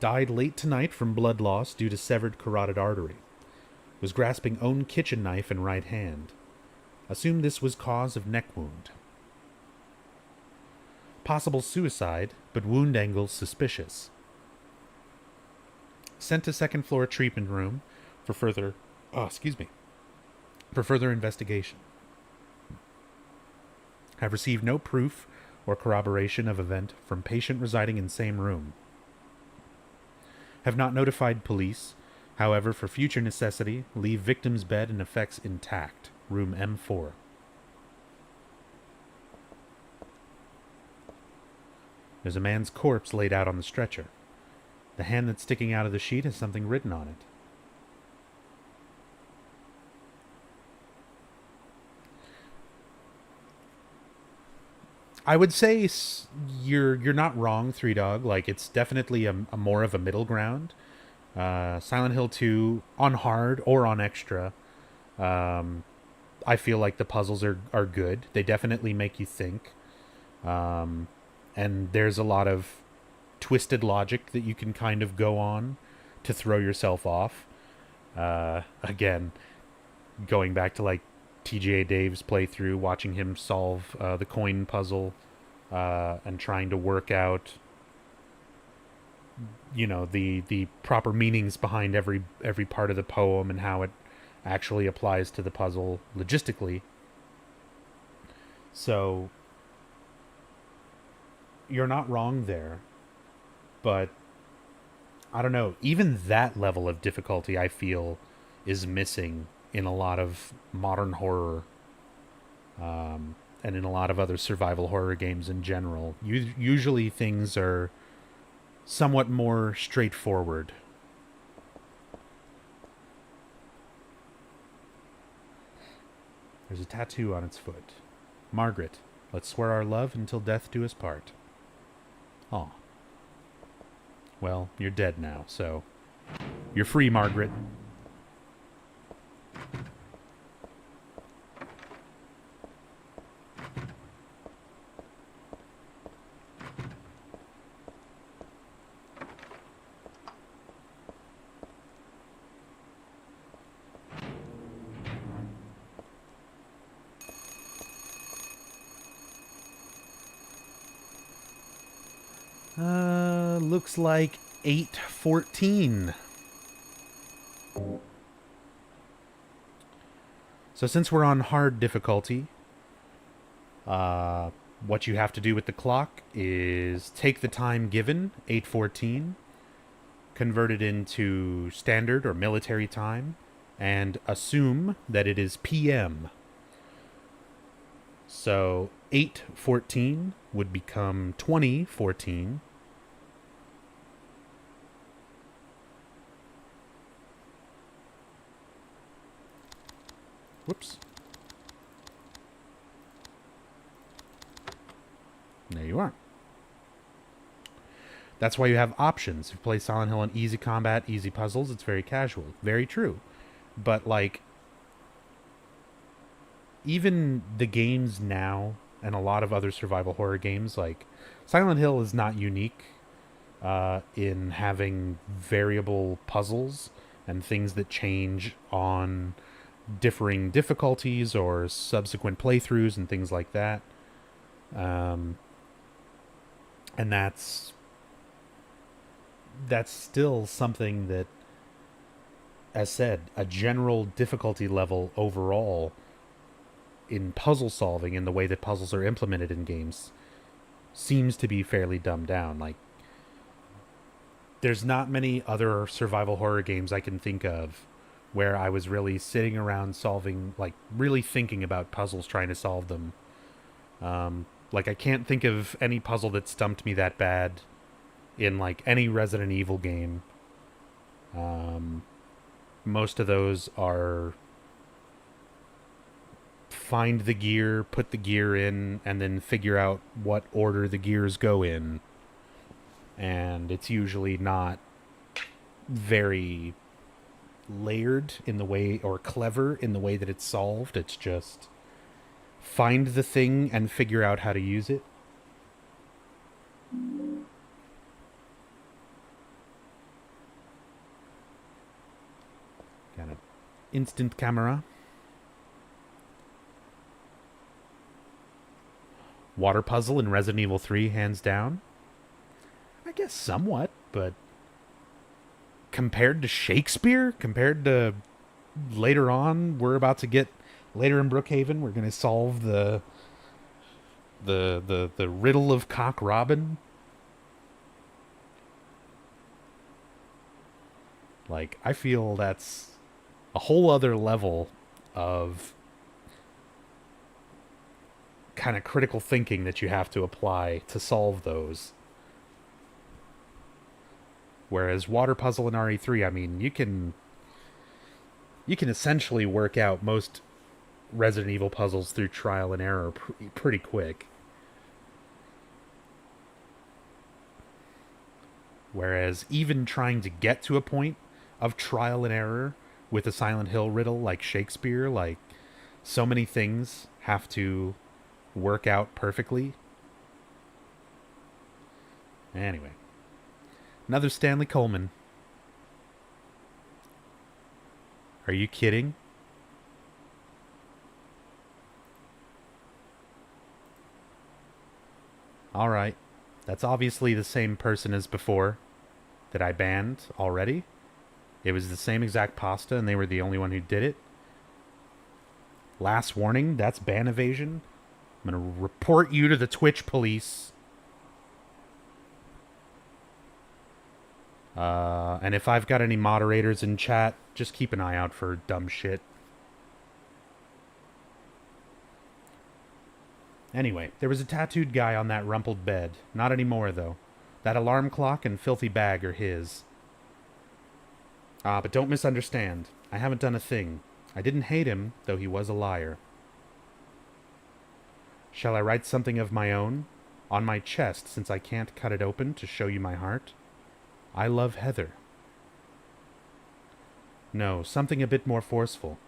Died late tonight from blood loss due to severed carotid artery. Was grasping own kitchen knife in right hand. Assumed this was cause of neck wound. Possible suicide, but wound angle suspicious. Sent to second floor treatment room for further investigation. Have received no proof or corroboration of event from patient residing in same room. Have not notified police. However, for future necessity, leave victim's bed and effects intact. Room M4. There's a man's corpse laid out on the stretcher. The hand that's sticking out of the sheet has something written on it. I would say you're not wrong, Three Dog. Like, it's definitely a more of a middle ground. Silent Hill 2 on hard or on extra. I feel like the puzzles are good. They definitely make you think. And there's a lot of twisted logic that you can kind of go on to throw yourself off. Again, going back to like TGA Dave's playthrough, watching him solve the coin puzzle and trying to work out, you know, the proper meanings behind every part of the poem and how it actually applies to the puzzle logistically. So you're not wrong there, but I don't know, even that level of difficulty I feel is missing in a lot of modern horror, and in a lot of other survival horror games in general. Usually things are somewhat more straightforward. There's a tattoo on its foot. Margaret, let's swear our love until death do us part. Aw. Well, you're dead now, so you're free, Margaret. Looks like 8:14. So since we're on hard difficulty, what you have to do with the clock is take the time given, 8:14, convert it into standard or military time, and assume that it is PM. So 8:14 would become 20:14. Whoops. There you are. That's why you have options. If you play Silent Hill on easy combat, easy puzzles, it's very casual. Very true. But, like, even the games now, and a lot of other survival horror games, like, Silent Hill is not unique in having variable puzzles and things that change on differing difficulties or subsequent playthroughs and things like that. And that's still something that, as said, a general difficulty level overall in puzzle solving and the way that puzzles are implemented in games seems to be fairly dumbed down. Like, there's not many other survival horror games I can think of where I was really sitting around solving, like, really thinking about puzzles, trying to solve them. Like, I can't think of any puzzle that stumped me that bad in, like, any Resident Evil game. Most of those are find the gear, put the gear in, and then figure out what order the gears go in. And it's usually not very layered in the way, or clever in the way that it's solved. It's just find the thing and figure out how to use it. Got an instant camera. Water puzzle in Resident Evil 3, hands down. I guess somewhat, but compared to Shakespeare, compared to later on, we're about to get later in Brookhaven, we're going to solve the riddle of Cock Robin. Like, I feel that's a whole other level of kind of critical thinking that you have to apply to solve those. Whereas water puzzle in RE3, I mean, you can essentially work out most Resident Evil puzzles through trial and error pretty quick. Whereas even trying to get to a point of trial and error with a Silent Hill riddle like Shakespeare, like, so many things have to work out perfectly. Anyway. Another Stanley Coleman. Are you kidding? Alright. That's obviously the same person as before that I banned already. It was the same exact pasta and they were the only one who did it. Last warning, that's ban evasion. I'm going to report you to the Twitch police. And if I've got any moderators in chat, just keep an eye out for dumb shit. Anyway, there was a tattooed guy on that rumpled bed. Not anymore, though. That alarm clock and filthy bag are his. But don't misunderstand. I haven't done a thing. I didn't hate him, though he was a liar. Shall I write something of my own? On my chest, since I can't cut it open to show you my heart? I love Heather. No, something a bit more forceful.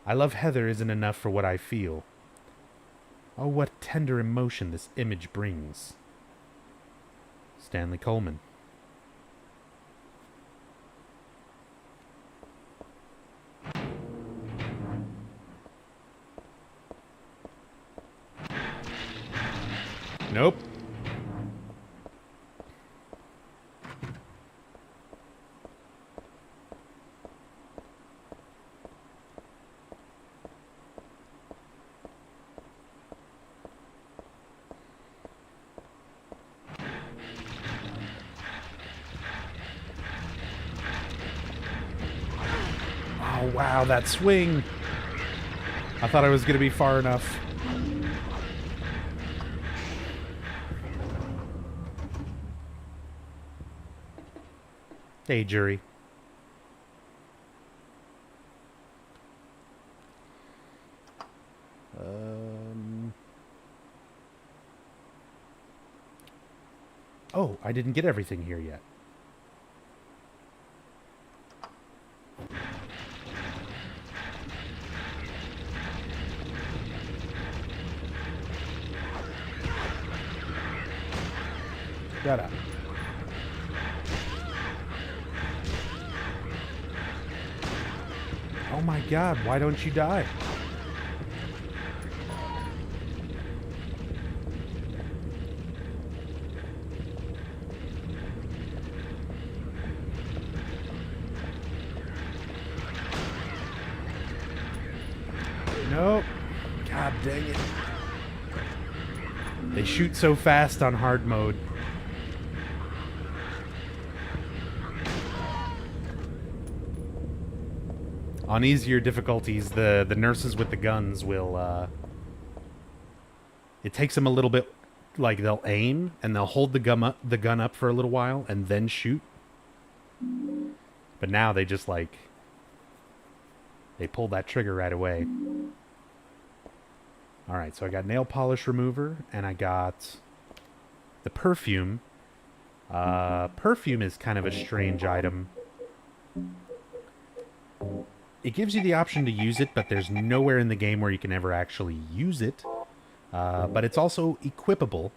I love Heather isn't enough for what I feel. Oh, what tender emotion this image brings. Stanley Coleman. Nope. Oh, wow, that swing. I thought I was going to be far enough. Hey, jury. Oh, I didn't get everything here yet. Shut up. Oh my god, why don't you die? Nope. God dang it. They shoot so fast on hard mode. On easier difficulties, the nurses with the guns will, it takes them a little bit, like, they'll aim, and they'll hold the gun up for a little while, and then shoot. But now they just, like, they pull that trigger right away. Alright, so I got nail polish remover, and I got the perfume. Perfume is kind of a strange item. It gives you the option to use it, but there's nowhere in the game where you can ever actually use it. But it's also equipable.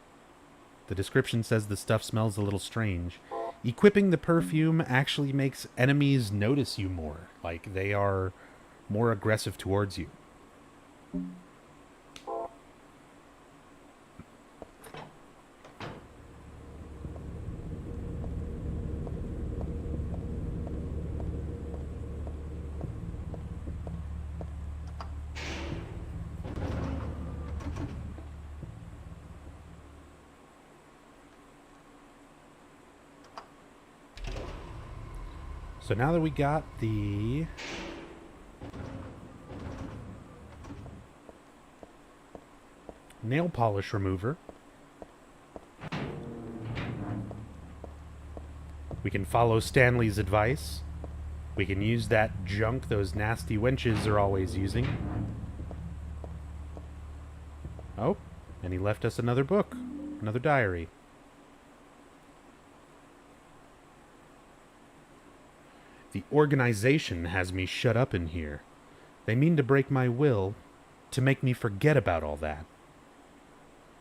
The description says the stuff smells a little strange. Equipping the perfume actually makes enemies notice you more. Like, they are more aggressive towards you. So now that we got the nail polish remover, we can follow Stanley's advice. We can use that junk those nasty wenches are always using. Oh, and he left us another book, another diary. The organization has me shut up in here. They mean to break my will, to make me forget about all that.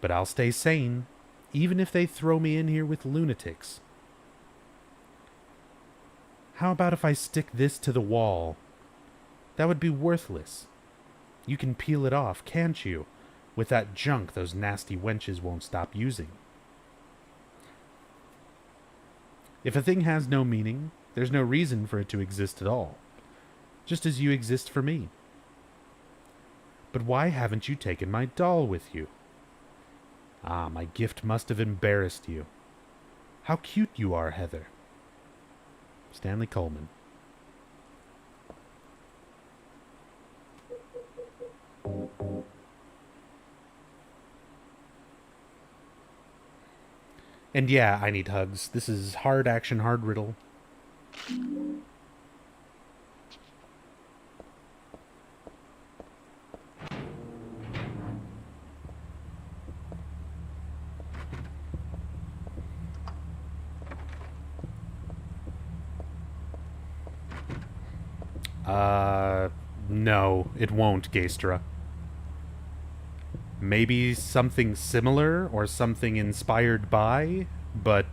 But I'll stay sane, even if they throw me in here with lunatics. How about if I stick this to the wall? That would be worthless. You can peel it off, can't you? With that junk those nasty wenches won't stop using. If a thing has no meaning, there's no reason for it to exist at all, just as you exist for me. But why haven't you taken my doll with you? Ah, my gift must have embarrassed you. How cute you are, Heather. Stanley Coleman. And yeah, I need hugs. This is hard action, hard riddle. No, it won't, Gaestra. Maybe something similar or something inspired by, but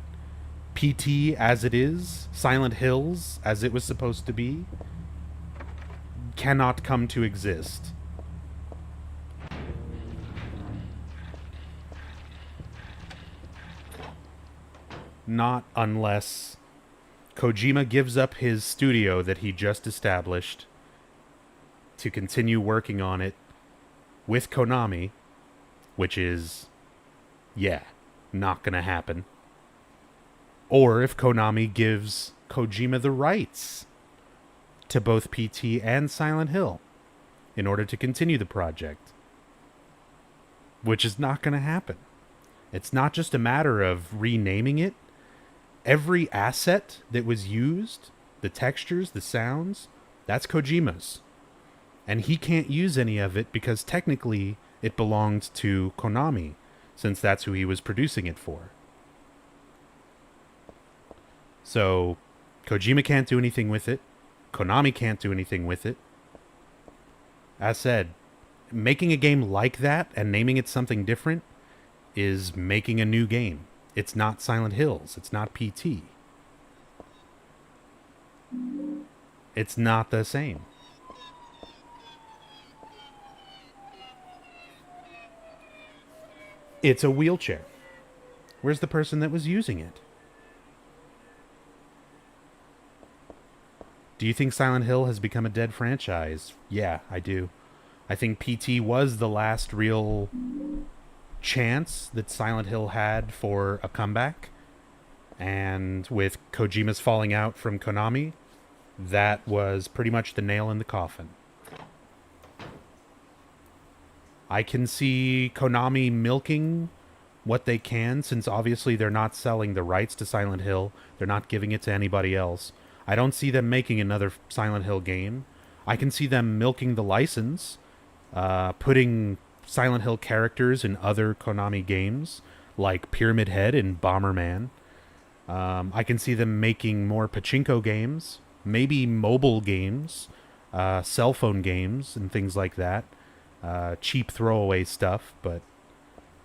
PT as it is, Silent Hills as it was supposed to be, cannot come to exist. Not unless Kojima gives up his studio that he just established to continue working on it with Konami, which is, yeah, not gonna happen. Or if Konami gives Kojima the rights to both PT and Silent Hill in order to continue the project, which is not gonna happen. It's not just a matter of renaming it. Every asset that was used, the textures, the sounds, that's Kojima's. And he can't use any of it because technically it belonged to Konami, since that's who he was producing it for. So, Kojima can't do anything with it. Konami can't do anything with it. As said, making a game like that and naming it something different is making a new game. It's not Silent Hills. It's not PT. It's not the same. It's a wheelchair. Where's the person that was using it? Do you think Silent Hill has become a dead franchise? Yeah, I do. I think PT was the last real chance that Silent Hill had for a comeback. And with Kojima's falling out from Konami, that was pretty much the nail in the coffin. I can see Konami milking what they can, since obviously they're not selling the rights to Silent Hill. They're not giving it to anybody else. I don't see them making another Silent Hill game. I can see them milking the license, putting Silent Hill characters in other Konami games, like Pyramid Head and Bomberman. I can see them making more pachinko games, maybe mobile games, cell phone games, and things like that. Cheap throwaway stuff, but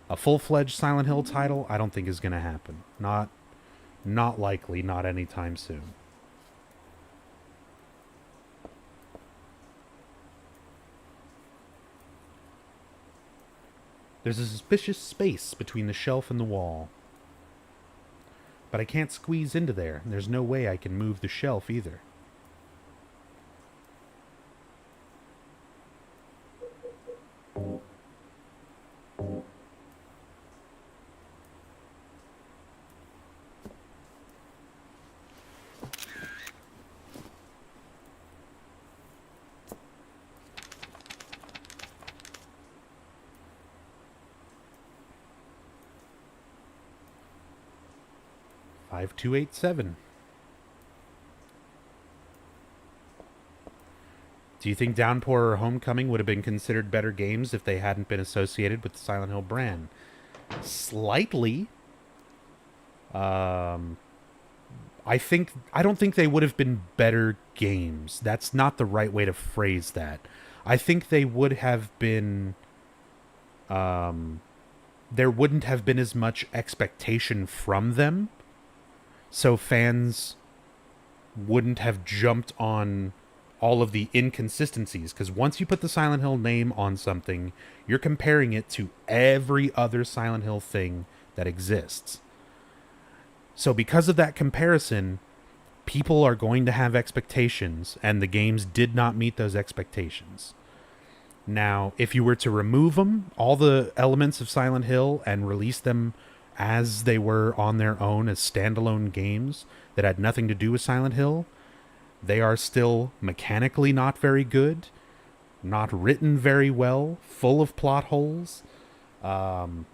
a full-fledged Silent Hill title, I don't think is going to happen. Not likely, not anytime soon. There's a suspicious space between the shelf and the wall. But I can't squeeze into there, and there's no way I can move the shelf either. Five 287. Do you think Downpour or Homecoming would have been considered better games if they hadn't been associated with the Silent Hill brand? Slightly. I don't think they would have been better games. That's not the right way to phrase that. I think they would have been... there wouldn't have been as much expectation from them, so fans wouldn't have jumped on all of the inconsistencies, because once you put the Silent Hill name on something, you're comparing it to every other Silent Hill thing that exists. So because of that comparison, people are going to have expectations, and the games did not meet those expectations. Now, if you were to remove them, all the elements of Silent Hill, and release them as they were on their own as standalone games, that had nothing to do with Silent Hill. They are still mechanically not very good, not written very well, full of plot holes. I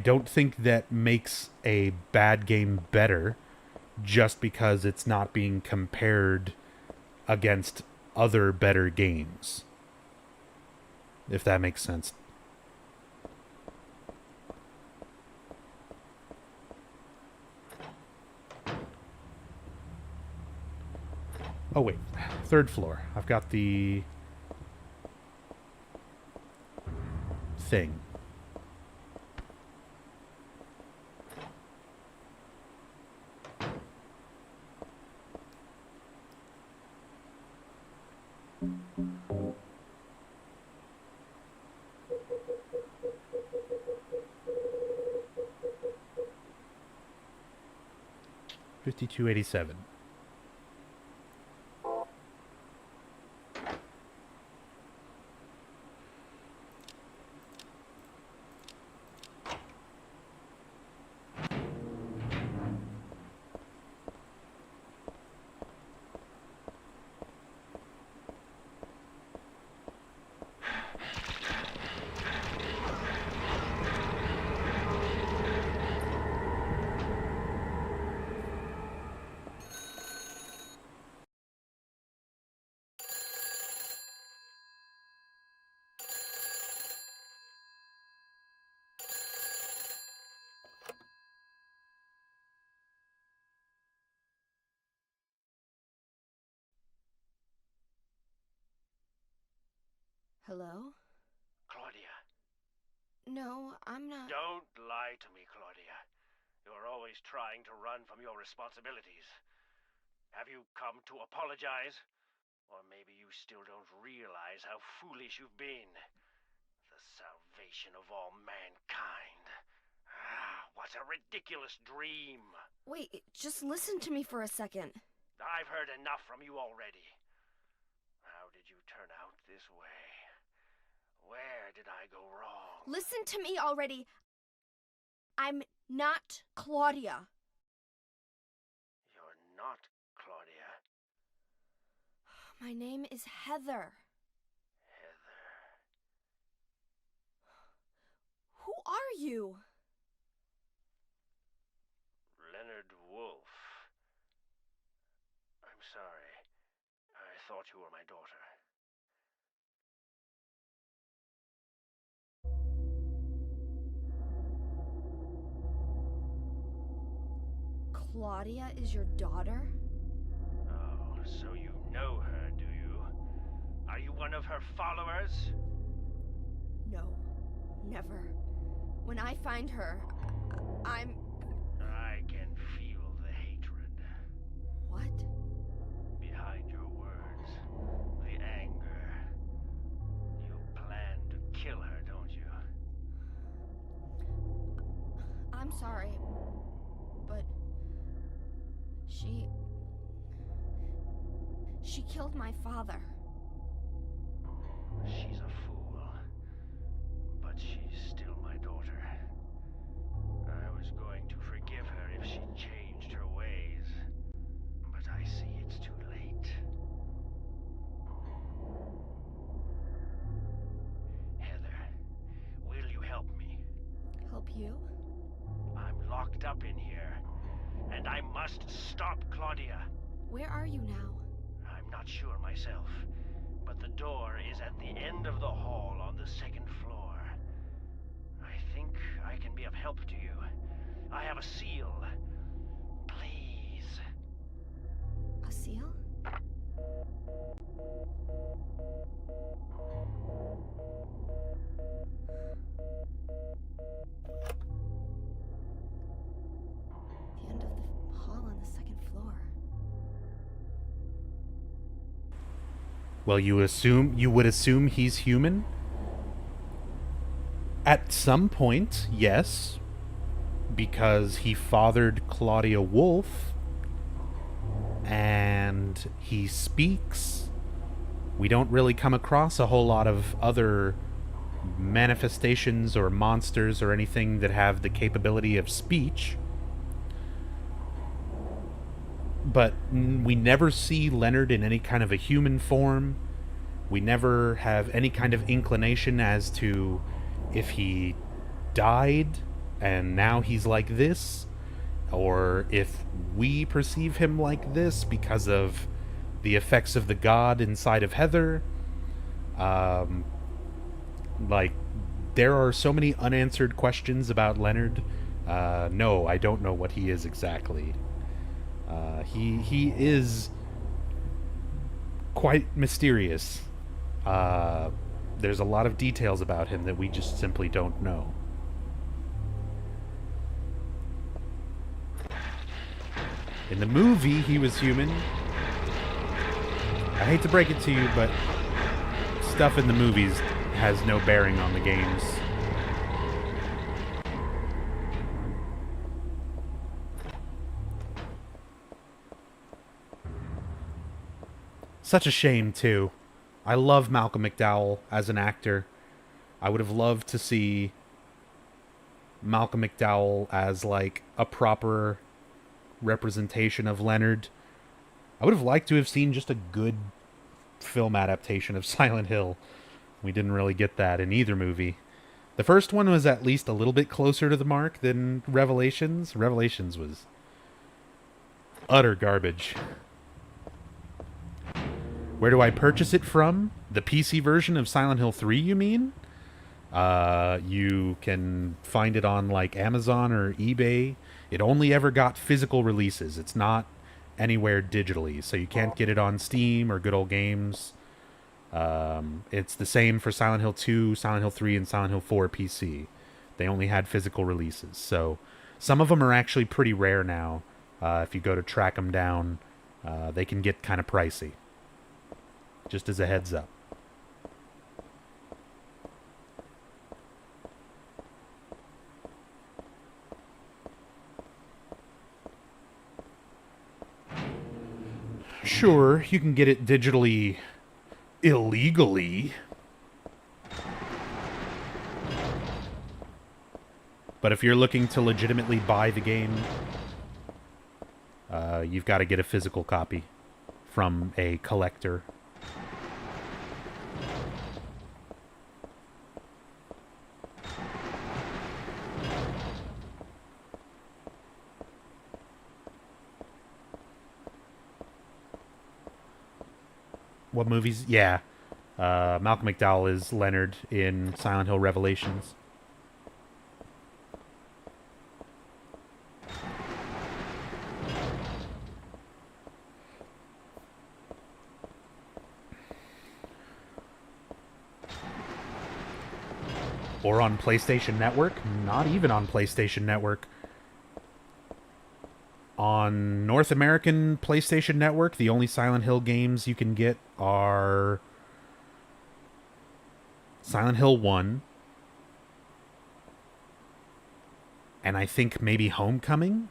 don't think that makes a bad game better just because it's not being compared against other better games. If that makes sense. Oh wait, 3rd floor. I've got the thing. $52.87. Hello? Claudia. No, I'm not. Don't lie to me, Claudia. You're always trying to run from your responsibilities. Have you come to apologize? Or maybe you still don't realize how foolish you've been. The salvation of all mankind. Ah, what a ridiculous dream. Wait, just listen to me for a second. I've heard enough from you already. How did you turn out this way? Where did I go wrong? Listen to me already. I'm not Claudia. You're not Claudia. My name is Heather. Heather. Who are you? Leonard Wolf. I'm sorry. I thought you were my daughter. Claudia is your daughter? Oh, so you know her, do you? Are you one of her followers? No, never. When I find her, I'm... I can feel the hatred. What? Behind your words. The anger. You plan to kill her, don't you? I'm sorry, but... She killed my father. She's a fool. But she's still my daughter. I was going to forgive her if she changed her ways. But I see it's too late. Heather, will you help me? Help you? I'm locked up in here, and I must stop Claudia. Where are you now? I'm not sure myself, but the door is at the end of the hall on the 2nd floor. I think I can be of help to you. I have a seal. Please. A seal? The end of the hall on the 2nd floor. Well, you would assume he's human? At some point, yes. Because he fathered Claudia Wolf. And he speaks. We don't really come across a whole lot of other manifestations or monsters or anything that have the capability of speech. but we never see Leonard in any kind of a human form. We never have any kind of inclination as to if he died and now he's like this, or if we perceive him like this because of the effects of the god inside of Heather. Like, there are so many unanswered questions about Leonard. No, I don't know what he is exactly. He is quite mysterious. There's a lot of details about him that we just simply don't know. In the movie, he was human. I hate to break it to you, but stuff in the movies has no bearing on the games. Such a shame, too. I love Malcolm McDowell as an actor. I would have loved to see Malcolm McDowell as, like, a proper representation of Leonard. I would have liked to have seen just a good film adaptation of Silent Hill. We didn't really get that in either movie. The first one was at least a little bit closer to the mark than Revelations. Revelations was utter garbage. Where do I purchase it from? The PC version of Silent Hill 3, you mean? You can find it on, like, Amazon or eBay. It only ever got physical releases. It's not anywhere digitally, so you can't get it on Steam or Good Old Games. It's the same for Silent Hill 2, Silent Hill 3, and Silent Hill 4 PC. They only had physical releases, so some of them are actually pretty rare now. If you go to track them down, they can get kind of pricey. Just as a heads up. Sure, you can get it digitally illegally. But if you're looking to legitimately buy the game, you've got to get a physical copy from a collector. What movies? Yeah. Malcolm McDowell is Leonard in Silent Hill Revelations. Or on PlayStation Network? Not even on PlayStation Network. On North American PlayStation Network, the only Silent Hill games you can get are Silent Hill 1, and I think maybe Homecoming?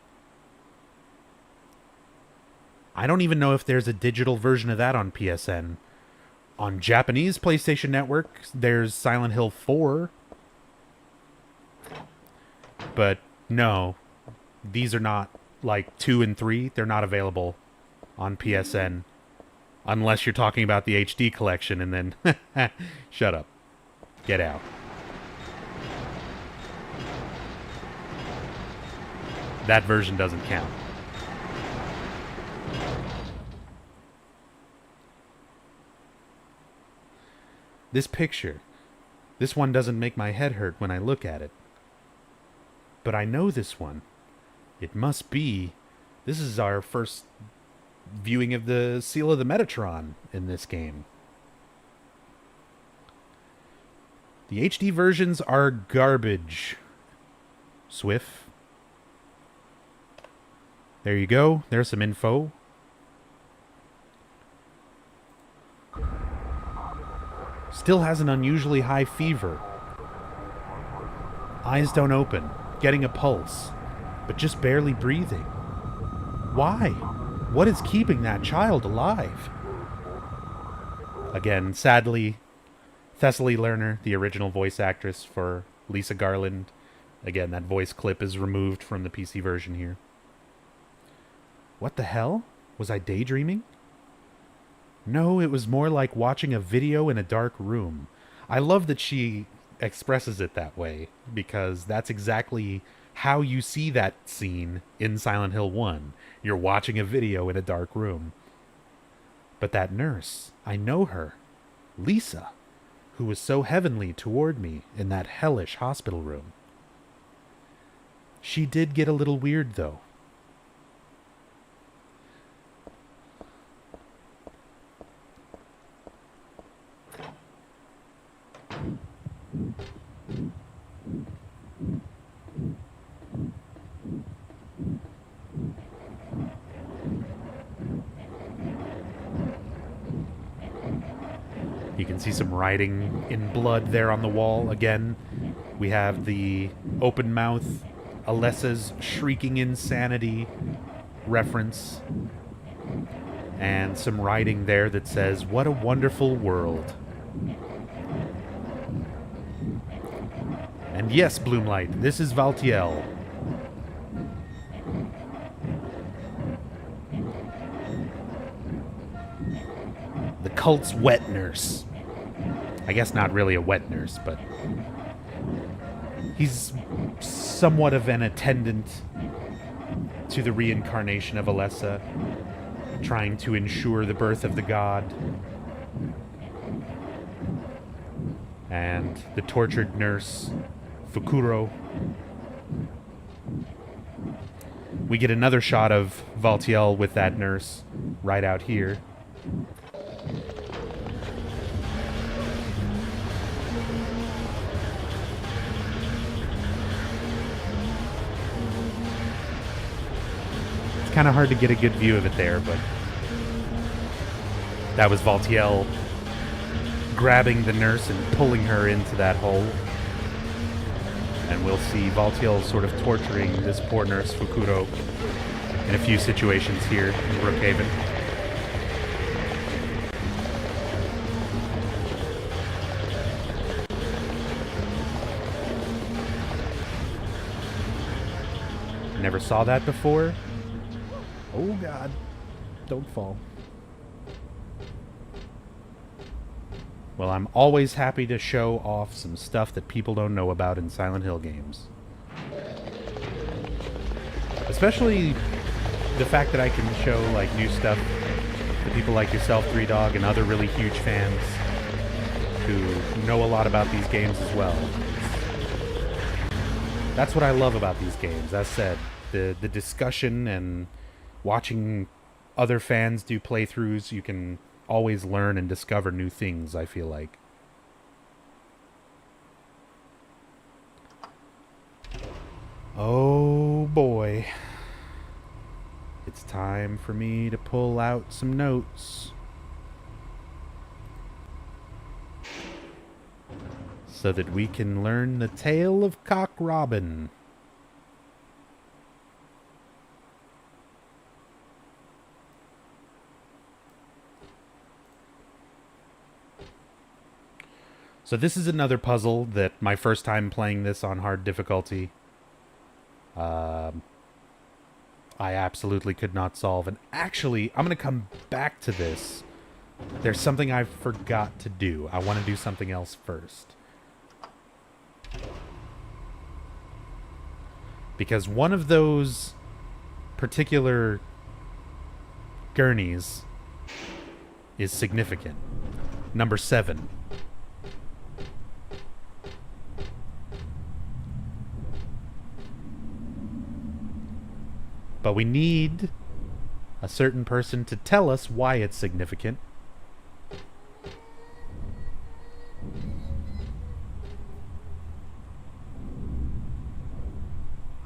I don't even know if there's a digital version of that on PSN. On Japanese PlayStation Network, there's Silent Hill 4. But no, these are not, like, 2 and 3. They're not available on PSN. Unless you're talking about the HD collection, and then shut up. Get out. That version doesn't count. This picture. This one doesn't make my head hurt when I look at it. But I know this one. It must be... This is our first viewing of the Seal of the Metatron in this game. The HD versions are garbage. Swift. There you go. There's some info. Still has an unusually high fever. Eyes don't open. Getting a pulse. But just barely breathing. Why? What is keeping that child alive? Again, sadly, Thessaly Lerner, the original voice actress for Lisa Garland. Again, that voice clip is removed from the PC version here. What the hell? Was I daydreaming? No, it was more like watching a video in a dark room. I love that she expresses it that way, because that's exactly how you see that scene in Silent Hill 1. You're watching a video in a dark room. But that nurse, I know her. Lisa, who was so heavenly toward me in that hellish hospital room. She did get a little weird, though. You can see some writing in blood there on the wall. Again, we have the open mouth, Alessa's shrieking insanity reference, and some writing there that says, "What a wonderful world." And yes, Bloomlight, this is Valtiel. The cult's wet nurse. I guess not really a wet nurse, but he's somewhat of an attendant to the reincarnation of Alessa, trying to ensure the birth of the god. And the tortured nurse, Fukuro. We get another shot of Valtiel with that nurse right out here. It's kind of hard to get a good view of it there, but that was Valtiel grabbing the nurse and pulling her into that hole. And we'll see Valtiel sort of torturing this poor nurse, Fukuro, in a few situations here in Brookhaven. Never saw that before. Oh god, don't fall. Well, I'm always happy to show off some stuff that people don't know about in Silent Hill games. Especially the fact that I can show like new stuff to people like yourself, Three Dog, and other really huge fans who know a lot about these games as well. That's what I love about these games. As said, the discussion and watching other fans do playthroughs, you can always learn and discover new things, I feel like. Oh boy. It's time for me to pull out some notes, so that we can learn the tale of Cock Robin. So this is another puzzle that my first time playing this on hard difficulty, I absolutely could not solve. And actually, I'm going to come back to this. There's something I forgot to do. I want to do something else first. Because one of those particular gurneys is significant. Number 7. But we need a certain person to tell us why it's significant.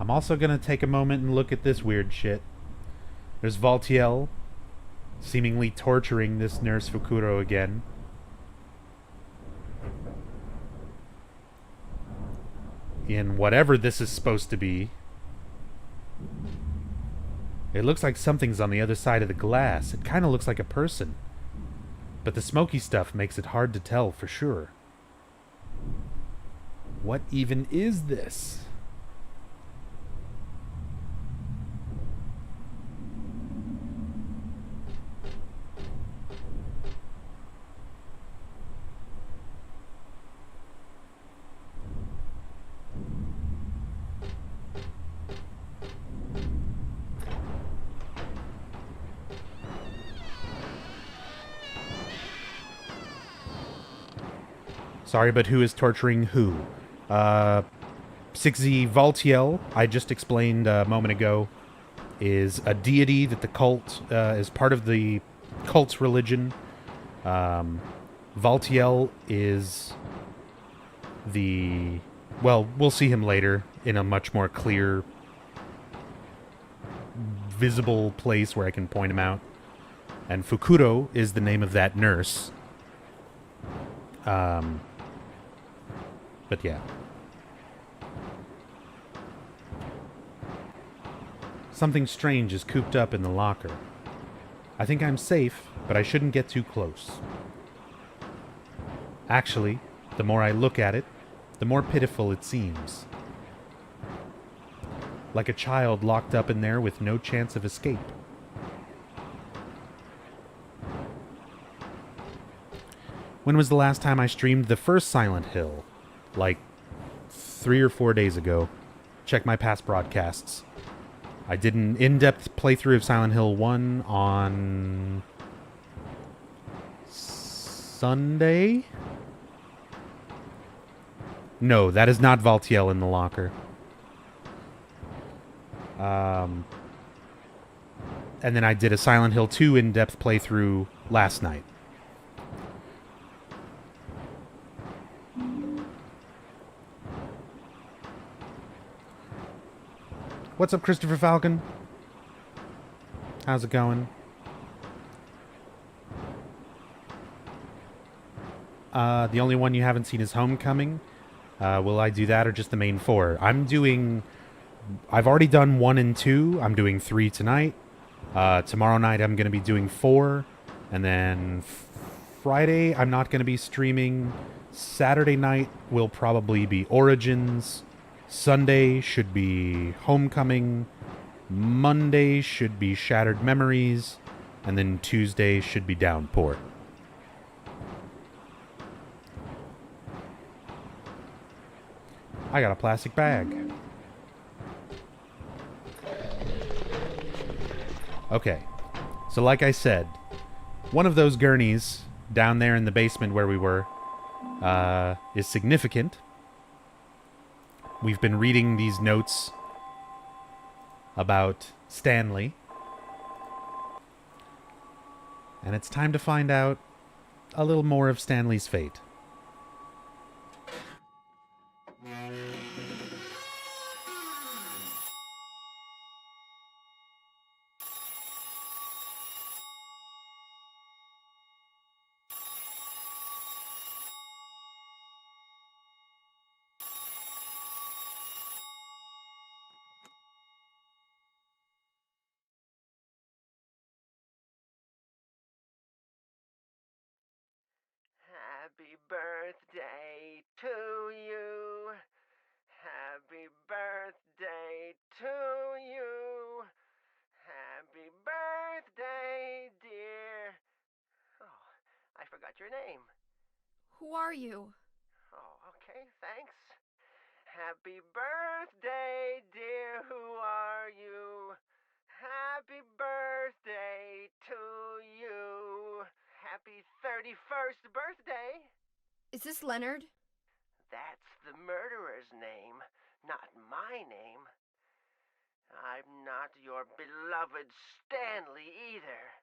I'm also going to take a moment and look at this weird shit. There's Valtiel seemingly torturing this nurse Fukuro again. In whatever this is supposed to be. It looks like something's on the other side of the glass. It kind of looks like a person. But the smoky stuff makes it hard to tell for sure. What even is this? Sorry, but who is torturing who? 6Z Valtiel, I just explained a moment ago, is a deity that the cult is part of the cult's religion. Valtiel is the... Well, we'll see him later in a much more clear, visible place where I can point him out. And Fukuro is the name of that nurse. But yeah. Something strange is cooped up in the locker. I think I'm safe, but I shouldn't get too close. Actually, the more I look at it, the more pitiful it seems. Like a child locked up in there with no chance of escape. When was the last time I streamed the first Silent Hill? Like 3 or 4 days ago. Check my past broadcasts. I did an in-depth playthrough of Silent Hill 1 on Sunday? No, that is not Valtiel in the locker. And then I did a Silent Hill 2 in-depth playthrough last night. What's up, Christopher Falcon? How's it going? The only one you haven't seen is Homecoming. Will I do that or just the main 4? I've already done 1 and 2. I'm doing 3 tonight. Tomorrow night I'm going to be doing 4. And then Friday I'm not going to be streaming. Saturday night will probably be Origins. Sunday should be Homecoming. Monday should be Shattered Memories. And then Tuesday should be Downpour. I got a plastic bag. Okay. So like I said, one of those gurneys down there in the basement where we were is significant. We've been reading these notes about Stanley. And it's time to find out a little more of Stanley's fate. Happy birthday to you. Happy birthday to you. Happy birthday, dear. Oh, I forgot your name. Who are you? Oh, okay, thanks. Happy birthday, dear. Who are you? Happy birthday to you. Happy 31st birthday. Is this Leonard? That's the murderer's name, not my name. I'm not your beloved Stanley either.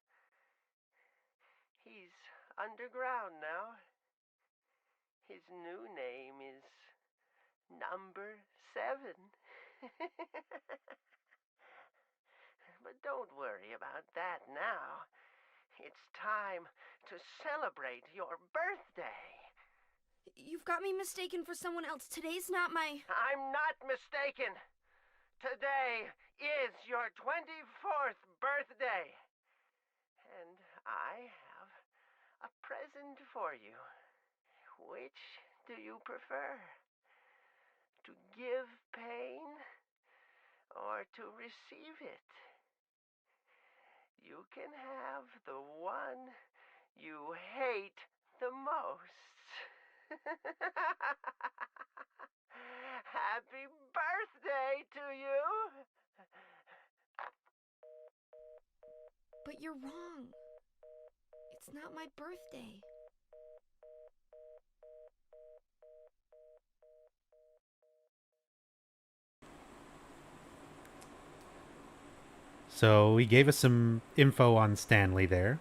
He's underground now. His new name is Number 7. But don't worry about that now. It's time to celebrate your birthday. You've got me mistaken for someone else. Today's not my... I'm not mistaken. Today is your 24th birthday. And I have a present for you. Which do you prefer? To give pain or to receive it? You can have the one you hate the most. Happy birthday to you! But you're wrong. It's not my birthday. So he gave us some info on Stanley there.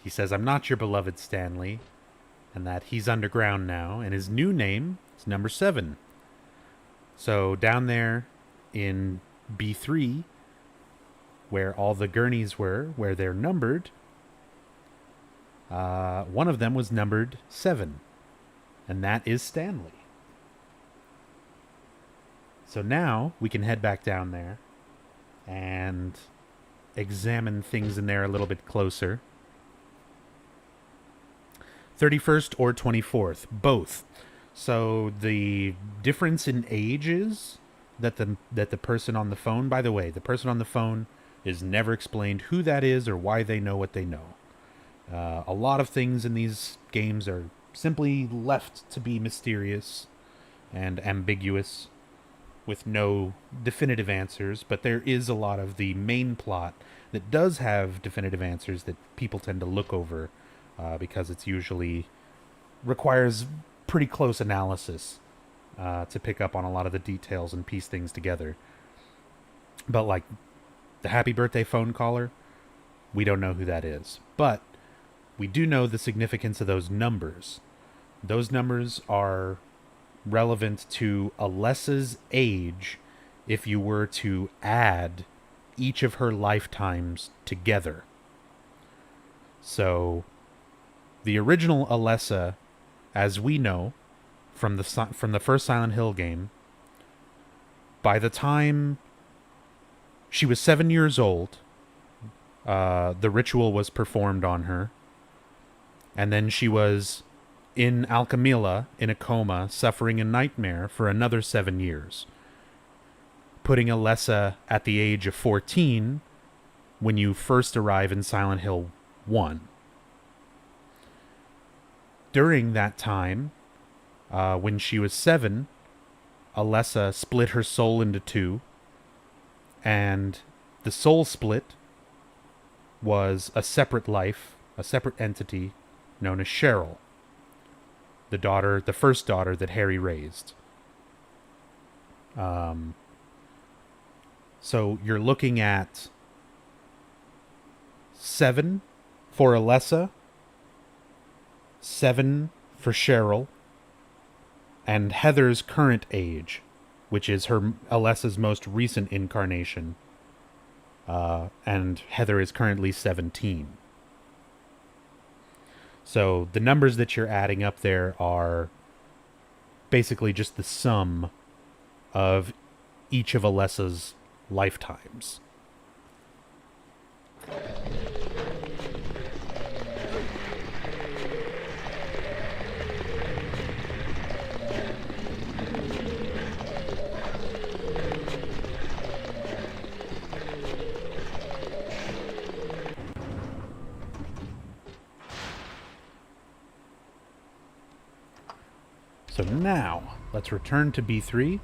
He says, I'm not your beloved Stanley, and that he's underground now, and his new name is number 7. So down there in B3, where all the gurneys were, where they're numbered, one of them was numbered 7, and that is Stanley. So now we can head back down there and examine things in there a little bit closer. 31st or 24th, both. So the difference in ages that the person on the phone, by the way, the person on the phone is never explained who that is or why they know what they know. A lot of things in these games are simply left to be mysterious and ambiguous with no definitive answers, but there is a lot of the main plot that does have definitive answers that people tend to look over because it's usually requires pretty close analysis to pick up on a lot of the details and piece things together. But like the happy birthday phone caller, we don't know who that is. But we do know the significance of those numbers. Those numbers are relevant to Alessa's age if you were to add each of her lifetimes together. So the original Alessa, as we know from the first Silent Hill game, by the time she was 7 years old, the ritual was performed on her, and then she was in Alchemilla in a coma, suffering a nightmare for another 7 years, putting Alessa at the age of 14 when you first arrive in Silent Hill 1. During that time, when she was 7, Alessa split her soul into 2, and the soul split was a separate life, a separate entity known as Cheryl, the first daughter that Harry raised. So you're looking at 7 for Alessa, 7 for Cheryl, and Heather's current age, which is Alessa's most recent incarnation. And Heather is currently 17. So the numbers that you're adding up there are basically just the sum of each of Alessa's lifetimes. So now, let's return to B3.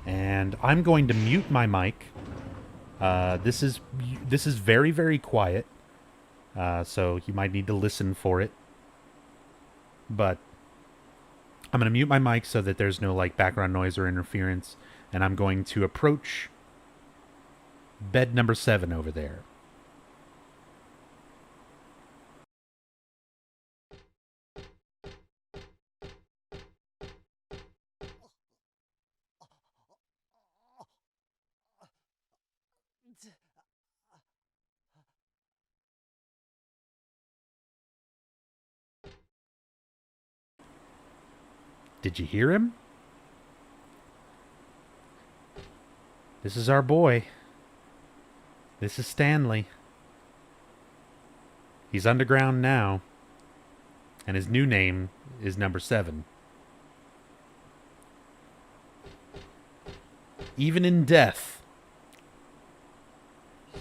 And I'm going to mute my mic. This is very, very quiet. So you might need to listen for it. But I'm going to mute my mic so that there's no like background noise or interference. And I'm going to approach bed number 7 over there. Did you hear him? This is our boy. This is Stanley. He's underground now, and his new name is number 7. Even in death,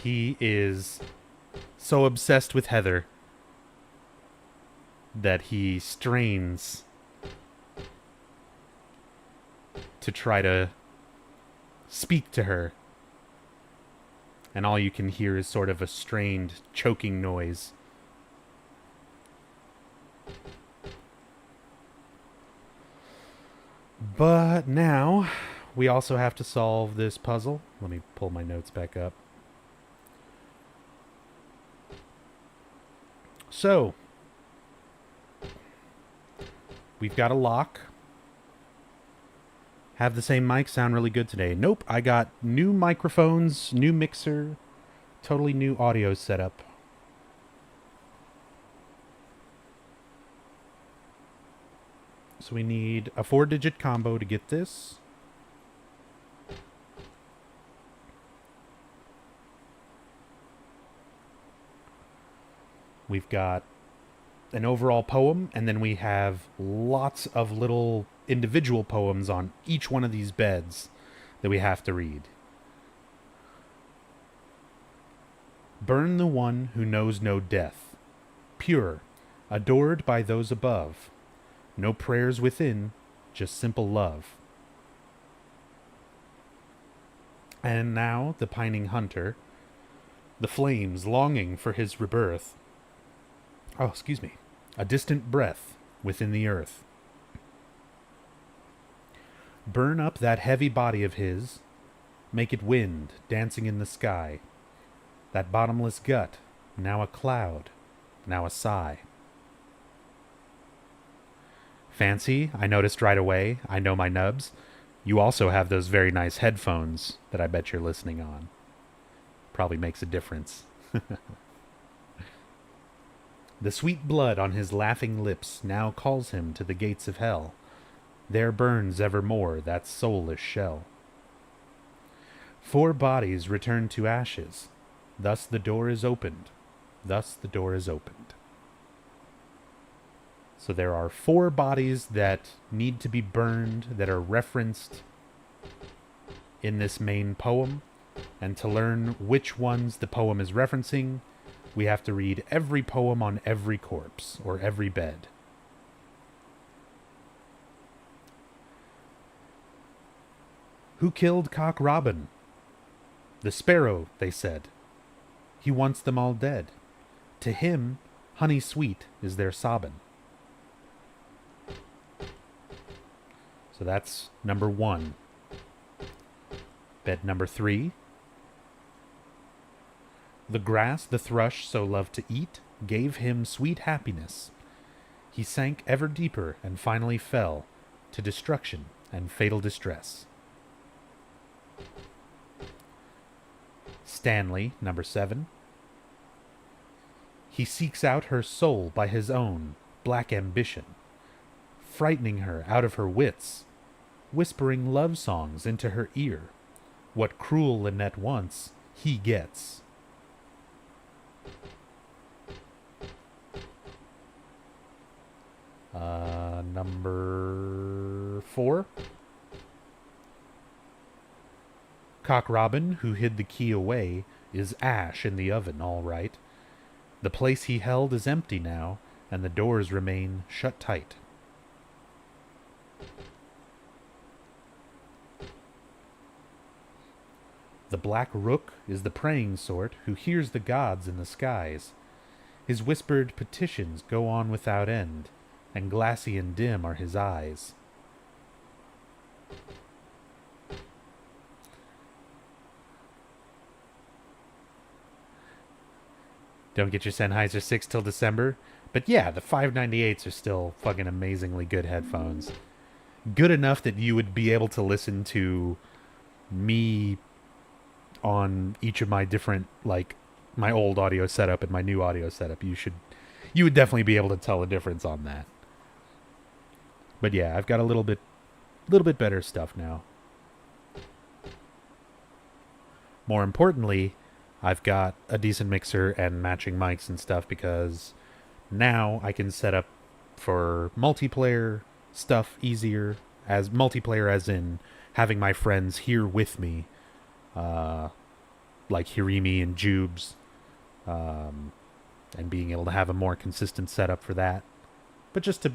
he is so obsessed with Heather that he strains to try to speak to her. And all you can hear is sort of a strained, choking noise. But now, we also have to solve this puzzle. Let me pull my notes back up. So, we've got a lock. Have the same mic sound really good today? Nope, I got new microphones, new mixer, totally new audio setup. So we need a 4-digit combo to get this. We've got an overall poem, and then we have lots of little individual poems on each one of these beds that we have to read. Burn the one who knows no death, pure, adored by those above. No prayers within, just simple love. And now the pining hunter, the flames longing for his rebirth. Oh, excuse me. A distant breath within the earth. Burn up that heavy body of his, make it wind dancing in the sky. That bottomless gut, now a cloud, now a sigh. Fancy, I noticed right away, I know my nubs. You also have those very nice headphones that I bet you're listening on. Probably makes a difference. The sweet blood on his laughing lips now calls him to the gates of hell. There burns evermore that soulless shell. 4 bodies return to ashes. Thus the door is opened. Thus the door is opened. So there are 4 bodies that need to be burned that are referenced in this main poem. And to learn which ones the poem is referencing, we have to read every poem on every corpse, or every bed. Who killed Cock Robin? The sparrow, they said. He wants them all dead. To him, honey sweet is their sobbin'. So that's number 1. Bed number 3. The grass the thrush so loved to eat gave him sweet happiness. He sank ever deeper and finally fell to destruction and fatal distress. Stanley, number 7. He seeks out her soul by his own black ambition, frightening her out of her wits, whispering love songs into her ear. What cruel Lynette wants, he gets. Number 4. Cock Robin, who hid the key away, is ash in the oven, all right. The place he held is empty now, and the doors remain shut tight. The black rook is the praying sort who hears the gods in the skies. His whispered petitions go on without end, and glassy and dim are his eyes. Don't get your Sennheiser 6 till December. But yeah, the 598s are still fucking amazingly good headphones. Good enough that you would be able to listen to me on each of my different, like, my old audio setup and my new audio setup. You would definitely be able to tell a difference on that. But yeah, I've got a little bit better stuff now. More importantly, I've got a decent mixer and matching mics and stuff because now I can set up for multiplayer stuff easier. As multiplayer as in having my friends here with me, like Hirimi and Jubes, and being able to have a more consistent setup for that. But just to,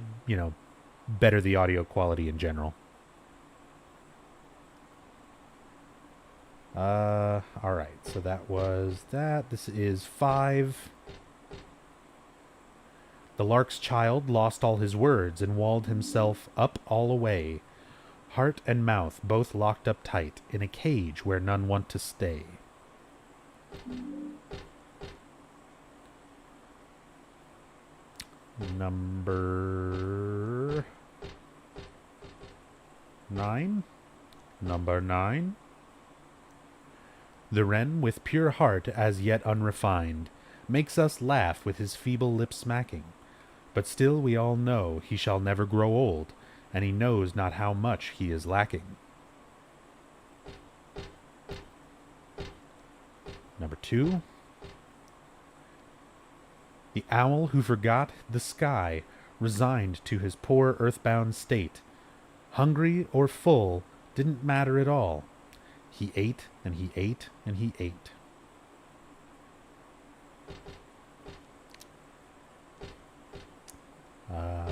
better the audio quality in general. Alright, so that was that. This is 5. The lark's child lost all his words and walled himself up all away. Heart and mouth both locked up tight in a cage where none want to stay. Number 9. Number 9. The wren, with pure heart as yet unrefined, makes us laugh with his feeble lip smacking. But still we all know he shall never grow old, and he knows not how much he is lacking. Number 2. The owl who forgot the sky, resigned to his poor earthbound state. Hungry or full didn't matter at all. He ate and he ate and he ate.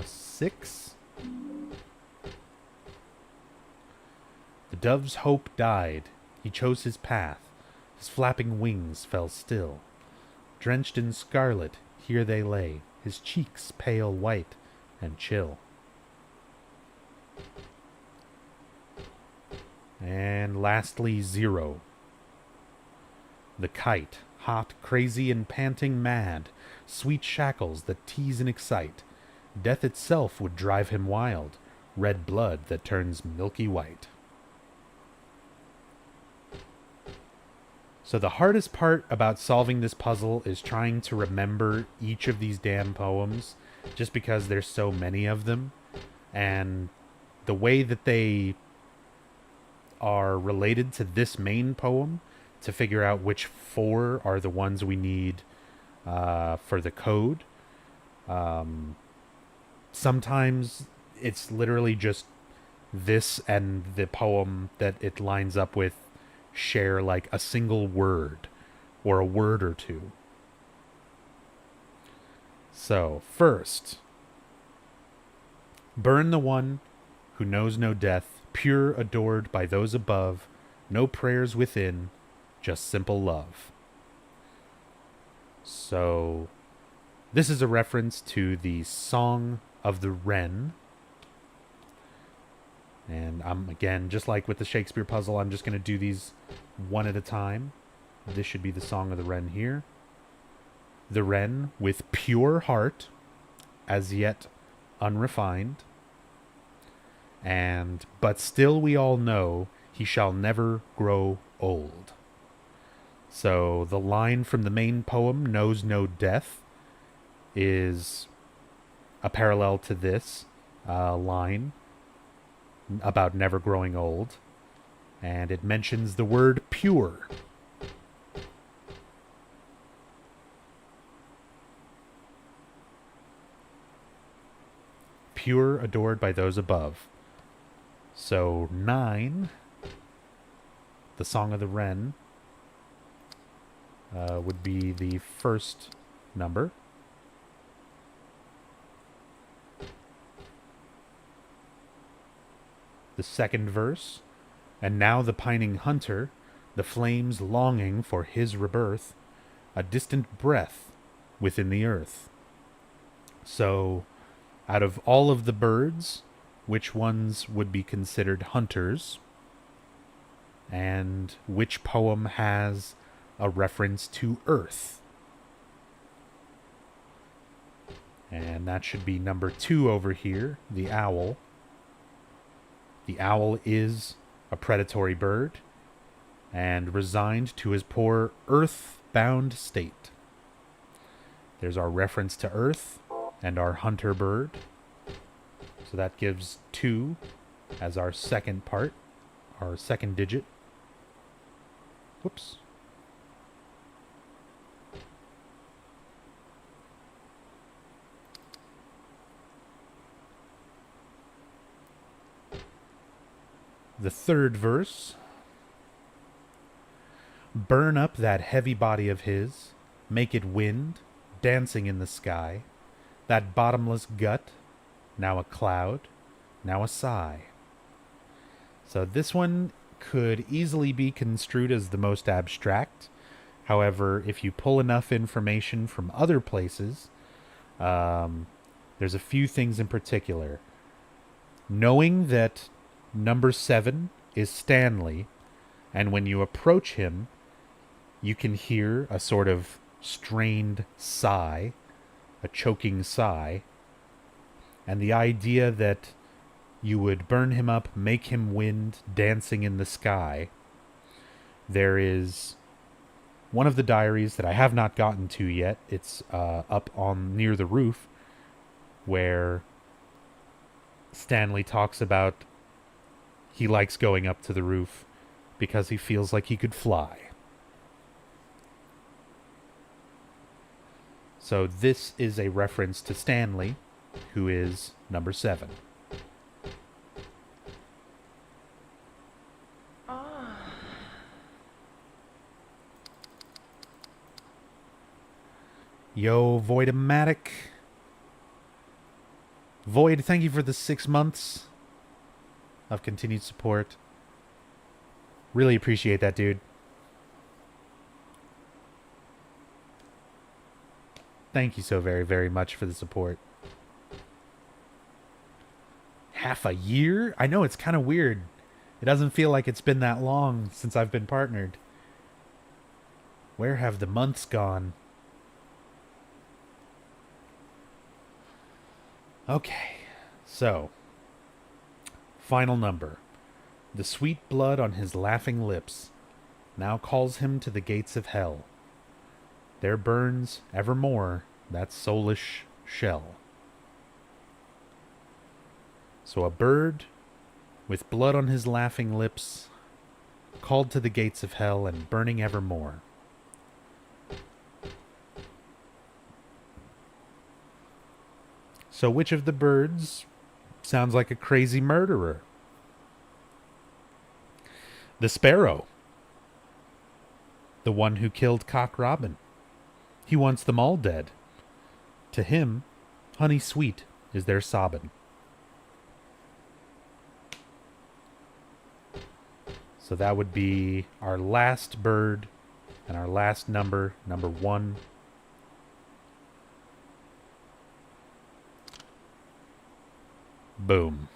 Six. The dove's hope died. He chose his path. His flapping wings fell still. Drenched in scarlet, here they lay, his cheeks pale white and chill. And lastly, 0. The kite, hot, crazy, and panting mad, sweet shackles that tease and excite. Death itself would drive him wild, red blood that turns milky white. So the hardest part about solving this puzzle is trying to remember each of these damn poems, just because there's so many of them, and the way that they are related to this main poem to figure out which 4 are the ones we need for the code. Sometimes it's literally just this and the poem that it lines up with share like a single word or a word or two. So, first, burn the one who knows no death, pure adored by those above, no prayers within, just simple love. So, this is a reference to the Song of the Wren. And I'm, again, just like with the Shakespeare puzzle, I'm just going to do these one at a time. This should be the Song of the Wren here. The wren with pure heart, as yet unrefined. But still we all know he shall never grow old. So the line from the main poem, knows no death, is a parallel to this line about never growing old. And it mentions the word pure. Pure, adored by those above. So 9, the Song of the Wren, would be the first number. The second verse, and now the pining hunter, the flames longing for his rebirth, a distant breath within the earth. So, out of all of the birds, which ones would be considered hunters, and which poem has a reference to Earth? And that should be number 2 over here, the owl. The owl is a predatory bird and resigned to his poor earth-bound state. There's our reference to Earth and our hunter bird. So that gives 2 as our second part, our second digit. Whoops. The third verse. Burn up that heavy body of his, make it wind, dancing in the sky, that bottomless gut, now a cloud, now a sigh. So this one could easily be construed as the most abstract. However, if you pull enough information from other places, there's a few things in particular. Knowing that Number 7 is Stanley, and when you approach him, you can hear a sort of strained sigh, a choking sigh, and the idea that you would burn him up, make him wind, dancing in the sky. There is one of the diaries that I have not gotten to yet. It's up on near the roof, where Stanley talks about he likes going up to the roof because he feels like he could fly. So this is a reference to Stanley, who is number 7. Yo, Voidomatic. Void, thank you for the 6 months of continued support. Really appreciate that, dude. Thank you so very, very much for the support. Half a year? I know, it's kind of weird. It doesn't feel like it's been that long since I've been partnered. Where have the months gone? Okay, so, final number. The sweet blood on his laughing lips now calls him to the gates of hell. There burns evermore that soulish shell. So a bird with blood on his laughing lips, called to the gates of hell and burning evermore. So which of the birds sounds like a crazy murderer? The sparrow. The one who killed Cock Robin. He wants them all dead. To him, honey sweet is their sobbin'. So that would be our last bird and our last number, number 1. Boom.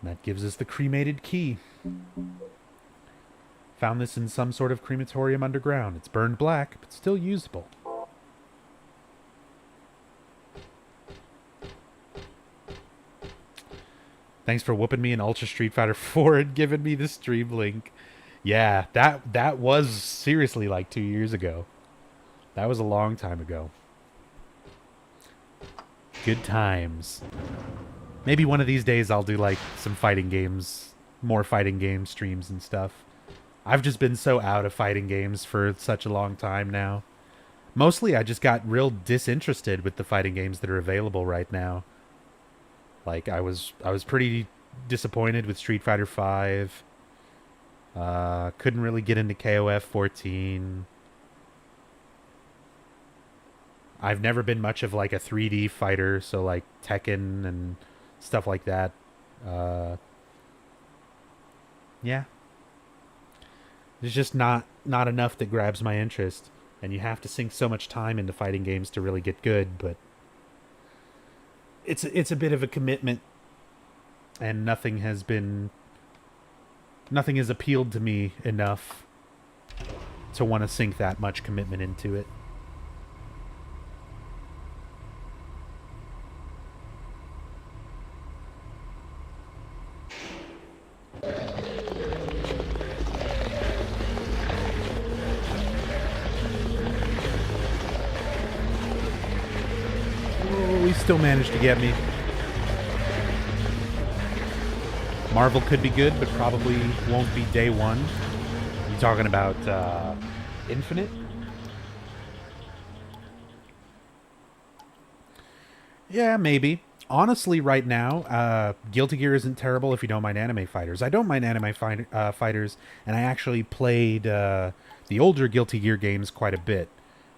That gives us the cremated key. Found this in some sort of crematorium underground. It's burned black, but still usable. Thanks for whooping me in Ultra Street Fighter 4 and giving me the stream link. Yeah, that was seriously like 2 years ago. That was a long time ago. Good times. Maybe one of these days I'll do like some fighting games, more fighting game streams and stuff. I've just been so out of fighting games for such a long time now. Mostly I just got real disinterested with the fighting games that are available right now. Like I was pretty disappointed with Street Fighter 5. Couldn't really get into KOF 14. I've never been much of like a 3D fighter, so like Tekken and stuff like that. Yeah. There's just not enough that grabs my interest. And you have to sink so much time into fighting games to really get good, but it's a bit of a commitment, and nothing has appealed to me enough to want to sink that much commitment into it. Oh, he still managed to get me. Marvel could be good, but probably won't be day one. You talking about Infinite? Yeah, maybe. Honestly, right now, Guilty Gear isn't terrible if you don't mind anime fighters. I don't mind anime fighters, and I actually played the older Guilty Gear games quite a bit.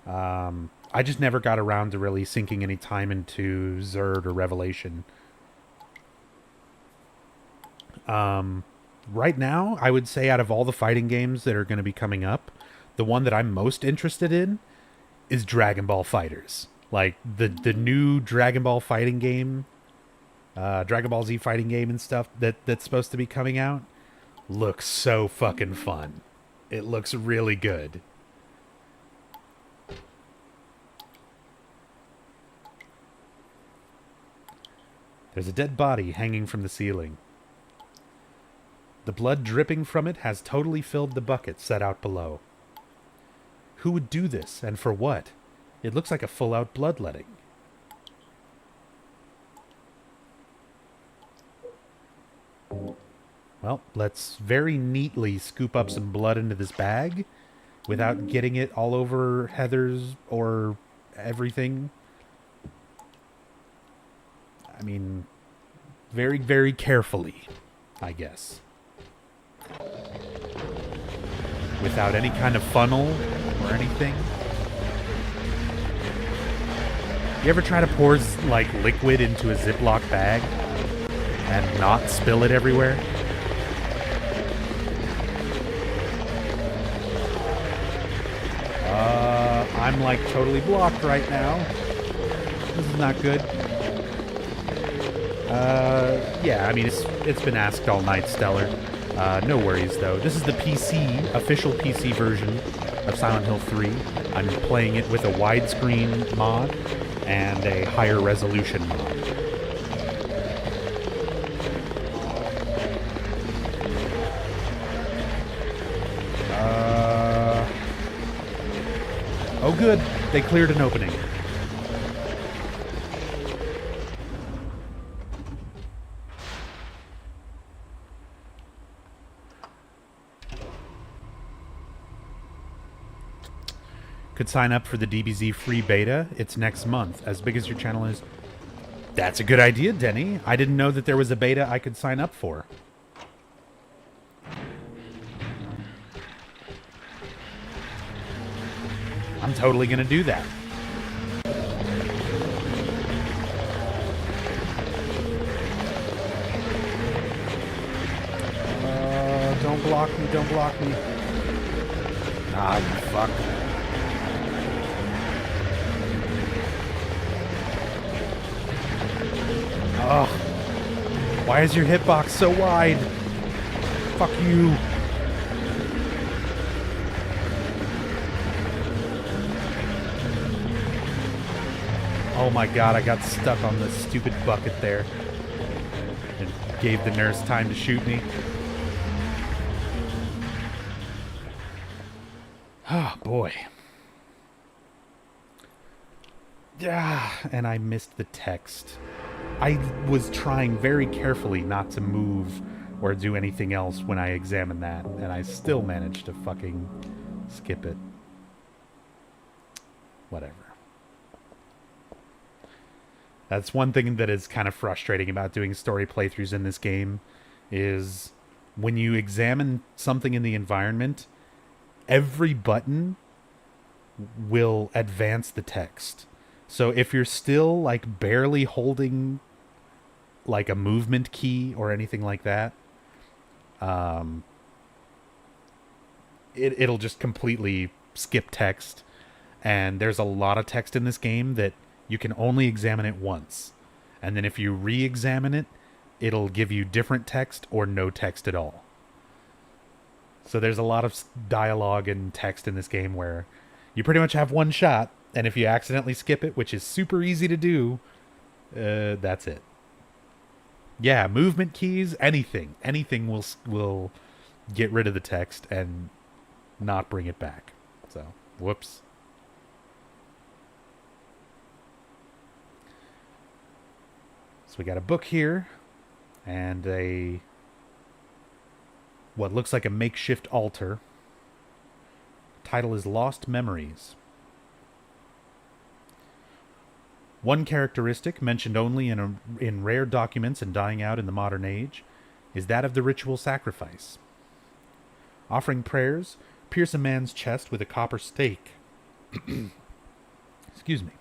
I just never got around to really sinking any time into Zerd or Revelation. Right now, I would say out of all the fighting games that are going to be coming up, the one that I'm most interested in is Dragon Ball Fighters. Like the new Dragon Ball fighting game, Dragon Ball Z fighting game and stuff that's supposed to be coming out looks so fucking fun. It looks really good. There's a dead body hanging from the ceiling. The blood dripping from it has totally filled the bucket set out below. Who would do this, and for what? It looks like a full-out bloodletting. Well, let's very neatly scoop up some blood into this bag without getting it all over Heather's or everything. I mean, very, very carefully, I guess. Without any kind of funnel or anything. You ever try to pour, like, liquid into a Ziploc bag and not spill it everywhere? I'm, like, totally blocked right now. This is not good. Yeah, I mean, it's been asked all night, Stellar. No worries, though. This is the official PC version of Silent Hill 3. I'm playing it with a widescreen mod and a higher resolution mod. Oh good, they cleared an opening. Could sign up for the DBZ free beta. It's next month. As big as your channel is. That's a good idea, Denny. I didn't know that there was a beta I could sign up for. I'm totally going to do that. Don't block me, don't block me. Ah, you fuck. Oh, why is your hitbox so wide? Fuck you. Oh my god, I got stuck on the stupid bucket there. And gave the nurse time to shoot me. Oh boy. Yeah, and I missed the text. I was trying very carefully not to move or do anything else when I examined that, and I still managed to fucking skip it. Whatever. That's one thing that is kind of frustrating about doing story playthroughs in this game, is when you examine something in the environment, every button will advance the text. So if you're still, like, barely holding, like, a movement key or anything like that, it'll just completely skip text. And there's a lot of text in this game that you can only examine it once. And then if you re-examine it, it'll give you different text or no text at all. So there's a lot of dialogue and text in this game where you pretty much have one shot, and if you accidentally skip it, which is super easy to do, that's it. Yeah, movement keys, anything. Anything will get rid of the text and not bring it back. So, whoops. So we got a book here, and what looks like a makeshift altar. Title is Lost Memories. One characteristic, mentioned only in rare documents and dying out in the modern age, is that of the ritual sacrifice. Offering prayers, pierce a man's chest with a copper stake. Excuse me.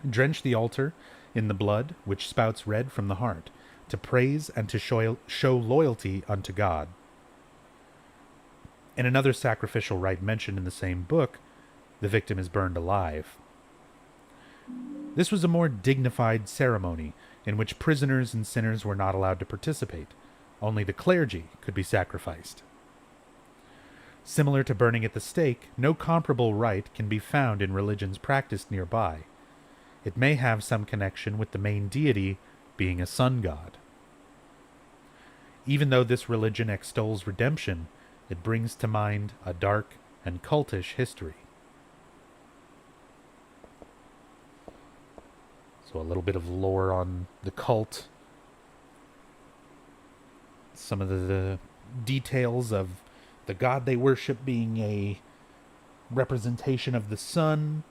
Drench the altar in the blood, which spouts red from the heart, to praise and to show loyalty unto God. In another sacrificial rite mentioned in the same book, the victim is burned alive. This was a more dignified ceremony in which prisoners and sinners were not allowed to participate. Only the clergy could be sacrificed. Similar to burning at the stake, no comparable rite can be found in religions practiced nearby. It may have some connection with the main deity being a sun god. Even though this religion extols redemption, it brings to mind a dark and cultish history. So a little bit of lore on the cult. Some of the details of the god they worship being a representation of the sun.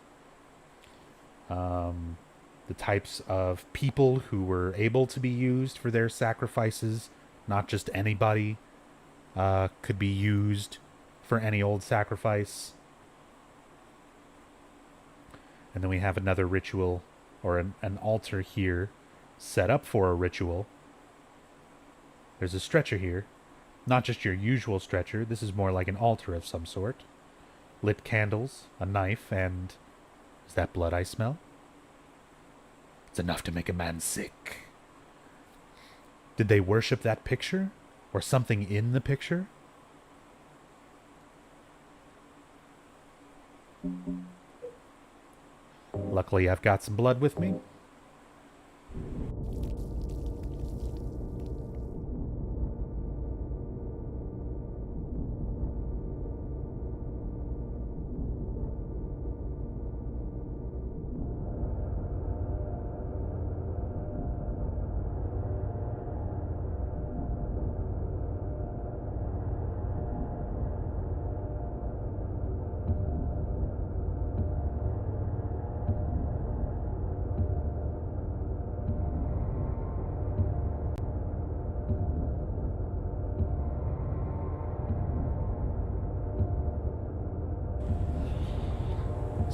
The types of people who were able to be used for their sacrifices. Not just anybody could be used for any old sacrifice. And then we have another ritual, or an altar here, set up for a ritual. There's a stretcher here. Not just your usual stretcher. This is more like an altar of some sort. Lit candles, a knife, and... is that blood I smell? It's enough to make a man sick. Did they worship that picture? Or something in the picture? Luckily, I've got some blood with me.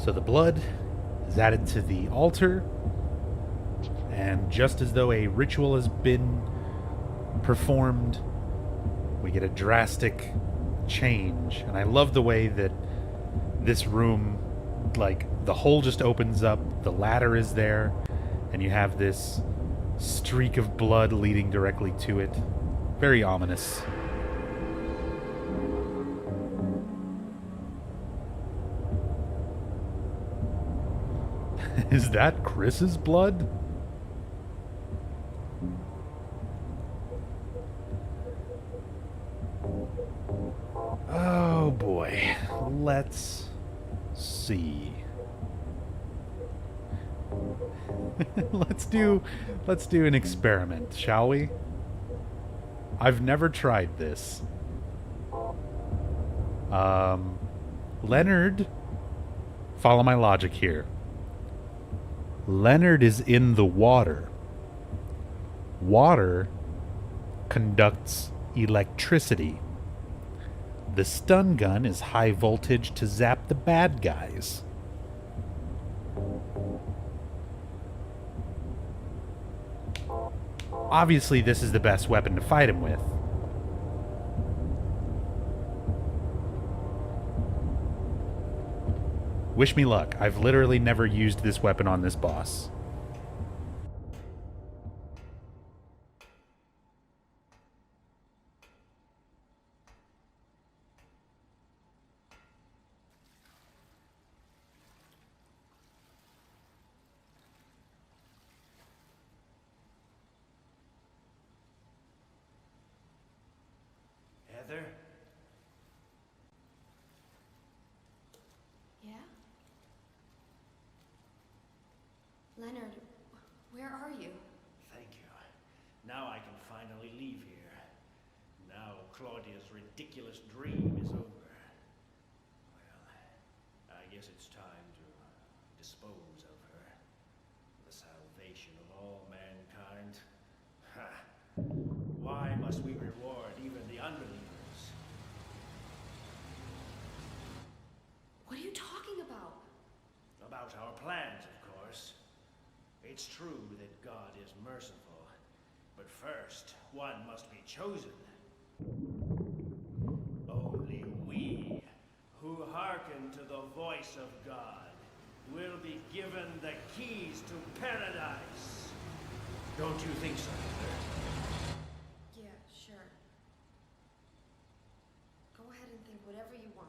So the blood is added to the altar, and just as though a ritual has been performed, we get a drastic change. And I love the way that this room, like, the hole just opens up, the ladder is there, and you have this streak of blood leading directly to it. Very ominous. Is that Chris's blood? Oh boy. Let's see. Let's do an experiment, shall we? I've never tried this. Leonard, follow my logic here. Leonard is in the water. Water conducts electricity. The stun gun is high voltage to zap the bad guys. Obviously, this is the best weapon to fight him with. Wish me luck. I've literally never used this weapon on this boss. Heather? Yeah? Leonard, where are you? Thank you. Now I can finally leave here. Now Claudia's ridiculous dream is over. Well, I guess it's time to dispose of her. The salvation of all mankind. Ha! Why must we reward even the unbelievers? What are you talking about? About our plans, of course. It's true that God is merciful, but first, one must be chosen. Only we, who hearken to the voice of God will be given the keys to paradise. Don't you think so, Mother? Yeah, sure. Go ahead and think whatever you want.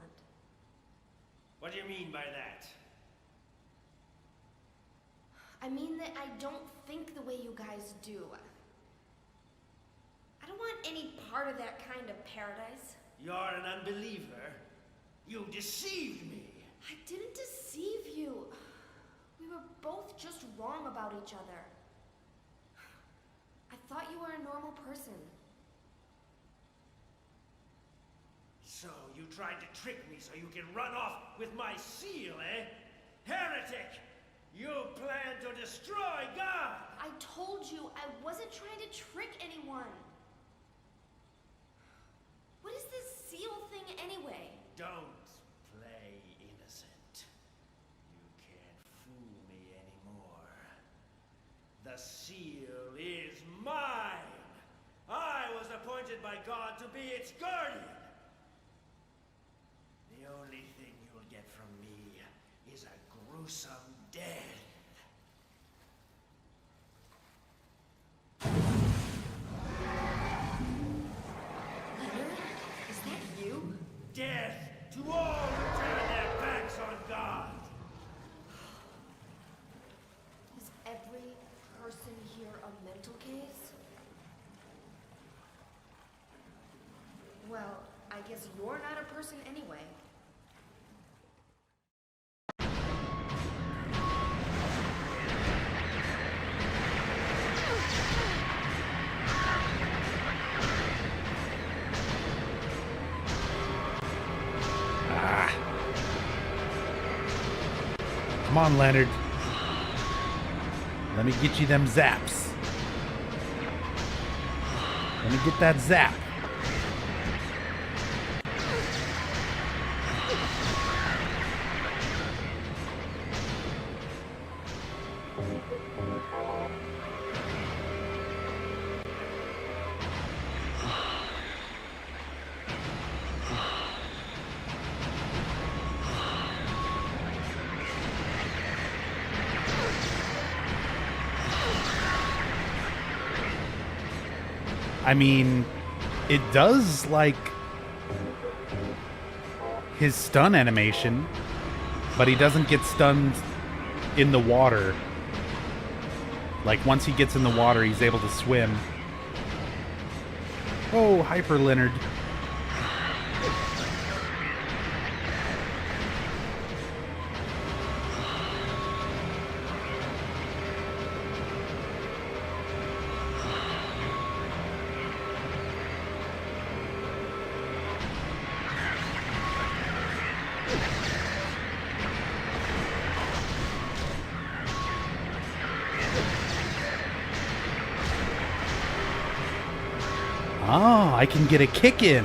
What do you mean by that? I mean that I don't think the way you guys do. I don't want any part of that kind of paradise. You're an unbeliever. You deceived me. I didn't deceive you. We were both just wrong about each other. I thought you were a normal person. So you tried to trick me so you can run off with my seal, eh? Heretic! You plan to destroy God! I told you I wasn't trying to trick anyone. What is this seal thing anyway? Don't play innocent. You can't fool me anymore. The seal is mine! I was appointed by God to be its guardian! The only thing you'll get from me is a gruesome death. Leonard? Is that you? Death to all who turn their backs on God! Is every person here a mental case? Well, I guess you're not a person anyway. Come on, Leonard. Let me get you them zaps. Let me get that zap. I mean, it does like his stun animation, but he doesn't get stunned in the water. Like, once he gets in the water, he's able to swim. Oh, Hyper Leonard. Oh, I can get a kick in.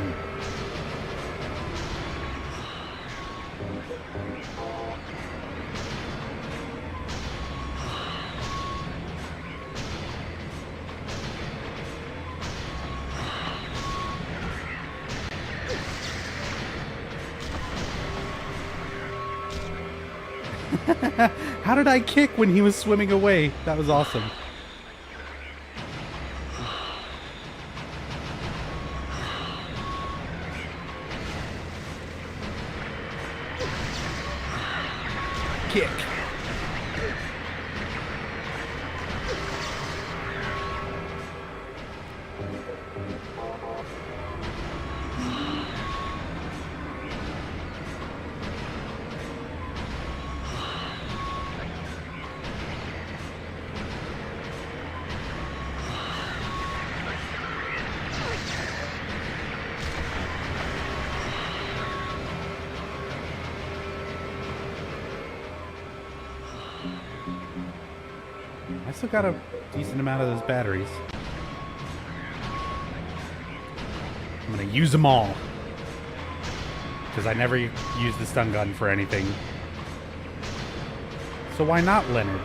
How did I kick when he was swimming away? That was awesome. Kick. I still got a decent amount of those batteries. I'm gonna use them all. Because I never use the stun gun for anything. So why not, Leonard?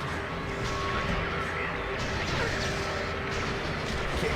Kick.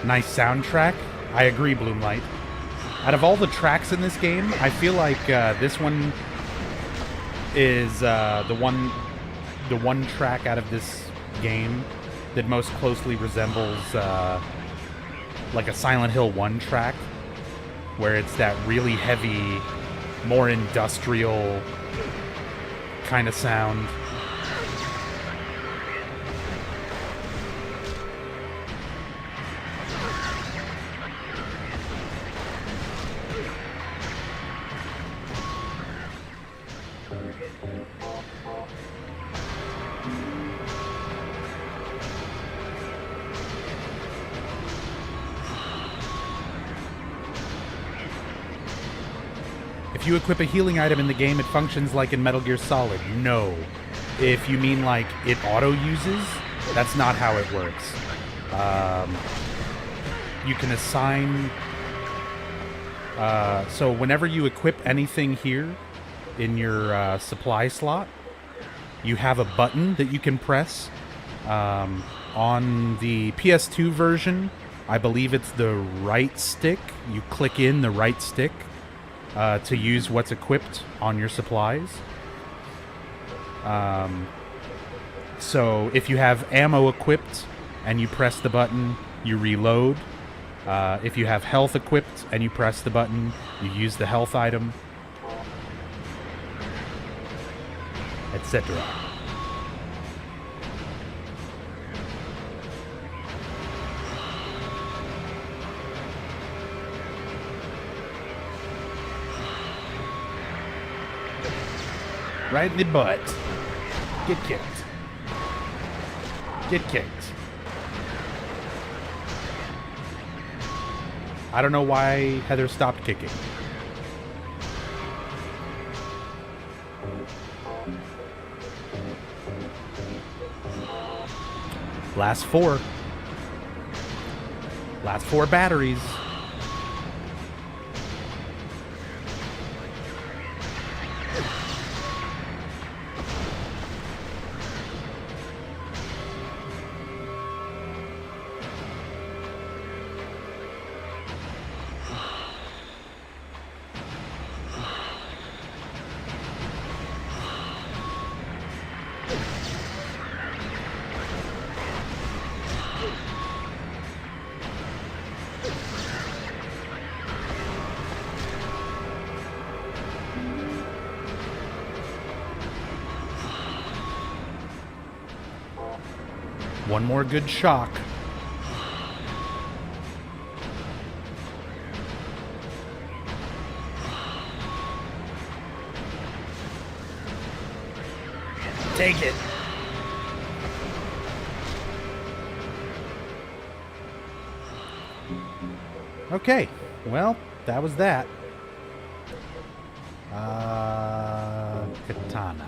nice soundtrack. I agree, Bloomlight. Out of all the tracks in this game, I feel like this one is the one track out of this game that most closely resembles like a Silent Hill 1 track, where it's that really heavy, more industrial kind of sound. If you equip a healing item in the game, it functions like in Metal Gear Solid. No. If you mean like it auto-uses, that's not how it works. You can assign... so whenever you equip anything here in your supply slot, you have a button that you can press. On the PS2 version, I believe it's the right stick. You click in the right stick to use what's equipped on your supplies. So if you have ammo equipped and you press the button, you reload. If you have health equipped and you press the button, you use the health item, etc. Right in the butt. Get kicked. Get kicked. I don't know why Heather stopped kicking. Last four. Last four batteries. One more good shock. Take it. Okay, well, that was that. Katana.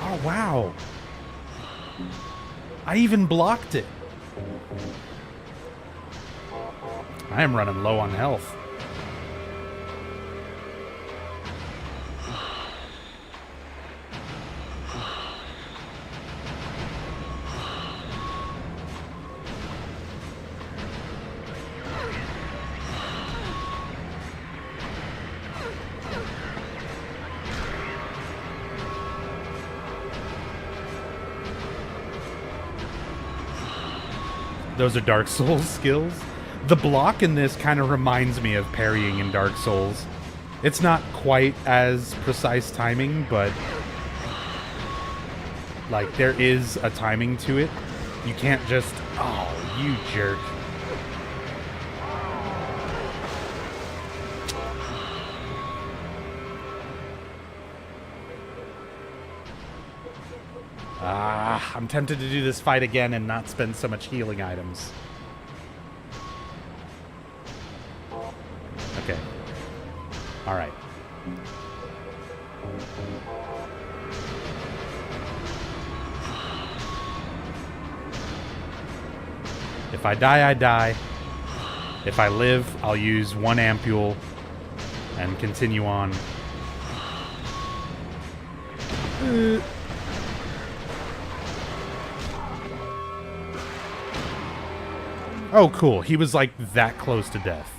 Oh, wow. I even blocked it. I am running low on health. Those are Dark Souls skills. The block in this kind of reminds me of parrying in Dark Souls. It's not quite as precise timing, but like there is a timing to it. You can't just, oh, you jerk. I'm tempted to do this fight again and not spend so much healing items. Okay. Alright. If I die, I die. If I live, I'll use 1 ampule and continue on. Oh, cool. He was like that close to death.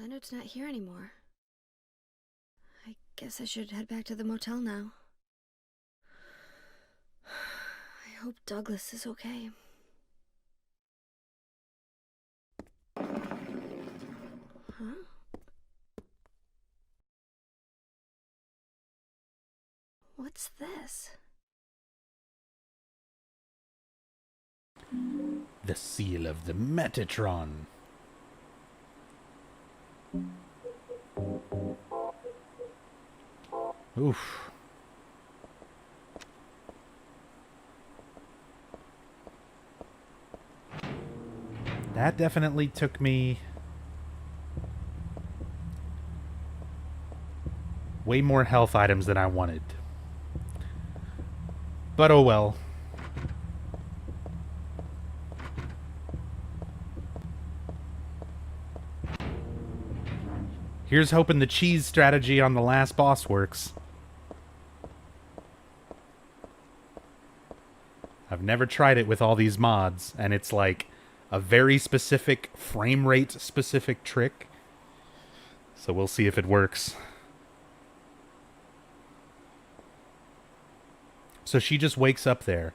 Leonard's not here anymore. I guess I should head back to the motel now. I hope Douglas is okay. Huh? What's this? The seal of the Metatron. Oof. That definitely took me way more health items than I wanted. But oh well. Here's hoping the cheese strategy on the last boss works. I've never tried it with all these mods, and it's like a very specific frame rate specific trick. So we'll see if it works. So she just wakes up there.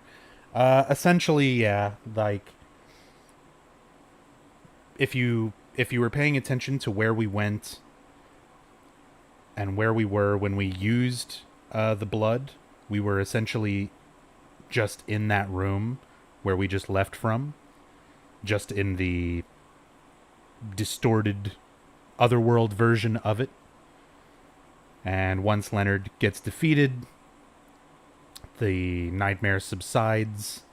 Essentially, yeah, like if you were paying attention to where we went and where we were when we used the blood, we were essentially just in that room where we just left from, just in the distorted otherworld version of it. And once Leonard gets defeated, the nightmare subsides,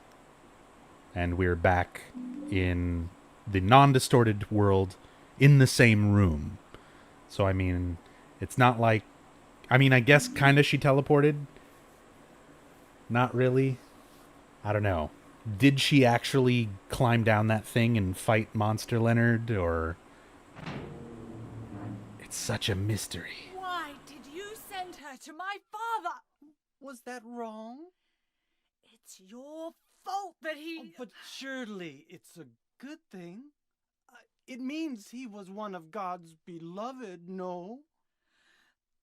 and we're back in the non-distorted world in the same room. So, I mean, it's not like... I mean, I guess kind of she teleported. Not really. I don't know. Did she actually climb down that thing and fight Monster Leonard, or... It's such a mystery. Why did you send her to my father? Was that wrong? It's your fault that he... Oh, but surely it's a good thing. It means he was one of God's beloved, no?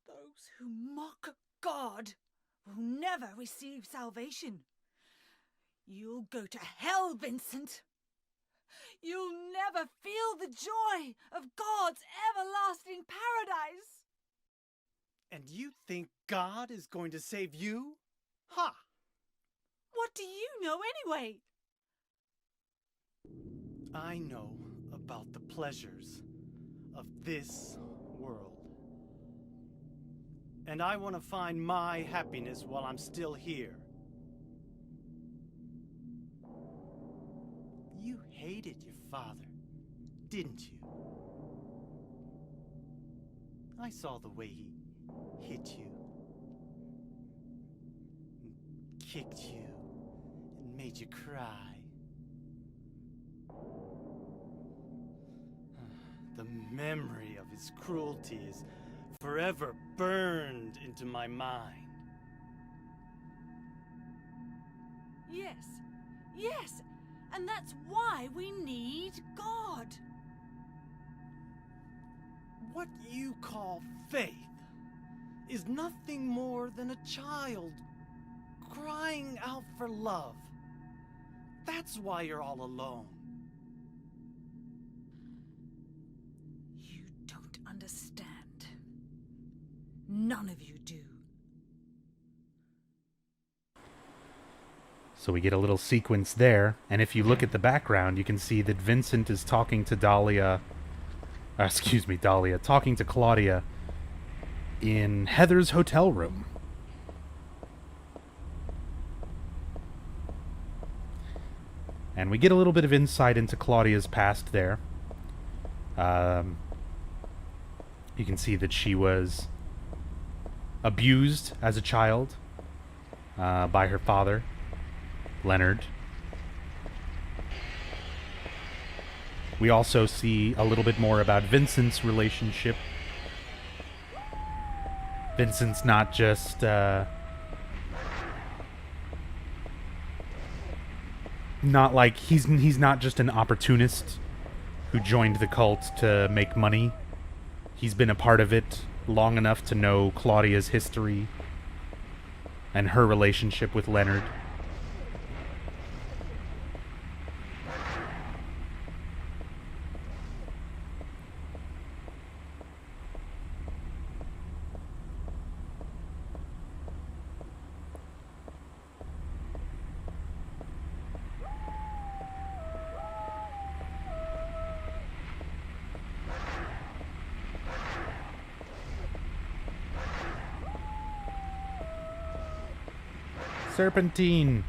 Those who mock God will never receive salvation. You'll go to hell, Vincent. You'll never feel the joy of God's everlasting paradise. And you think God is going to save you? Ha! What do you know anyway? I know about the pleasures of this world. And I want to find my happiness while I'm still here. You hated your father, didn't you? I saw the way he hit you, and kicked you, and made you cry. The memory of his cruelty is forever burned into my mind. Yes, and that's why we need God. What you call faith is nothing more than a child crying out for love. That's why you're all alone. You don't understand. None of you do. So we get a little sequence there, and if you look at the background, you can see that Vincent is talking to Dahlia, talking to Claudia in Heather's hotel room. And we get a little bit of insight into Claudia's past there. You can see that she was abused as a child by her father, Leonard. We also see a little bit more about Vincent's relationship. Vincent's not just not like he's not just an opportunist who joined the cult to make money. He's been a part of it long enough to know Claudia's history and her relationship with Leonard. Serpentine.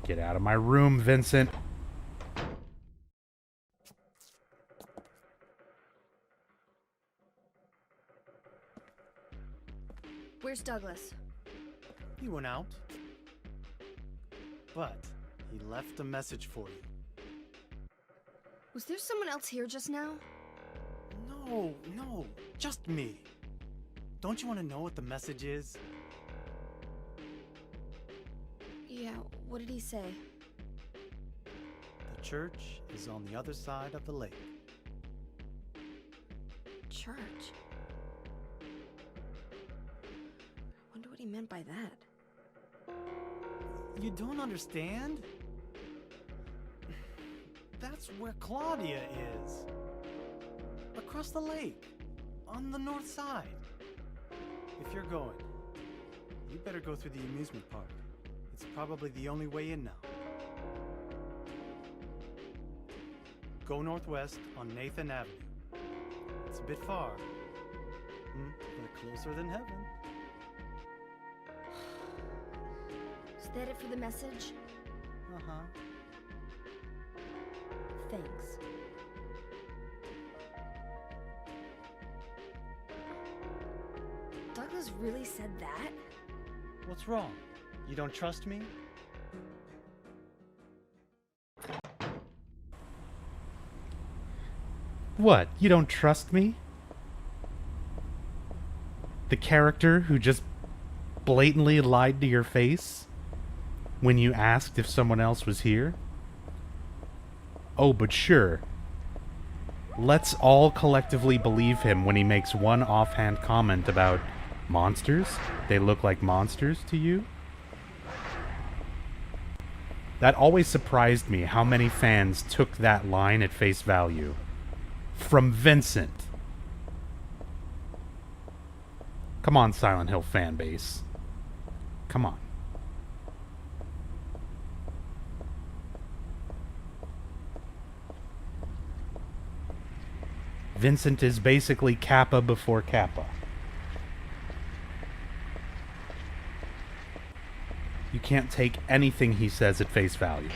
Get out of my room, Vincent. Where's Douglas? He went out. But he left a message for you. Was there someone else here just now? No, just me. Don't you want to know what the message is? Yeah, what did he say? The church is on the other side of the lake. Church? Wonder what he meant by that. You don't understand? That's where Claudia is. Across the lake. On the north side. If you're going, you better go through the amusement park. It's probably the only way in now. Go northwest on Nathan Avenue. It's a bit far, but closer than heaven. Is that it for the message? Uh-huh. Thanks. Douglas really said that? What's wrong? You don't trust me? What? You don't trust me? The character who just blatantly lied to your face when you asked if someone else was here? Oh, but sure. Let's all collectively believe him when he makes one offhand comment about monsters. They look like monsters to you? That always surprised me how many fans took that line at face value. From Vincent. Come on, Silent Hill fan base. Come on. Vincent is basically Kappa before Kappa. You can't take anything he says at face value.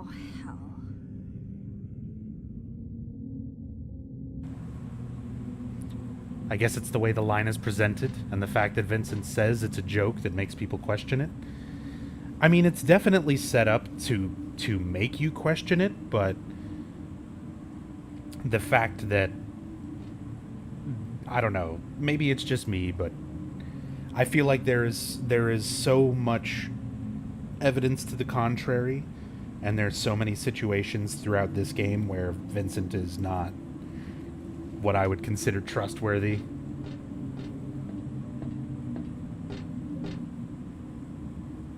Oh, hell. I guess it's the way the line is presented, and the fact that Vincent says it's a joke that makes people question it. I mean, it's definitely set up to make you question it, but the fact that, I don't know, maybe it's just me, but I feel like there is so much evidence to the contrary, and there's so many situations throughout this game where Vincent is not what I would consider trustworthy.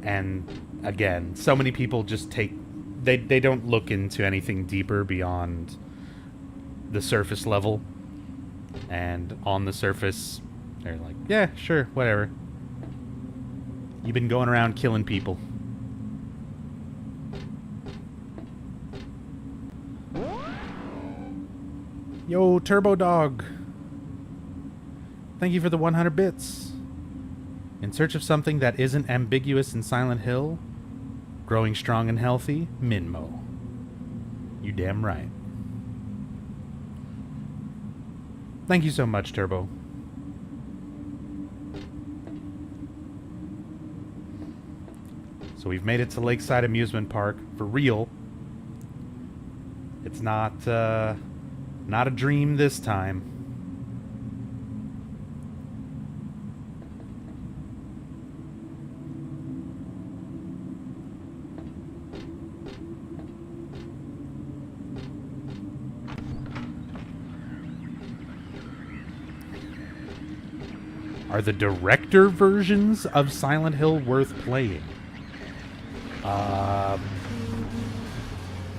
And again, so many people just they don't look into anything deeper beyond the surface level. And on the surface, they're like, yeah, sure, whatever. You've been going around killing people. Yo, Turbo Dog. Thank you for the 100 bits. In search of something that isn't ambiguous in Silent Hill, growing strong and healthy, Minmo. You damn right. Thank you so much, Turbo. So we've made it to Lakeside Amusement Park for real. It's not a dream this time. Are the director versions of Silent Hill worth playing?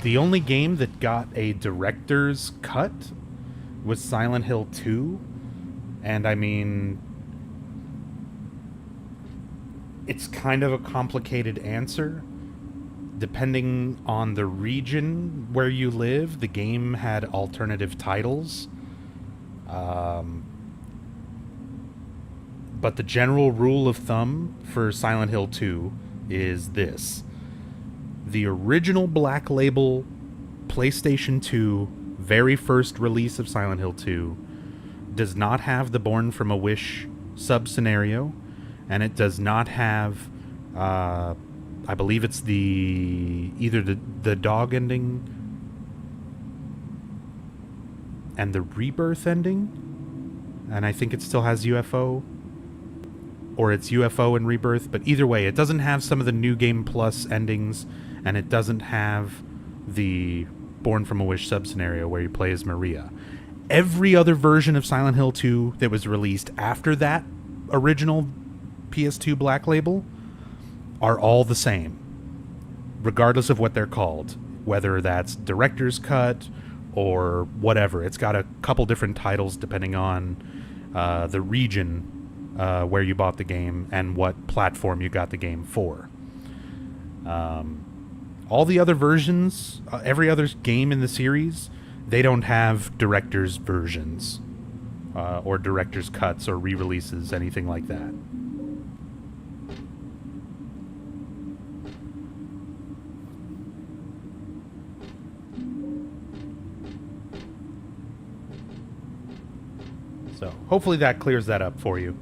The only game that got a director's cut was Silent Hill 2. And I mean, it's kind of a complicated answer. Depending on the region where you live, the game had alternative titles. But the general rule of thumb for Silent Hill 2 is this. The original Black Label PlayStation 2 very first release of Silent Hill 2 does not have the Born from a Wish sub-scenario, and it does not have, I believe it's either the dog ending and the rebirth ending, and I think it still has UFO, or it's UFO and rebirth, but either way, it doesn't have some of the New Game Plus endings, and it doesn't have the Born from a Wish sub-scenario where you play as Maria. Every other version of Silent Hill 2 that was released after that original PS2 Black Label are all the same, regardless of what they're called, whether that's Director's Cut or whatever. It's got a couple different titles depending on the region where you bought the game and what platform you got the game for. All the other versions, every other game in the series, they don't have director's versions or director's cuts or re-releases, anything like that. So hopefully that clears that up for you.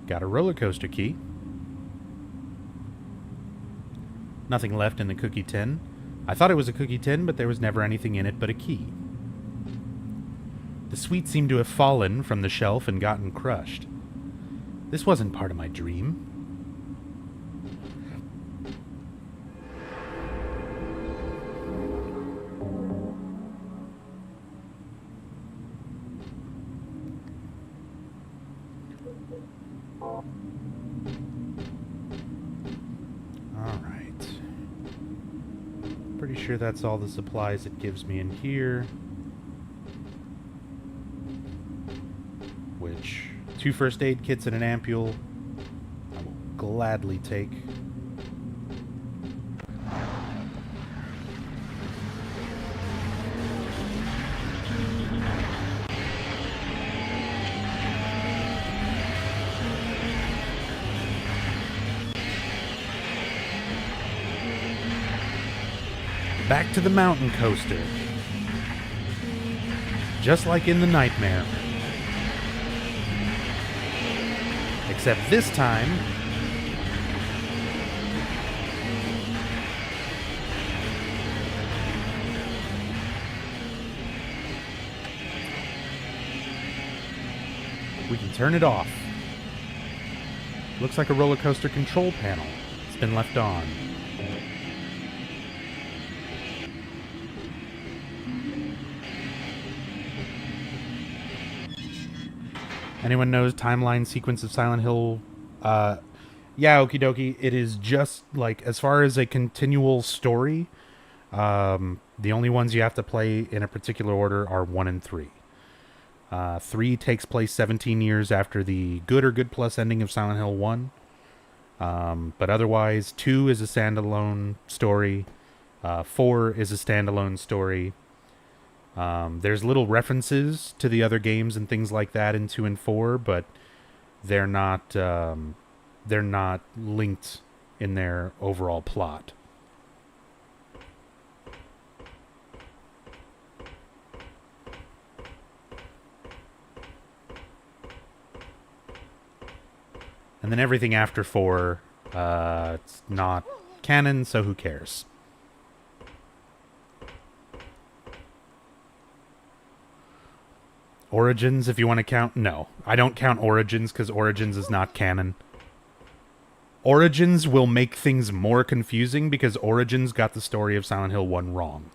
Got a roller coaster key. Nothing left in the cookie tin. I thought it was a cookie tin, but there was never anything in it but a key. The sweet seemed to have fallen from the shelf and gotten crushed. This wasn't part of my dream. Pretty sure that's all the supplies it gives me in here. Which, 2 first aid kits and an ampule. I will gladly take. Back to the mountain coaster. Just like in the nightmare. Except this time, we can turn it off. Looks like a roller coaster control panel. It's been left on. Anyone knows timeline sequence of Silent Hill? Yeah, okie dokie. It is just like, as far as a continual story, the only ones you have to play in a particular order are 1 and 3. 3 takes place 17 years after the good or good plus ending of Silent Hill 1. But otherwise, 2 is a standalone story. 4 is a standalone story. There's little references to the other games and things like that in 2 and 4, but they're not linked in their overall plot. And then everything after 4, it's not canon, so who cares? Origins, if you want to count... No, I don't count Origins because Origins is not canon. Origins will make things more confusing because Origins got the story of Silent Hill 1 wrong.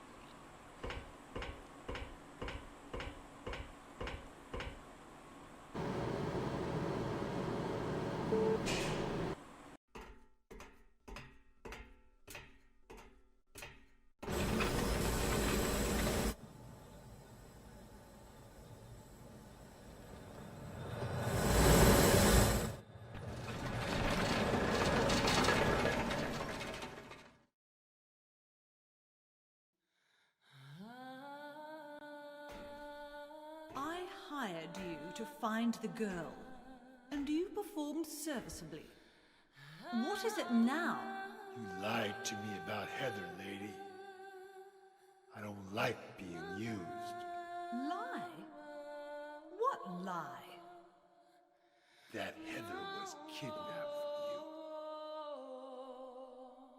I hired you to find the girl, and you performed serviceably. What is it now? You lied to me about Heather, lady. I don't like being used. Lie? What lie? That Heather was kidnapped from you.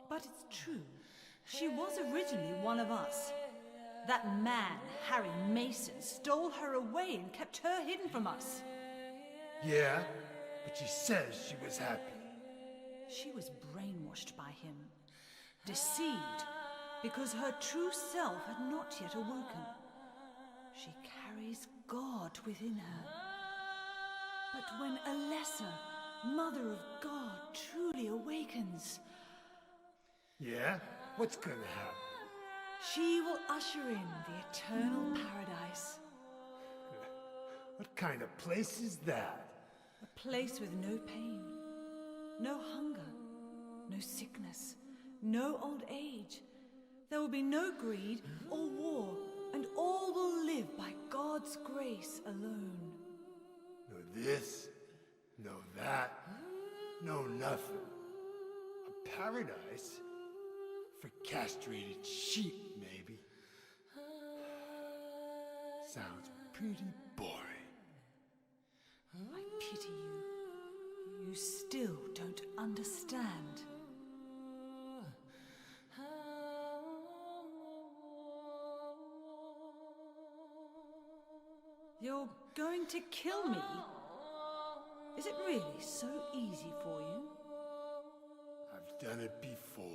But it's true. She was originally one of us. That man, Harry Mason, stole her away and kept her hidden from us. Yeah, but she says she was happy. She was brainwashed by him, deceived, because her true self had not yet awoken. She carries God within her. But when a lesser, Mother of God, truly awakens, Yeah? What's gonna happen? she will usher in the eternal paradise. What kind of place is that? A place with no pain, no hunger, no sickness, no old age. There will be no greed or war, and all will live by God's grace alone. No this, no that, no nothing. A paradise? For castrated sheep, maybe. Sounds pretty boring. I pity you. You still don't understand. You're going to kill me? Is it really so easy for you? I've done it before.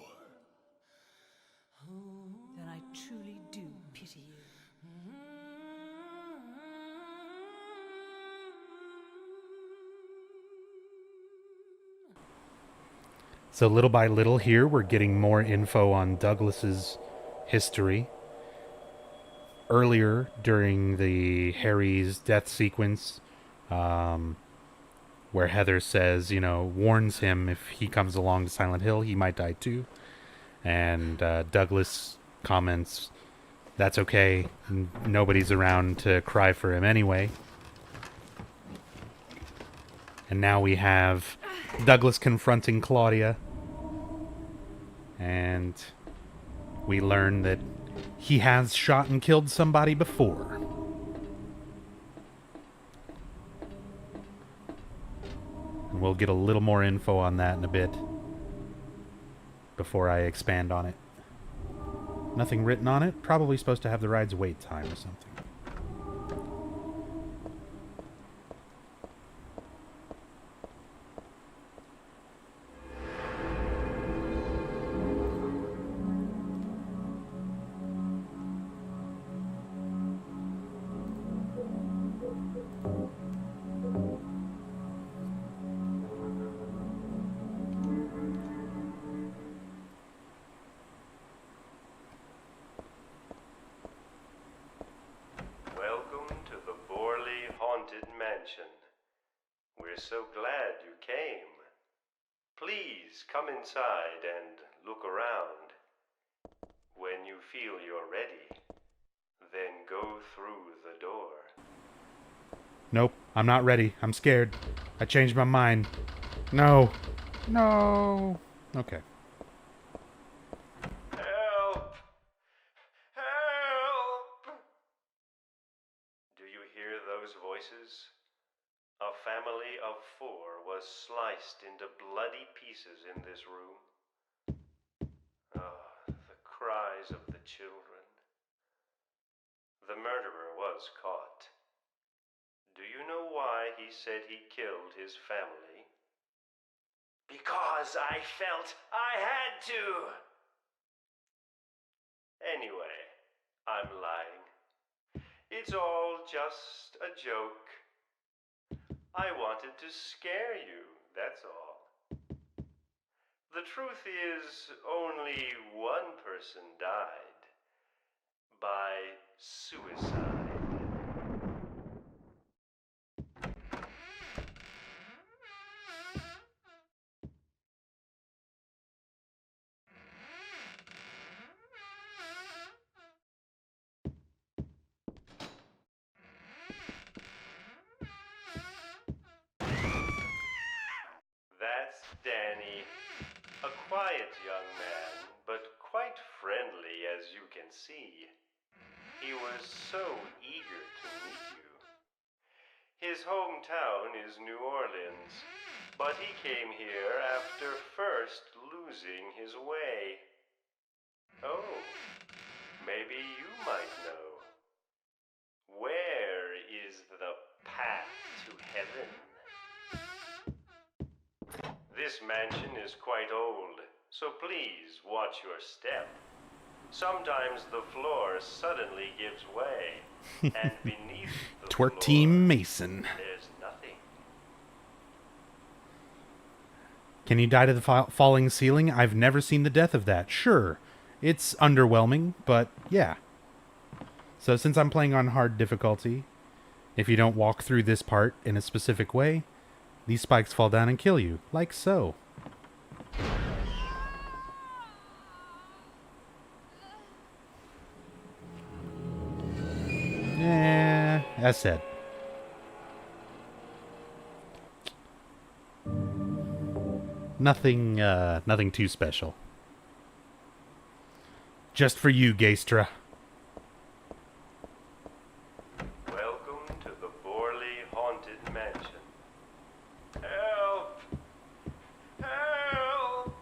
Then I truly do pity you. So little by little here, we're getting more info on Douglas's history. Earlier, during the Harry's death sequence, where Heather says, you know, warns him if he comes along to Silent Hill, he might die too. And Douglas comments, that's okay, nobody's around to cry for him anyway. And now we have Douglas confronting Claudia. And we learn that he has shot and killed somebody before. And we'll get a little more info on that in a bit before I expand on it. Nothing written on it. Probably supposed to have the ride's wait time or something. We're so glad you came. Please come inside and look around. When you feel you're ready, then go through the door. Nope, I'm not ready. I'm scared. I changed my mind. No. No. Okay. Help! Help! Do you hear those voices? A family of 4 was sliced into bloody pieces in this room. The cries of the children. The murderer was caught. Do you know why he said he killed his family? Because I felt I had to! Anyway, I'm lying. It's all just a joke. I wanted to scare you, that's all. The truth is, only one person died. By suicide. That's Danny, a quiet young man, but quite friendly as you can see. He was so eager to meet you. His hometown is New Orleans, but he came here after first losing his way. Oh, maybe you might know. Where is the path to heaven? This mansion is quite old, so please watch your step. Sometimes the floor suddenly gives way, and beneath the Twerk floor, Team Mason. there's nothing. Can you die to the falling ceiling? I've never seen the death of that. Sure, it's underwhelming, but yeah. So since I'm playing on hard difficulty, if you don't walk through this part in a specific way, these spikes fall down and kill you, like so. Yeah, as said. Nothing too special. Just for you, Gaystra. Welcome to the Borley Haunted Mansion. Help! Help!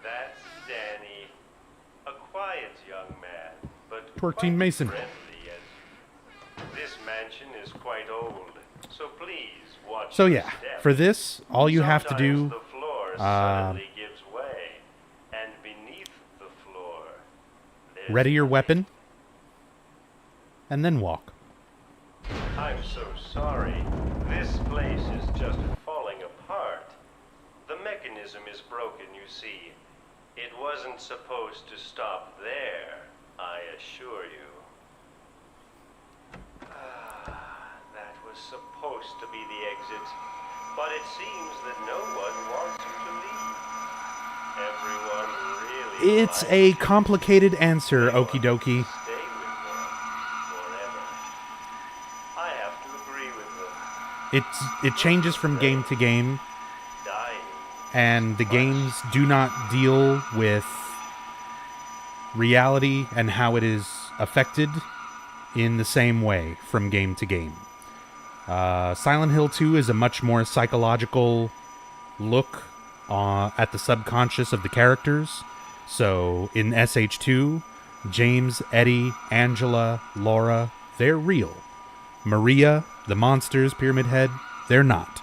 That's Danny, a quiet young man, but Twerk quite Team Mason. friendly as this mansion is quite old, so please watch So your yeah, step. for this, all you have to Sometimes do, the floor suddenly gives way, and beneath the floor, there's ready your nothing. weapon, and then walk. I'm so sorry. This place is just falling apart. The mechanism is broken, you see. It wasn't supposed to stop there, I assure you. That was supposed to be the exit, but it seems that no one wants you to leave. Everyone really It's likes a you. complicated answer, They want okie to dokie. stay with them forever. I have to agree with them. It changes from game to game, Dying. and the games do not deal with reality and how it is affected in the same way from game to game. Silent Hill 2 is a much more psychological look at the subconscious of the characters. So in SH2, James, Eddie, Angela, Laura, they're real. Maria, the monsters, Pyramid Head, they're not.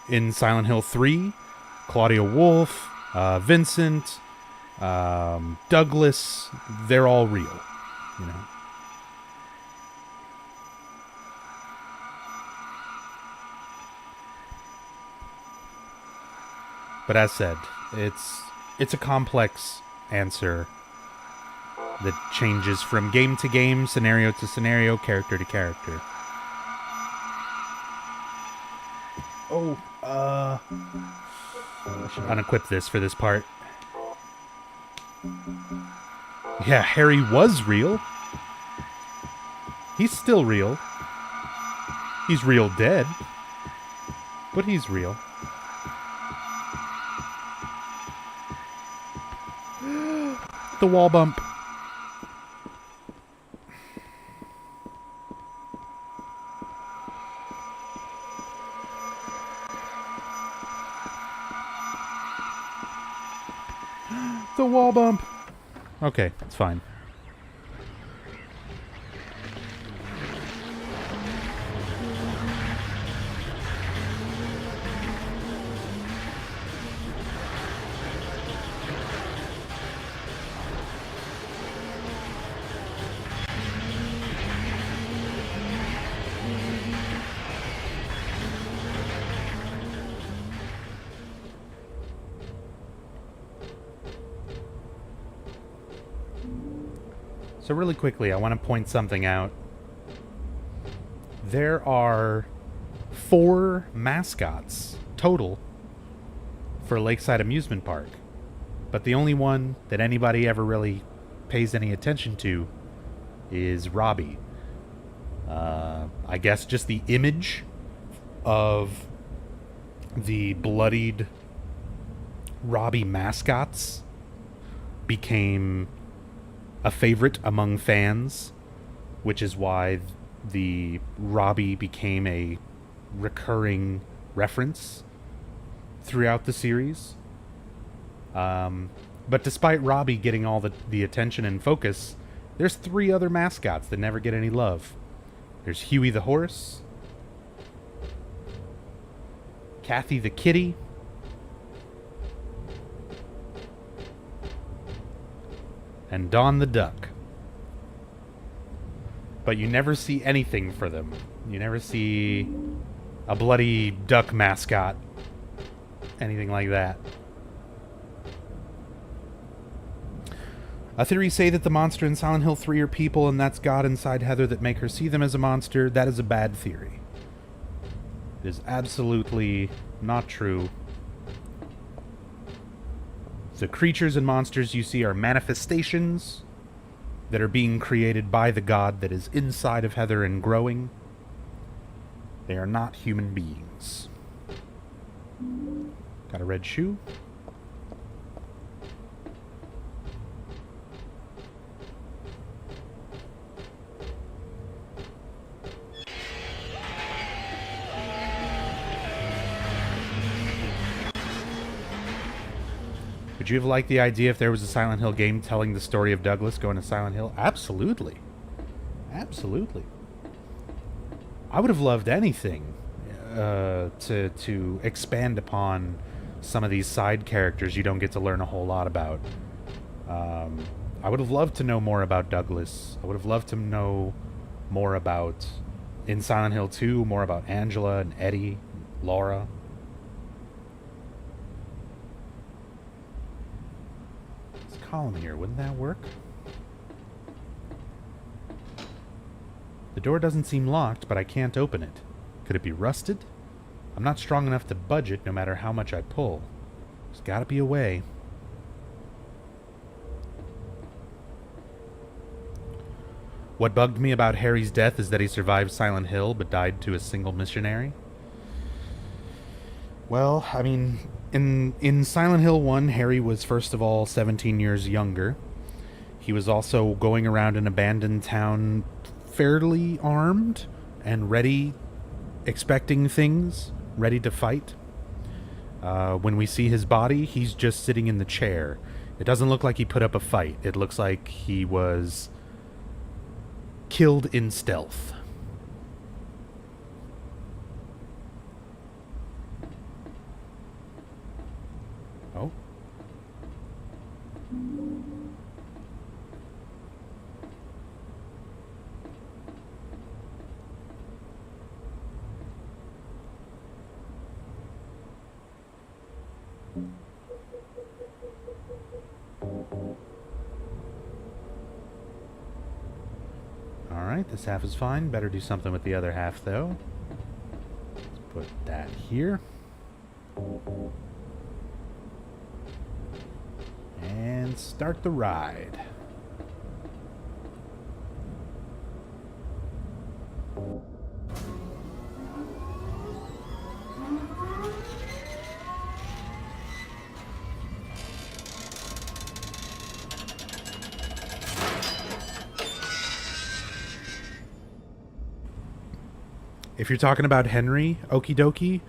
In Silent Hill 3, Claudia Wolf, Vincent, Douglas, they're all real, you know. But as said, it's a complex answer that changes from game to game, scenario to scenario, character to character. Oh, I should unequip this for this part. Yeah, Harry was real. He's still real. He's real dead. But he's real. The wall bump. The wall bump. Okay, it's fine. So really quickly, I want to point something out. There are 4 mascots total for Lakeside Amusement Park. But the only one that anybody ever really pays any attention to is Robbie. I guess just the image of the bloodied Robbie mascots became a favorite among fans, which is why the Robbie became a recurring reference throughout the series. But despite Robbie getting all the attention and focus, there's 3 other mascots that never get any love. There's Huey the horse, Kathy the kitty, and Dawn the duck. But you never see anything for them. You never see a bloody duck mascot, anything like that. A theory say that the monster in Silent Hill 3 are people and that's God inside Heather that make her see them as a monster. That is a bad theory. It is absolutely not true. The creatures and monsters you see are manifestations that are being created by the God that is inside of Heather and growing. They are not human beings. Got a red shoe. Would you have liked the idea if there was a Silent Hill game telling the story of Douglas going to Silent Hill? Absolutely. Absolutely. I would have loved anything to expand upon some of these side characters you don't get to learn a whole lot about. I would have loved to know more about Douglas. I would have loved to know more about, in Silent Hill 2, more about Angela and Eddie, Laura. This column here, wouldn't that work? The door doesn't seem locked, but I can't open it. Could it be rusted? I'm not strong enough to budge it no matter how much I pull. There's gotta be a way. What bugged me about Harry's death is that he survived Silent Hill but died to a single missionary. Well, I mean, in Silent Hill 1, Harry was first of all 17 years younger. He was also going around an abandoned town fairly armed and ready, expecting things, ready to fight. When we see his body, he's just sitting in the chair. It doesn't look like he put up a fight. It looks like he was killed in stealth. Oh. Alright, this half is fine. Better do something with the other half, though. Let's put that here. And start the ride. If you're talking about Henry, okie dokie,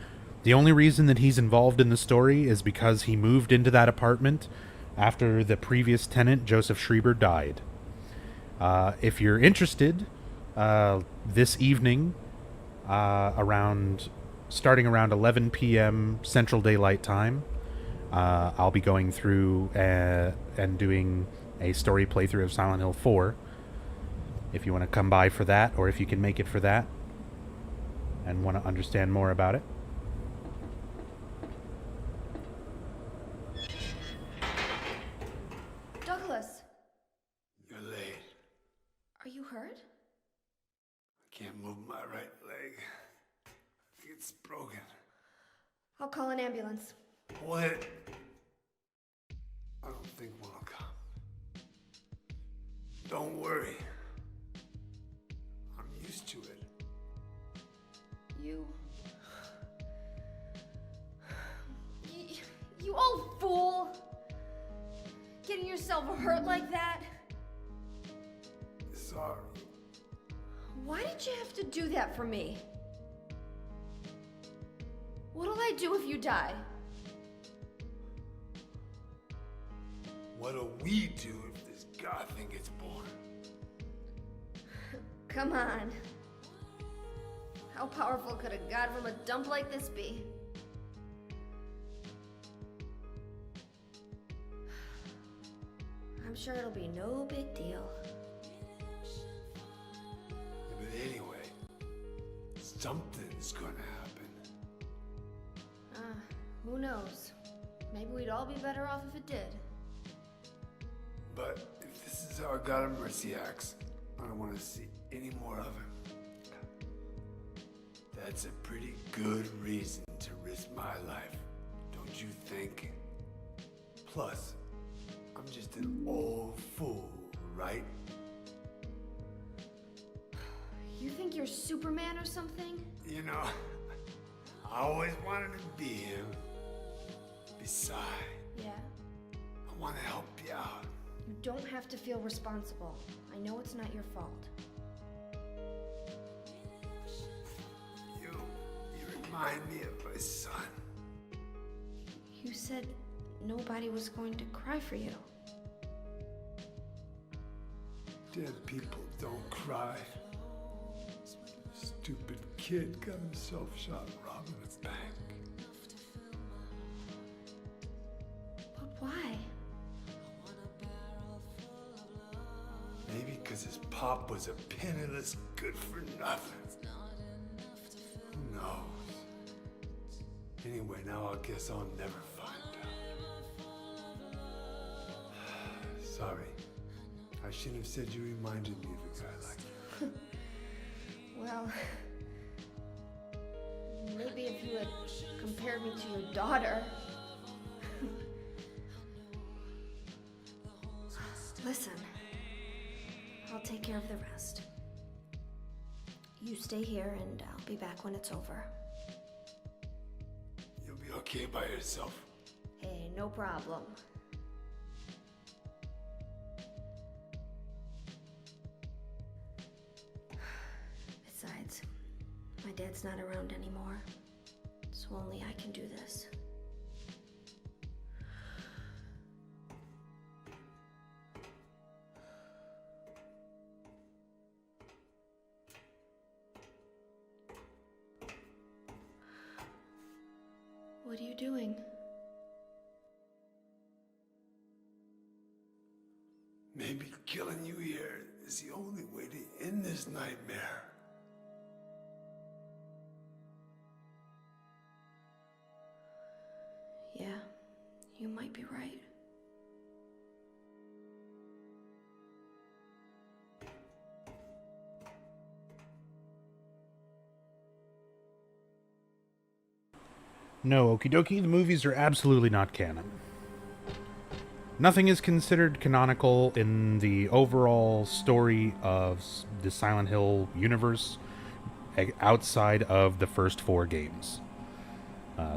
the only reason that he's involved in the story is because he moved into that apartment after the previous tenant, Joseph Schreiber, died. If you're interested, this evening, starting around 11 p.m. Central Daylight Time, I'll be going through and doing a story playthrough of Silent Hill 4. If you want to come by for that, or if you can make it for that, and want to understand more about it. Douglas, You're late. are you hurt? I can't move my right leg. I think it's broken. I'll call an ambulance. What? I don't think one will come. Don't worry. I'm used to it. You old fool! Getting yourself hurt like that? Sorry. Why did you have to do that for me? What'll I do if you die? What'll we do if this god thing gets born? Come on. How powerful could a god from a dump like this be? I'm sure it'll be no big deal. But anyway, something's gonna happen. Who knows? Maybe we'd all be better off if it did. But if this is how God of Mercy acts, I don't want to see any more of him. That's a pretty good reason to risk my life, don't you think? Plus, I'm just an old fool, right? You think you're Superman or something? You know, I always wanted to be him. Besides, Yeah. I want to help you out. You don't have to feel responsible. I know it's not your fault. You remind me of my son. You said nobody was going to cry for you. Dead people don't cry. Stupid kid got himself shot robbing a bank. But why? Maybe because his pop was a penniless good-for-nothing. Who knows? Anyway, now I guess I'll never find out. Sorry. I shouldn't have said you reminded me of a guy like you. Well, maybe if you had compared me to your daughter. Listen, I'll take care of the rest. You stay here and I'll be back when it's over. You'll be okay by yourself. Hey, no problem. Besides, my dad's not around anymore, so only I can do this. What are you doing? Maybe killing you here is the only way to end this nightmare. Yeah, you might be right. No, okie dokie, the movies are absolutely not canon. Nothing is considered canonical in the overall story of the Silent Hill universe outside of the first 4 games.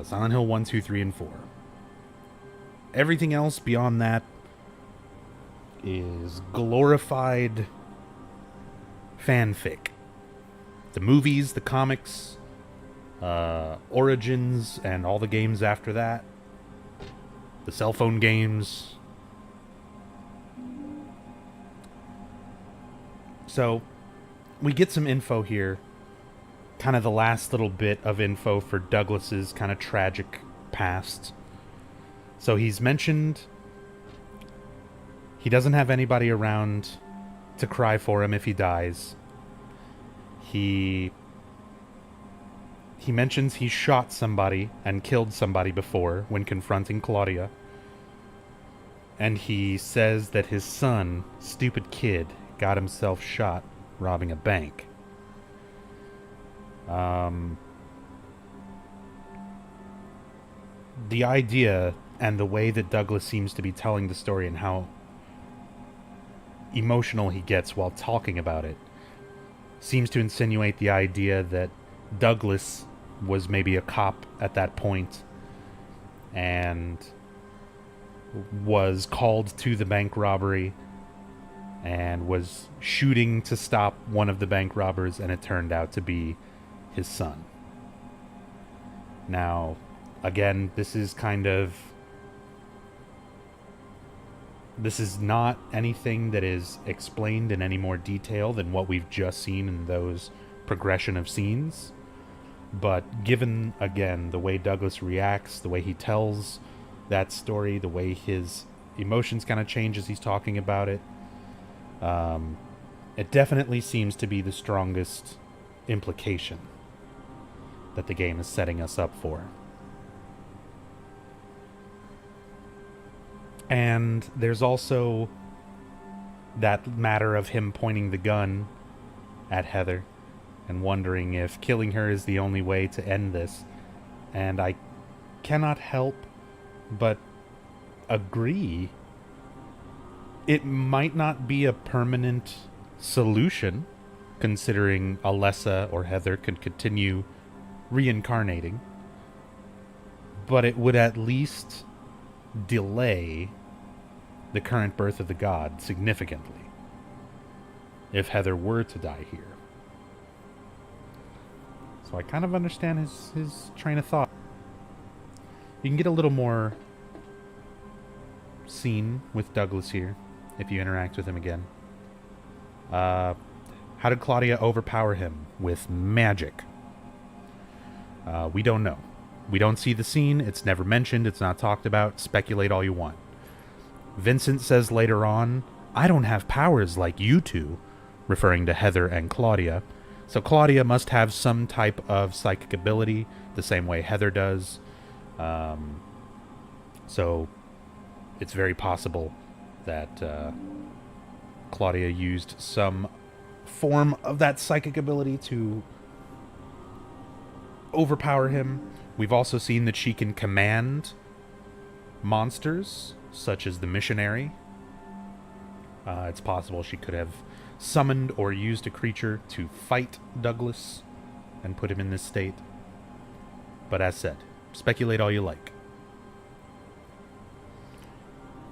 Silent Hill 1, 2, 3, and 4. Everything else beyond that is glorified fanfic. The movies, the comics, Origins, and all the games after that. The cell phone games. So, we get some info here. Kind of the last little bit of info for Douglas's kind of tragic past. So he's mentioned he doesn't have anybody around to cry for him if he dies. He mentions he shot somebody and killed somebody before when confronting Claudia. And he says that his son, stupid kid, got himself shot robbing a bank. The idea and the way that Douglas seems to be telling the story and how emotional he gets while talking about it seems to insinuate the idea that Douglas was maybe a cop at that point and was called to the bank robbery and was shooting to stop one of the bank robbers, and it turned out to be his son. Now, again, this is not anything that is explained in any more detail than what we've just seen in those progression of scenes. But given, again, the way Douglas reacts, the way he tells that story, the way his emotions kind of change as he's talking about it, it definitely seems to be the strongest implication that the game is setting us up for. And there's also that matter of him pointing the gun at Heather and wondering if killing her is the only way to end this. And I cannot help but agree. It might not be a permanent solution, considering Alessa or Heather could continue reincarnating, but it would at least delay the current birth of the god significantly if Heather were to die here. So I kind of understand his train of thought. You can get a little more scene with Douglas here if you interact with him again. How did Claudia overpower him? With magic. We don't know. We don't see the scene. It's never mentioned. It's not talked about. Speculate all you want. Vincent says later on, "I don't have powers like you two," referring to Heather and Claudia. So Claudia must have some type of psychic ability, the same way Heather does. So it's very possible that Claudia used some form of that psychic ability to overpower him. We've also seen that she can command monsters, such as the missionary. It's possible she could have summoned or used a creature to fight Douglas and put him in this state. But as said, speculate all you like.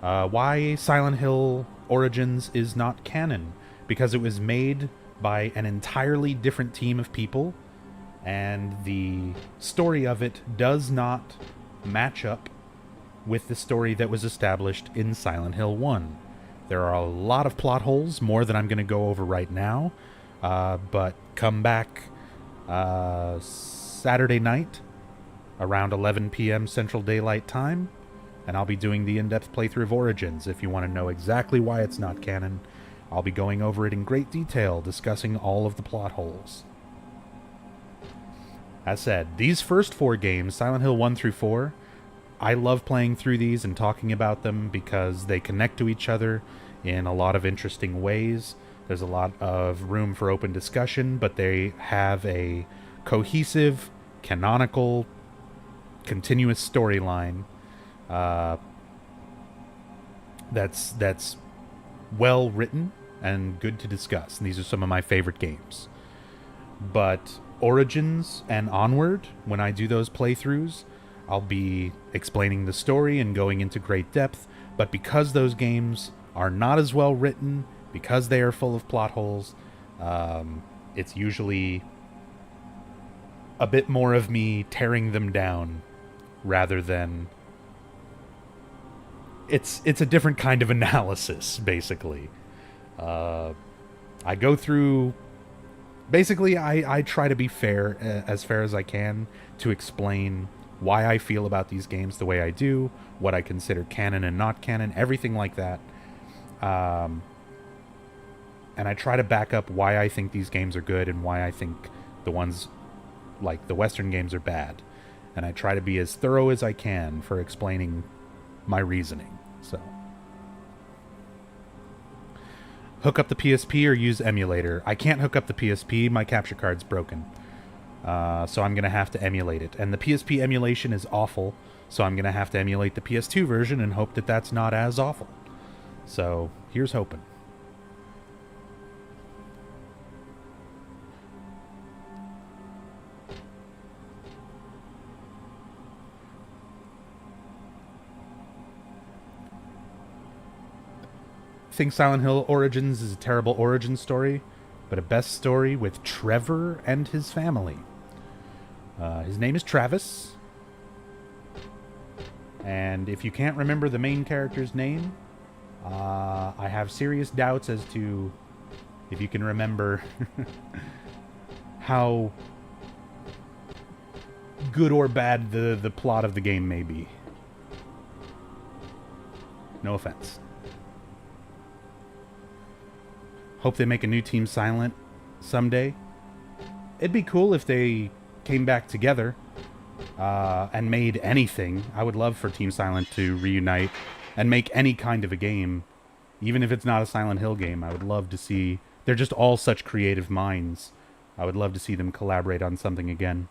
Why Silent Hill Origins is not canon? Because it was made by an entirely different team of people, and the story of it does not match up with the story that was established in Silent Hill 1. There are a lot of plot holes, more than I'm going to go over right now, but come back Saturday night around 11 p.m. Central Daylight Time, and I'll be doing the in-depth playthrough of Origins. If you want to know exactly why it's not canon, I'll be going over it in great detail, discussing all of the plot holes. As said, these first 4 games, Silent Hill 1 through 4, I love playing through these and talking about them because they connect to each other in a lot of interesting ways. There's a lot of room for open discussion, but they have a cohesive, canonical, continuous storyline that's well written and good to discuss. And these are some of my favorite games. But Origins and onward, when I do those playthroughs, I'll be explaining the story and going into great depth. But because those games are not as well written, because they are full of plot holes, it's usually a bit more of me tearing them down rather than... It's a different kind of analysis, basically. I go through... Basically, I try to be fair as I can to explain why I feel about these games the way I do, what I consider canon and not canon, everything like that. And I try to back up why I think these games are good and why I think the ones like the Western games are bad. And I try to be as thorough as I can for explaining my reasoning. So, hook up the PSP or use emulator. I can't hook up the PSP. My capture card's broken. So I'm going to have to emulate it. And the PSP emulation is awful, so I'm going to have to emulate the PS2 version and hope that that's not as awful. So, here's hoping. I think Silent Hill Origins is a terrible origin story, but a best story with Trevor and his family. His name is Travis. And if you can't remember the main character's name, I have serious doubts as to if you can remember how good or bad the plot of the game may be. No offense. Hope they make a new Team Silent someday. It'd be cool if they came back together and made anything. I would love for Team Silent to reunite and make any kind of a game. Even if it's not a Silent Hill game, I would love to see... They're just all such creative minds. I would love to see them collaborate on something again.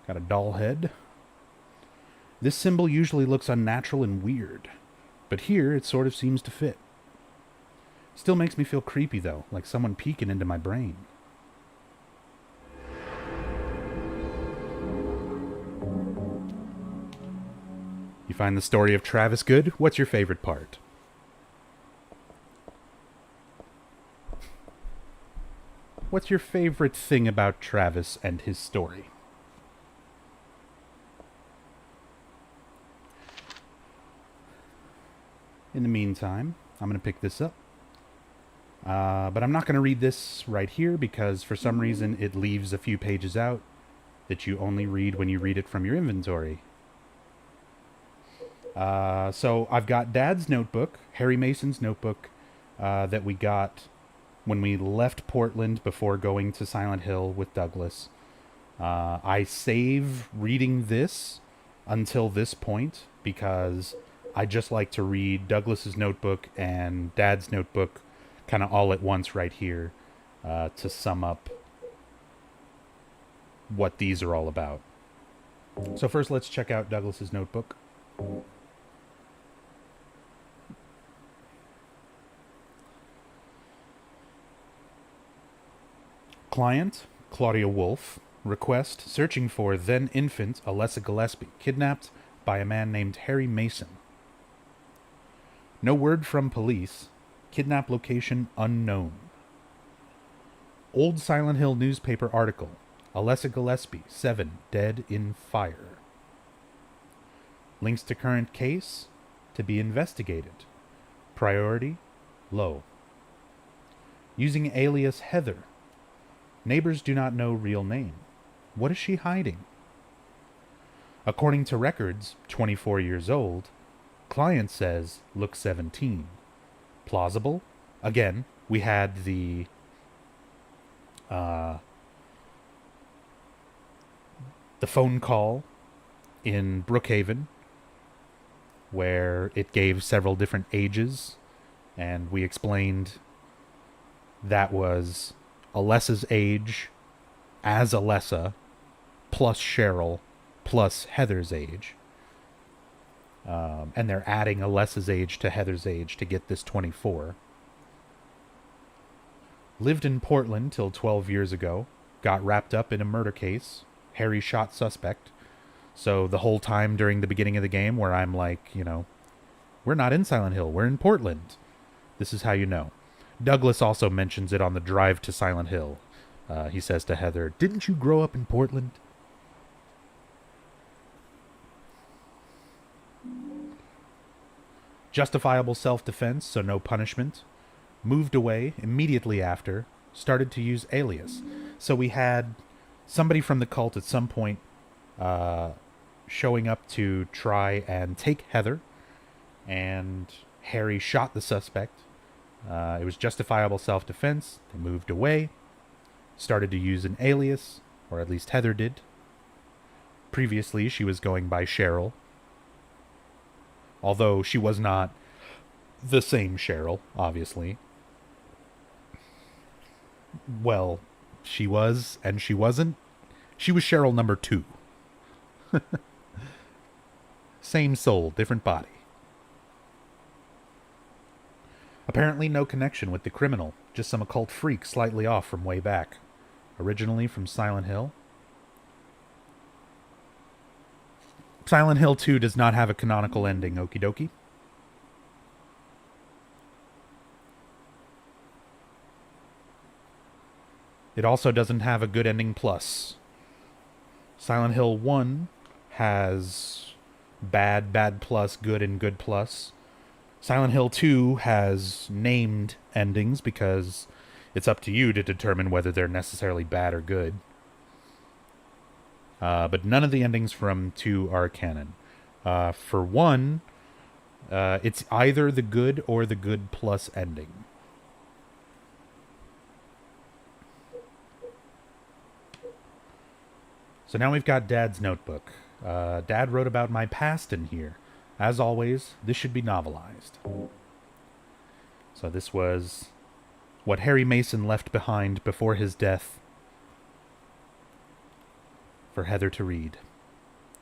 Got a doll head. This symbol usually looks unnatural and weird, but here it sort of seems to fit. Still makes me feel creepy though, like someone peeking into my brain. You find the story of Travis good? What's your favorite part? What's your favorite thing about Travis and his story? In the meantime, I'm going to pick this up. But I'm not going to read this right here because for some reason it leaves a few pages out that you only read when you read it from your inventory. So I've got Dad's notebook, Harry Mason's notebook, that we got when we left Portland before going to Silent Hill with Douglas. I save reading this until this point because I just like to read Douglas's notebook and Dad's notebook kind of all at once right here to sum up what these are all about. So first, let's check out Douglas's notebook. Client, Claudia Wolf. Request, searching for then infant Alessa Gillespie, kidnapped by a man named Harry Mason. No word from police. Kidnap location unknown. Old Silent Hill newspaper article. Alessa Gillespie, 7, dead in fire. Links to current case, to be investigated. Priority, low. Using alias Heather. Neighbors do not know real name. What is she hiding? According to records, 24 years old. Client says, look 17. Plausible? Again, we had the phone call in Brookhaven where it gave several different ages, and we explained that was Alessa's age as Alessa plus Cheryl plus Heather's age. And they're adding Alessa's age to Heather's age to get this 24. Lived in Portland till 12 years ago. Got wrapped up in a murder case. Harry shot suspect. So the whole time during the beginning of the game where I'm like, we're not in Silent Hill, we're in Portland. This is how you know. Douglas also mentions it on the drive to Silent Hill. He says to Heather, didn't you grow up in Portland? Justifiable self-defense, so no punishment. Moved away immediately after. Started to use alias. So we had somebody from the cult at some point showing up to try and take Heather. And Harry shot the suspect. It was justifiable self-defense. They moved away. Started to use an alias, or at least Heather did. Previously, she was going by Cheryl. Although she was not the same Cheryl, obviously. Well, she was, and she wasn't. She was Cheryl number 2. Same soul, different body. Apparently no connection with the criminal, just some occult freak slightly off from way back. Originally from Silent Hill. Silent Hill 2 does not have a canonical ending, okie dokie. It also doesn't have a good ending plus. Silent Hill 1 has bad plus, good and good plus. Silent Hill 2 has named endings because it's up to you to determine whether they're necessarily bad or good. But none of the endings from 2 are canon. For 1, it's either the good or the good plus ending. So now we've got Dad's notebook. Dad wrote about my past in here. As always, this should be novelized. So this was what Harry Mason left behind before his death for Heather to read.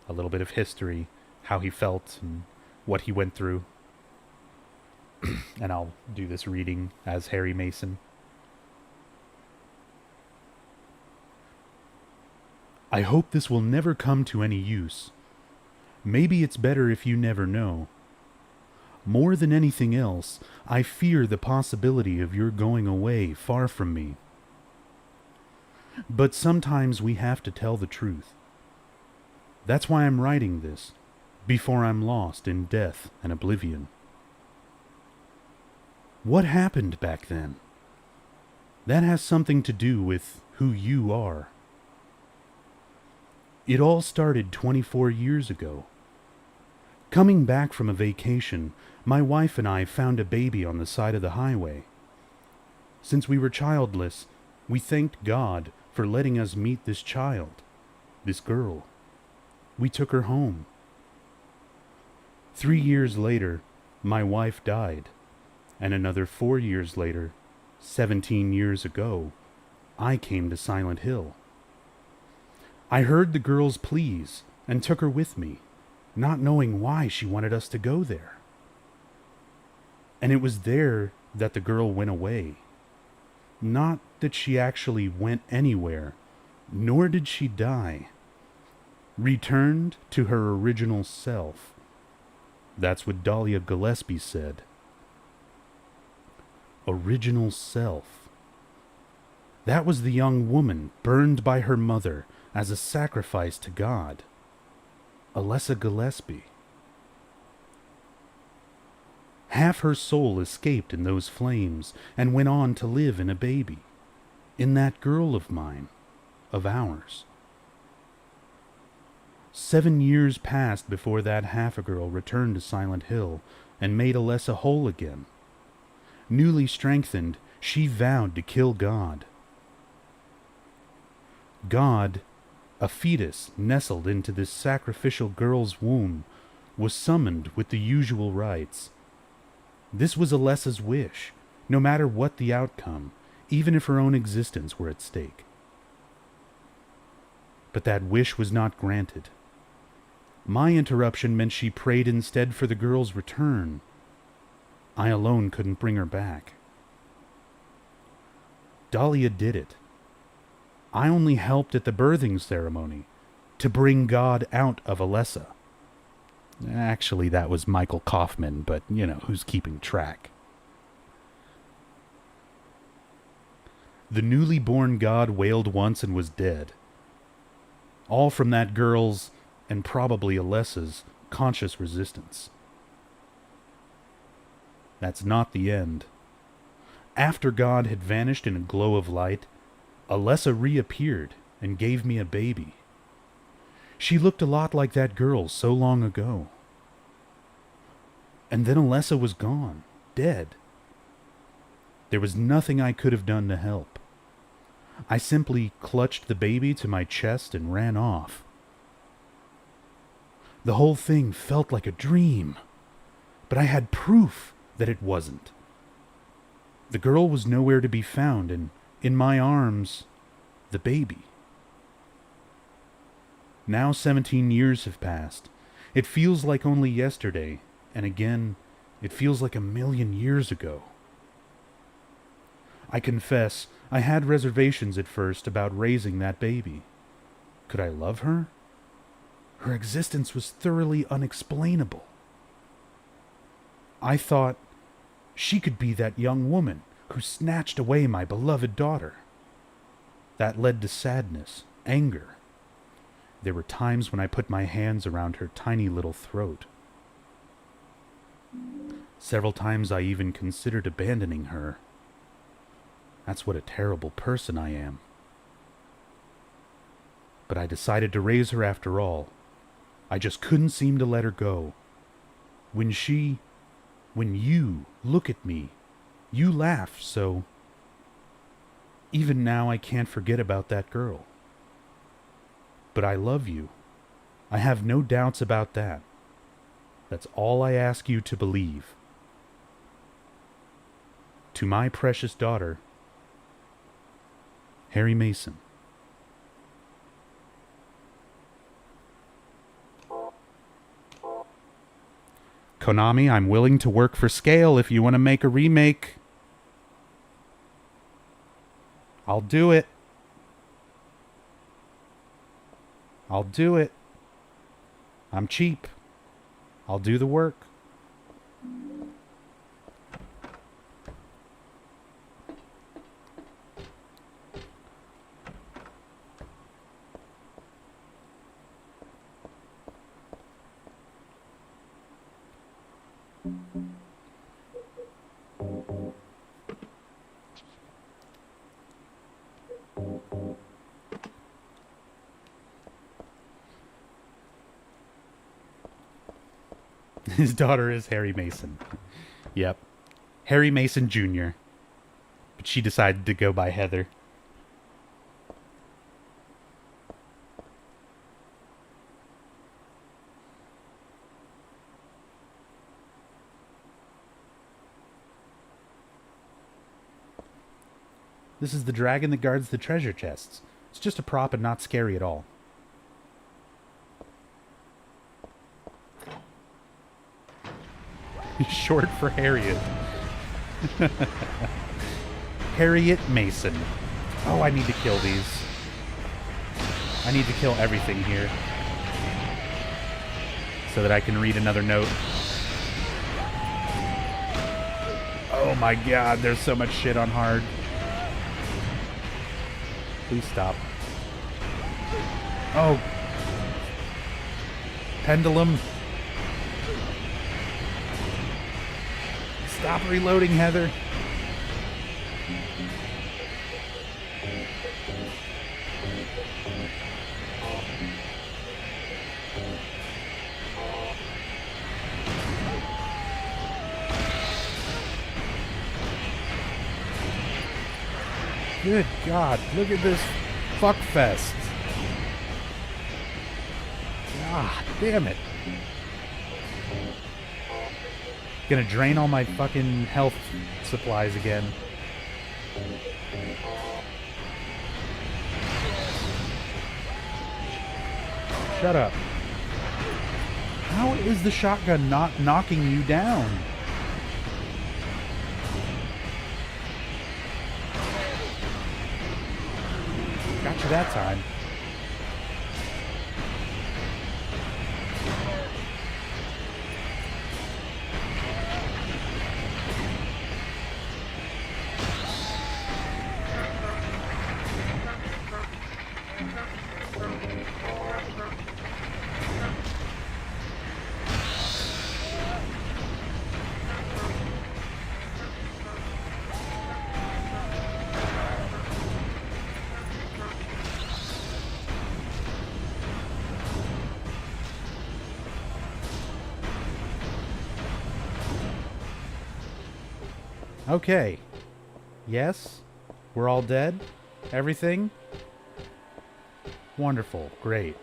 A little bit of history, how he felt and what he went through. And I'll do this reading as Harry Mason. I hope this will never come to any use. Maybe it's better if you never know. More than anything else, I fear the possibility of your going away far from me. But sometimes we have to tell the truth. That's why I'm writing this, before I'm lost in death and oblivion. What happened back then? That has something to do with who you are. It all started 24 years ago. Coming back from a vacation, my wife and I found a baby on the side of the highway. Since we were childless, we thanked God for letting us meet this child, this girl. We took her home, 3 years later, my wife died. And another 4 years later, 17 years ago, I came to Silent Hill. I heard the girl's pleas and took her with me, not knowing why she wanted us to go there. And it was there that the girl went away. Not that she actually went anywhere, nor did she die. Returned to her original self. That's what Dahlia Gillespie said. Original self. That was the young woman burned by her mother as a sacrifice to God. Alessa Gillespie. Half her soul escaped in those flames and went on to live in a baby. In that girl of mine. Of ours. 7 years passed before that half-a-girl returned to Silent Hill and made Alessa whole again. Newly strengthened, she vowed to kill God. God, a fetus nestled into this sacrificial girl's womb, was summoned with the usual rites. This was Alessa's wish, no matter what the outcome, even if her own existence were at stake. But that wish was not granted. My interruption meant she prayed instead for the girl's return. I alone couldn't bring her back. Dahlia did it. I only helped at the birthing ceremony, to bring God out of Alessa. Actually, that was Michael Kaufman, but, who's keeping track? The newly born God wailed once and was dead. All from that girl's, and probably Alessa's, conscious resistance. That's not the end. After God had vanished in a glow of light, Alessa reappeared and gave me a baby. She looked a lot like that girl so long ago. And then Alessa was gone, dead. There was nothing I could have done to help. I simply clutched the baby to my chest and ran off. The whole thing felt like a dream, but I had proof that it wasn't. The girl was nowhere to be found, and in my arms, the baby. Now 17 years have passed. It feels like only yesterday, and again, it feels like a million years ago. I confess, I had reservations at first about raising that baby. Could I love her? Her existence was thoroughly unexplainable. I thought she could be that young woman who snatched away my beloved daughter. That led to sadness, anger. There were times when I put my hands around her tiny little throat. Several times I even considered abandoning her. That's what a terrible person I am. But I decided to raise her after all. I just couldn't seem to let her go. When you look at me, you laugh, so even now I can't forget about that girl. But I love you. I have no doubts about that. That's all I ask you to believe. To my precious daughter, Harry Mason. Konami, I'm willing to work for scale if you want to make a remake. I'll do it. I'll do it. I'm cheap. I'll do the work. His daughter is Harry Mason. Yep. Harry Mason Jr. But she decided to go by Heather. This is the dragon that guards the treasure chests. It's just a prop and not scary at all. Short for Harriet. Harriet Mason. Oh, I need to kill these. I need to kill everything here. So that I can read another note. Oh my god, there's so much shit on hard. Please stop. Oh. Pendulum. Stop reloading, Heather. Good God, look at this fuck fest. Ah, damn it. Gonna drain all my fucking health supplies again. Shut up. How is the shotgun not knocking you down? Got you that time. Okay. Yes? We're all dead? Everything? Wonderful. Great.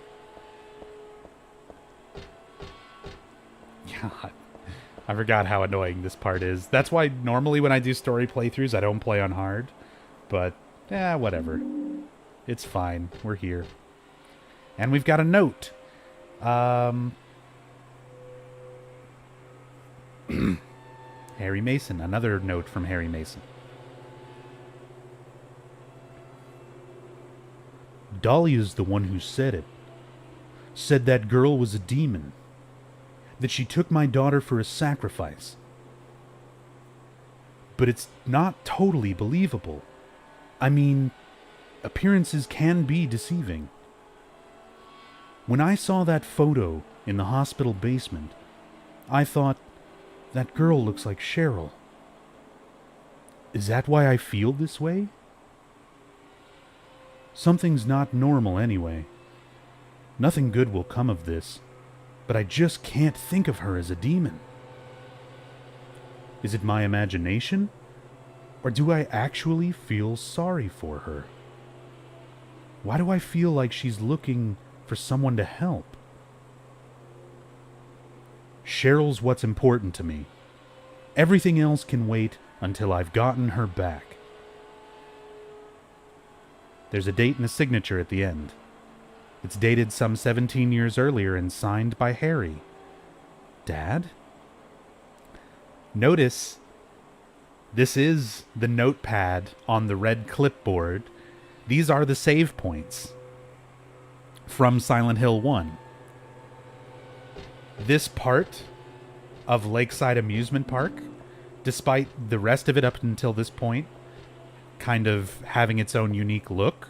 God. I forgot how annoying this part is. That's why normally when I do story playthroughs, I don't play on hard. But, whatever. It's fine. We're here. And we've got a note. Harry Mason. Another note from Harry Mason. Dahlia's the one who said it. Said that girl was a demon. That she took my daughter for a sacrifice. But it's not totally believable. I mean, appearances can be deceiving. When I saw that photo in the hospital basement, I thought, that girl looks like Cheryl. Is that why I feel this way? Something's not normal anyway. Nothing good will come of this, but I just can't think of her as a demon. Is it my imagination? Or do I actually feel sorry for her? Why do I feel like she's looking for someone to help? Cheryl's what's important to me. Everything else can wait until I've gotten her back. There's a date and a signature at the end. It's dated some 17 years earlier and signed by Harry. Dad? Notice, this is the notepad on the red clipboard. These are the save points from Silent Hill 1. This part of Lakeside Amusement Park, despite the rest of it up until this point kind of having its own unique look,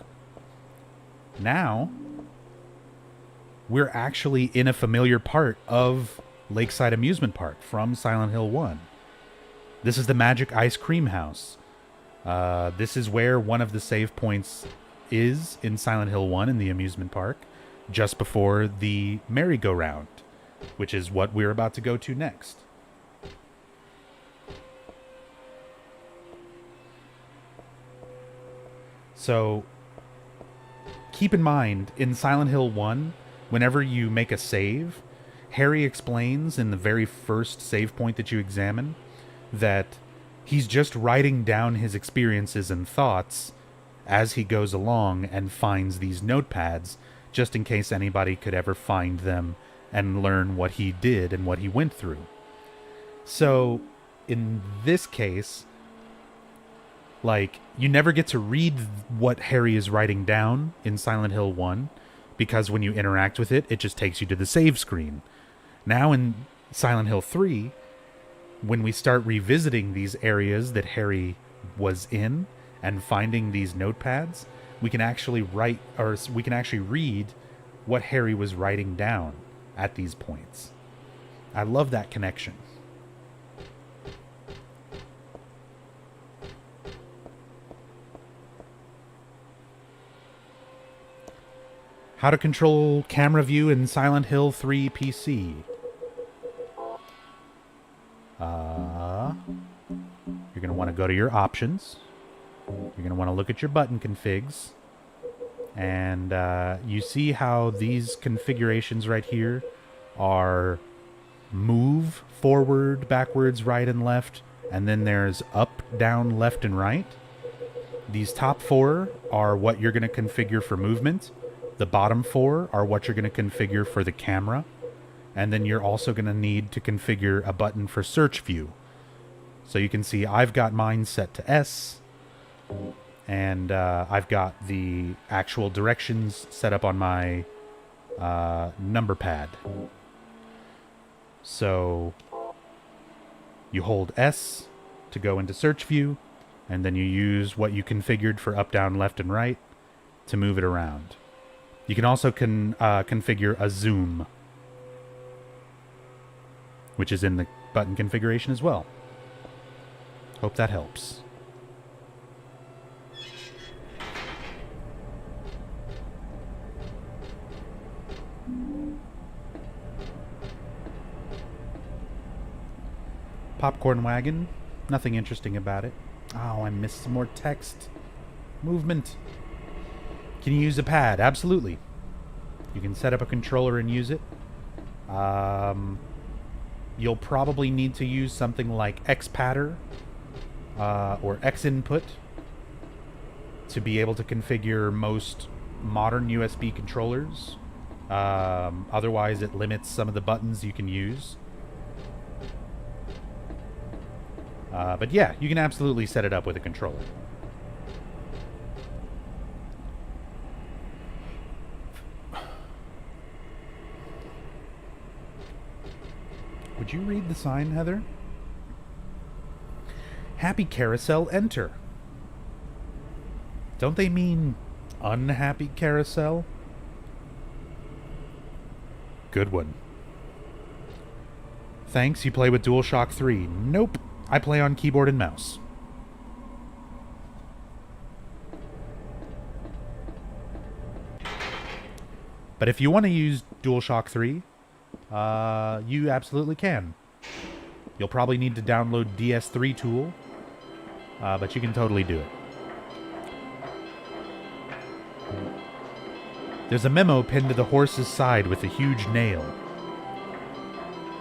now we're actually in a familiar part of Lakeside Amusement Park from Silent Hill 1. This is the Magic Ice Cream House. This is where one of the save points is in Silent Hill 1 in the amusement park, just before the merry-go-round, which is what we're about to go to next. So, keep in mind, in Silent Hill 1, whenever you make a save, Harry explains in the very first save point that you examine that he's just writing down his experiences and thoughts as he goes along and finds these notepads, just in case anybody could ever find them and learn what he did and what he went through. So, in this case, like, you never get to read what Harry is writing down in Silent Hill 1, because when you interact with it, it just takes you to the save screen. Now in Silent Hill 3, when we start revisiting these areas that Harry was in and finding these notepads, we can actually read what Harry was writing down at these points. I love that connection. How to control camera view in Silent Hill 3 PC. You're going to want to go to your options. You're going to want to look at your button configs. And you see how these configurations right here are move, forward, backwards, right, and left. And then there's up, down, left, and right. These top 4 are what you're going to configure for movement. The bottom 4 are what you're going to configure for the camera. And then you're also going to need to configure a button for search view. So you can see I've got mine set to S. And I've got the actual directions set up on my number pad. So you hold S to go into search view. And then you use what you configured for up, down, left, and right to move it around. You can also configure a zoom, which is in the button configuration as well. Hope that helps. Popcorn wagon. Nothing interesting about it. Oh, I missed some more text. Movement. Can you use a pad? Absolutely. You can set up a controller and use it. You'll probably need to use something like XPadder or Xinput to be able to configure most modern USB controllers. Otherwise, it limits some of the buttons you can use. But yeah, you can absolutely set it up with a controller. Would you read the sign, Heather? Happy carousel enter. Don't they mean unhappy carousel? Good one. Thanks, you play with DualShock 3. Nope, I play on keyboard and mouse. But if you want to use DualShock 3, you absolutely can. You'll probably need to download DS3 Tool, but you can totally do it. There's a memo pinned to the horse's side with a huge nail.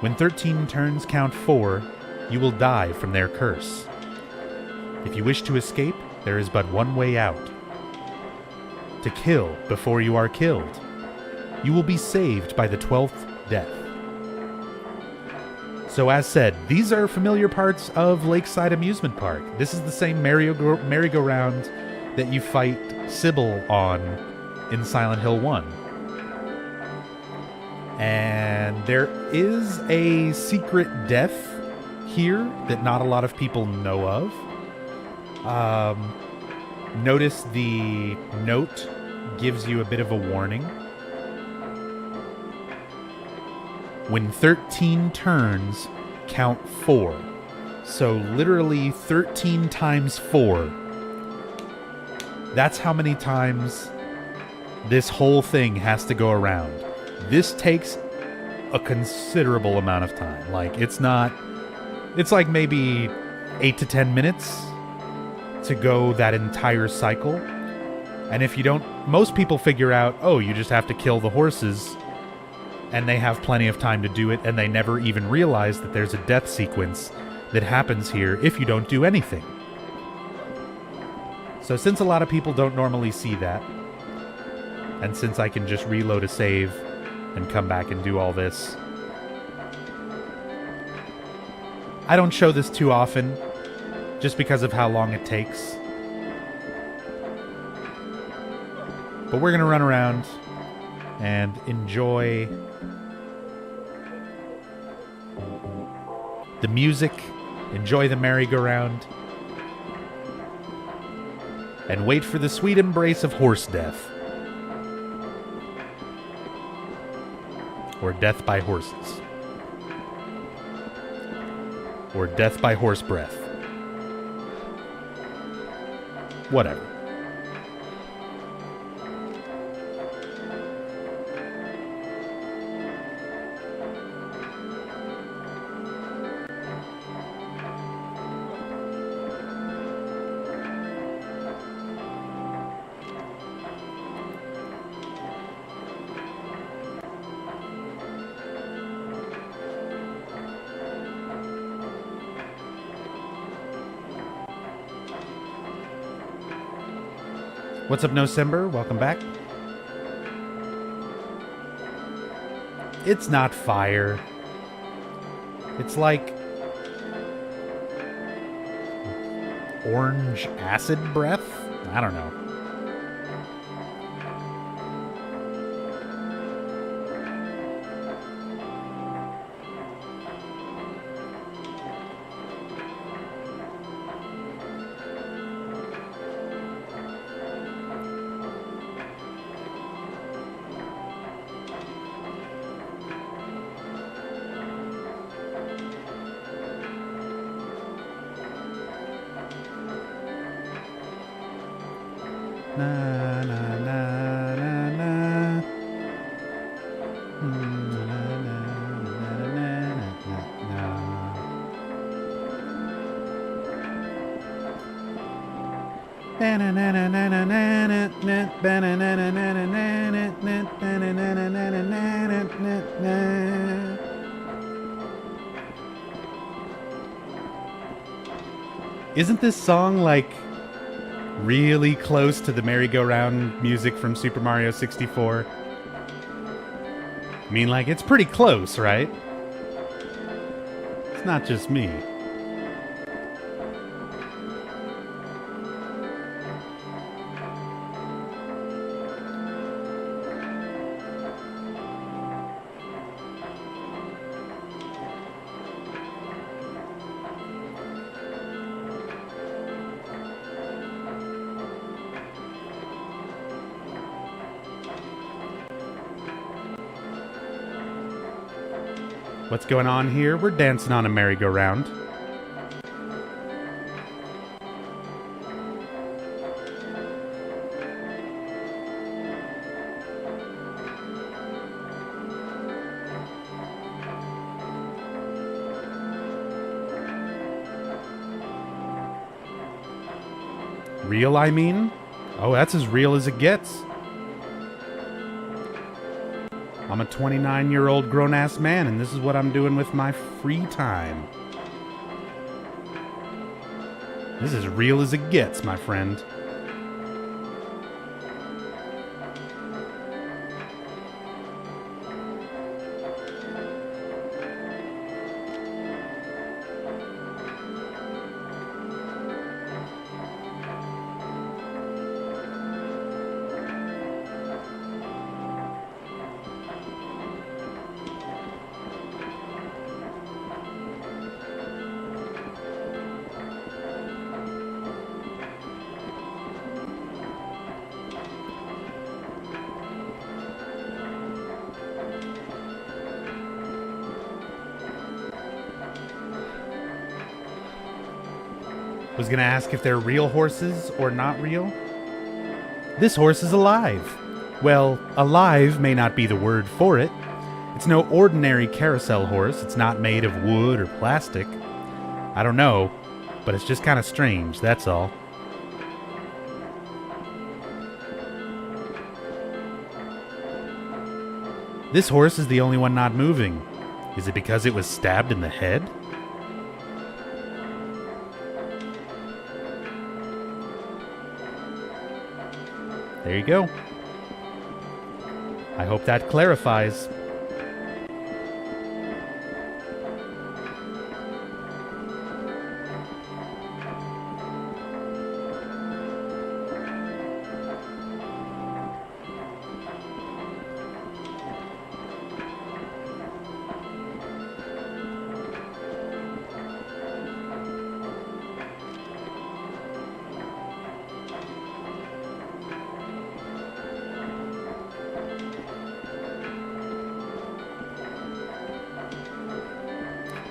When 13 turns count 4, you will die from their curse. If you wish to escape, there is but one way out. To kill before you are killed. You will be saved by the 12th death. So as said, these are familiar parts of Lakeside Amusement Park. This is the same merry-go-round that you fight Sybil on in Silent Hill 1. And there is a secret death here that not a lot of people know of. Notice the note gives you a bit of a warning. When 13 turns, count 4. So literally 13 times 4. That's how many times this whole thing has to go around. This takes a considerable amount of time. Like, it's like maybe 8 to 10 minutes to go that entire cycle. And if you don't, most people figure out, oh, you just have to kill the horses, and they have plenty of time to do it, and they never even realize that there's a death sequence that happens here if you don't do anything. So since a lot of people don't normally see that, and since I can just reload a save and come back and do all this, I don't show this too often, just because of how long it takes. But we're going to run around and enjoy the music, enjoy the merry-go-round, and wait for the sweet embrace of horse death. Or death by horses. Or death by horse breath. Whatever. What's up, November? Welcome back. It's not fire. It's like orange acid breath? I don't know. Na na na na na. Na na na na na. Isn't this song like really close to the merry-go-round music from Super Mario 64? I mean, like, it's pretty close, right? It's not just me. What's going on here? We're dancing on a merry-go-round. Real, I mean? Oh, that's as real as it gets. I'm a 29-year-old grown-ass man, and this is what I'm doing with my free time. This is real as it gets, my friend. Was gonna ask if they're real horses or not real. This horse is alive. Well, alive may not be the word for it. It's no ordinary carousel horse. It's not made of wood or plastic. I don't know, but it's just kind of strange, that's all. This horse is the only one not moving. Is it because it was stabbed in the head? There you go. I hope that clarifies.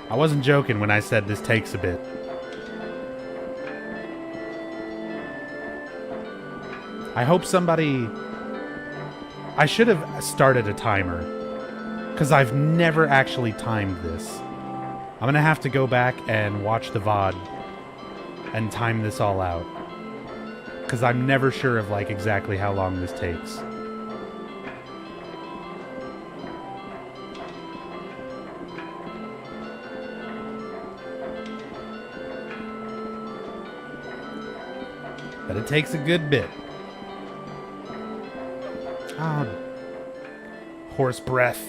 I wasn't joking when I said this takes a bit. I hope somebody... I should have started a timer, because I've never actually timed this. I'm going to have to go back and watch the VOD and time this all out, because I'm never sure of like exactly how long this takes. But it takes a good bit. Oh, horse breath.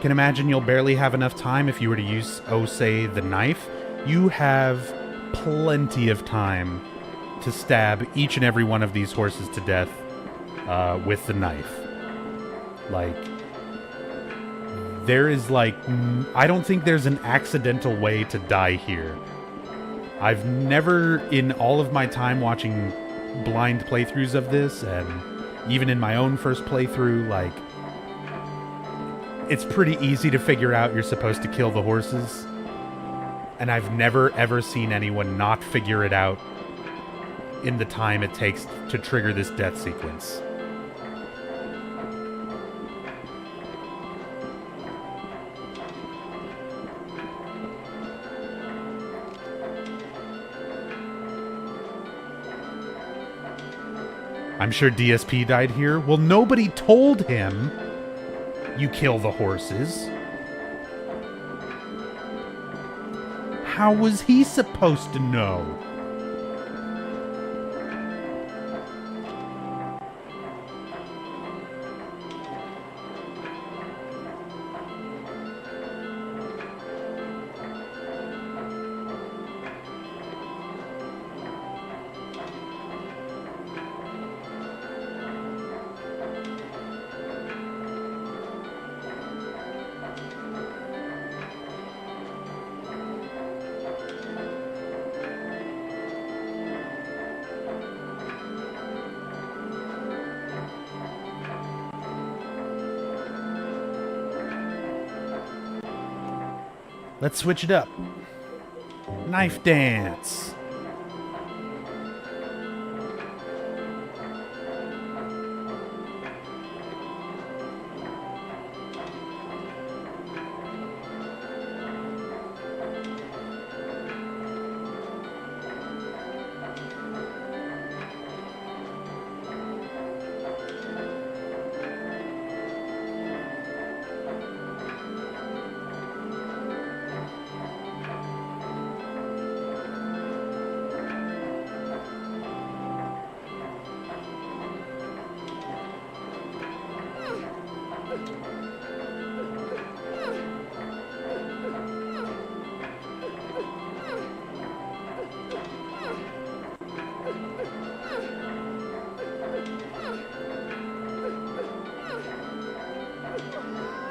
Can imagine you'll barely have enough time if you were to use, oh, say, the knife. You have plenty of time to stab each and every one of these horses to death with the knife. Like, there is like, I don't think there's an accidental way to die here. I've never, in all of my time watching blind playthroughs of this, and even in my own first playthrough, like, it's pretty easy to figure out you're supposed to kill the horses. And I've never ever seen anyone not figure it out in the time it takes to trigger this death sequence. I'm sure DSP died here. Well, nobody told him you kill the horses. How was he supposed to know? Let's switch it up. Knife dance.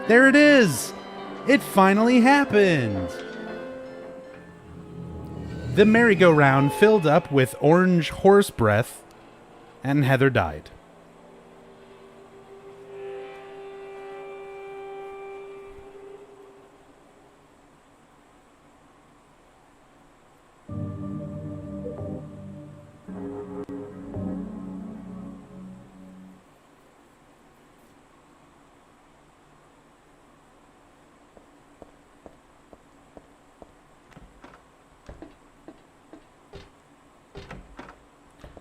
There it is! It finally happened! The merry-go-round filled up with orange horse breath, and Heather died.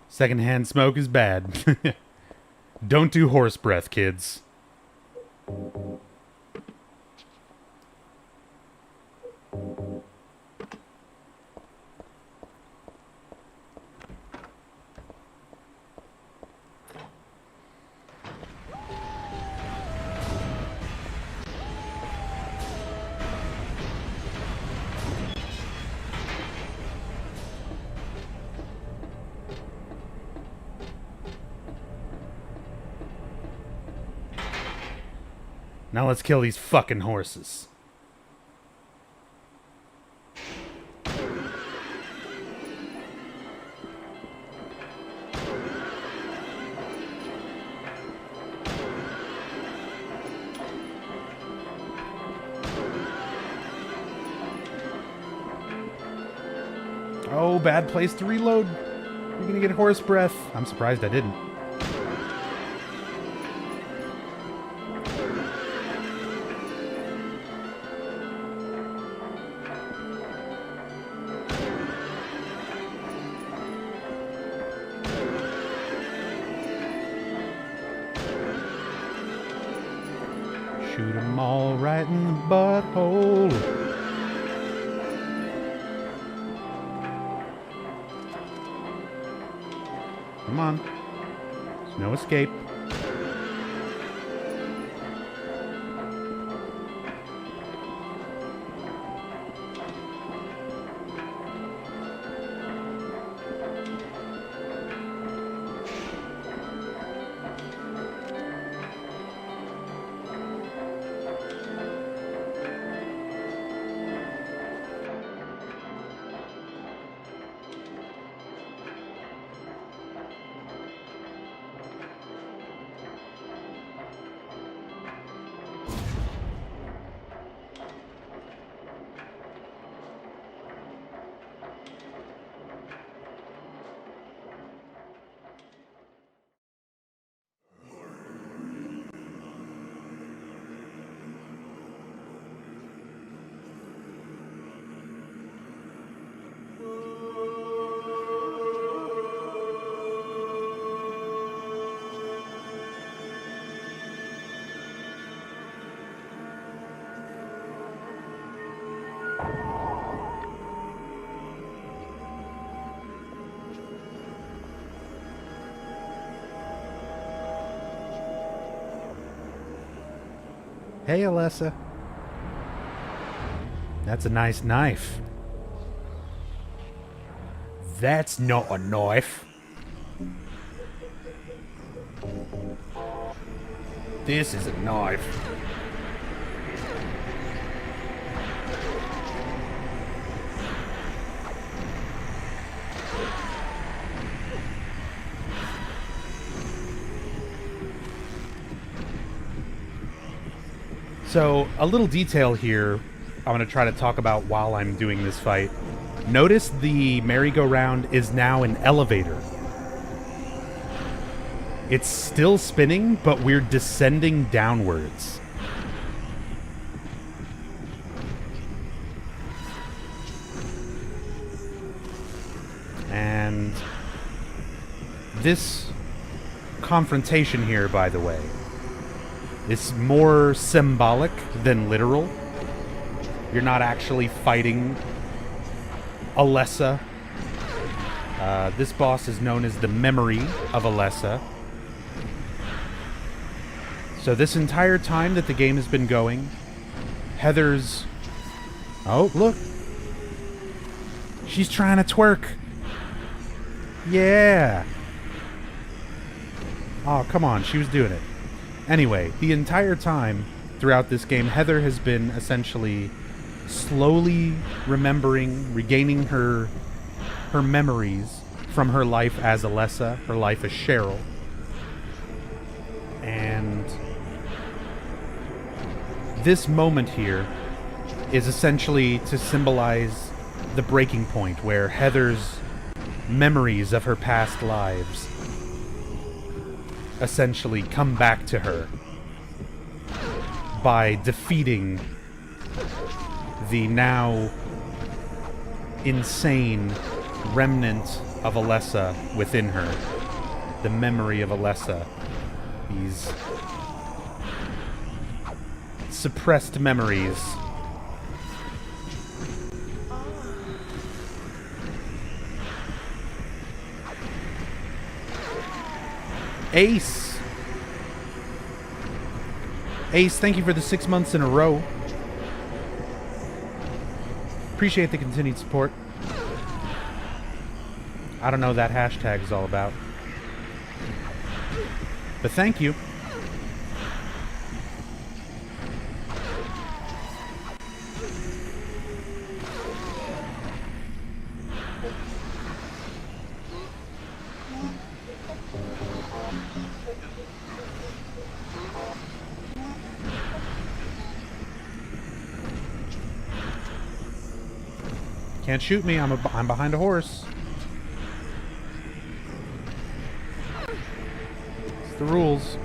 Secondhand smoke is bad. Don't do horse breath, kids. Now let's kill these fucking horses. Oh, bad place to reload. You're gonna get horse breath. I'm surprised I didn't. Shoot 'em all right in the butthole. Come on. There's no escape. Hey, Alessa. That's a nice knife. That's not a knife. This is a knife. So, a little detail here I'm going to try to talk about while I'm doing this fight. Notice the merry-go-round is now an elevator. It's still spinning, but we're descending downwards. And this confrontation here, by the way, is more symbolic than literal. You're not actually fighting Alessa. This boss is known as the memory of Alessa. So this entire time that the game has been going, Heather's... Oh, look. She's trying to twerk. Yeah. Oh, come on. She was doing it. Anyway, the entire time throughout this game, Heather has been essentially slowly remembering, regaining her memories from her life as Alessa, her life as Cheryl. And this moment here is essentially to symbolize the breaking point where Heather's memories of her past lives essentially come back to her by defeating the now insane remnant of Alessa within her. The memory of Alessa. These suppressed memories. Ace! Ace, thank you for the 6 months in a row. Appreciate the continued support. I don't know what that hashtag is all about. But thank you. Can't shoot me. I'm behind a horse. It's the rules.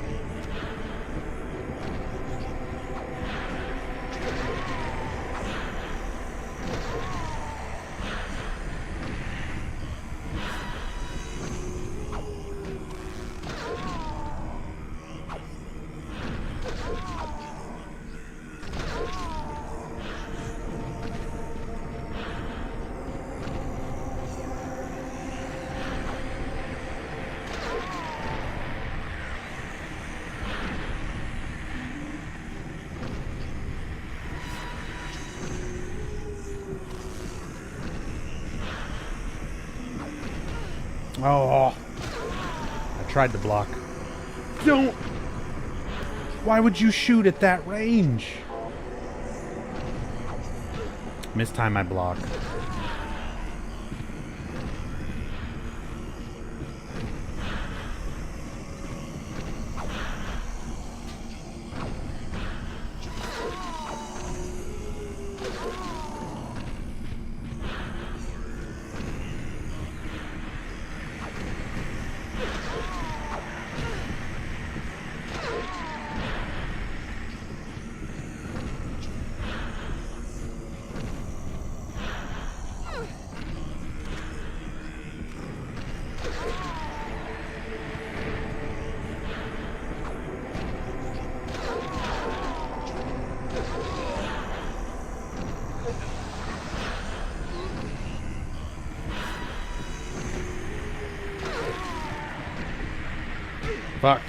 Oh, I tried to block. Don't! Why would you shoot at that range? Mistime my block. Fuck.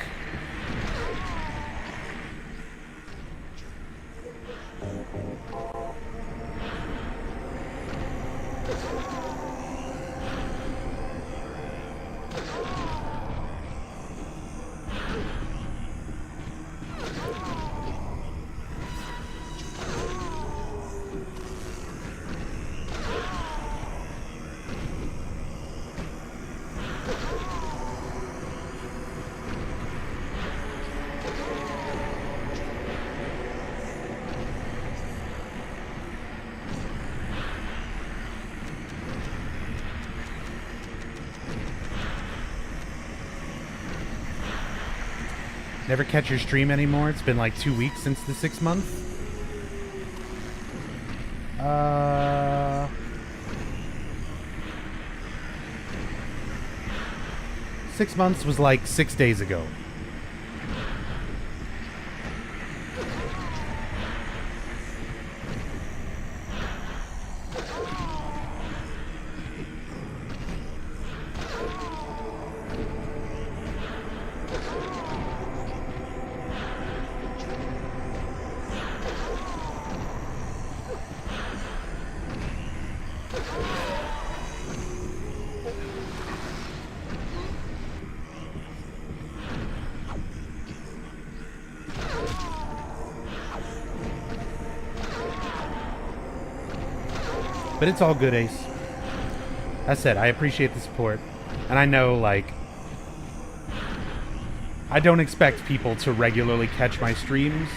Never catch your stream anymore. It's been like 2 weeks since the 6 month. 6 months was like 6 days ago. But it's all good, Ace. As I said, I appreciate the support. And I know, like, I don't expect people to regularly catch my streams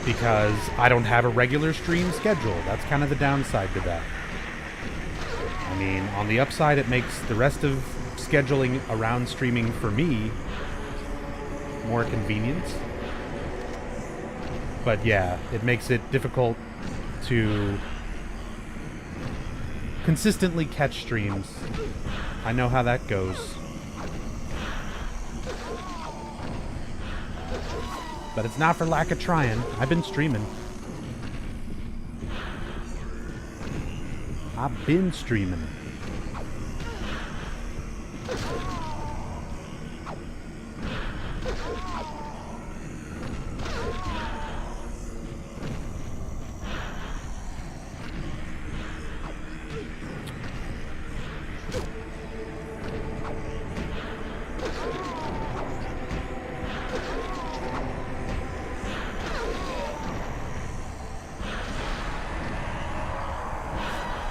because I don't have a regular stream schedule. That's kind of the downside to that. I mean, on the upside, it makes the rest of scheduling around streaming for me more convenient. But yeah, it makes it difficult to consistently catch streams. I know how that goes. But it's not for lack of trying. I've been streaming. I've been streaming.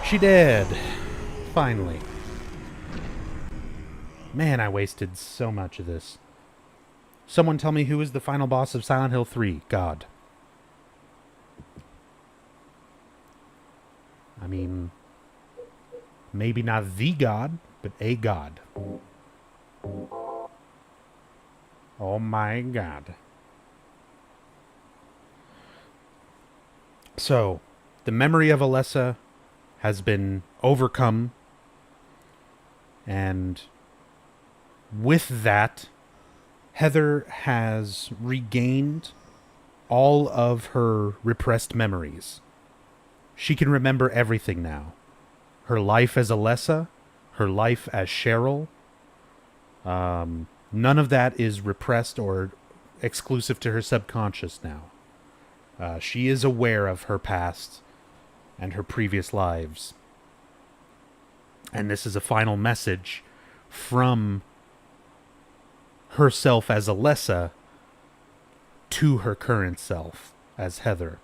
She did. Finally. Man, I wasted so much of this. Someone tell me who is the final boss of Silent Hill 3. God. I mean, Maybe not the god, but a god. Oh my god. So, the memory of Alessa has been overcome, and with that, Heather has regained all of her repressed memories. She can remember everything now. Her life as Alessa, her life as Cheryl. None of that is repressed or exclusive to her subconscious now. She is aware of her past and her previous lives. And this is a final message from herself as Alessa to her current self as Heather.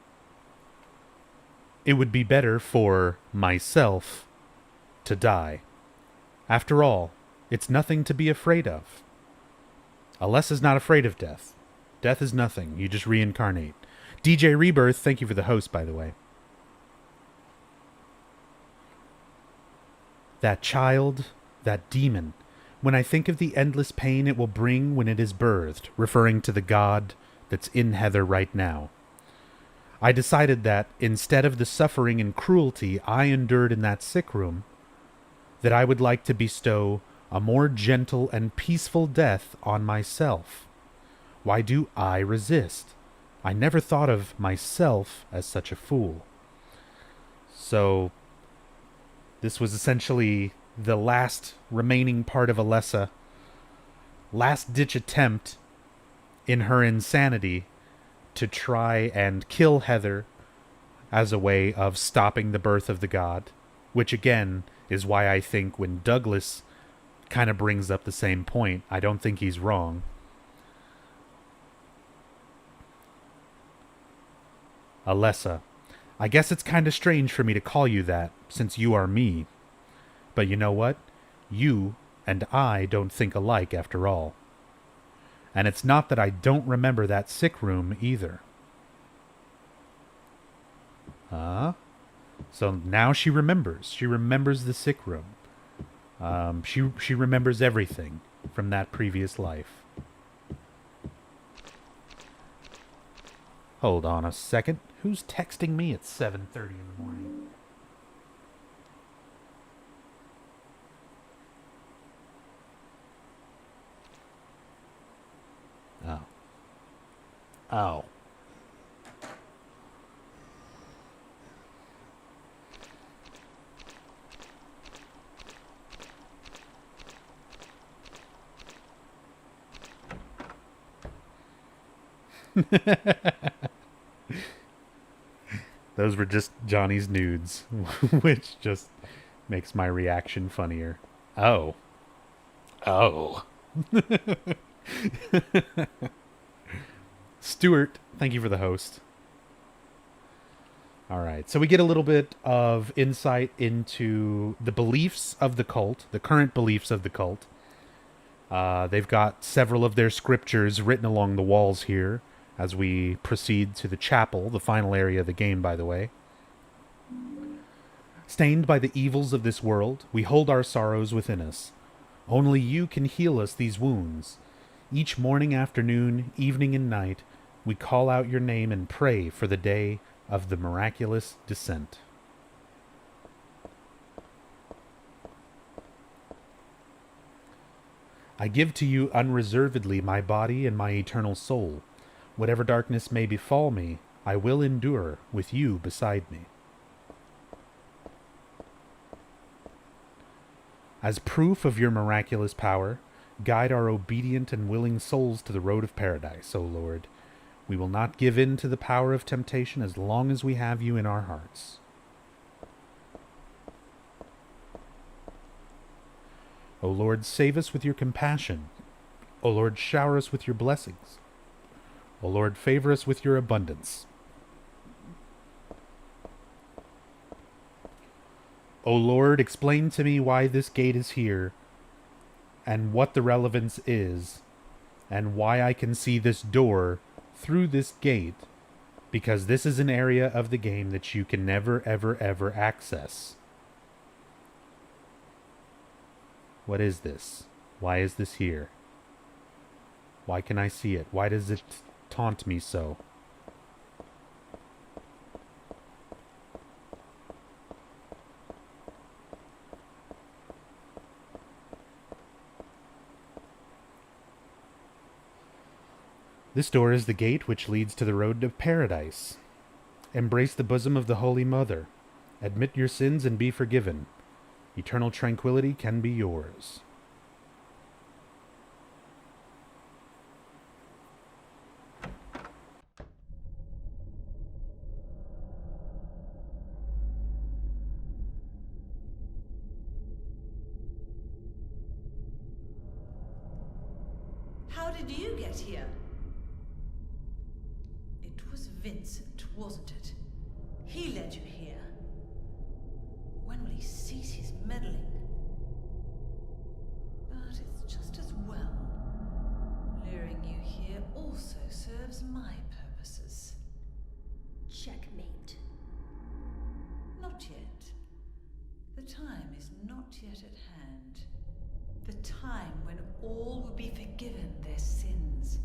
It would be better for myself to die. After all, it's nothing to be afraid of. Alessa's not afraid of death. Death is nothing. You just reincarnate. DJ Rebirth, thank you for the host, by the way. That child, that demon. When I think of the endless pain it will bring when it is birthed, referring to the god that's in Heather right now. I decided that instead of the suffering and cruelty I endured in that sick room, that I would like to bestow a more gentle and peaceful death on myself. Why do I resist? I never thought of myself as such a fool. So, this was essentially the last remaining part of Alessa, last-ditch attempt in her insanity to try and kill Heather as a way of stopping the birth of the god, which again is why I think when Douglas kind of brings up the same point, I don't think he's wrong. Alessa, I guess it's kind of strange for me to call you that, since you are me. But you know what? You and I don't think alike after all. And it's not that I don't remember that sick room either. So now she remembers. She remembers the sick room. She remembers everything from that previous life. Hold on a second. Who's texting me at 7:30 in the morning? Oh. Oh. Those were just Johnny's nudes, which just makes my reaction funnier. Oh. Oh. Stuart, thank you for the host. Alright, so we get a little bit of insight into the beliefs of the cult, the current beliefs of the cult. They've got several of their scriptures written along the walls here as we proceed to the chapel, the final area of the game, by the way. Stained by the evils of this world, we hold our sorrows within us. Only you can heal us these wounds. Each morning, afternoon, evening, and night, we call out your name and pray for the day of the miraculous descent. I give to you unreservedly my body and my eternal soul. Whatever darkness may befall me, I will endure with you beside me. As proof of your miraculous power, guide our obedient and willing souls to the road of paradise, O Lord. We will not give in to the power of temptation as long as we have you in our hearts. O Lord, save us with your compassion. O Lord, shower us with your blessings. O Lord, favor us with your abundance. O Lord, explain to me why this gate is here, and what the relevance is, and why I can see this door through this gate, because this is an area of the game that you can never, ever, ever access. What is this? Why is this here? Why can I see it? Why does it taunt me so? This door is the gate which leads to the road of paradise. Embrace the bosom of the Holy Mother. Admit your sins and be forgiven. Eternal tranquility can be yours. How did you get here? It was Vincent, wasn't it? He led you here. When will he cease his meddling? But it's just as well. Luring you here also serves my purposes. Checkmate. Not yet. The time is not yet at hand. The time when all will be forgiven their sins.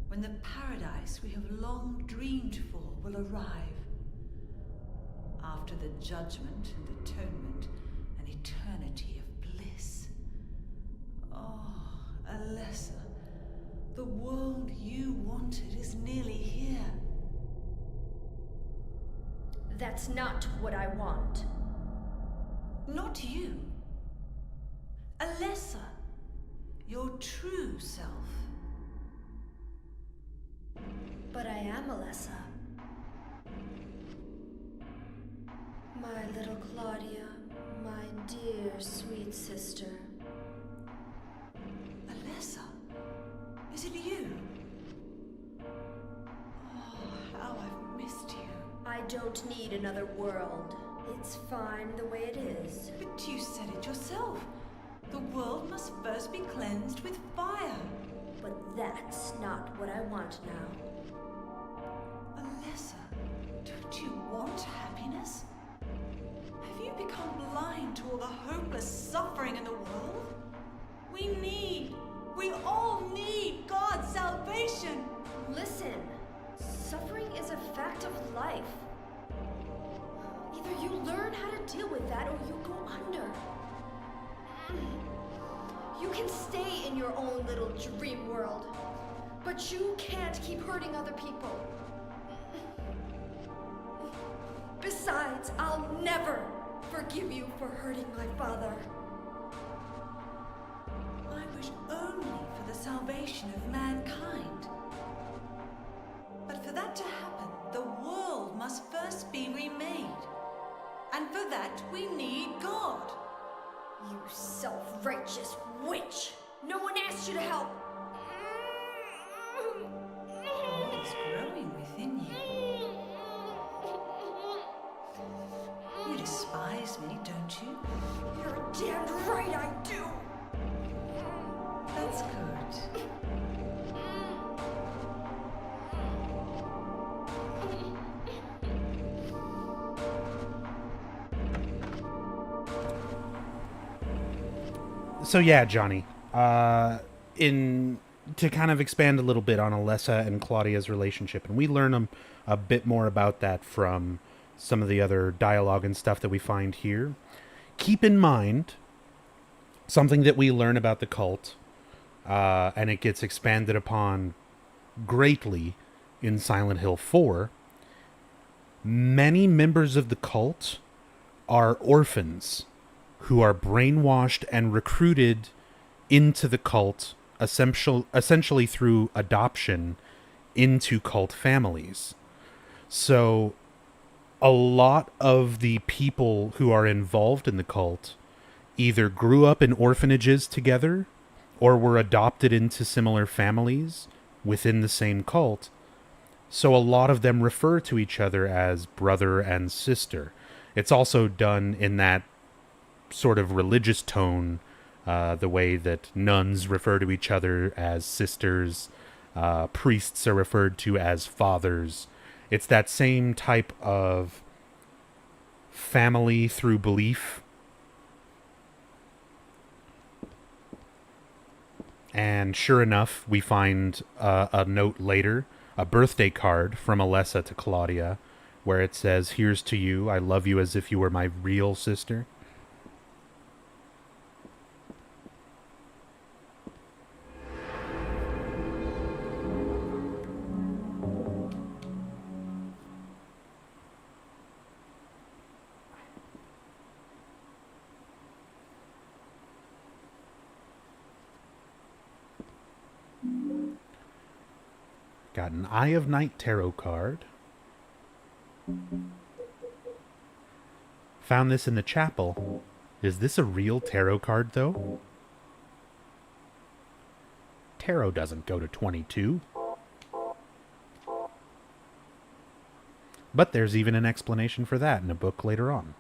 When the paradise we have long dreamed for will arrive. After the judgment and atonement, an eternity of bliss. Oh, Alessa, the world you wanted is nearly here. That's not what I want. Not you. Alessa, your true self. But I am Alessa. My little Claudia, my dear sweet sister. Alessa, is it you? Oh, how I've missed you. I don't need another world. It's fine the way it is. But you said it yourself. The world must first be cleansed with fire. But that's not what I want now. Alessa, don't you want happiness? Have you become blind to all the hopeless suffering in the world? We all need God's salvation. Listen, suffering is a fact of life. Either you learn how to deal with that or you go under. You can stay in your own little dream world, but you can't keep hurting other people. Besides, I'll never forgive you for hurting my father. I wish only for the salvation of mankind. But for that to happen, the world must first be remade. And for that, we need God. You self-righteous witch! No one asked you to help! What is growing within you? You despise me, don't you? You're damned right I do! That's good. So yeah, Johnny, to kind of expand a little bit on Alessa and Claudia's relationship, and we learn a bit more about that from some of the other dialogue and stuff that we find here. Keep in mind something that we learn about the cult, and it gets expanded upon greatly in Silent Hill 4. Many members of the cult are orphans who are brainwashed and recruited into the cult, essentially through adoption into cult families. So a lot of the people who are involved in the cult either grew up in orphanages together or were adopted into similar families within the same cult. So a lot of them refer to each other as brother and sister. It's also done in that sort of religious tone, the way that nuns refer to each other as sisters, priests are referred to as fathers. It's that same type of family through belief. And sure enough, we find a note later, a birthday card from Alessa to Claudia, where it says, "Here's to you. I love you as if you were my real sister." Got an Eye of Night tarot card. Found this in the chapel. Is this a real tarot card, though? Tarot doesn't go to 22. But there's even an explanation for that in a book later on.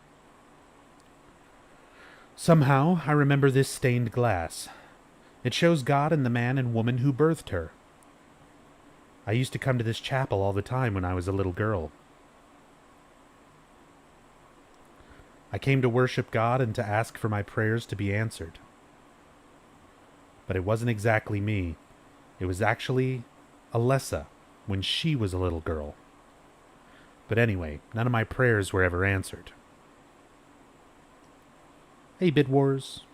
Somehow, I remember this stained glass. It shows God and the man and woman who birthed her. I used to come to this chapel all the time when I was a little girl. I came to worship God and to ask for my prayers to be answered. But it wasn't exactly me. It was actually Alessa when she was a little girl. But anyway, none of my prayers were ever answered. Hey, Bid Wars.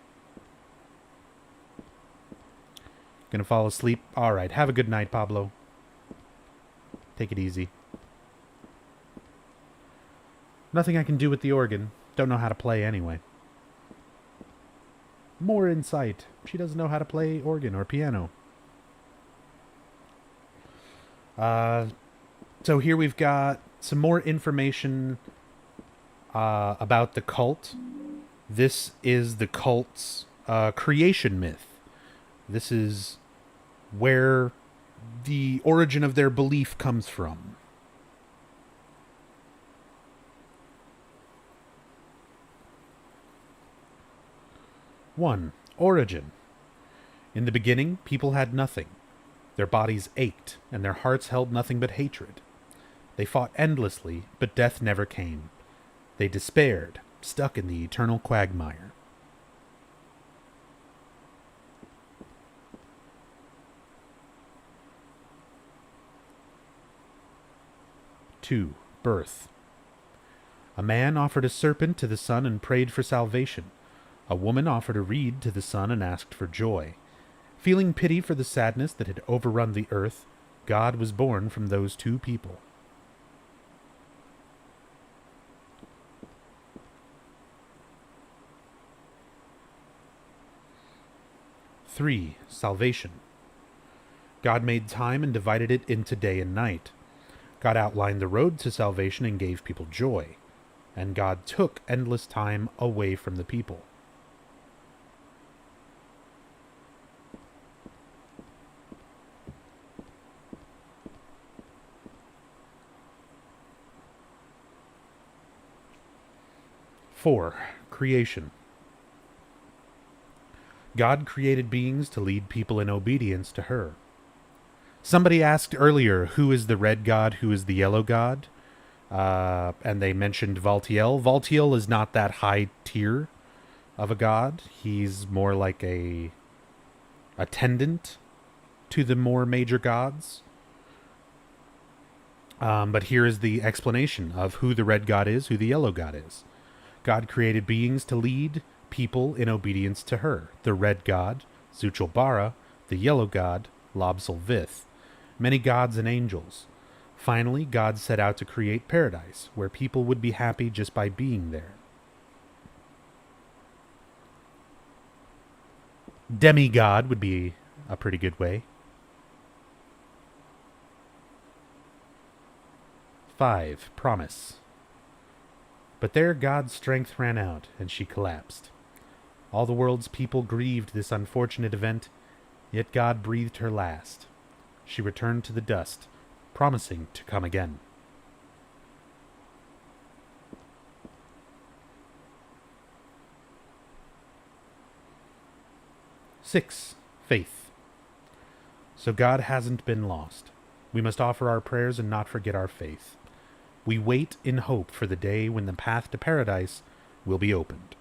Gonna fall asleep? Alright, have a good night, Pablo. Take it easy. Nothing I can do with the organ. Don't know how to play anyway. More insight. She doesn't know how to play organ or piano. So here we've got some more information about the cult. This is the cult's creation myth. This is where the origin of their belief comes from. One, origin. In the beginning, people had nothing. Their bodies ached, and their hearts held nothing but hatred. They fought endlessly, but death never came. They despaired, stuck in the eternal quagmire. 2. Birth. A man offered a serpent to the sun and prayed for salvation. A woman offered a reed to the sun and asked for joy. Feeling pity for the sadness that had overrun the earth, God was born from those two people. Three, salvation. God made time and divided it into day and night. God outlined the road to salvation and gave people joy. And God took endless time away from the people. Four, creation. God created beings to lead people in obedience to her. Somebody asked earlier, who is the red god, who is the yellow god? And they mentioned Valtiel. Valtiel is not that high tier of a god. He's more like a attendant to the more major gods. But here is the explanation of who the red god is, who the yellow god is. God created beings to lead people in obedience to her. The red god, Zuchelbara, the yellow god, Lobsel-Vith, many gods and angels. Finally, God set out to create paradise, where people would be happy just by being there. Demigod would be a pretty good way. 5. Promise. But there God's strength ran out, and she collapsed. All the world's people grieved this unfortunate event, yet God breathed her last. She returned to the dust, promising to come again. Six, faith. So God hasn't been lost. We must offer our prayers and not forget our faith. We wait in hope for the day when the path to paradise will be opened.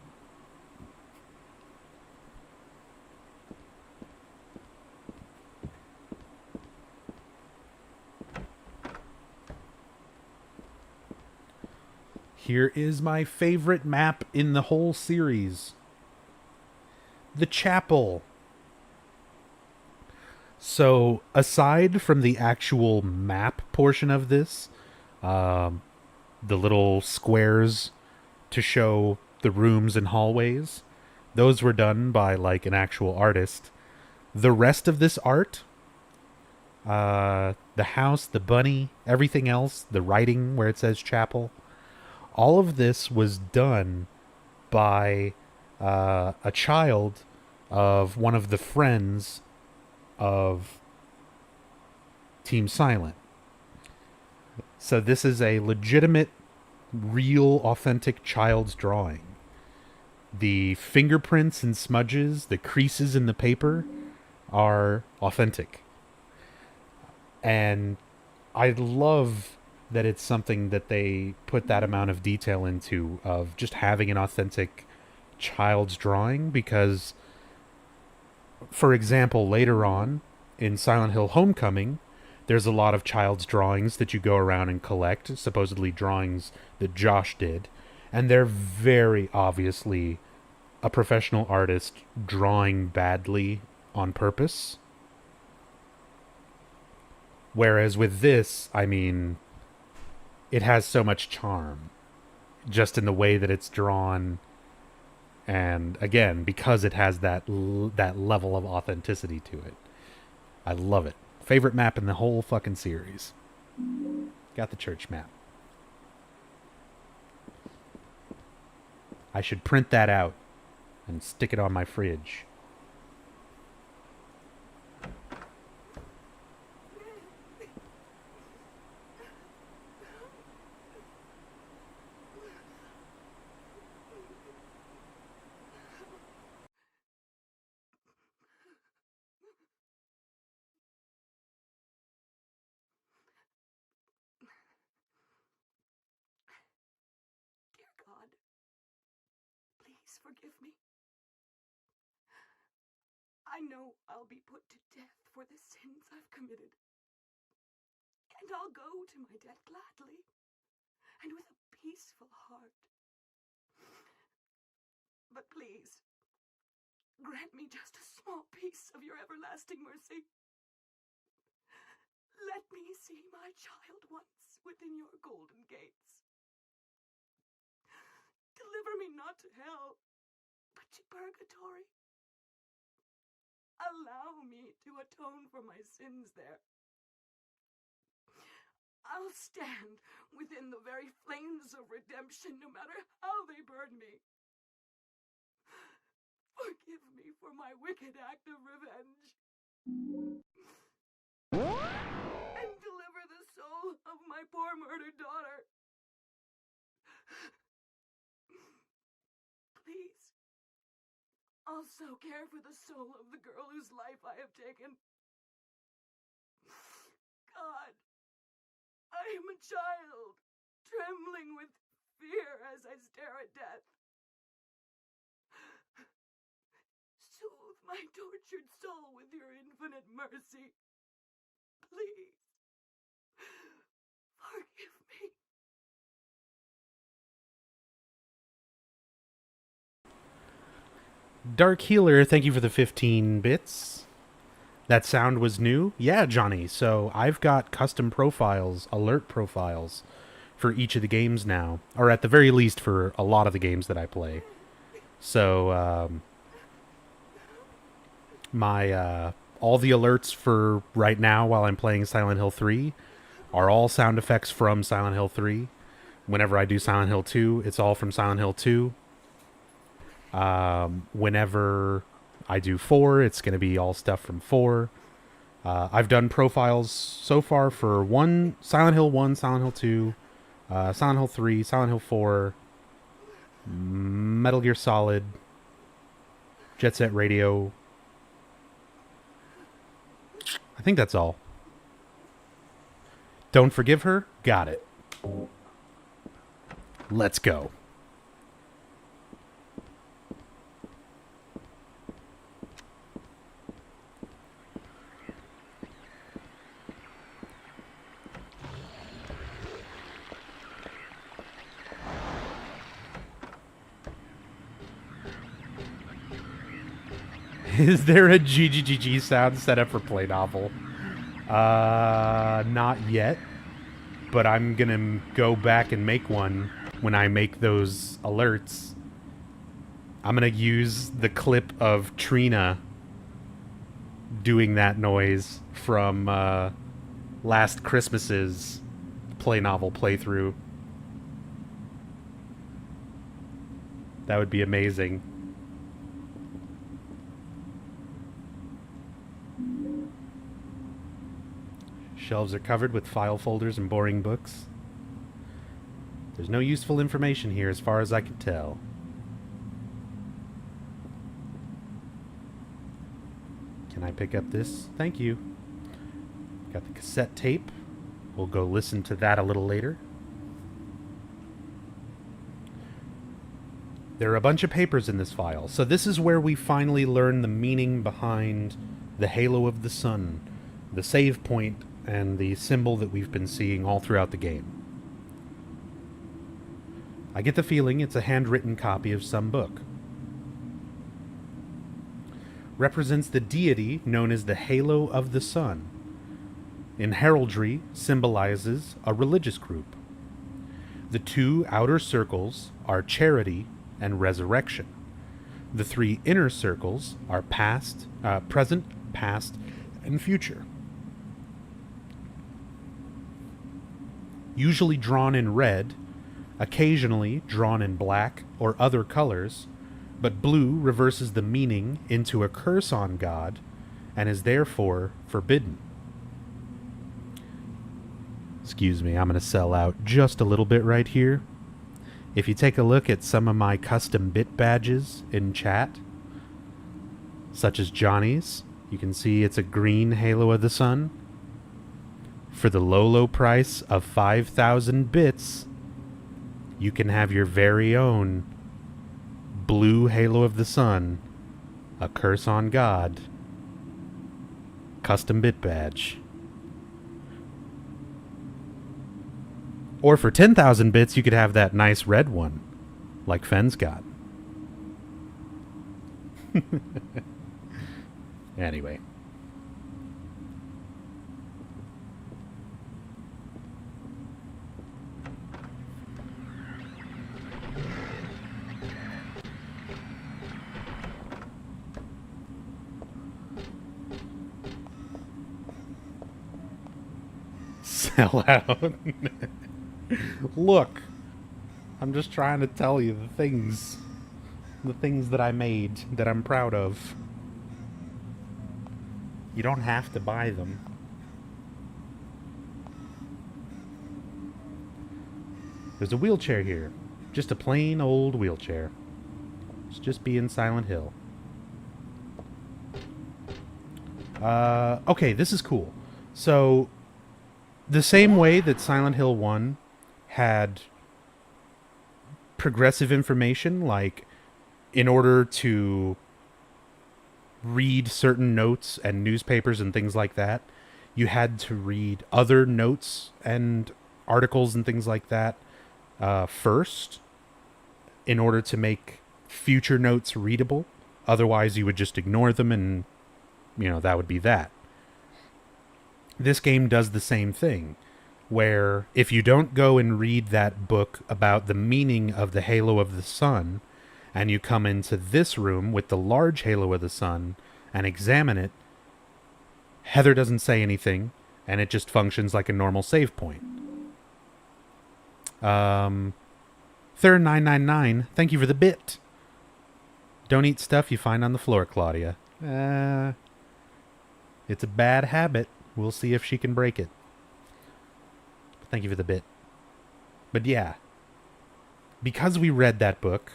Here is my favorite map in the whole series. The chapel. So, aside from the actual map portion of this, the little squares to show the rooms and hallways, those were done by, like, an actual artist. The rest of this art, the house, the bunny, everything else, the writing where it says chapel, all of this was done by a child of one of the friends of Team Silent. So this is a legitimate, real, authentic child's drawing. The fingerprints and smudges, the creases in the paper are authentic. And I love that it's something that they put that amount of detail into, of just having an authentic child's drawing, because, for example, later on in Silent Hill Homecoming, there's a lot of child's drawings that you go around and collect, supposedly drawings that Josh did, and they're very obviously a professional artist drawing badly on purpose. Whereas with this, I mean, it has so much charm just in the way that it's drawn. And again, because it has that level of authenticity to it. I love it. Favorite map in the whole fucking series. Got the church map. I should print that out and stick it on my fridge. Dear God, please forgive me. I know I'll be put to death for the sins I've committed. And I'll go to my death gladly and with a peaceful heart. But please, grant me just a small piece of your everlasting mercy. Let me see my child once within your golden gates. Deliver me not to hell, but to purgatory. Allow me to atone for my sins there. I'll stand within the very flames of redemption, no matter how they burn me. Forgive me for my wicked act of revenge. And deliver the soul of my poor murdered daughter. Please, also care for the soul of the girl whose life I have taken. God, I am a child, trembling with fear as I stare at death. Soothe my tortured soul with your infinite mercy. Please, forgive me. Dark Healer, thank you for the 15 bits. That sound was new? Yeah, Johnny. So I've got custom profiles, alert profiles, for each of the games now. Or at the very least for a lot of the games that I play. So, all the alerts for right now while I'm playing Silent Hill 3 are all sound effects from Silent Hill 3. Whenever I do Silent Hill 2, it's all from Silent Hill 2. Whenever I do 4, it's going to be all stuff from 4. I've done profiles so far for Silent Hill 1, Silent Hill 2, Silent Hill 3, Silent Hill 4, Metal Gear Solid, Jet Set Radio. I think that's all. Don't forgive her? Got it. Let's go. Is there a GGGG sound set up for play novel? Not yet. But I'm gonna go back and make one when I make those alerts. I'm gonna use the clip of Trina doing that noise from last Christmas's play novel playthrough. That would be amazing. Shelves are covered with file folders and boring books. There's no useful information here as far as I can tell. Can I pick up this? Thank you. Got the cassette tape. We'll go listen to that a little later. There are a bunch of papers in this file. So this is where we finally learn the meaning behind the halo of the sun, the save point, and the symbol that we've been seeing all throughout the game. I get the feeling it's a handwritten copy of some book. Represents the deity known as the halo of the sun. In heraldry, symbolizes a religious group. The two outer circles are charity and resurrection. The three inner circles are present, past, and future. Usually drawn in red, occasionally drawn in black or other colors, but blue reverses the meaning into a curse on God and is therefore forbidden. Excuse me, I'm going to sell out just a little bit right here. If you take a look at some of my custom bit badges in chat, such as Johnny's, you can see it's a green halo of the sun. For the low, low price of 5,000 bits, you can have your very own blue halo of the sun, a curse on God, custom bit badge. Or for 10,000 bits, you could have that nice red one, like Fenn's got. Anyway. Sell out. Look, I'm just trying to tell you the things that I made that I'm proud of. You don't have to buy them. There's a wheelchair here. Just a plain old wheelchair. It's just being Silent Hill. Okay, this is cool. So, the same way that Silent Hill 1 had progressive information, like in order to read certain notes and newspapers and things like that, you had to read other notes and articles and things like that first in order to make future notes readable. Otherwise, you would just ignore them and, that would be that. This game does the same thing, where if you don't go and read that book about the meaning of the halo of the sun, and you come into this room with the large halo of the sun and examine it, Heather doesn't say anything, and it just functions like a normal save point. Thur999, thank you for the bit. Don't eat stuff you find on the floor, Claudia. It's a bad habit. We'll see if she can break it. Thank you for the bit. But yeah, because we read that book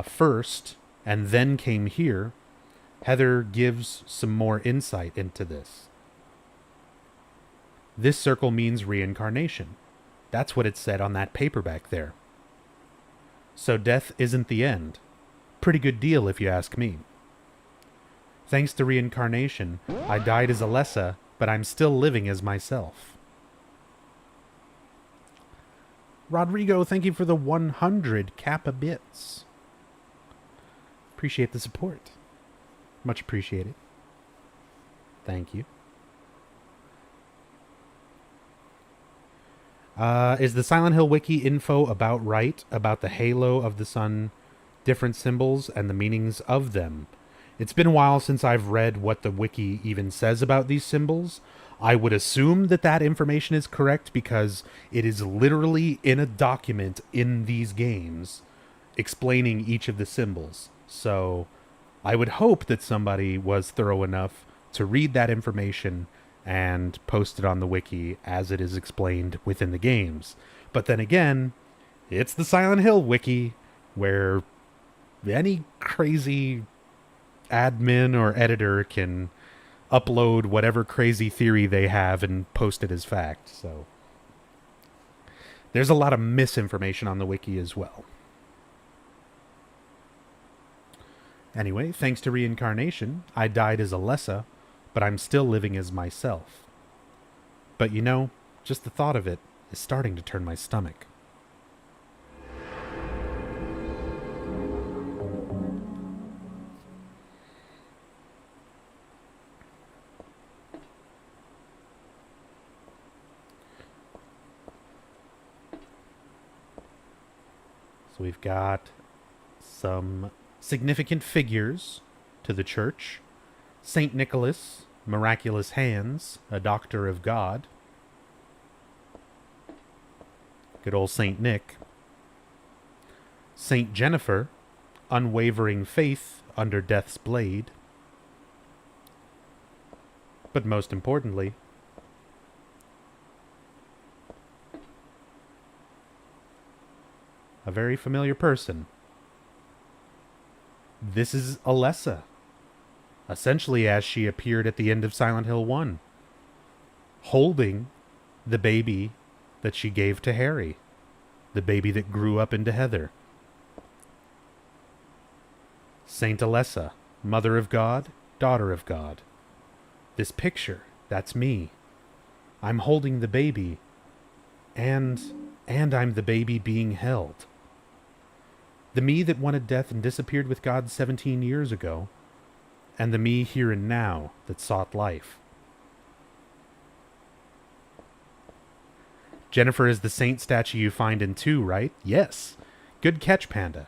first and then came here, Heather gives some more insight into this. This circle means reincarnation. That's what it said on that paper back there. So death isn't the end. Pretty good deal if you ask me. Thanks to reincarnation, I died as Alessa, but I'm still living as myself. Rodrigo, thank you for the 100 Kappa bits. Appreciate the support. Much appreciated. Thank you. Is the Silent Hill Wiki info about right about the halo of the sun, different symbols, and the meanings of them? It's been a while since I've read what the wiki even says about these symbols. I would assume that that information is correct because it is literally in a document in these games explaining each of the symbols. So I would hope that somebody was thorough enough to read that information and post it on the wiki as it is explained within the games. But then again, it's the Silent Hill wiki where any crazy admin or editor can upload whatever crazy theory they have and post it as fact. So there's a lot of misinformation on the wiki as well. Anyway, thanks to reincarnation, I died as Alessa, but I'm still living as myself. But you know, just the thought of it is starting to turn my stomach. So we've got some significant figures to the church. Saint Nicholas, miraculous hands, a doctor of God. Good old Saint Nick. Saint Jennifer, unwavering faith under death's blade. But most importantly, a very familiar person. This is Alessa, essentially as she appeared at the end of Silent Hill 1, holding the baby that she gave to Harry, the baby that grew up into Heather. Saint Alessa, Mother of God, Daughter of God. This picture, that's me. I'm holding the baby, and I'm the baby being held. The me that wanted death and disappeared with God 17 years ago, and the me here and now that sought life. Jennifer is the saint statue you find in 2, right? Yes. Good catch, Panda.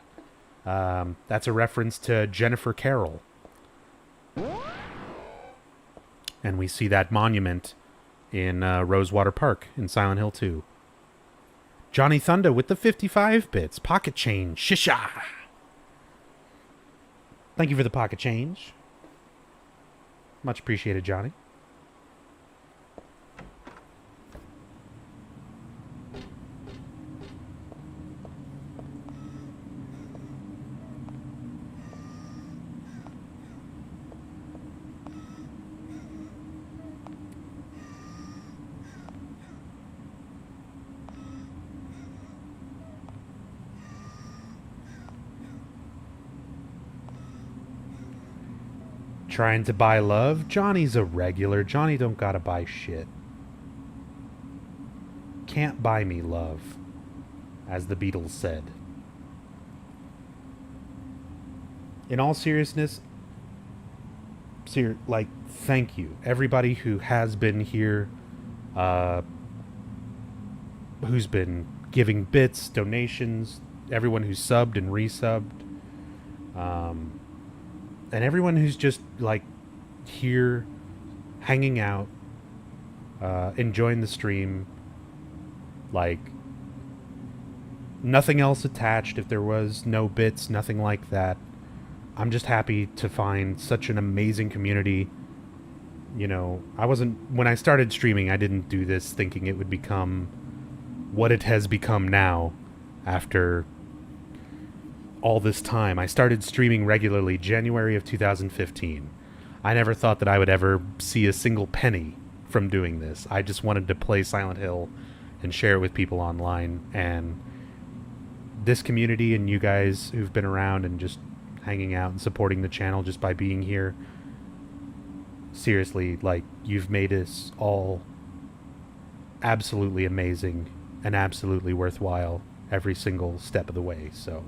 That's a reference to Jennifer Carroll. And we see that monument in Rosewater Park in Silent Hill 2. Johnny Thunder with the 55 bits. Pocket change. Shisha! Thank you for the pocket change. Much appreciated, Johnny. Trying to buy love? Johnny's a regular. Johnny don't gotta buy shit. Can't buy me love, as the Beatles said. In all seriousness, thank you. Everybody who has been here, who's been giving bits, donations, everyone who's subbed and resubbed. And everyone who's just, here, hanging out, enjoying the stream, nothing else attached. If there was no bits, nothing like that. I'm just happy to find such an amazing community. You know, when I started streaming, I didn't do this thinking it would become what it has become now after all this time. I started streaming regularly January of 2015. I never thought that I would ever see a single penny from doing this. I just wanted to play Silent Hill and share it with people online. And this community and you guys who've been around and just hanging out and supporting the channel just by being here, seriously, you've made us all absolutely amazing and absolutely worthwhile every single step of the way. So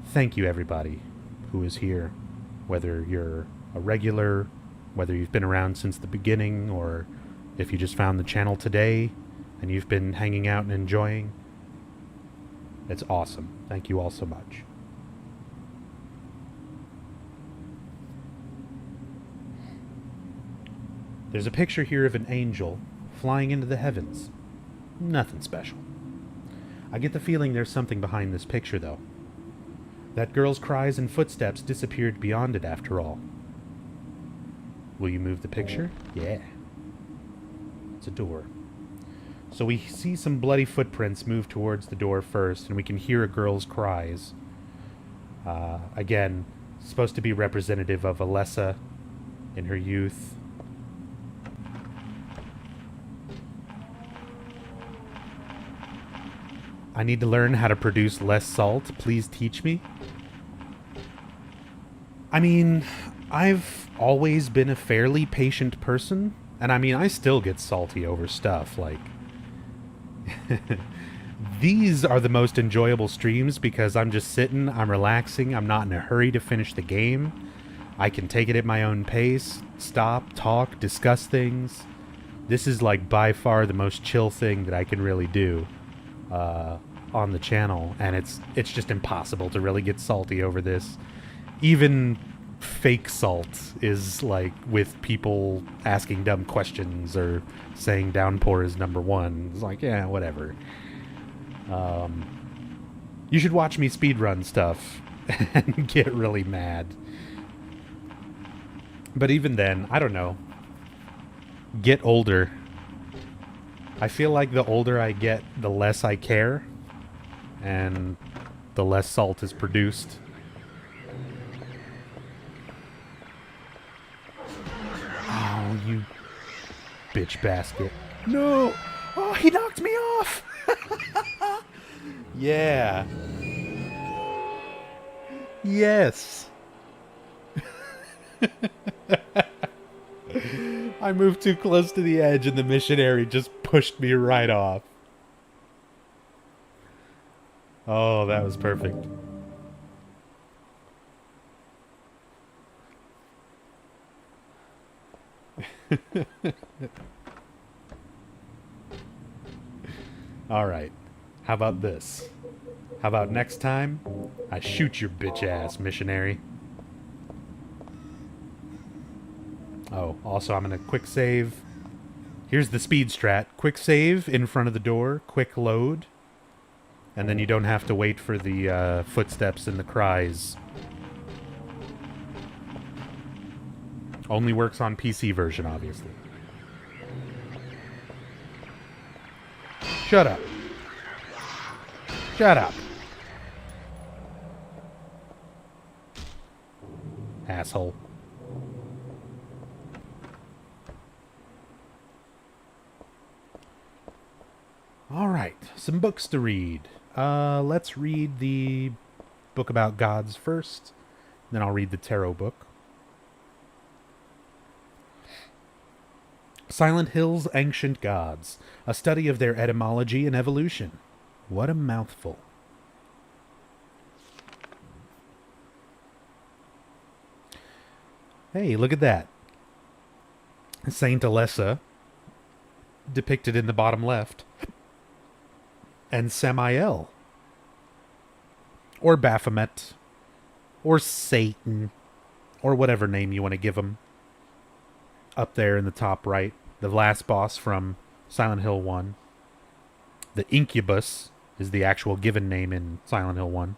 thank you, everybody. who is here. Whether you're a regular, whether you've been around since the beginning, or if you just found the channel today and you've been hanging out and enjoying. It's awesome. Thank you all so much. There's a picture here of an angel flying into the heavens. Nothing special. I get the feeling there's something behind this picture, though. That girl's cries and footsteps disappeared beyond it, after all. Will you move the picture? Yeah. It's a door. So we see some bloody footprints move towards the door first, and we can hear a girl's cries. Again, supposed to be representative of Alessa in her youth. I need to learn how to produce less salt. Please teach me. I mean, I've always been a fairly patient person. And I mean, I still get salty over stuff. Like, these are the most enjoyable streams because I'm just sitting, I'm relaxing, I'm not in a hurry to finish the game. I can take it at my own pace, stop, talk, discuss things. This is like by far the most chill thing that I can really do. On the channel, and it's just impossible to really get salty over this. Even fake salt is like with people asking dumb questions or saying downpour is #1. It's like, yeah, whatever. You should watch me speedrun stuff and get really mad. But even then, I don't know. Get older. I feel like the older I get, the less I care. And the less salt is produced. Oh, you bitch basket. No! Oh, he knocked me off! Yeah. Yes. I moved too close to the edge and the missionary just pushed me right off. Oh, that was perfect. All right. How about this? How about next time I shoot your bitch ass, missionary? Oh, also I'm going to quick save. Here's the speed strat. Quick save in front of the door. Quick load. And then you don't have to wait for the footsteps and the cries. Only works on PC version, obviously. Shut up. Shut up. Asshole. All right, some books to read. Let's read the book about gods first. Then I'll read the tarot book. Silent Hill's Ancient Gods, a study of their etymology and evolution. What a mouthful. Hey, look at that. Saint Alessa, depicted in the bottom left. And Samael. Or Baphomet. Or Satan. Or whatever name you want to give him. Up there in the top right. The last boss from Silent Hill 1. The Incubus is the actual given name in Silent Hill 1.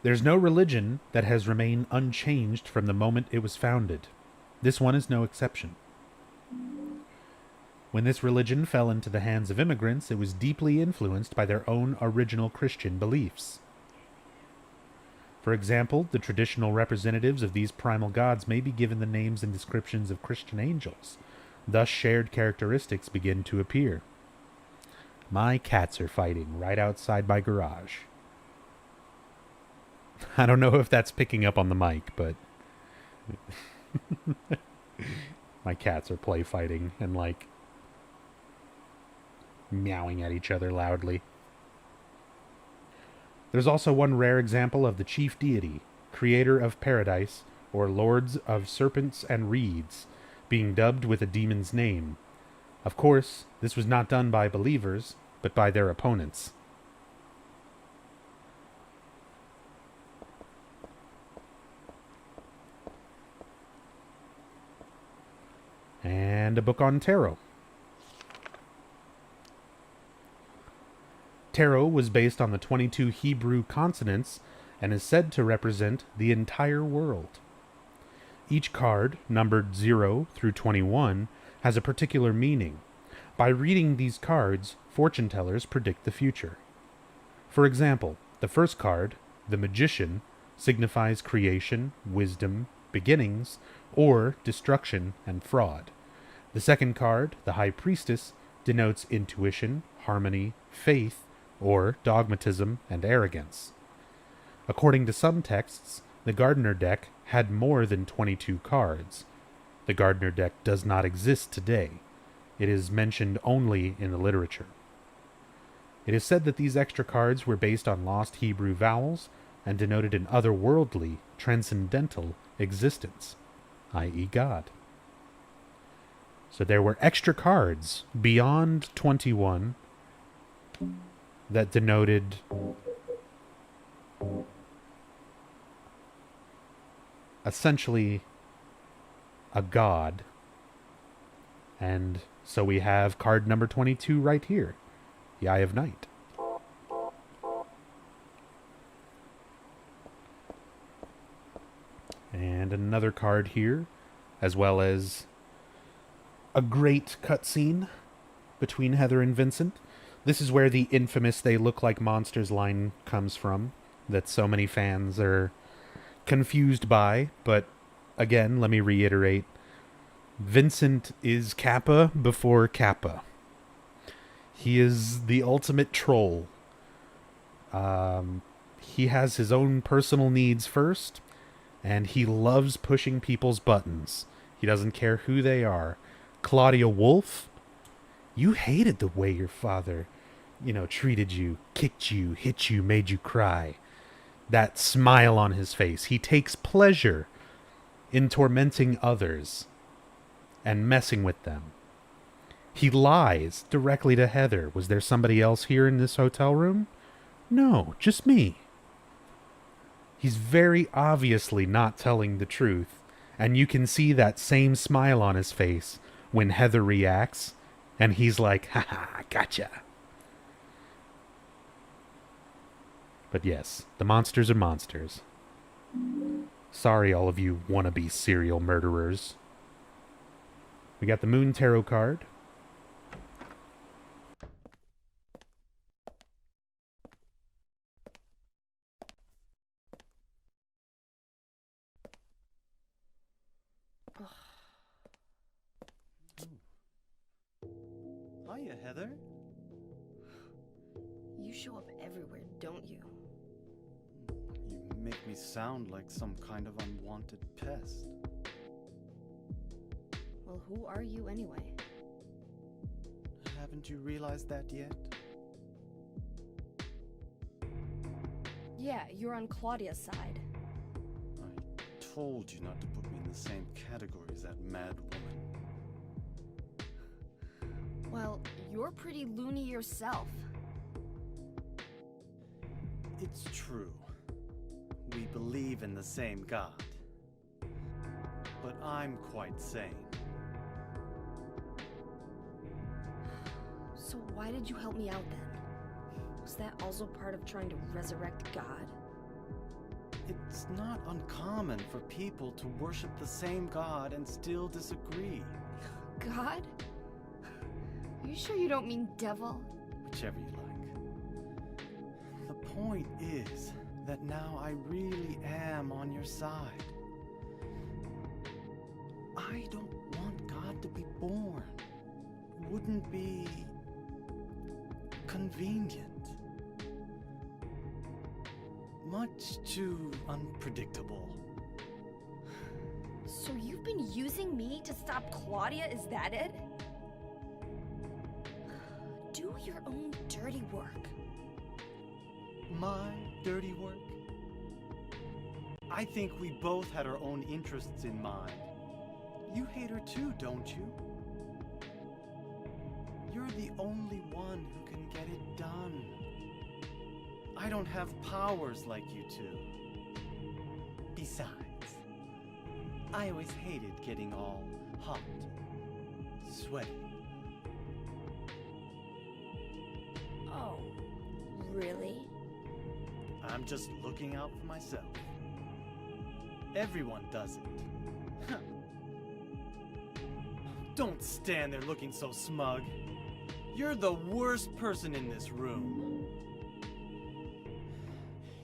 There's no religion that has remained unchanged from the moment it was founded. This one is no exception. When this religion fell into the hands of immigrants, it was deeply influenced by their own original Christian beliefs. For example, the traditional representatives of these primal gods may be given the names and descriptions of Christian angels. Thus, shared characteristics begin to appear. My cats are fighting right outside my garage. I don't know if that's picking up on the mic, but my cats are play fighting and like meowing at each other loudly. There's also one rare example of the chief deity, creator of paradise, or lords of serpents and reeds, being dubbed with a demon's name. Of course, this was not done by believers, but by their opponents. And a book on tarot. Tarot was based on the 22 Hebrew consonants and is said to represent the entire world. Each card, numbered 0 through 21, has a particular meaning. By reading these cards, fortune tellers predict the future. For example, the first card, the Magician, signifies creation, wisdom, beginnings, or destruction and fraud. The second card, the High Priestess, denotes intuition, harmony, faith, or dogmatism and arrogance. According to some texts, the Gardner deck had more than 22 cards. The Gardner deck does not exist today. It is mentioned only in the literature. It is said that these extra cards were based on lost Hebrew vowels and denoted an otherworldly, transcendental existence, i.e. God. So there were extra cards beyond 21 that denoted essentially a god. And so we have card number 22 right here, the Eye of Night. And another card here, as well as a great cutscene between Heather and Vincent. This is where the infamous "they look like monsters" line comes from, that so many fans are confused by. But again, let me reiterate, Vincent is Kappa before Kappa. He is the ultimate troll. He has his own personal needs first, and he loves pushing people's buttons. He doesn't care who they are. Claudia Wolf, you hated the way your father, treated you, kicked you, hit you, made you cry. That smile on his face. He takes pleasure in tormenting others and messing with them. He lies directly to Heather. Was there somebody else here in this hotel room? No, just me. He's very obviously not telling the truth, and you can see that same smile on his face when Heather reacts, and he's like, "Haha, gotcha." But yes, the monsters are monsters. Sorry, all of you wannabe serial murderers. We got the Moon Tarot card. Hiya, Heather. You show up everywhere, don't you? You make me sound like some kind of unwanted pest. Well, who are you anyway? Haven't you realized that yet? Yeah, you're on Claudia's side. I told you not to put me in the same category as that mad woman. Well, you're pretty loony yourself. It's true. We believe in the same God. But I'm quite sane. So why did you help me out then? Was that also part of trying to resurrect God? It's not uncommon for people to worship the same God and still disagree. God? Are you sure you don't mean devil? Whichever you like. The point is that now I really am on your side. I don't want God to be born. Wouldn't be convenient. Much too unpredictable. So you've been using me to stop Claudia, is that it? Do your own dirty work. My dirty work? I think we both had our own interests in mind. You hate her too, don't you? You're the only one who can get it done. I don't have powers like you two. Besides, I always hated getting all hot, sweaty. Oh, really? I'm just looking out for myself. Everyone does it. Huh. Don't stand there looking so smug. You're the worst person in this room.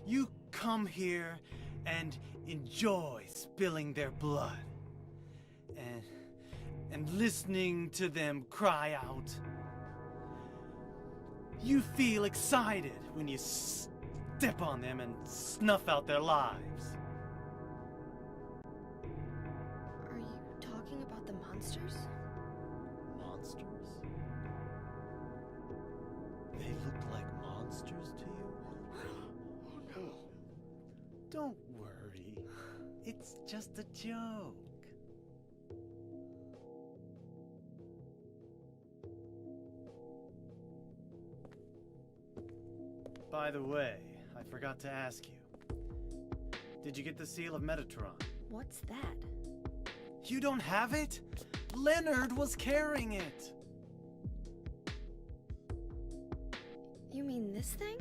You come here and enjoy spilling their blood. And listening to them cry out. You feel excited when you step on them and snuff out their lives. Are you talking about the monsters? Monsters? They look like monsters to you? Oh no. Don't worry. It's just a joke. By the way, I forgot to ask you. Did you get the seal of Metatron? What's that? You don't have it? Leonard was carrying it. You mean this thing?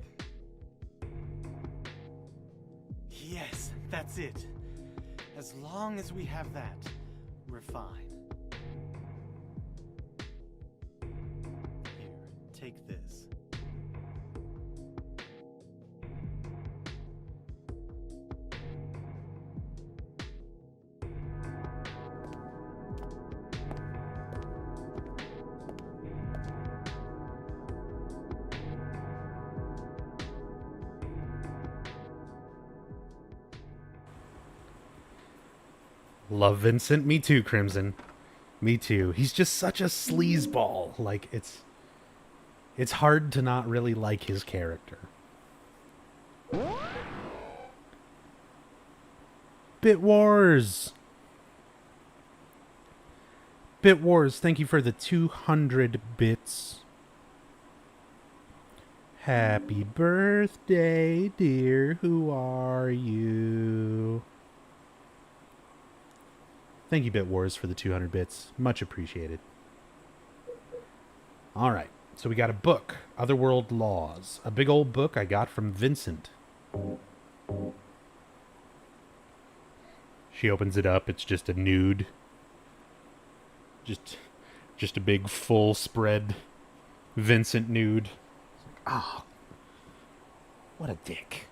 Yes, that's it. As long as we have that, we're fine. Here, take this. Love Vincent. Me too, Crimson. Me too. He's just such a sleazeball. Like, it's hard to not really like his character. Bit Wars. Bit Wars, thank you for the 200 bits. Happy birthday, dear. Who are you? Thank you, Bit Wars, for the 200 bits. Much appreciated. All right. So we got a book, Otherworld Laws. A big old book I got from Vincent. She opens it up. It's just a nude. Just a big full spread Vincent nude. Ah, what a dick.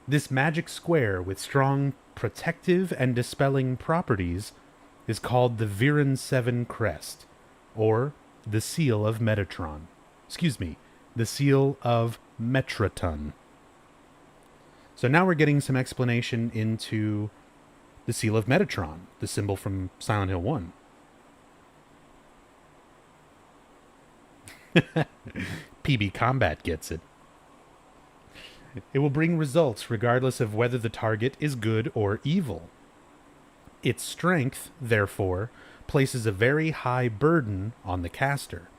This magic square with strong protective and dispelling properties is called the Viren 7 Crest, or the Seal of Metatron. Excuse me, the Seal of Metraton. So now we're getting some explanation into the Seal of Metatron, the symbol from Silent Hill 1. PB Combat gets it. It will bring results regardless of whether the target is good or evil. Its strength, therefore, places a very high burden on the caster.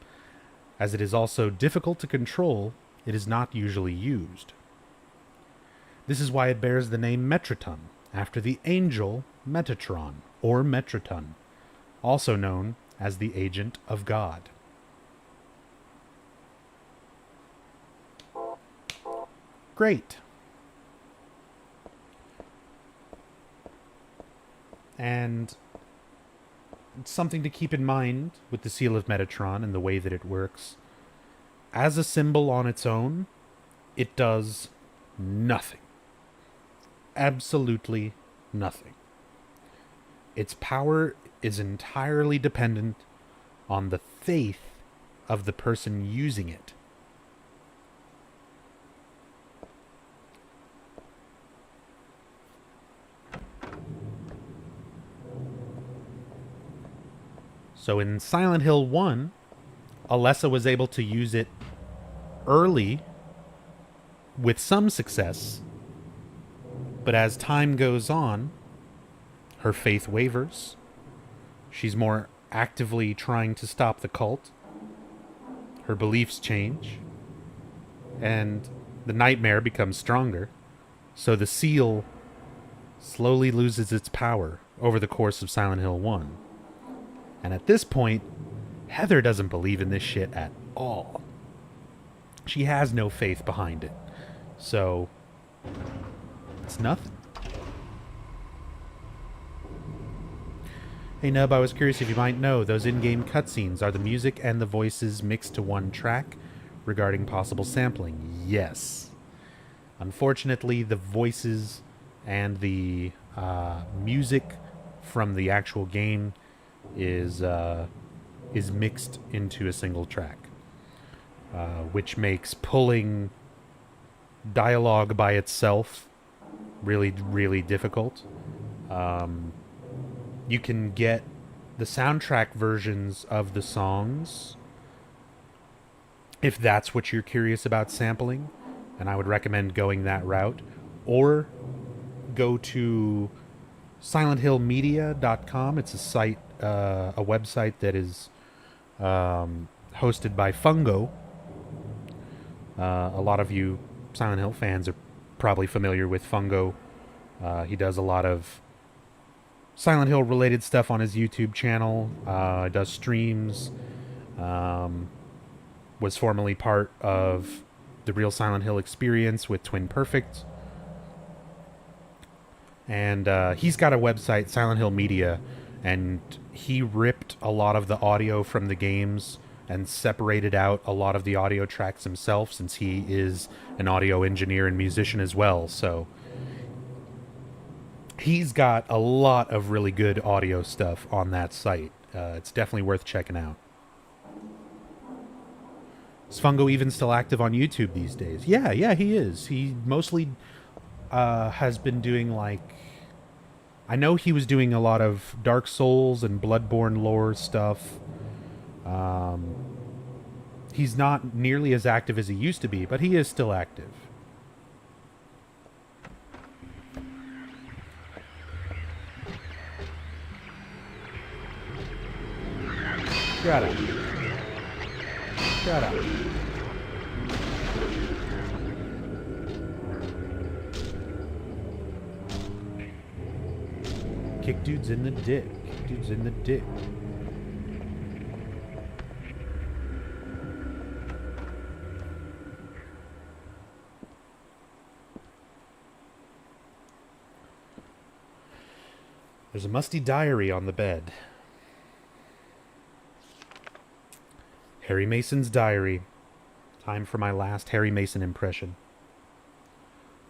As it is also difficult to control, it is not usually used. This is why it bears the name Metraton, after the angel Metatron, or Metraton, also known as the Agent of God. Great. And something to keep in mind with the Seal of Metatron and the way that it works. As a symbol on its own, it does nothing. Absolutely nothing. Its power is entirely dependent on the faith of the person using it. So in Silent Hill 1, Alessa was able to use it early with some success, but as time goes on, her faith wavers. She's more actively trying to stop the cult. Her beliefs change, and the nightmare becomes stronger. So the seal slowly loses its power over the course of Silent Hill 1. And at this point, Heather doesn't believe in this shit at all. She has no faith behind it. So, it's nothing. Hey Nub, I was curious if you might know, those in-game cutscenes, are the music and the voices mixed to one track regarding possible sampling? Yes. Unfortunately, the voices and the music from the actual game is mixed into a single track, which makes pulling dialogue by itself really, really difficult. You can get the soundtrack versions of the songs if that's what you're curious about sampling, and I would recommend going that route, or go to silenthillmedia.com. It's a site, a website that is hosted by Fungo. A lot of you Silent Hill fans are probably familiar with Fungo. He does a lot of Silent Hill related stuff on his YouTube channel. Does streams. Was formerly part of the Real Silent Hill Experience with Twin Perfect. And he's got a website, Silent Hill Media, and he ripped a lot of the audio from the games and separated out a lot of the audio tracks himself, since he is an audio engineer and musician as well. So he's got a lot of really good audio stuff on that site. It's definitely worth checking out. Is Fungo even still active on YouTube these days? Yeah, he is. He mostly has been doing, like... I know he was doing a lot of Dark Souls and Bloodborne lore stuff. He's not nearly as active as he used to be, but he is still active. Shut up. Shut up. Kick dudes in the dick. Kick dudes in the dick. There's a musty diary on the bed. Harry Mason's diary. Time for my last Harry Mason impression.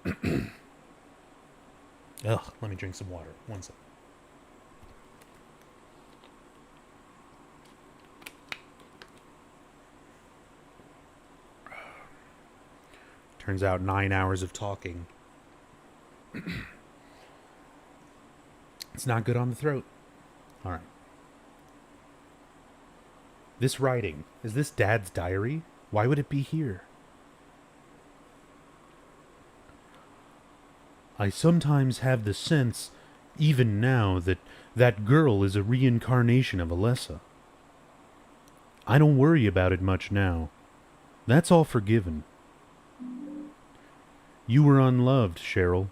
Ugh, let me drink some water. One sec. Turns out 9 hours of talking. It's not good on the throat. All right. This writing, is this Dad's diary? Why would it be here? I sometimes have the sense, even now, that that girl is a reincarnation of Alessa. I don't worry about it much now. That's all forgiven. You were unloved, Cheryl.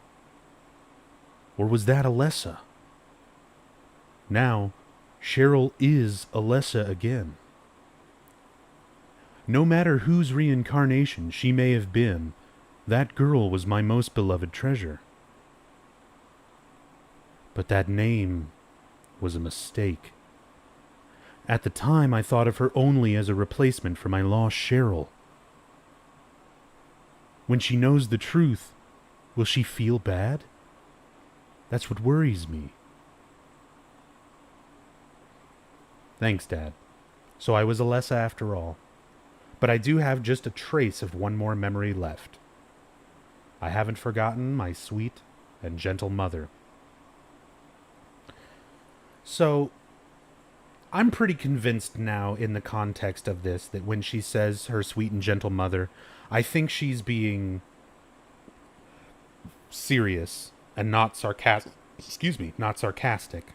Or was that Alessa? Now, Cheryl is Alessa again. No matter whose reincarnation she may have been, that girl was my most beloved treasure. But that name was a mistake. At the time, I thought of her only as a replacement for my lost Cheryl. When she knows the truth, will she feel bad? That's what worries me. Thanks, Dad. So I was Alessa after all. But I do have just a trace of one more memory left. I haven't forgotten my sweet and gentle mother. So, I'm pretty convinced now in the context of this that when she says her sweet and gentle mother, I think she's being serious and not sarcastic. Not sarcastic.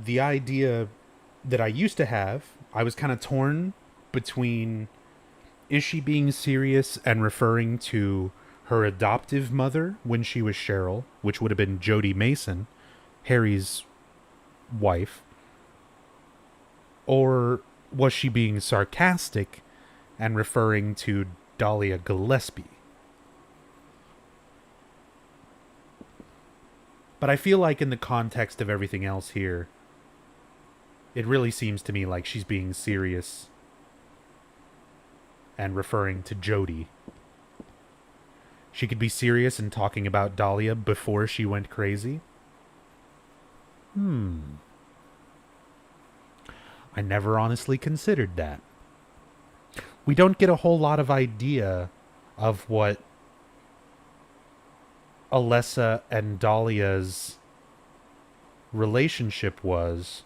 The idea that I used to have, I was kind of torn between, is she being serious and referring to her adoptive mother when she was Cheryl, which would have been Jodie Mason, Harry's wife, or was she being sarcastic and referring to Dahlia Gillespie? But I feel like in the context of everything else here, it really seems to me like she's being serious and referring to Jodie. She could be serious and talking about Dahlia before she went crazy. I never honestly considered that. We don't get a whole lot of idea of what Alessa and Dahlia's relationship was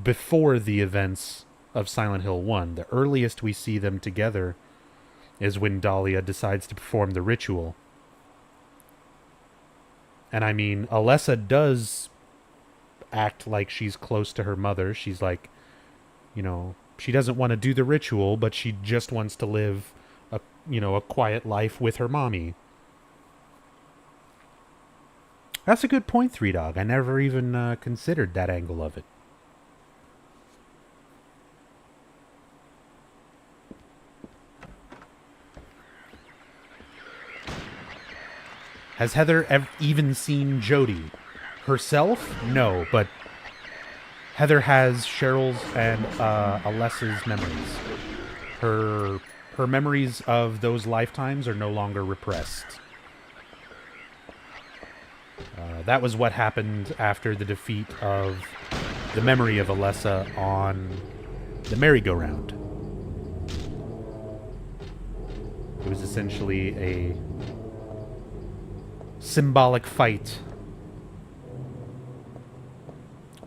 before the events of Silent Hill 1. The earliest we see them together is when Dahlia decides to perform the ritual. And I mean, Alessa does act like she's close to her mother. She's like, you know, she doesn't want to do the ritual, but she just wants to live a quiet life with her mommy. That's a good point, Three Dog. I never even considered that angle of it. Has Heather even seen Jodie herself? No, but Heather has Cheryl's and Alessa's memories. Her memories of those lifetimes are no longer repressed. That was what happened after the defeat of the memory of Alessa on the merry-go-round. It was essentially a symbolic fight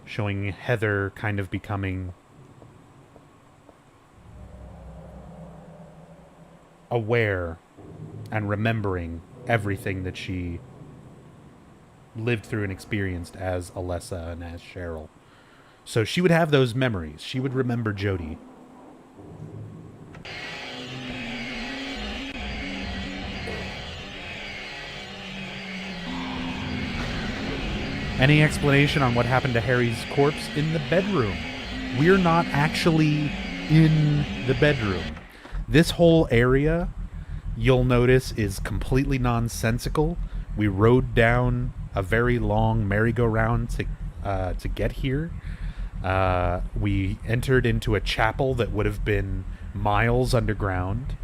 showing Heather kind of becoming aware and remembering everything that she lived through and experienced as Alessa and as Cheryl. So she would have those memories. She would remember Jodie. Any explanation on what happened to Harry's corpse in the bedroom? We're not actually in the bedroom. This whole area, you'll notice, is completely nonsensical. We rode down a very long merry-go-round to get here. We entered into a chapel that would have been miles underground.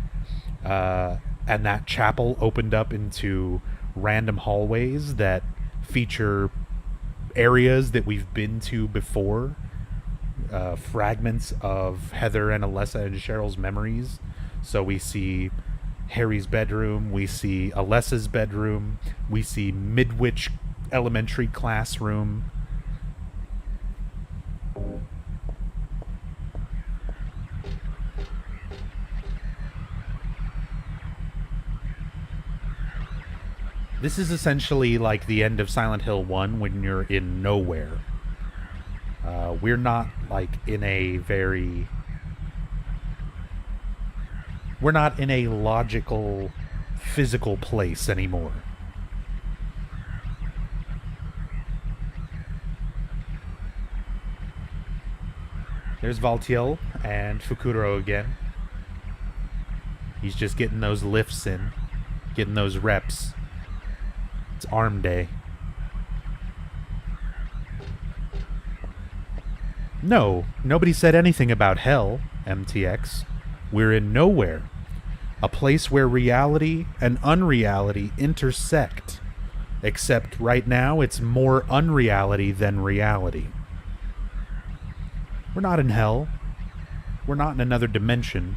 And that chapel opened up into random hallways that feature areas that we've been to before, fragments of Heather and Alessa and Cheryl's memories. So we see Harry's bedroom, we see Alessa's bedroom, we see Midwich elementary classroom. This is essentially like the end of Silent Hill 1 when you're in nowhere. We're not like in a very... We're not in a logical, physical place anymore. There's Valtiel and Fukuro again. He's just getting those lifts in, getting those reps. It's arm day. No, nobody said anything about hell, MTX. We're in nowhere. A place where reality and unreality intersect. Except right now it's more unreality than reality. We're not in hell. We're not in another dimension.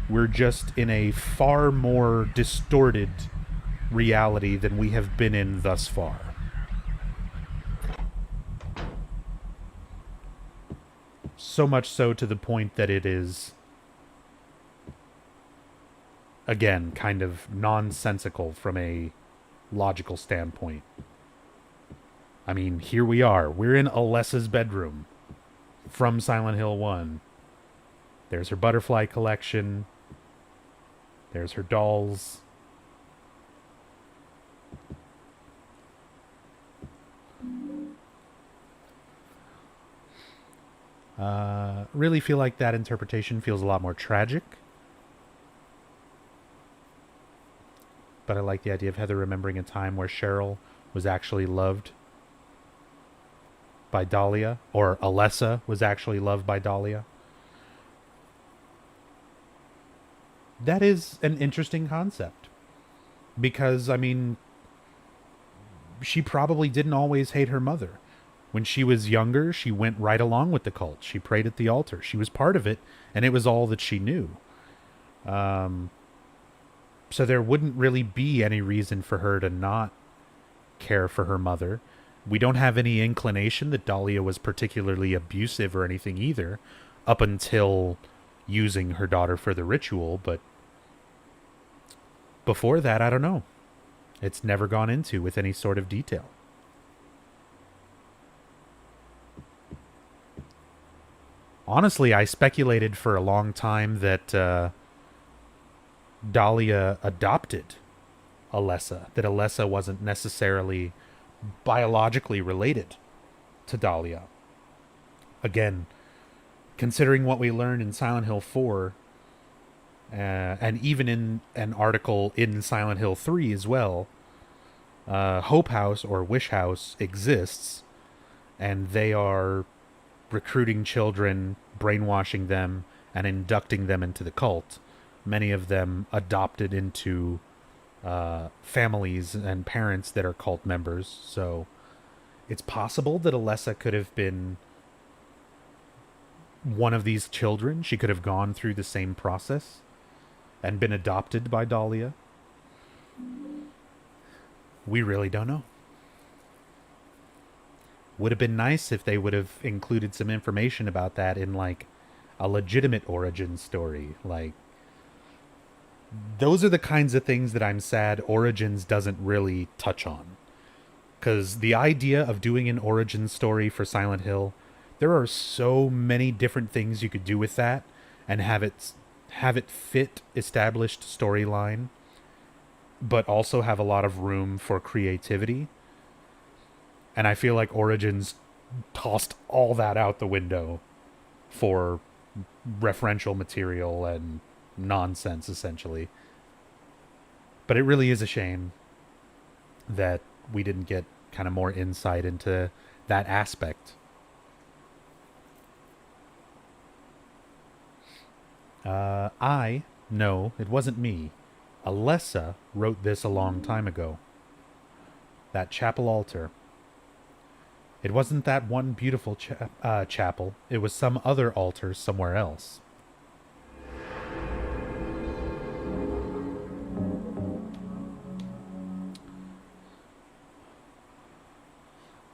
We're just in a far more distorted reality than we have been in thus far. So much so to the point that it is, again, kind of nonsensical from a logical standpoint. I mean, here we are. We're in Alessa's bedroom from Silent Hill 1. There's her butterfly collection. There's her dolls. Really feel like that interpretation feels a lot more tragic. But I like the idea of Heather remembering a time where Cheryl was actually loved by Dahlia, or Alessa was actually loved by Dahlia. That is an interesting concept. Because, I mean, she probably didn't always hate her mother. When she was younger, she went right along with the cult. She prayed at the altar. She was part of it, and it was all that she knew. So there wouldn't really be any reason for her to not care for her mother. We don't have any inclination that Dahlia was particularly abusive or anything either, up until using her daughter for the ritual, but before that, I don't know. It's never gone into with any sort of detail. Honestly, I speculated for a long time that Dahlia adopted Alessa, that Alessa wasn't necessarily biologically related to Dahlia. Again, considering what we learned in Silent Hill 4, and even in an article in Silent Hill 3 as well, Hope House or Wish House exists, and they are recruiting children, brainwashing them, and inducting them into the cult. Many of them adopted into families and parents that are cult members. So it's possible that Alessa could have been one of these children. She could have gone through the same process and been adopted by Dahlia. We really don't know. Would have been nice if they would have included some information about that in, like, a legitimate origin story. Like, those are the kinds of things that I'm sad Origins doesn't really touch on. Because the idea of doing an origin story for Silent Hill, there are so many different things you could do with that and have it fit established storyline, but also have a lot of room for creativity. And I feel like Origins tossed all that out the window for referential material and nonsense, essentially. But it really is a shame that we didn't get kind of more insight into that aspect. No, it wasn't me. Alessa wrote this a long time ago. That chapel altar. It wasn't that one beautiful chapel. It was some other altar somewhere else.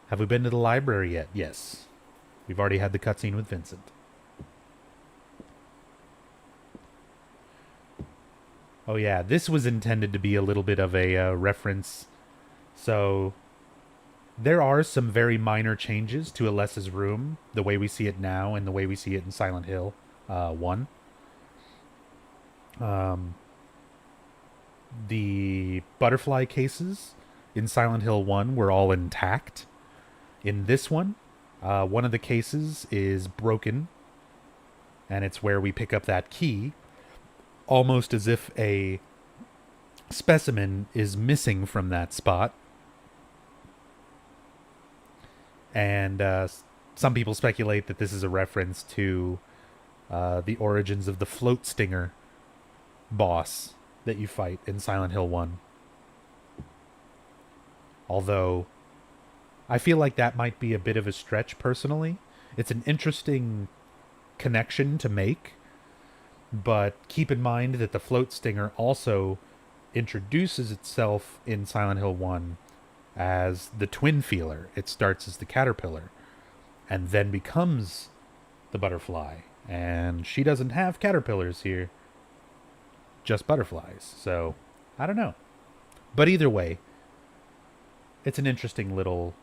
Have we been to the library yet? Yes. We've already had the cutscene with Vincent. Oh yeah, this was intended to be a little bit of a reference. So there are some very minor changes to Alessa's room, the way we see it now and the way we see it in Silent Hill 1. The butterfly cases in Silent Hill 1 were all intact. In this one of the cases is broken, and it's where we pick up that key, almost as if a specimen is missing from that spot. And some people speculate that this is a reference to the origins of the float stinger boss that you fight in Silent Hill 1. Although I feel like that might be a bit of a stretch personally. It's an interesting connection to make, but keep in mind that the float stinger also introduces itself in Silent Hill 1 as the twin feeler. It starts as the caterpillar and then becomes the butterfly. And she doesn't have caterpillars here, just butterflies. So, I don't know. But either way, it's an interesting little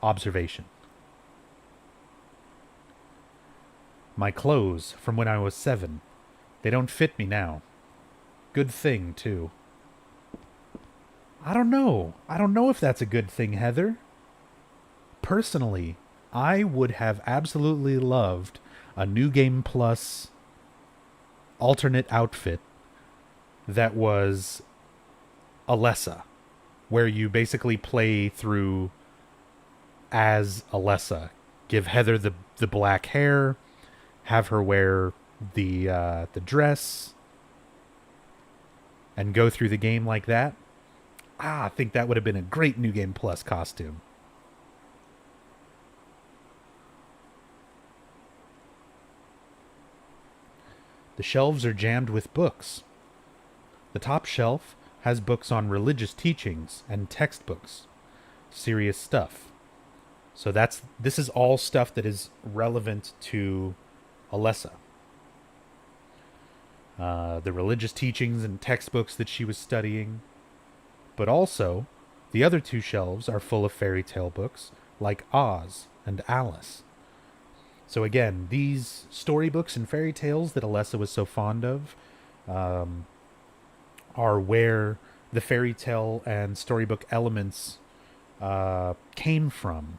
observation. My clothes from when I was 7. They don't fit me now. Good thing, too. I don't know. I don't know if that's a good thing, Heather. Personally, I would have absolutely loved a New Game Plus alternate outfit that was Alessa, where you basically play through as Alessa. Give Heather the black hair, have her wear the dress, and go through the game like that. I think that would have been a great New Game Plus costume. The shelves are jammed with books. The top shelf has books on religious teachings and textbooks. Serious stuff. So this is all stuff that is relevant to Alessa. The religious teachings and textbooks that she was studying. But also, the other 2 shelves are full of fairy tale books like Oz and Alice. So again, these storybooks and fairy tales that Alessa was so fond of are where the fairy tale and storybook elements came from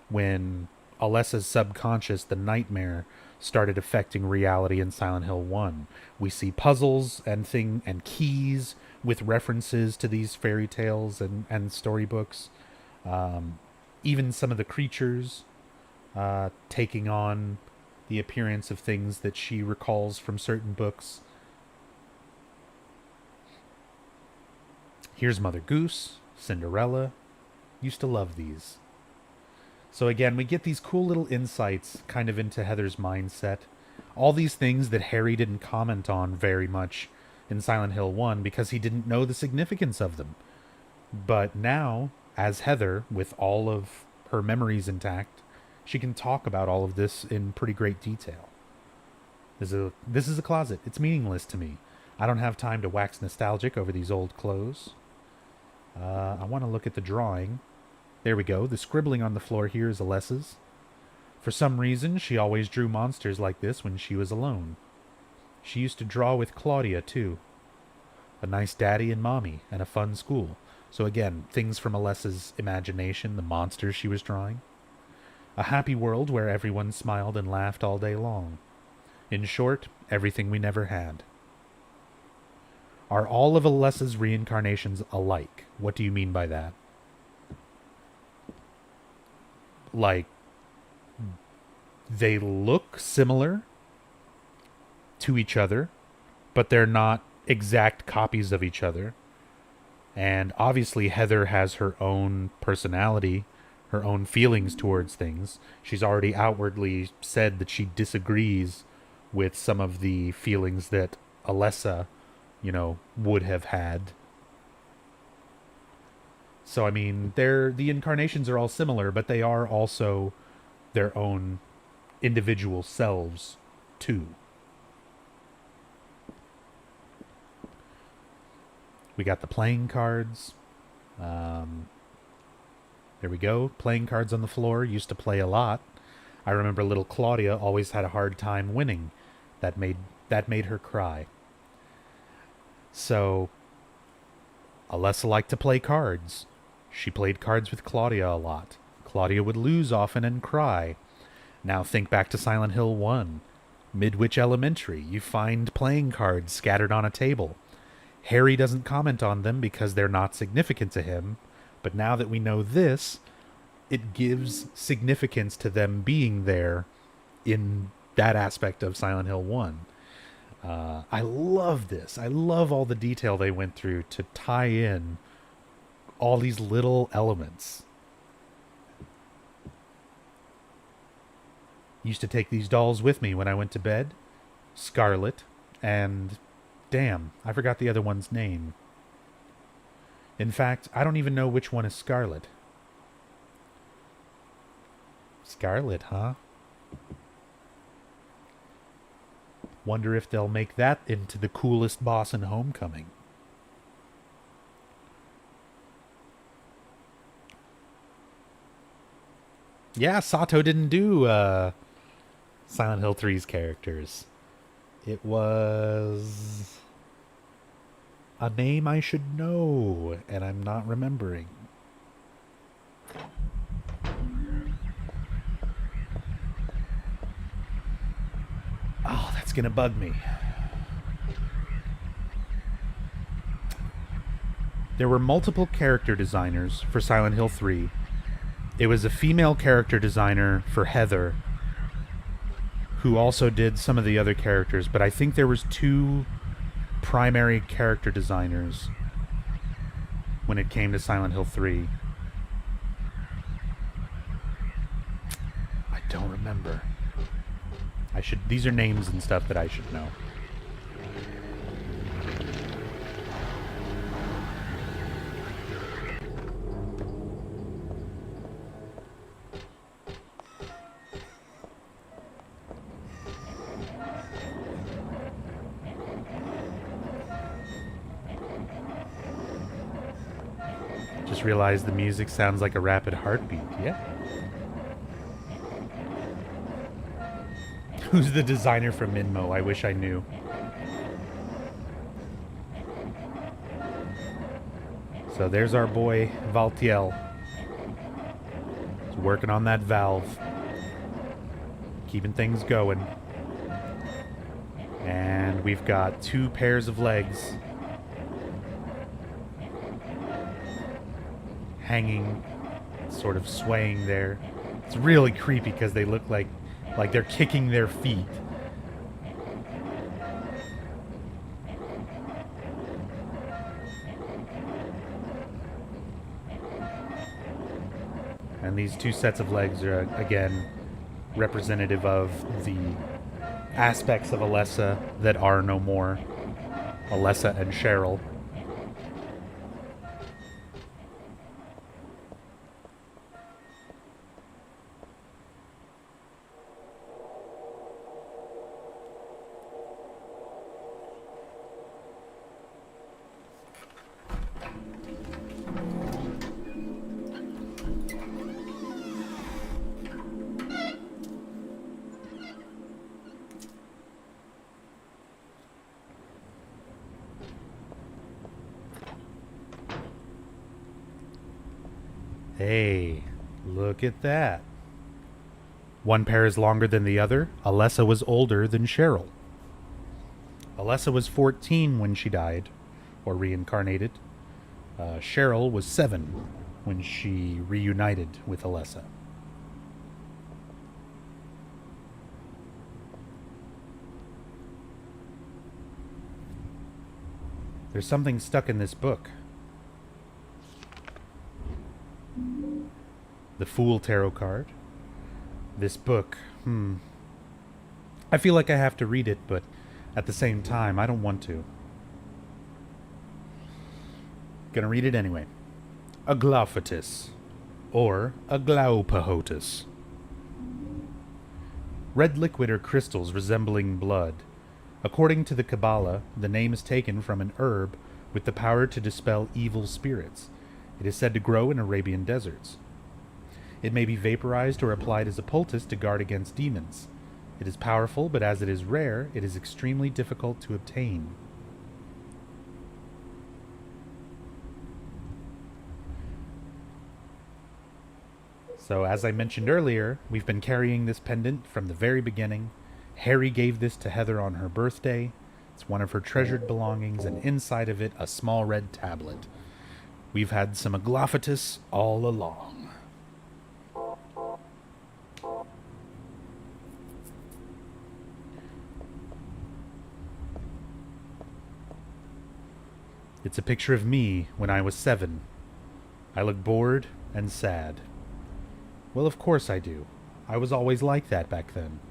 when Alessa's subconscious, the nightmare, started affecting reality in Silent Hill 1. We see puzzles and keys with references to these fairy tales and storybooks. Even some of the creatures taking on the appearance of things that she recalls from certain books. Here's Mother Goose, Cinderella. Used to love these. So again, we get these cool little insights kind of into Heather's mindset. All these things that Harry didn't comment on very much in Silent Hill 1 because he didn't know the significance of them. But now, as Heather, with all of her memories intact, she can talk about all of this in pretty great detail. This is a closet. It's meaningless to me. I don't have time to wax nostalgic over these old clothes. I want to look at the drawing. There we go. The scribbling on the floor here is Alessa's. For some reason, she always drew monsters like this when she was alone. She used to draw with Claudia, too. A nice daddy and mommy, and a fun school. So again, things from Alessa's imagination, the monsters she was drawing. A happy world where everyone smiled and laughed all day long. In short, everything we never had. Are all of Alessa's reincarnations alike? What do you mean by that? Like, they look similar to each other, but they're not exact copies of each other. And obviously Heather has her own personality, her own feelings towards things. She's already outwardly said that she disagrees with some of the feelings that Alessa, would have had. So, I mean, the incarnations are all similar, but they are also their own individual selves, too. We got the playing cards. There we go. Playing cards on the floor. Used to play a lot. I remember little Claudia always had a hard time winning. That made her cry. So, Alessa liked to play cards. She played cards with Claudia a lot. Claudia would lose often and cry. Now think back to Silent Hill 1. Midwich Elementary. You find playing cards scattered on a table. Harry doesn't comment on them because they're not significant to him. But now that we know this, it gives significance to them being there in that aspect of Silent Hill 1. I love this. I love all the detail they went through to tie in all these little elements. Used to take these dolls with me when I went to bed. Scarlet and... damn, I forgot the other one's name. In fact, I don't even know which one is Scarlet. Scarlet, huh? Wonder if they'll make that into the coolest boss in Homecoming. Yeah, Sato didn't do Silent Hill 3's characters. It was a name I should know, and I'm not remembering. Oh, that's gonna bug me. There were multiple character designers for Silent Hill 3. It was a female character designer for Heather, who also did some of the other characters, but I think there was 2 primary character designers when it came to Silent Hill 3. I don't remember. These are names and stuff that I should know. Just realized the music sounds like a rapid heartbeat. Yeah. Who's the designer for Minmo? I wish I knew. So there's our boy Valtiel. He's working on that valve. Keeping things going. And we've got 2 pairs of legs hanging, sort of swaying there. It's really creepy because they look like they're kicking their feet. And these 2 sets of legs are, again, representative of the aspects of Alessa that are no more. Alessa and Cheryl. Hey, look at that. One pair is longer than the other. Alessa was older than Cheryl. Alessa was 14 when she died, or reincarnated. Cheryl was 7 when she reunited with Alessa. There's something stuck in this book. The Fool Tarot card. This book, I feel like I have to read it, but at the same time, I don't want to. Gonna read it anyway. Aglophatus, or Aglaupahotus. Red liquid or crystals resembling blood. According to the Kabbalah, the name is taken from an herb with the power to dispel evil spirits. It is said to grow in Arabian deserts. It may be vaporized or applied as a poultice to guard against demons. It is powerful, but as it is rare, it is extremely difficult to obtain. So, as I mentioned earlier, we've been carrying this pendant from the very beginning. Harry gave this to Heather on her birthday. It's one of her treasured belongings, and inside of it, a small red tablet. We've had some Aglophatus all along. It's a picture of me when I was 7. I look bored and sad. Well, of course I do. I was always like that back then.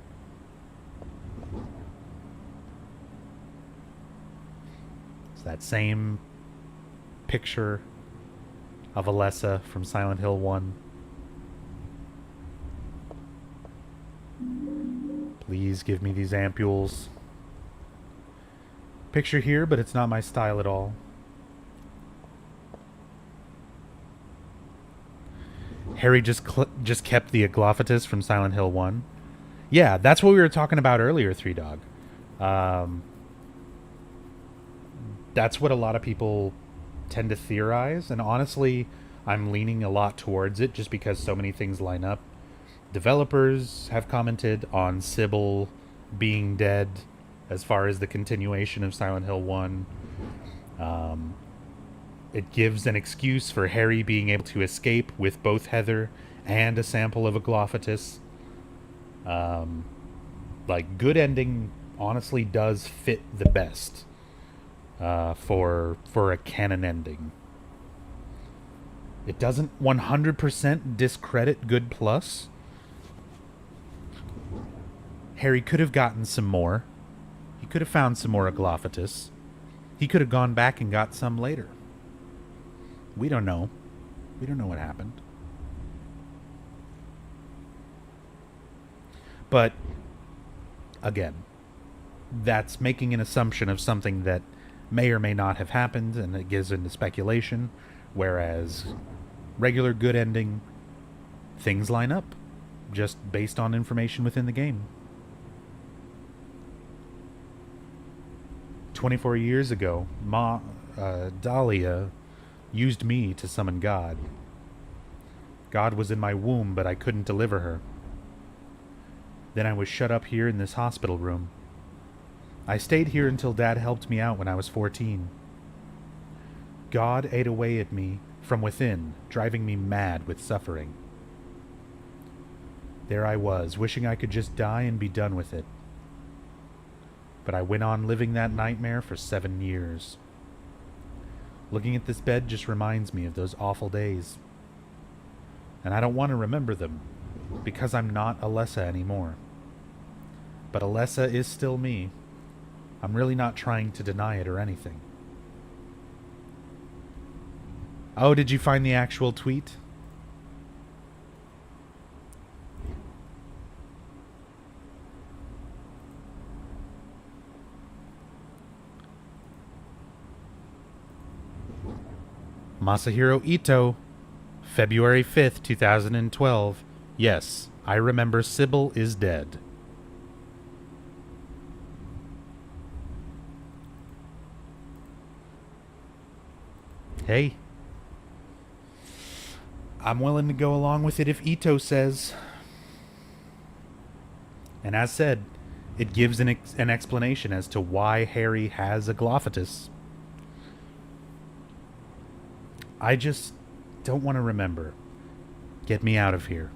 It's that same picture of Alessa from Silent Hill 1. Please give me these ampules. Picture here, but it's not my style at all. Harry just kept the Aglophithus from Silent Hill 1. Yeah, that's what we were talking about earlier, Three Dog. That's what a lot of people tend to theorize, and honestly, I'm leaning a lot towards it just because so many things line up. Developers have commented on Sybil being dead as far as the continuation of Silent Hill 1. It gives an excuse for Harry being able to escape with both Heather and a sample of Aglophithus. Like, good ending honestly does fit the best for a canon ending. It doesn't 100% discredit Good Plus. Harry could have gotten some more. He could have found some more Aglophithus. He could have gone back and got some later. We don't know. We don't know what happened. But, again, that's making an assumption of something that may or may not have happened, and it gives into speculation, whereas regular good ending, things line up, just based on information within the game. 24 years ago, Dahlia used me to summon God. God was in my womb, but I couldn't deliver her. Then I was shut up here in this hospital room. I stayed here until Dad helped me out when I was 14. God ate away at me from within, driving me mad with suffering. There I was, wishing I could just die and be done with it. But I went on living that nightmare for 7 years. Looking at this bed just reminds me of those awful days. And I don't want to remember them, because I'm not Alessa anymore. But Alessa is still me. I'm really not trying to deny it or anything. Oh, did you find the actual tweet? Masahiro Ito, February 5th, 2012. Yes, I remember Sybil is dead. Hey, I'm willing to go along with it if Ito says. And as said, it gives an explanation as to why Harry has Aglophithus. I just don't want to remember. Get me out of here.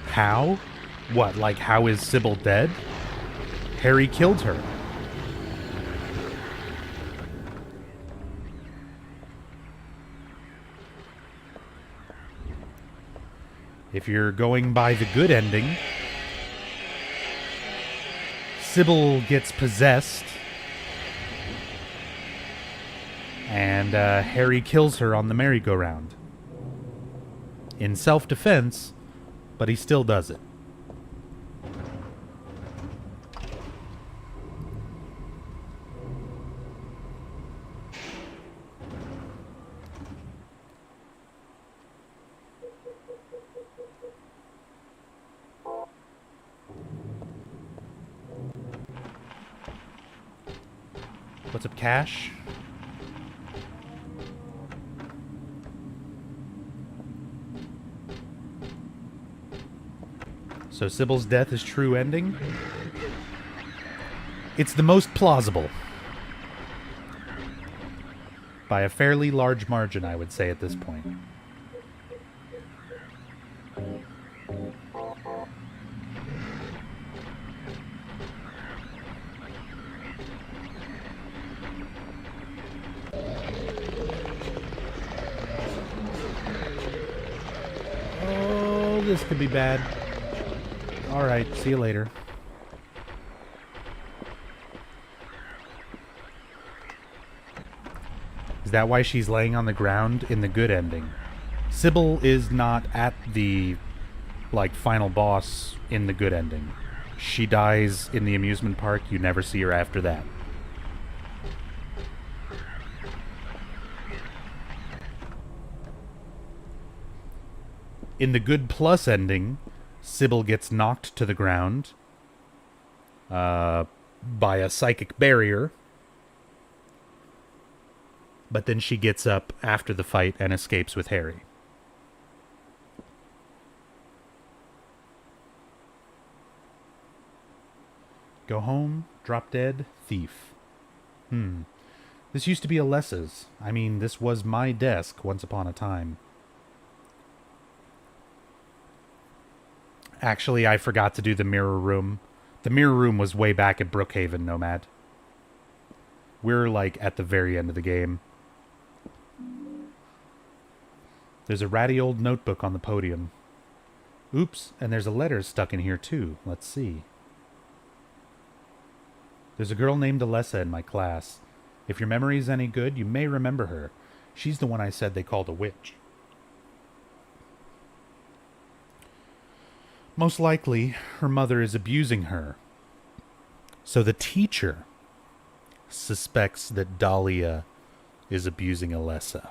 How? What, like how is Sybil dead? Harry killed her. If you're going by the good ending, Sybil gets possessed, and Harry kills her on the merry-go-round. In self-defense, but he still does it. What's up, Cash? So Sybil's death is true ending? It's the most plausible. By a fairly large margin, I would say, at this point. Oh, this could be bad. Alright, see you later. that why she's laying on the ground in the good ending? Sybil is not at the, like, final boss in the good ending. She dies in the amusement park. You never see her after that. In the good plus ending, Sybil gets knocked to the ground by a psychic barrier. But then she gets up after the fight and escapes with Harry. Go home, drop dead, thief. This used to be Alessa's. I mean, this was my desk once upon a time. Actually, I forgot to do the mirror room. The mirror room was way back at Brookhaven, Nomad. We're, like, at the very end of the game. There's a ratty old notebook on the podium. Oops, and there's a letter stuck in here, too. Let's see. There's a girl named Alessa in my class. If your memory's any good, you may remember her. She's the one I said they called a witch. Most likely, her mother is abusing her. So the teacher suspects that Dahlia is abusing Alessa.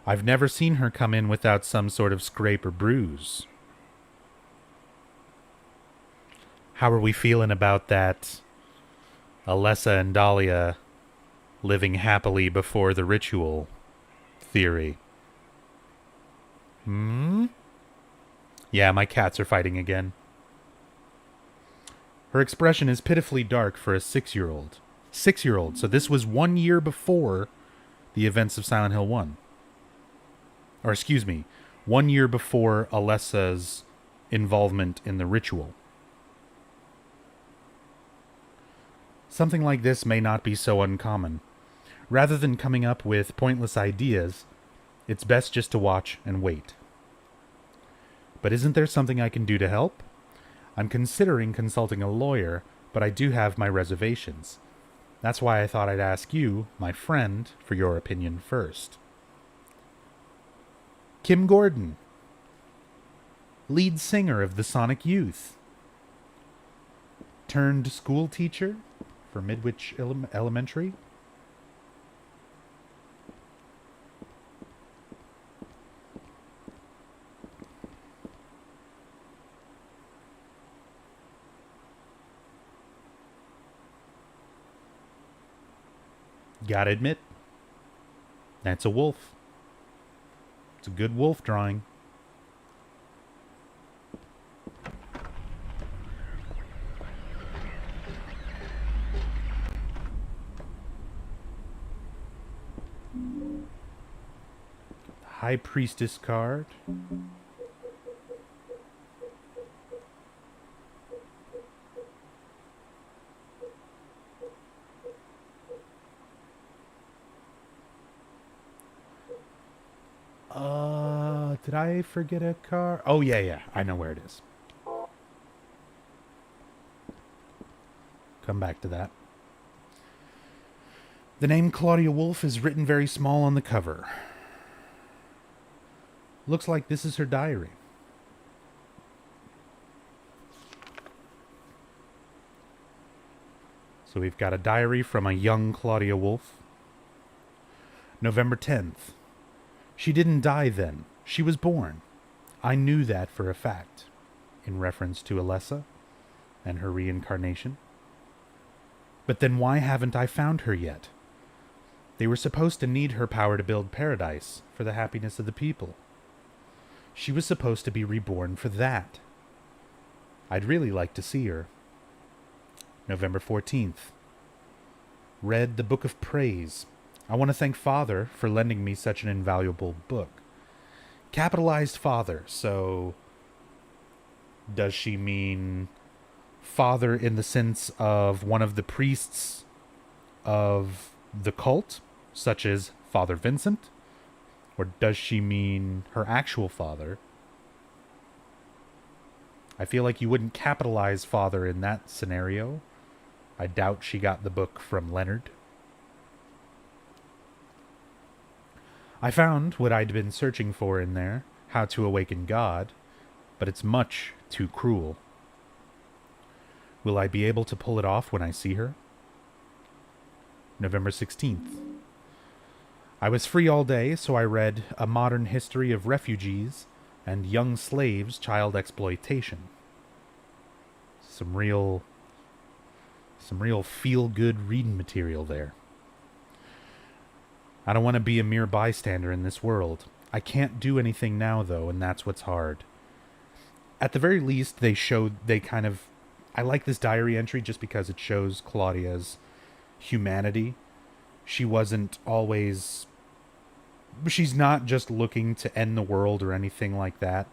I've never seen her come in without some sort of scrape or bruise. How are we feeling about that Alessa and Dahlia living happily before the ritual theory? Yeah, my cats are fighting again. Her expression is pitifully dark for a 6-year-old. 6-year-old, so this was 1 year before the events of Silent Hill 1. Or excuse me, 1 year before Alessa's involvement in the ritual. Something like this may not be so uncommon. Rather than coming up with pointless ideas, it's best just to watch and wait. But isn't there something I can do to help? I'm considering consulting a lawyer, but I do have my reservations. That's why I thought I'd ask you, my friend, for your opinion first. Kim Gordon, lead singer of the Sonic Youth, turned school teacher for Midwich Elementary. Gotta admit, that's a wolf. It's a good wolf drawing. High Priestess card. Did I forget a card? Oh, yeah. I know where it is. Come back to that. The name Claudia Wolf is written very small on the cover. Looks like this is her diary. So we've got a diary from a young Claudia Wolf. November 10th. She didn't die then. She was born. I knew that for a fact, in reference to Alessa and her reincarnation. But then why haven't I found her yet? They were supposed to need her power to build paradise for the happiness of the people. She was supposed to be reborn for that. I'd really like to see her. November 14th. Read the Book of Praise. I want to thank Father for lending me such an invaluable book. Capitalized Father, so does she mean Father in the sense of one of the priests of the cult, such as Father Vincent? Or does she mean her actual father? I feel like you wouldn't capitalize Father in that scenario. I doubt she got the book from Leonard. I found what I'd been searching for in there, How to Awaken God, but it's much too cruel. Will I be able to pull it off when I see her? November 16th. I was free all day, so I read A Modern History of Refugees and Young Slaves' Child Exploitation. Some real feel-good reading material there. I don't want to be a mere bystander in this world. I can't do anything now, though, and that's what's hard. At the very least, I like this diary entry just because it shows Claudia's humanity. She's not just looking to end the world or anything like that.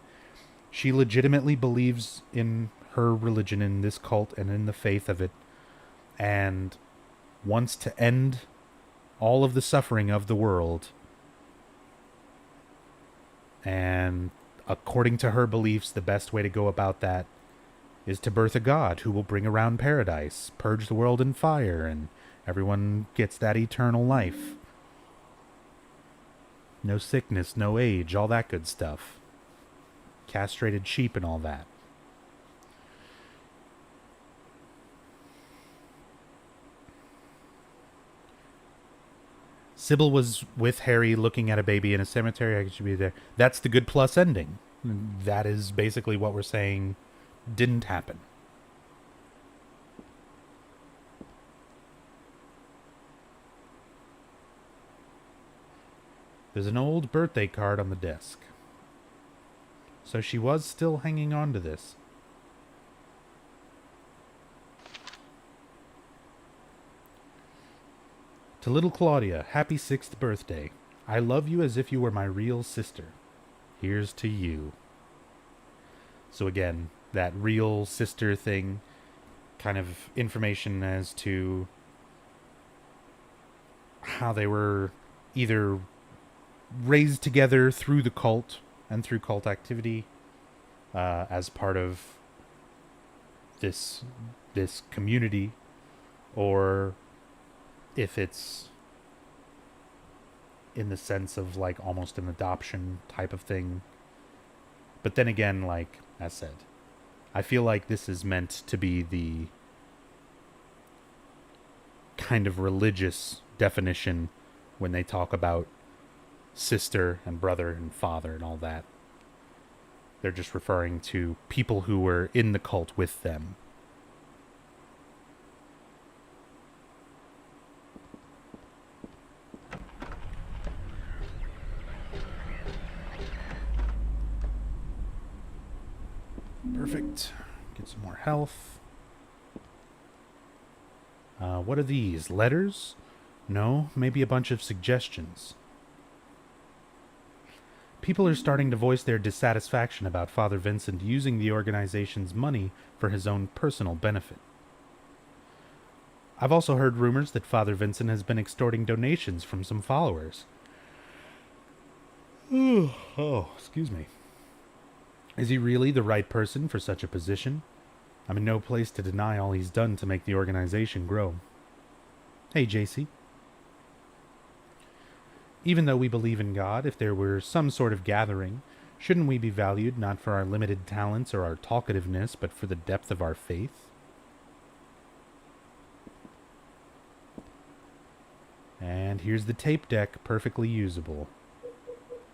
She legitimately believes in her religion, in this cult, and in the faith of it, and wants to end all of the suffering of the world. And according to her beliefs, the best way to go about that is to birth a god who will bring around paradise, purge the world in fire, and everyone gets that eternal life. No sickness, no age, all that good stuff. Castrated sheep and all that. Sybil was with Harry looking at a baby in a cemetery. I should be there. That's the good plus ending. That is basically what we're saying didn't happen. There's an old birthday card on the desk. So she was still hanging on to this. To little Claudia, happy 6th birthday. I love you as if you were my real sister. Here's to you. So again, that real sister thing, kind of information as to how they were either raised together through the cult and through cult activity as part of this community, or if it's in the sense of like almost an adoption type of thing. But then again, like as said, I feel like this is meant to be the kind of religious definition when they talk about sister and brother and father and all that. They're just referring to people who were in the cult with them. Perfect. Get some more health. What are these? Letters? No, maybe a bunch of suggestions. People are starting to voice their dissatisfaction about Father Vincent using the organization's money for his own personal benefit. I've also heard rumors that Father Vincent has been extorting donations from some followers. Oh, excuse me. Is he really the right person for such a position? I'm in no place to deny all he's done to make the organization grow. Hey, JC. Even though we believe in God, if there were some sort of gathering, shouldn't we be valued not for our limited talents or our talkativeness, but for the depth of our faith? And here's the tape deck, perfectly usable.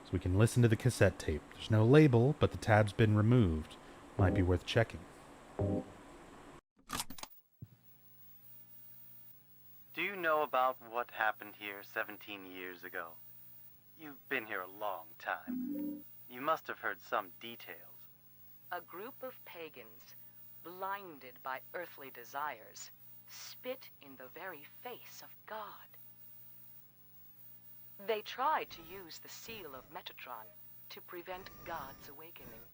So we can listen to the cassette tape. There's no label, but the tab's been removed. Might be worth checking. Do you know about what happened here 17 years ago? You've been here a long time. You must have heard some details. A group of pagans, blinded by earthly desires, spit in the very face of God. They tried to use the seal of Metatron to prevent God's awakening.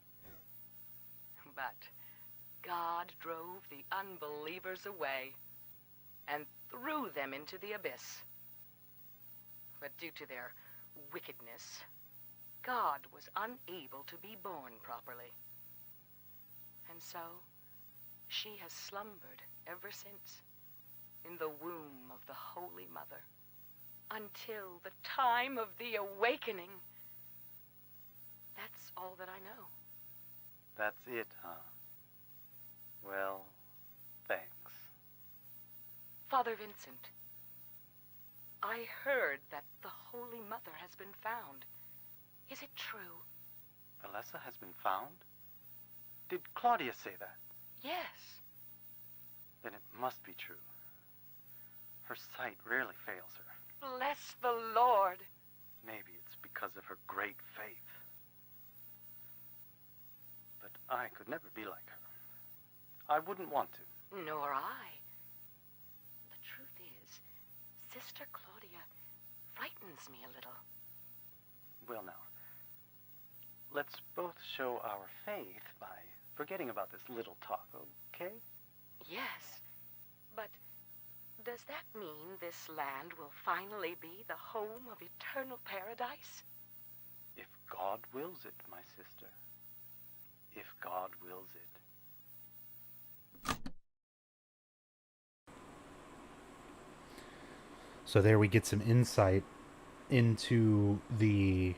But God drove the unbelievers away and threw them into the abyss. But due to their wickedness, God was unable to be born properly. And so, she has slumbered ever since, in the womb of the Holy Mother until the time of the awakening. That's all that I know. That's it, huh? Well, thanks. Father Vincent, I heard that the Holy Mother has been found. Is it true? Alessa has been found? Did Claudia say that? Yes. Then it must be true. Her sight rarely fails her. Bless the Lord. Maybe it's because of her great faith. But I could never be like her. I wouldn't want to. Nor I. The truth is, Sister Claudia frightens me a little. Well, now, let's both show our faith by forgetting about this little talk, okay? Yes, but does that mean this land will finally be the home of eternal paradise? If God wills it, my sister. If God wills it. So there we get some insight into the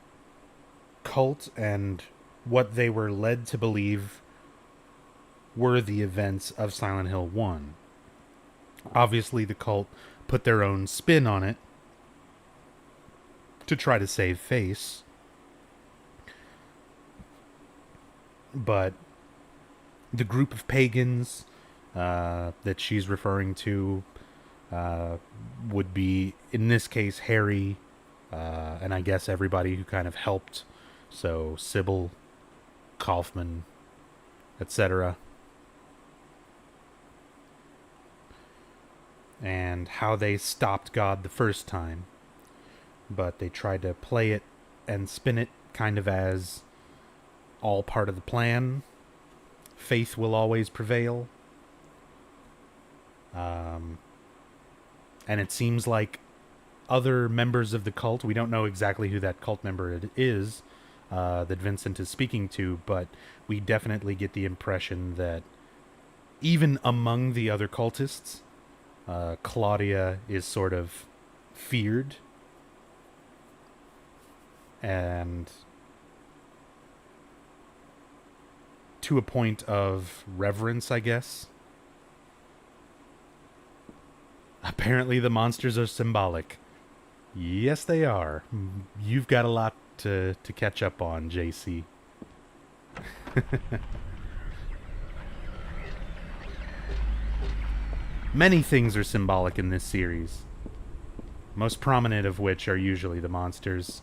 cult and what they were led to believe were the events of Silent Hill 1. Obviously, the cult put their own spin on it to try to save face. But the group of pagans that she's referring to would be, in this case, Harry, and I guess everybody who kind of helped. So Sybil, Kaufman, etc. And how they stopped God the first time. But they tried to play it and spin it kind of as all part of the plan. Faith will always prevail. And it seems like other members of the cult, we don't know exactly who that cult member it is that Vincent is speaking to, but we definitely get the impression that even among the other cultists, Claudia is sort of feared. And to a point of reverence, I guess. Apparently the monsters are symbolic. Yes, they are. You've got a lot to catch up on, JC. Many things are symbolic in this series. Most prominent of which are usually the monsters.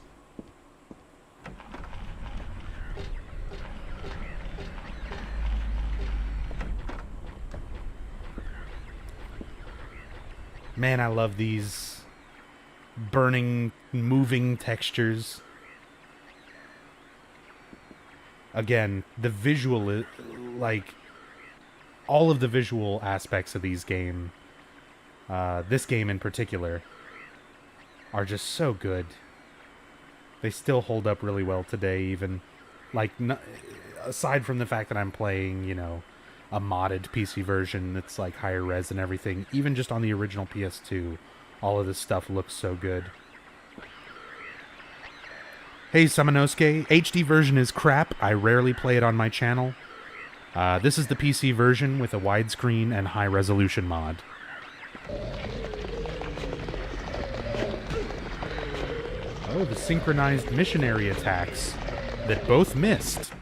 Man, I love these burning, moving textures. Again, the visual, like, all of the visual aspects of these game, this game in particular, are just so good. They still hold up really well today, even. Like, aside from the fact that I'm playing, you know, a modded PC version that's like higher res and everything, even just on the original PS2, all of this stuff looks so good. Hey Samanosuke, HD version is crap. I rarely play it on my channel. This is the PC version with a widescreen and high resolution mod. Oh, the synchronized missionary attacks that both missed.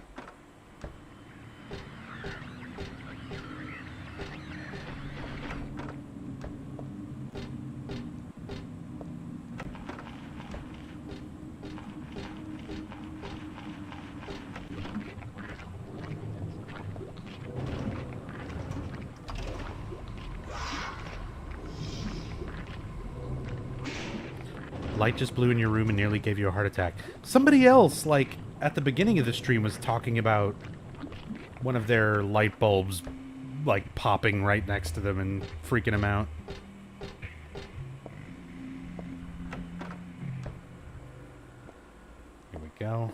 Light just blew in your room and nearly gave you a heart attack. Somebody else, like, at the beginning of the stream was talking about one of their light bulbs, like, popping right next to them and freaking them out. Here we go.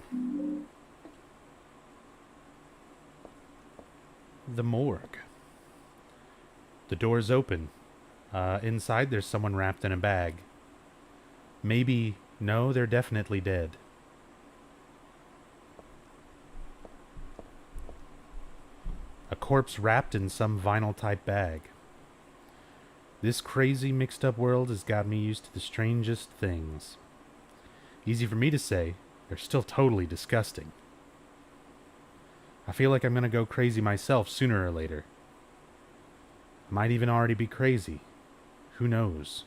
The morgue. The door's open. Inside, there's someone wrapped in a bag. Maybe, no, they're definitely dead. A corpse wrapped in some vinyl-type bag. This crazy, mixed-up world has got me used to the strangest things. Easy for me to say, they're still totally disgusting. I feel like I'm gonna go crazy myself sooner or later. I might even already be crazy. Who knows?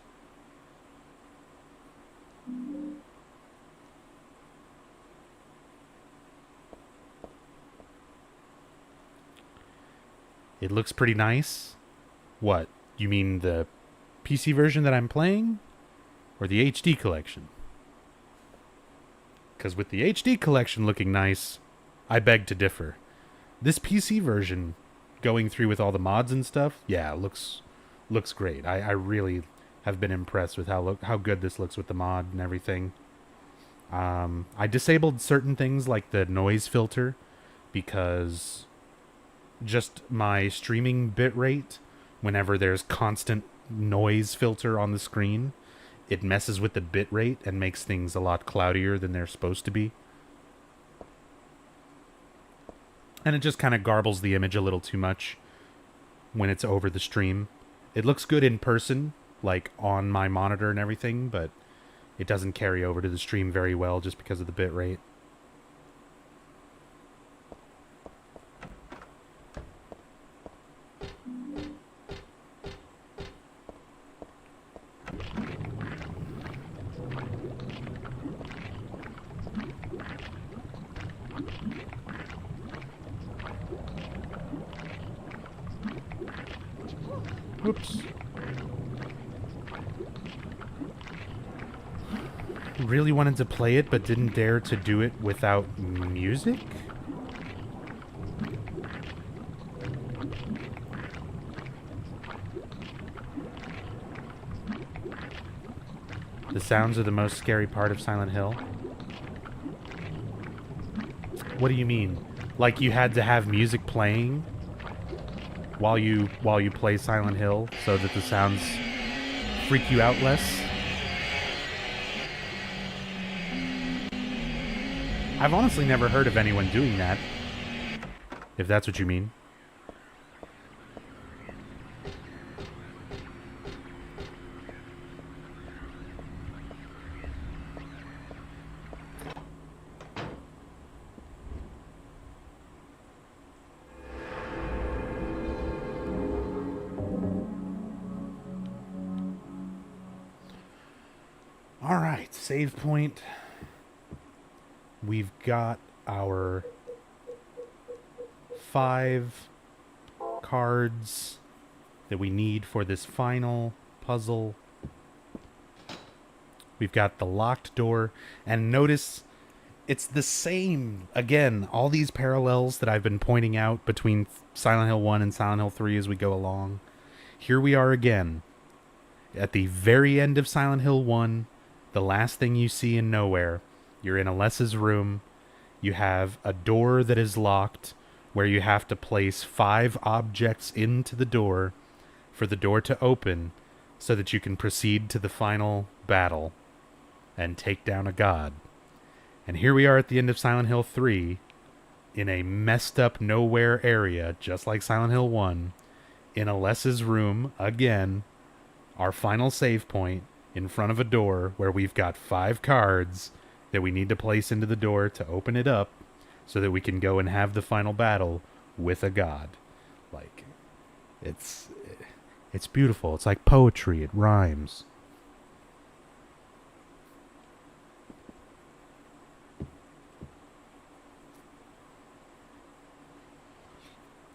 It looks pretty nice. What? You mean the PC version that I'm playing? Or the HD collection? Because with the HD collection looking nice, I beg to differ. This PC version, going through with all the mods and stuff, yeah, looks great. I really have been impressed with how good this looks with the mod and everything. I disabled certain things like the noise filter because just my streaming bitrate, whenever there's constant noise filter on the screen, it messes with the bitrate and makes things a lot cloudier than they're supposed to be. And it just kind of garbles the image a little too much when it's over the stream. It looks good in person, like on my monitor and everything, but it doesn't carry over to the stream very well just because of the bitrate. Whoops. Really wanted to play it, but didn't dare to do it without music? The sounds are the most scary part of Silent Hill. What do you mean? Like you had to have music playing while you play Silent Hill so that the sounds freak you out less? I've honestly never heard of anyone doing that, if that's what you mean. All right, save point. We've got our 5 cards that we need for this final puzzle. We've got the locked door, and notice it's the same. Again, all these parallels that I've been pointing out between Silent Hill 1 and Silent Hill 3 as we go along. Here we are again. At the very end of Silent Hill 1, the last thing you see in nowhere, you're in Alessa's room. You have a door that is locked where you have to place 5 objects into the door for the door to open so that you can proceed to the final battle and take down a god. And here we are at the end of Silent Hill 3 in a messed up nowhere area, just like Silent Hill 1, in Alessa's room again, our final save point in front of a door where we've got 5 cards that we need to place into the door to open it up so that we can go and have the final battle with a god. Like, it's beautiful. It's like poetry. It rhymes.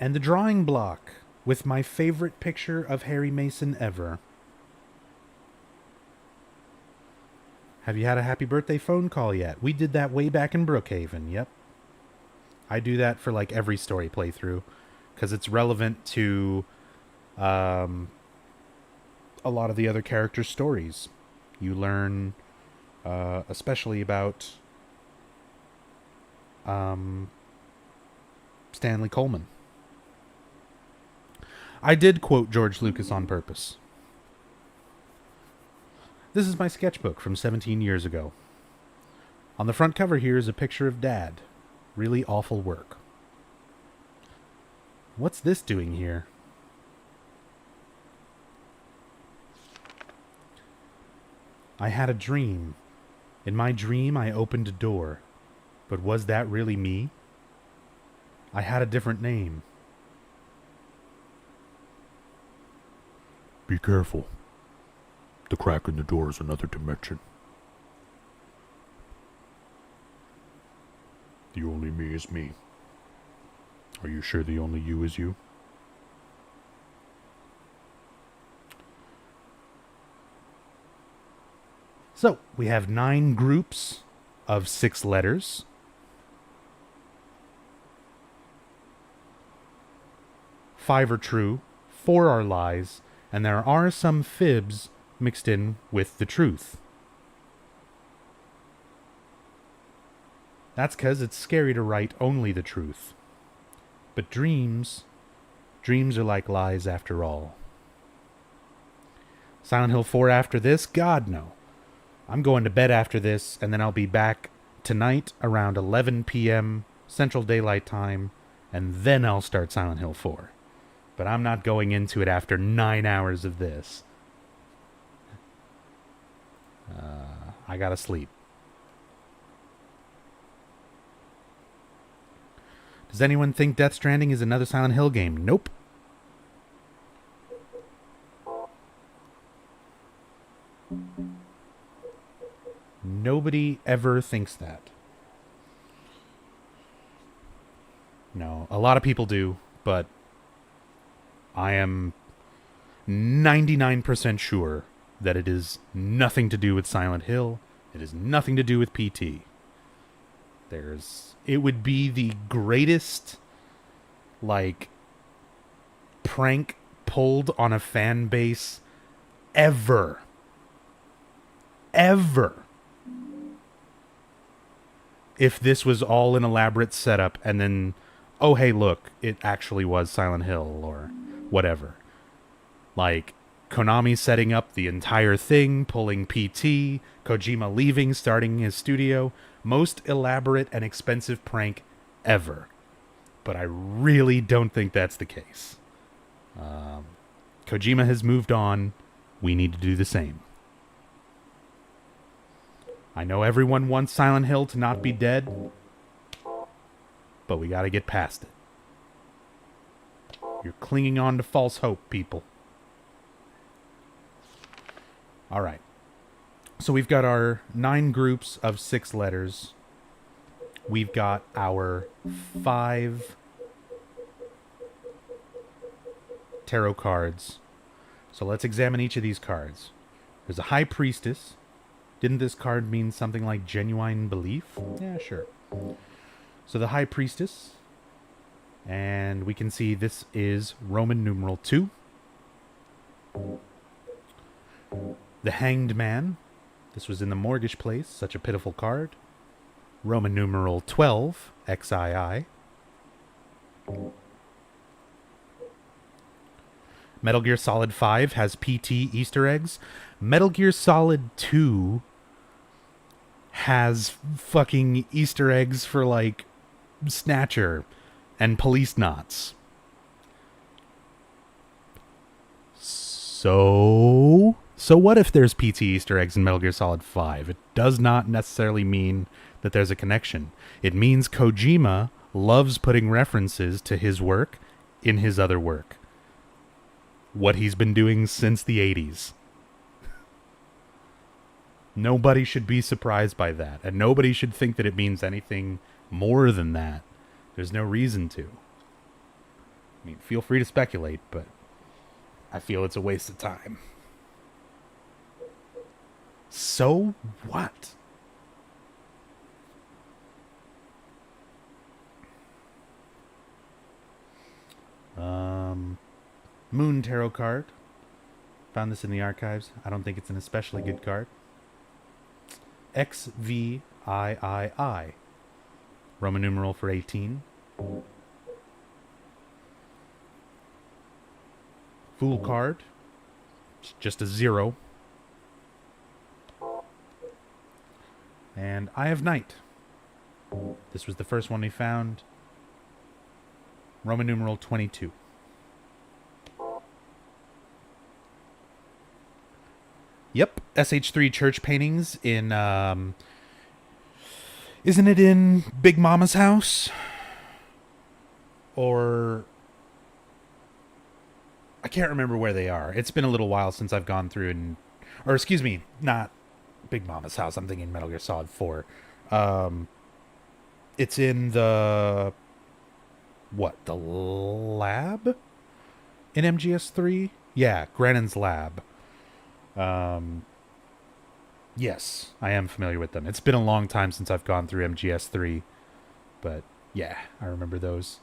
And the drawing block with my favorite picture of Harry Mason ever. Have you had a happy birthday phone call yet? We did that way back in Brookhaven, yep. I do that for like every story playthrough because it's relevant to a lot of the other characters' stories. You learn especially about Stanley Coleman. I did quote George Lucas on purpose. This is my sketchbook from 17 years ago. On the front cover here is a picture of Dad. Really awful work. What's this doing here? I had a dream. In my dream, I opened a door. But was that really me? I had a different name. Be careful. The crack in the door is another dimension. The only me is me. Are you sure the only you is you? So, we have 9 groups of 6 letters. 5 are true, 4 are lies, and there are some fibs mixed in with the truth. That's 'cause it's scary to write only the truth. But dreams are like lies after all. Silent Hill 4 after this? God, no. I'm going to bed after this, and then I'll be back tonight around 11 p.m. Central Daylight Time, and then I'll start Silent Hill 4. But I'm not going into it after 9 hours of this. I gotta sleep. Does anyone think Death Stranding is another Silent Hill game? Nope. Nobody ever thinks that. No, a lot of people do, but I am 99% sure that it is nothing to do with Silent Hill. It is nothing to do with PT. It would be the greatest, like, prank pulled on a fan base ever. Ever. If this was all an elaborate setup and then, oh, hey, look, it actually was Silent Hill or whatever. Like, Konami setting up the entire thing, pulling PT, Kojima leaving, starting his studio. Most elaborate and expensive prank ever. But I really don't think that's the case. Kojima has moved on. We need to do the same. I know everyone wants Silent Hill to not be dead, but we gotta get past it. You're clinging on to false hope, people. Alright. So we've got our 9 groups of 6 letters. We've got our 5 tarot cards. So let's examine each of these cards. There's a High Priestess. Didn't this card mean something like genuine belief? Yeah, sure. So the High Priestess. And we can see this is Roman numeral 2. The Hanged Man. This was in the Mortgage Place. Such a pitiful card. Roman numeral 12. XII. Metal Gear Solid 5 has PT Easter eggs. Metal Gear Solid 2 has fucking Easter eggs for, like, Snatcher and Police Knots. So what if there's PT Easter eggs in Metal Gear Solid 5? It does not necessarily mean that there's a connection. It means Kojima loves putting references to his work in his other work. What he's been doing since the 80s. Nobody should be surprised by that, and nobody should think that it means anything more than that. There's no reason to. I mean, feel free to speculate, but I feel it's a waste of time. So what? Moon Tarot card. Found this in the archives. I don't think it's an especially good card. XVIII. Roman numeral for 18. Fool card. It's just a 0. And Eye of Night. This was the first one we found. Roman numeral 22. Yep, SH3 church paintings in, isn't it in Big Mama's house? Or, I can't remember where they are. It's been a little while since I've gone through and, or excuse me, not Big Mama's house. I'm thinking Metal Gear Solid 4. It's in the, what, the lab? In MGS3? Yeah, Grannon's lab. Yes, I am familiar with them. It's been a long time since I've gone through MGS3, but yeah, I remember those.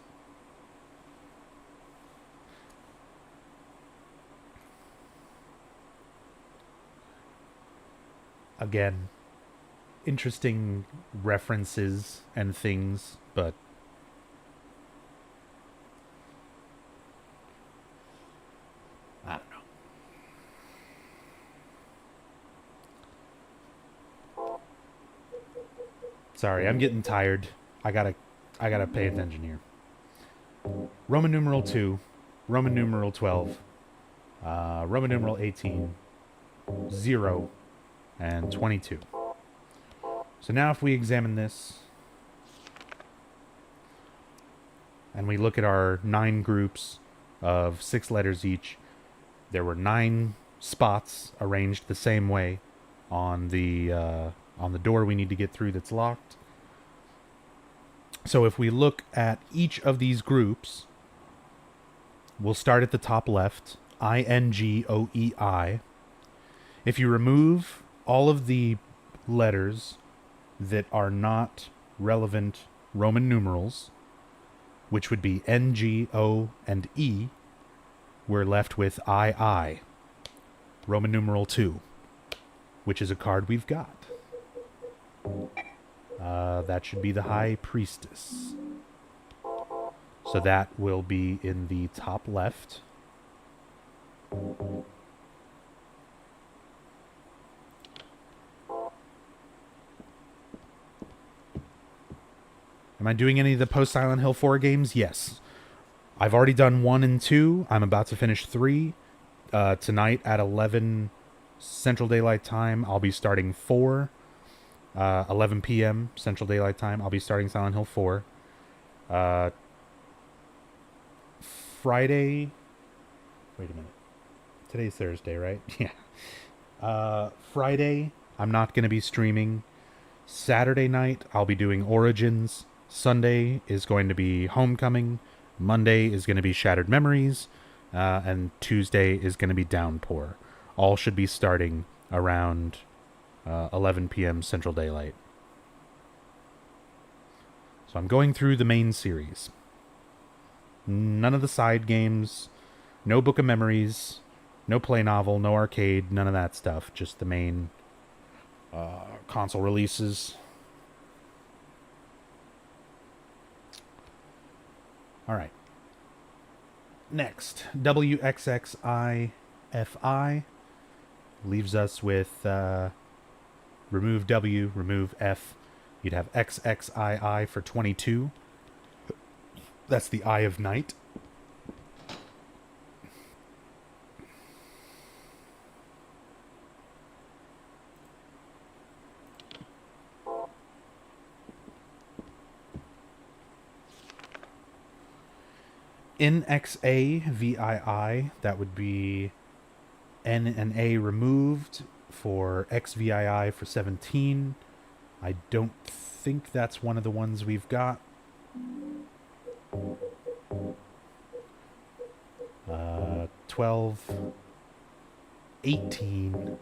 Again, interesting references and things, but I don't know. Sorry, I'm getting tired. I gotta pay attention here. Roman numeral 2, Roman numeral 12, Roman numeral 18, 0, and 22. So now if we examine this, and we look at our 9 groups of 6 letters each, there were 9 spots arranged the same way on the door we need to get through that's locked. So if we look at each of these groups, we'll start at the top left, INGOEI. If you remove all of the letters that are not relevant Roman numerals, which would be N, G, O, and E, we're left with II, Roman numeral 2, which is a card we've got. That should be the High Priestess. So that will be in the top left. Am I doing any of the post-Silent Hill 4 games? Yes. I've already done 1 and 2. I'm about to finish 3. Tonight at 11 Central Daylight Time, I'll be starting 4. 11 p.m. Central Daylight Time, I'll be starting Silent Hill 4. Friday... Wait a minute. Today's Thursday, right? Yeah. Friday, I'm not going to be streaming. Saturday night, I'll be doing Origins. Sunday is going to be Homecoming. Monday is going to be Shattered Memories. And Tuesday is going to be Downpour. All should be starting around 11 p.m. Central Daylight. So I'm going through the main series. None of the side games. No Book of Memories. No play novel. No arcade. None of that stuff. Just the main console releases. Alright. Next. WXXIFI leaves us with remove W, remove F. You'd have XXII for 22. That's the Eye of Night. NXAVII, that would be N and A removed for XVII for 17. I don't think that's one of the ones we've got. 12, 18,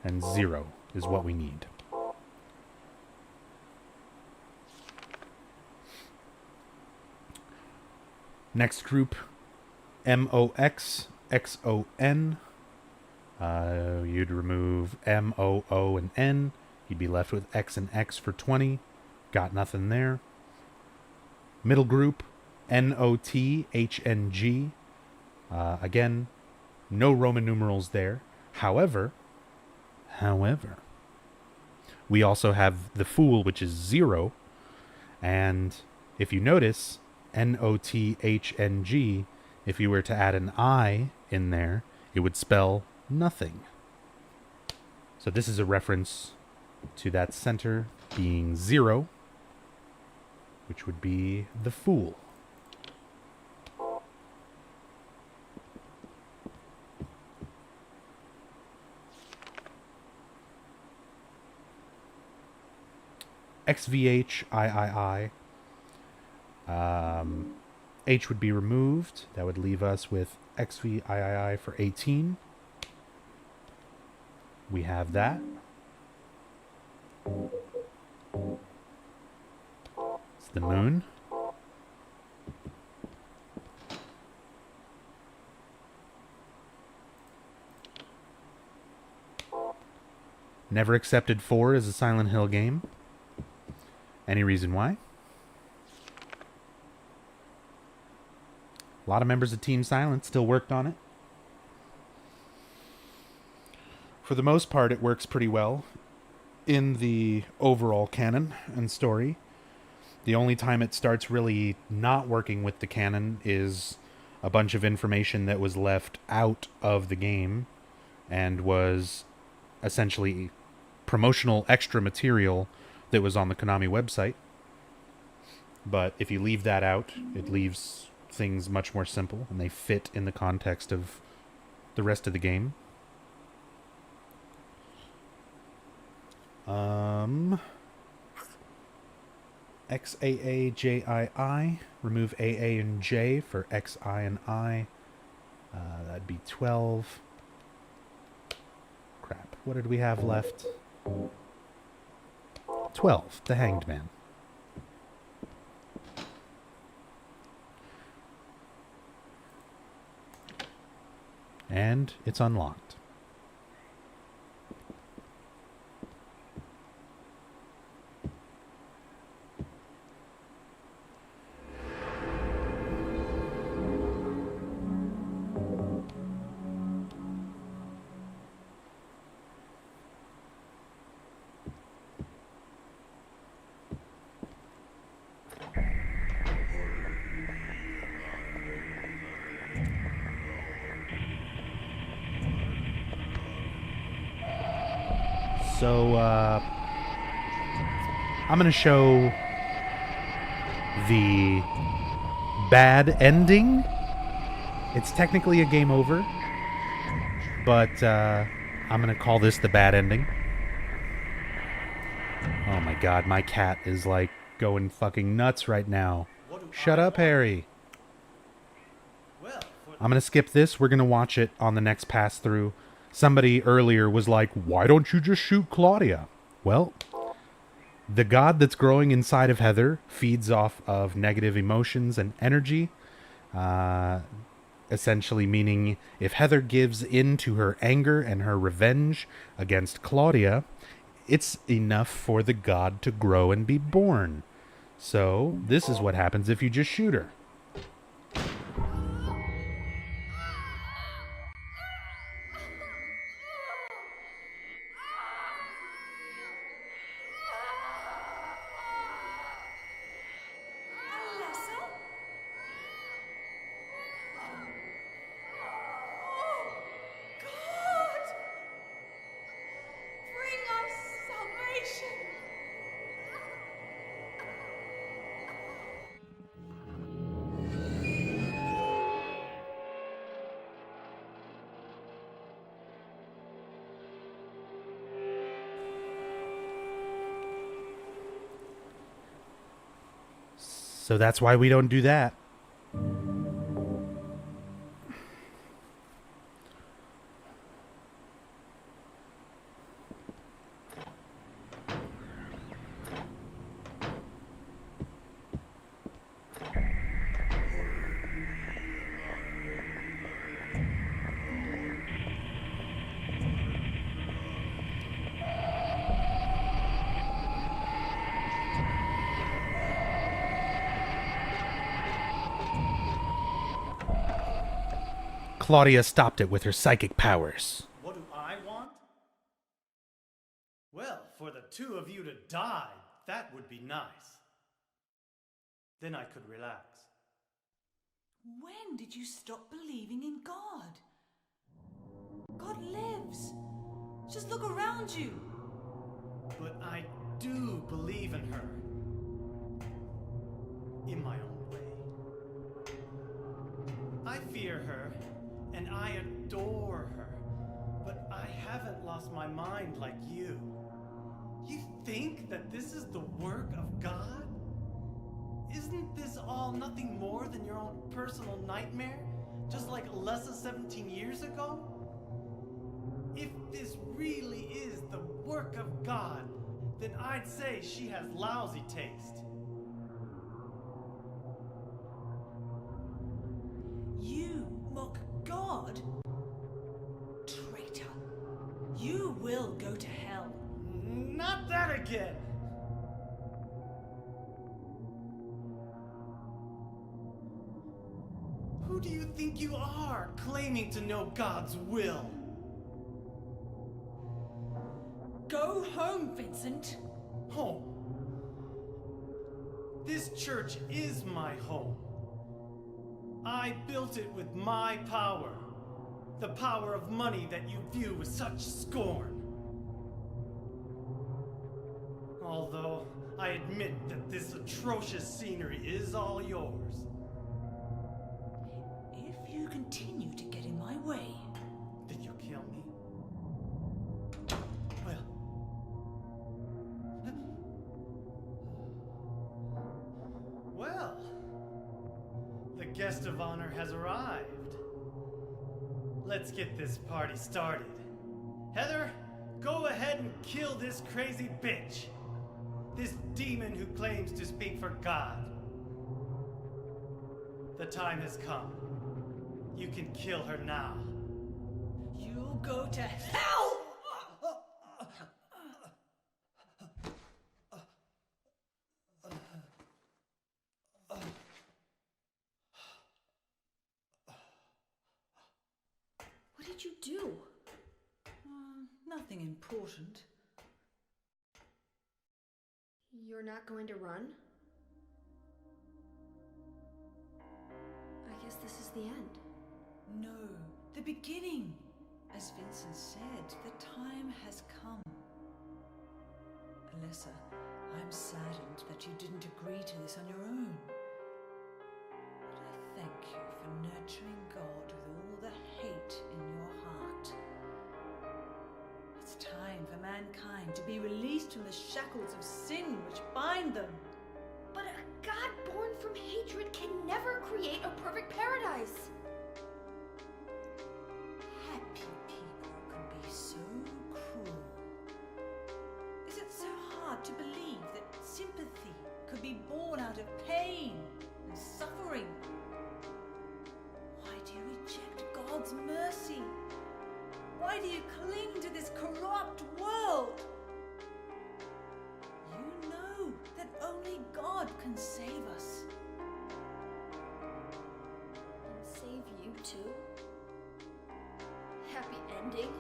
and 0 is what we need. Next group, MOXXON. You'd remove M, O, O, and N. You'd be left with X and X for 20. Got nothing there. Middle group, NOTHNG. Again, no Roman numerals there. However, we also have the Fool, which is 0. And if you notice, NOTHNG, if you were to add an I in there, it would spell nothing. So this is a reference to that center being 0, which would be the Fool. XVHIII. H would be removed. That would leave us with XVIII for 18. We have that. It's the moon. Never accepted 4 as a Silent Hill game. Any reason why? A lot of members of Team Silent still worked on it. For the most part, it works pretty well in the overall canon and story. The only time it starts really not working with the canon is a bunch of information that was left out of the game and was essentially promotional extra material that was on the Konami website. But if you leave that out, it leaves things much more simple, and they fit in the context of the rest of the game. XAAJII, remove AA and J for XI and I. That'd be 12. Crap. What did we have left? 12, the Hanged Man. And it's unlocked. So, I'm going to show the bad ending. It's technically a game over, but I'm going to call this the bad ending. Oh my god, my cat is like going fucking nuts right now. Shut up, Harry. I'm going to skip this. We're going to watch it on the next pass through. Somebody earlier was like, why don't you just shoot Claudia? Well, the god that's growing inside of Heather feeds off of negative emotions and energy. Essentially meaning if Heather gives in to her anger and her revenge against Claudia, it's enough for the god to grow and be born. So this is what happens if you just shoot her. So that's why we don't do that. Claudia stopped it with her psychic powers. What do I want? Well, for the two of you to die, that would be nice. Then I could relax. When did you stop believing in God? God lives. Just look around you. But I do believe in her. In my own way. I fear her, and I adore her. But I haven't lost my mind like you. You think that this is the work of God? Isn't this all nothing more than your own personal nightmare? Just like Alessa 17 years ago? If this really is the work of God, then I'd say she has lousy taste. You mock God? Traitor. You will go to hell. Not that again! Who do you think you are, claiming to know God's will? Go home, Vincent. Home. This church is my home. I built it with my power. The power of money that you view with such scorn. Although I admit that this atrocious scenery is all yours. If you continue to get in my way, Then you kill me? Well. Well. The guest of honor has arrived. Let's get this party started. Heather, go ahead and kill this crazy bitch. This demon who claims to speak for God. The time has come. You can kill her now. you'll go to hell! What did you do? Nothing important. You're not going to run? I guess this is the end. No, the beginning. As Vincent said, the time has come. Alessa, I'm saddened that you didn't agree to this on your own. But I thank you for nurturing God with all the hate in your heart. It's time for mankind to be released from the shackles of sin which bind them. But a God born from hatred can never create a perfect paradise. Happy people can be so cruel. Is it so hard to believe that sympathy could be born out of pain and suffering? Why do you reject God's mercy? Why do you cling to this corrupt world? You know that only God can save us. And save you too? Happy ending?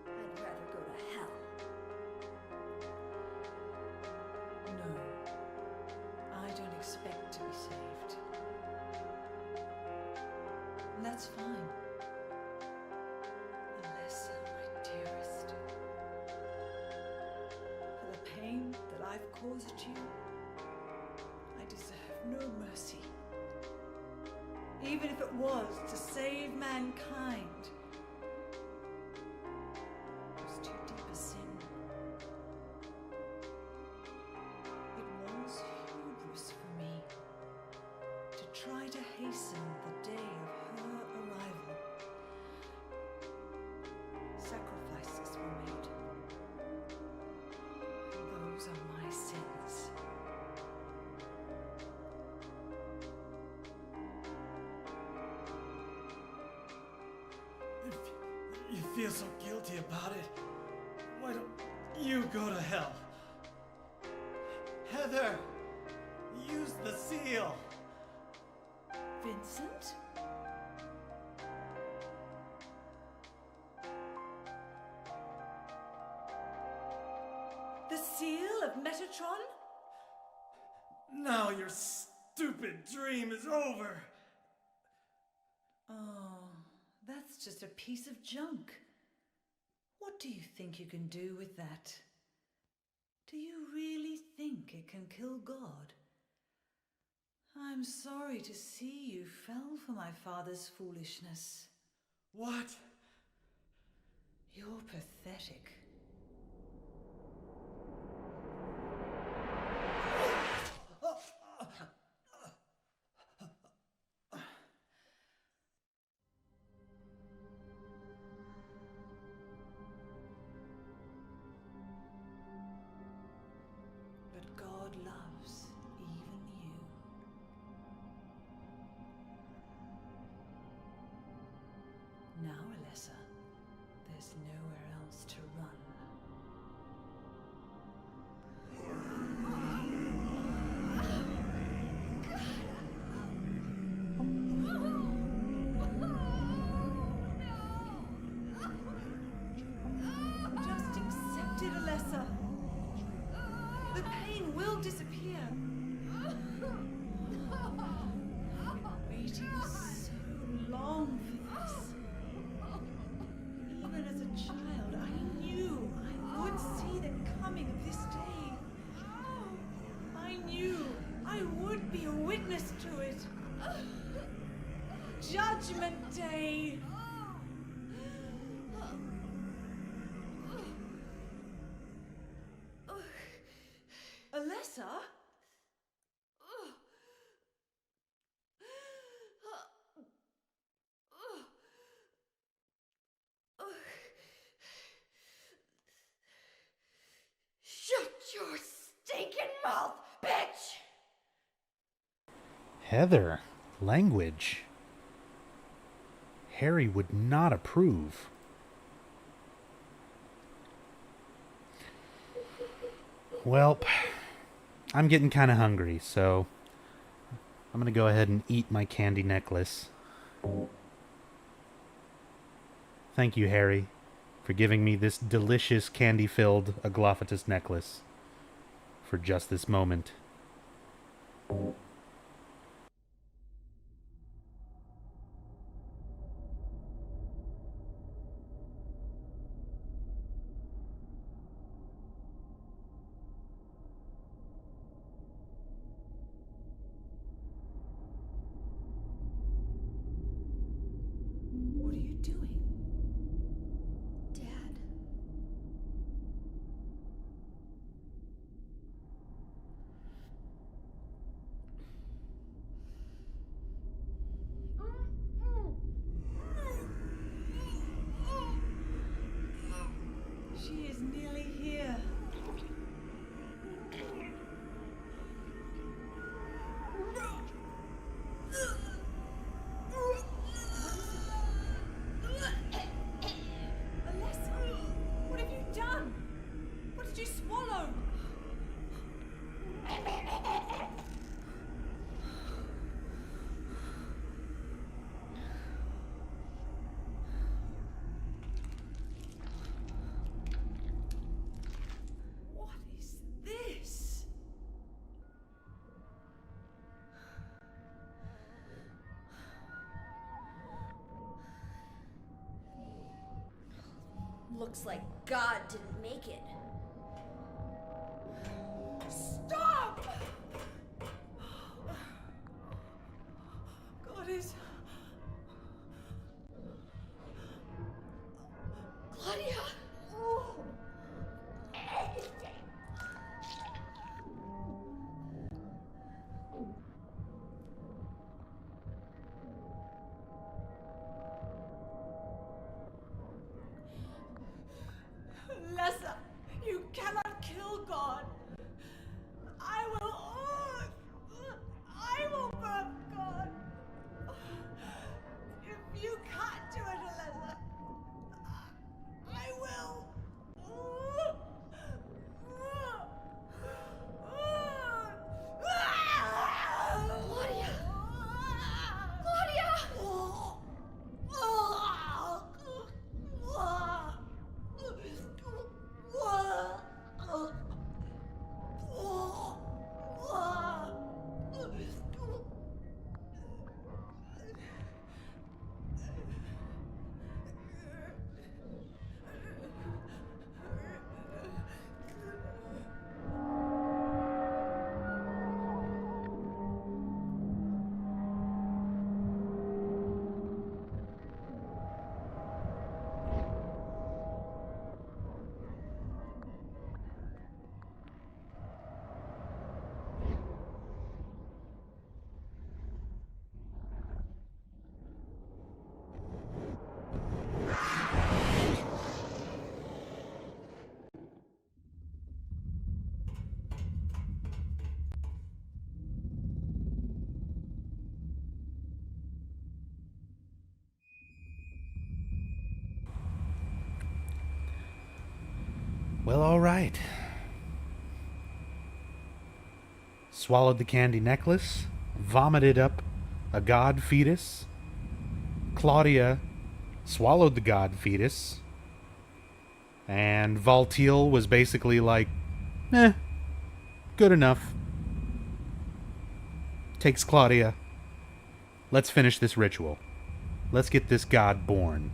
I'd rather go to hell. No, I don't expect to be saved. And that's fine. Alessa, my dearest. For the pain that I've caused you, I deserve no mercy. Even if it was to save mankind. It was too deep a sin. It was hubris for me to try to hasten the day of her arrival. Sacrifices were made. And those are my sins. If you feel so guilty about it, why don't you go to hell? Heather, use the seal. Vincent? seal of Metatron? Now your stupid dream is over. Oh, that's just a piece of junk. What do you think you can do with that? Do you really think it can kill God? I'm sorry to see you fell for my father's foolishness. What? You're pathetic. But God loves even you. Now, Alessa, there's nowhere else to run. Just accept it, Alessa. The pain will disappear. I've been waiting so long for this. Even as a child, I knew I would see the coming of this day. I knew I would be a witness to it. Judgment Day. Alessa? Shut your stinking mouth, bitch! Heather, language. Harry would not approve. Well, I'm getting kind of hungry, so I'm going to go ahead and eat my candy necklace. Thank you, Harry, for giving me this delicious candy-filled Aglophatus necklace for just this moment. What are you doing? Dad. She is nearly here. Alessa, what have you done? What did you swallow? What is this? Looks like God didn't make it. Stop! God is... Claudia! Alessa, Well, all right. Swallowed the candy necklace, vomited up a god fetus. Claudia swallowed the god fetus. And Valtiel was basically like, good enough. Takes Claudia. Let's finish this ritual. Let's get this god born.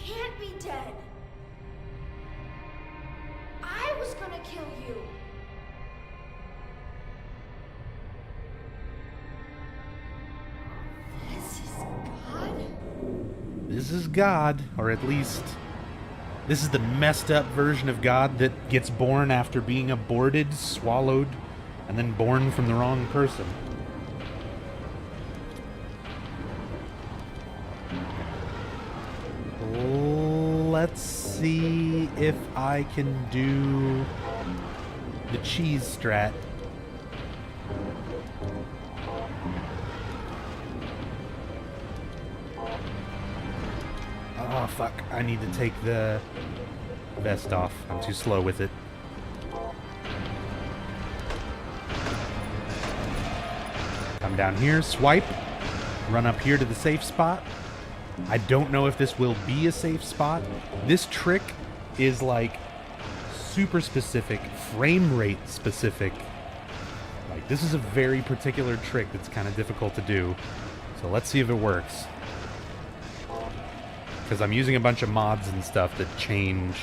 Can't be dead. I was gonna kill you. This is God? This is God, or at least this is the messed up version of God that gets born after being aborted, swallowed, and then born from the wrong person. Let's see if I can do the cheese strat. Oh, fuck. I need to take the vest off. I'm too slow with it. Come down here, swipe, run up here to the safe spot. I don't know if this will be a safe spot. This trick is like super specific, frame rate specific. Like, this is a very particular trick that's kind of difficult to do. So let's see if it works. Because I'm using a bunch of mods and stuff that change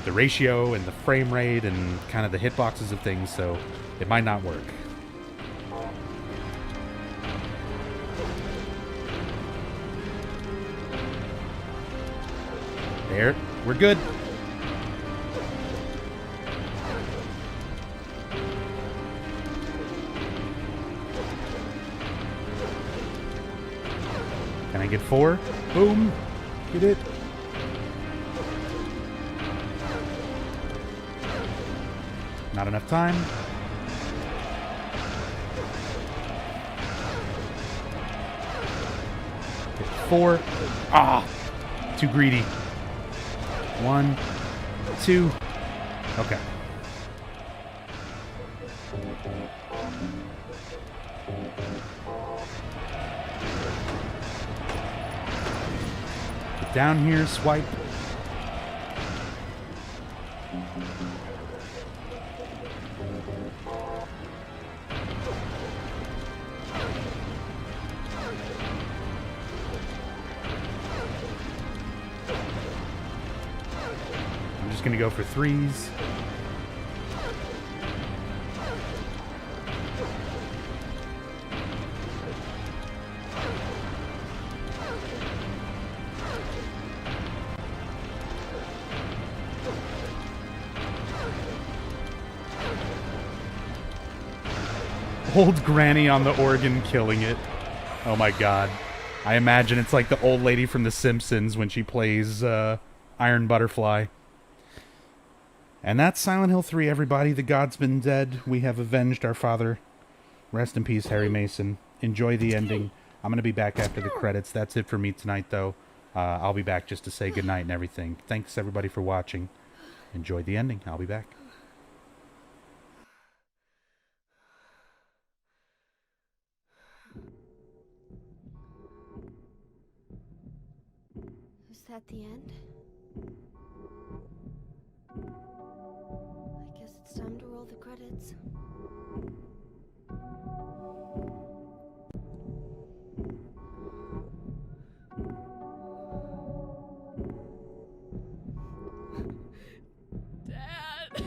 the ratio and the frame rate and kind of the hitboxes of things, so it might not work. There, we're good. Can I get 4? Boom. Get it. Not enough time. Get 4. Ah! Too greedy. 1, 2. Okay. Get down here, swipe. Gonna go for 3s. Old granny on the organ killing it. Oh my god. I imagine it's like the old lady from The Simpsons when she plays Iron Butterfly. And that's Silent Hill 3, everybody. The god's been dead. We have avenged our father. Rest in peace, Harry Mason. Enjoy the ending. I'm going to be back after the credits. That's it for me tonight, though. I'll be back just to say goodnight and everything. Thanks, everybody, for watching. Enjoy the ending. I'll be back. Is that the end? I guess it's time to roll the credits. credits. Dad!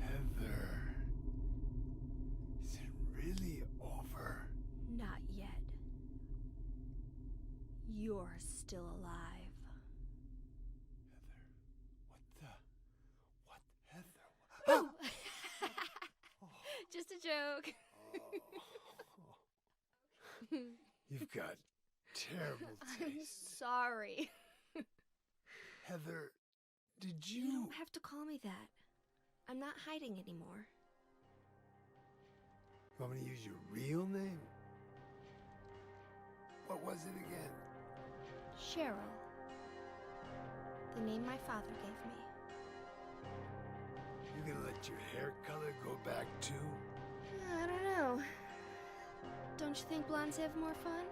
Heather, is it really over? Not yet. You're still alive. Heather, what Heather? Just a joke. You've got terrible I'm taste. sorry. Heather, did You you... don't have to call me that. I'm not hiding anymore. You want me to use your real name? What was it again? Cheryl. The name my father gave me. You gonna let your hair color go back too? I don't know. Don't you think blondes have more fun?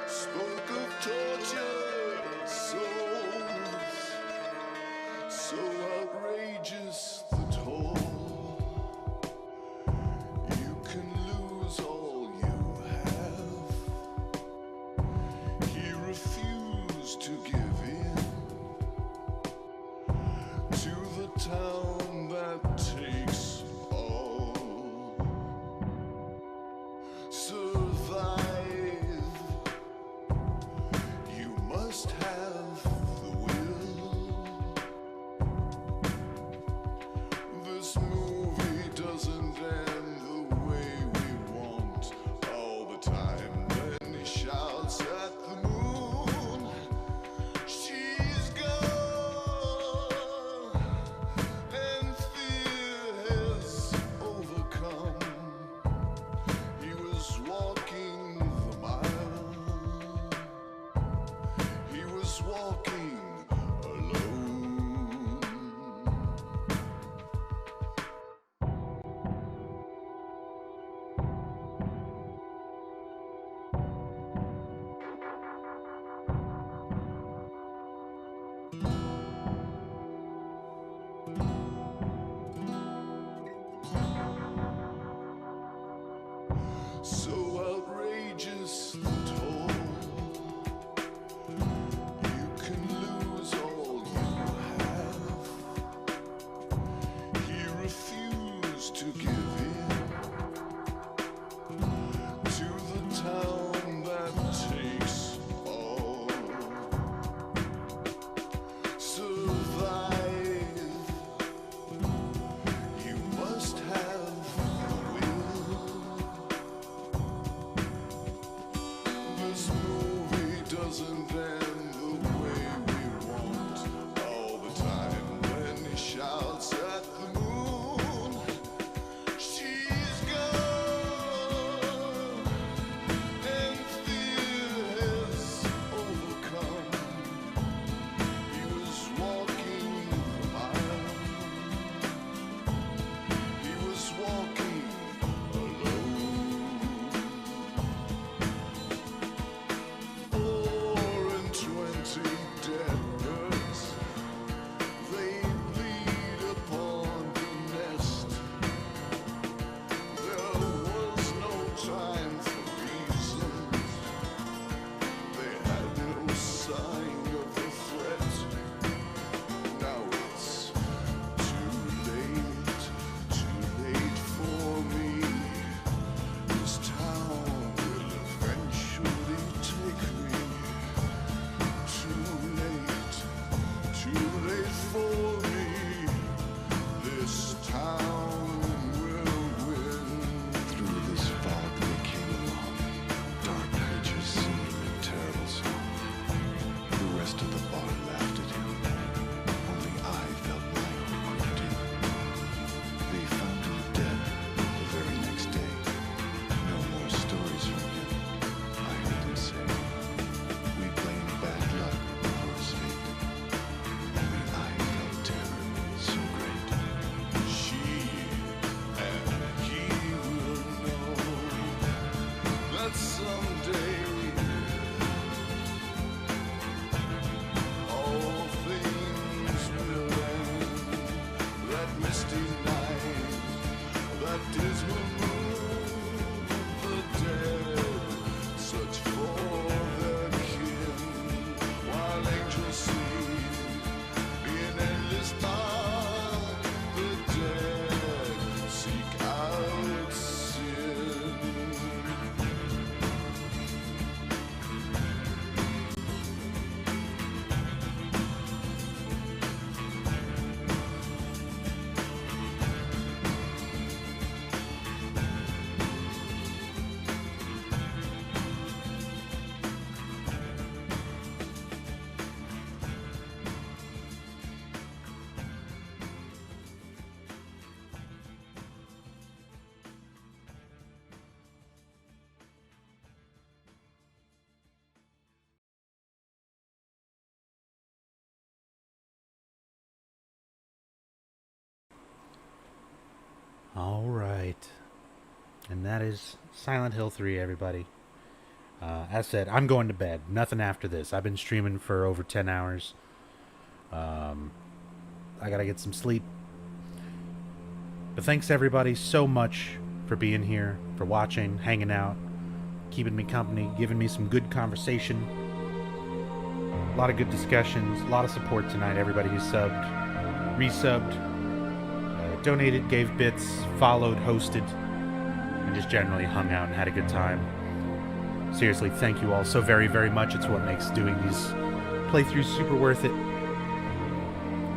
Spoke of tortured souls, so outrageous the toll. You can lose all you have. He refused to give in to the town that takes all. Survive. You must have the will. This movie doesn't end the way we want all the time. Then he shouts at the moon, she's gone, and fear has overcome. He was walking the mile. He was walking alone. So outrageous the toll. You can lose all you have. He refused to give in to the town that takes all. Survive. All right. And that is Silent Hill 3, everybody. As said, I'm going to bed. Nothing after this. I've been streaming for over 10 hours. I gotta get some sleep. But thanks, everybody, so much for being here, for watching, hanging out, keeping me company, giving me some good conversation. A lot of good discussions, a lot of support tonight. Everybody who subbed, resubbed, donated, gave bits, followed, hosted, and just generally hung out and had a good time. Seriously, thank you all so very, very much. It's what makes doing these playthroughs super worth it.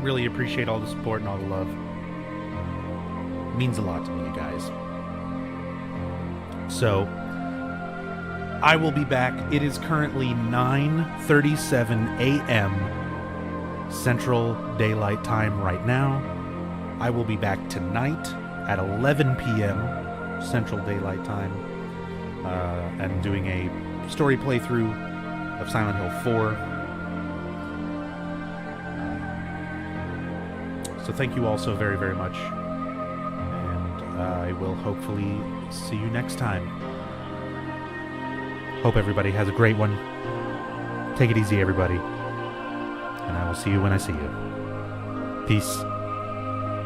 Really appreciate all the support and all the love. It means a lot to me, you guys. So, I will be back. It is currently 9:37 a.m. Central Daylight Time right now. I will be back tonight at 11 p.m. Central Daylight Time and doing a story playthrough of Silent Hill 4. So thank you all so very, very much. And I will hopefully see you next time. Hope everybody has a great one. Take it easy, everybody. And I will see you when I see you. Peace.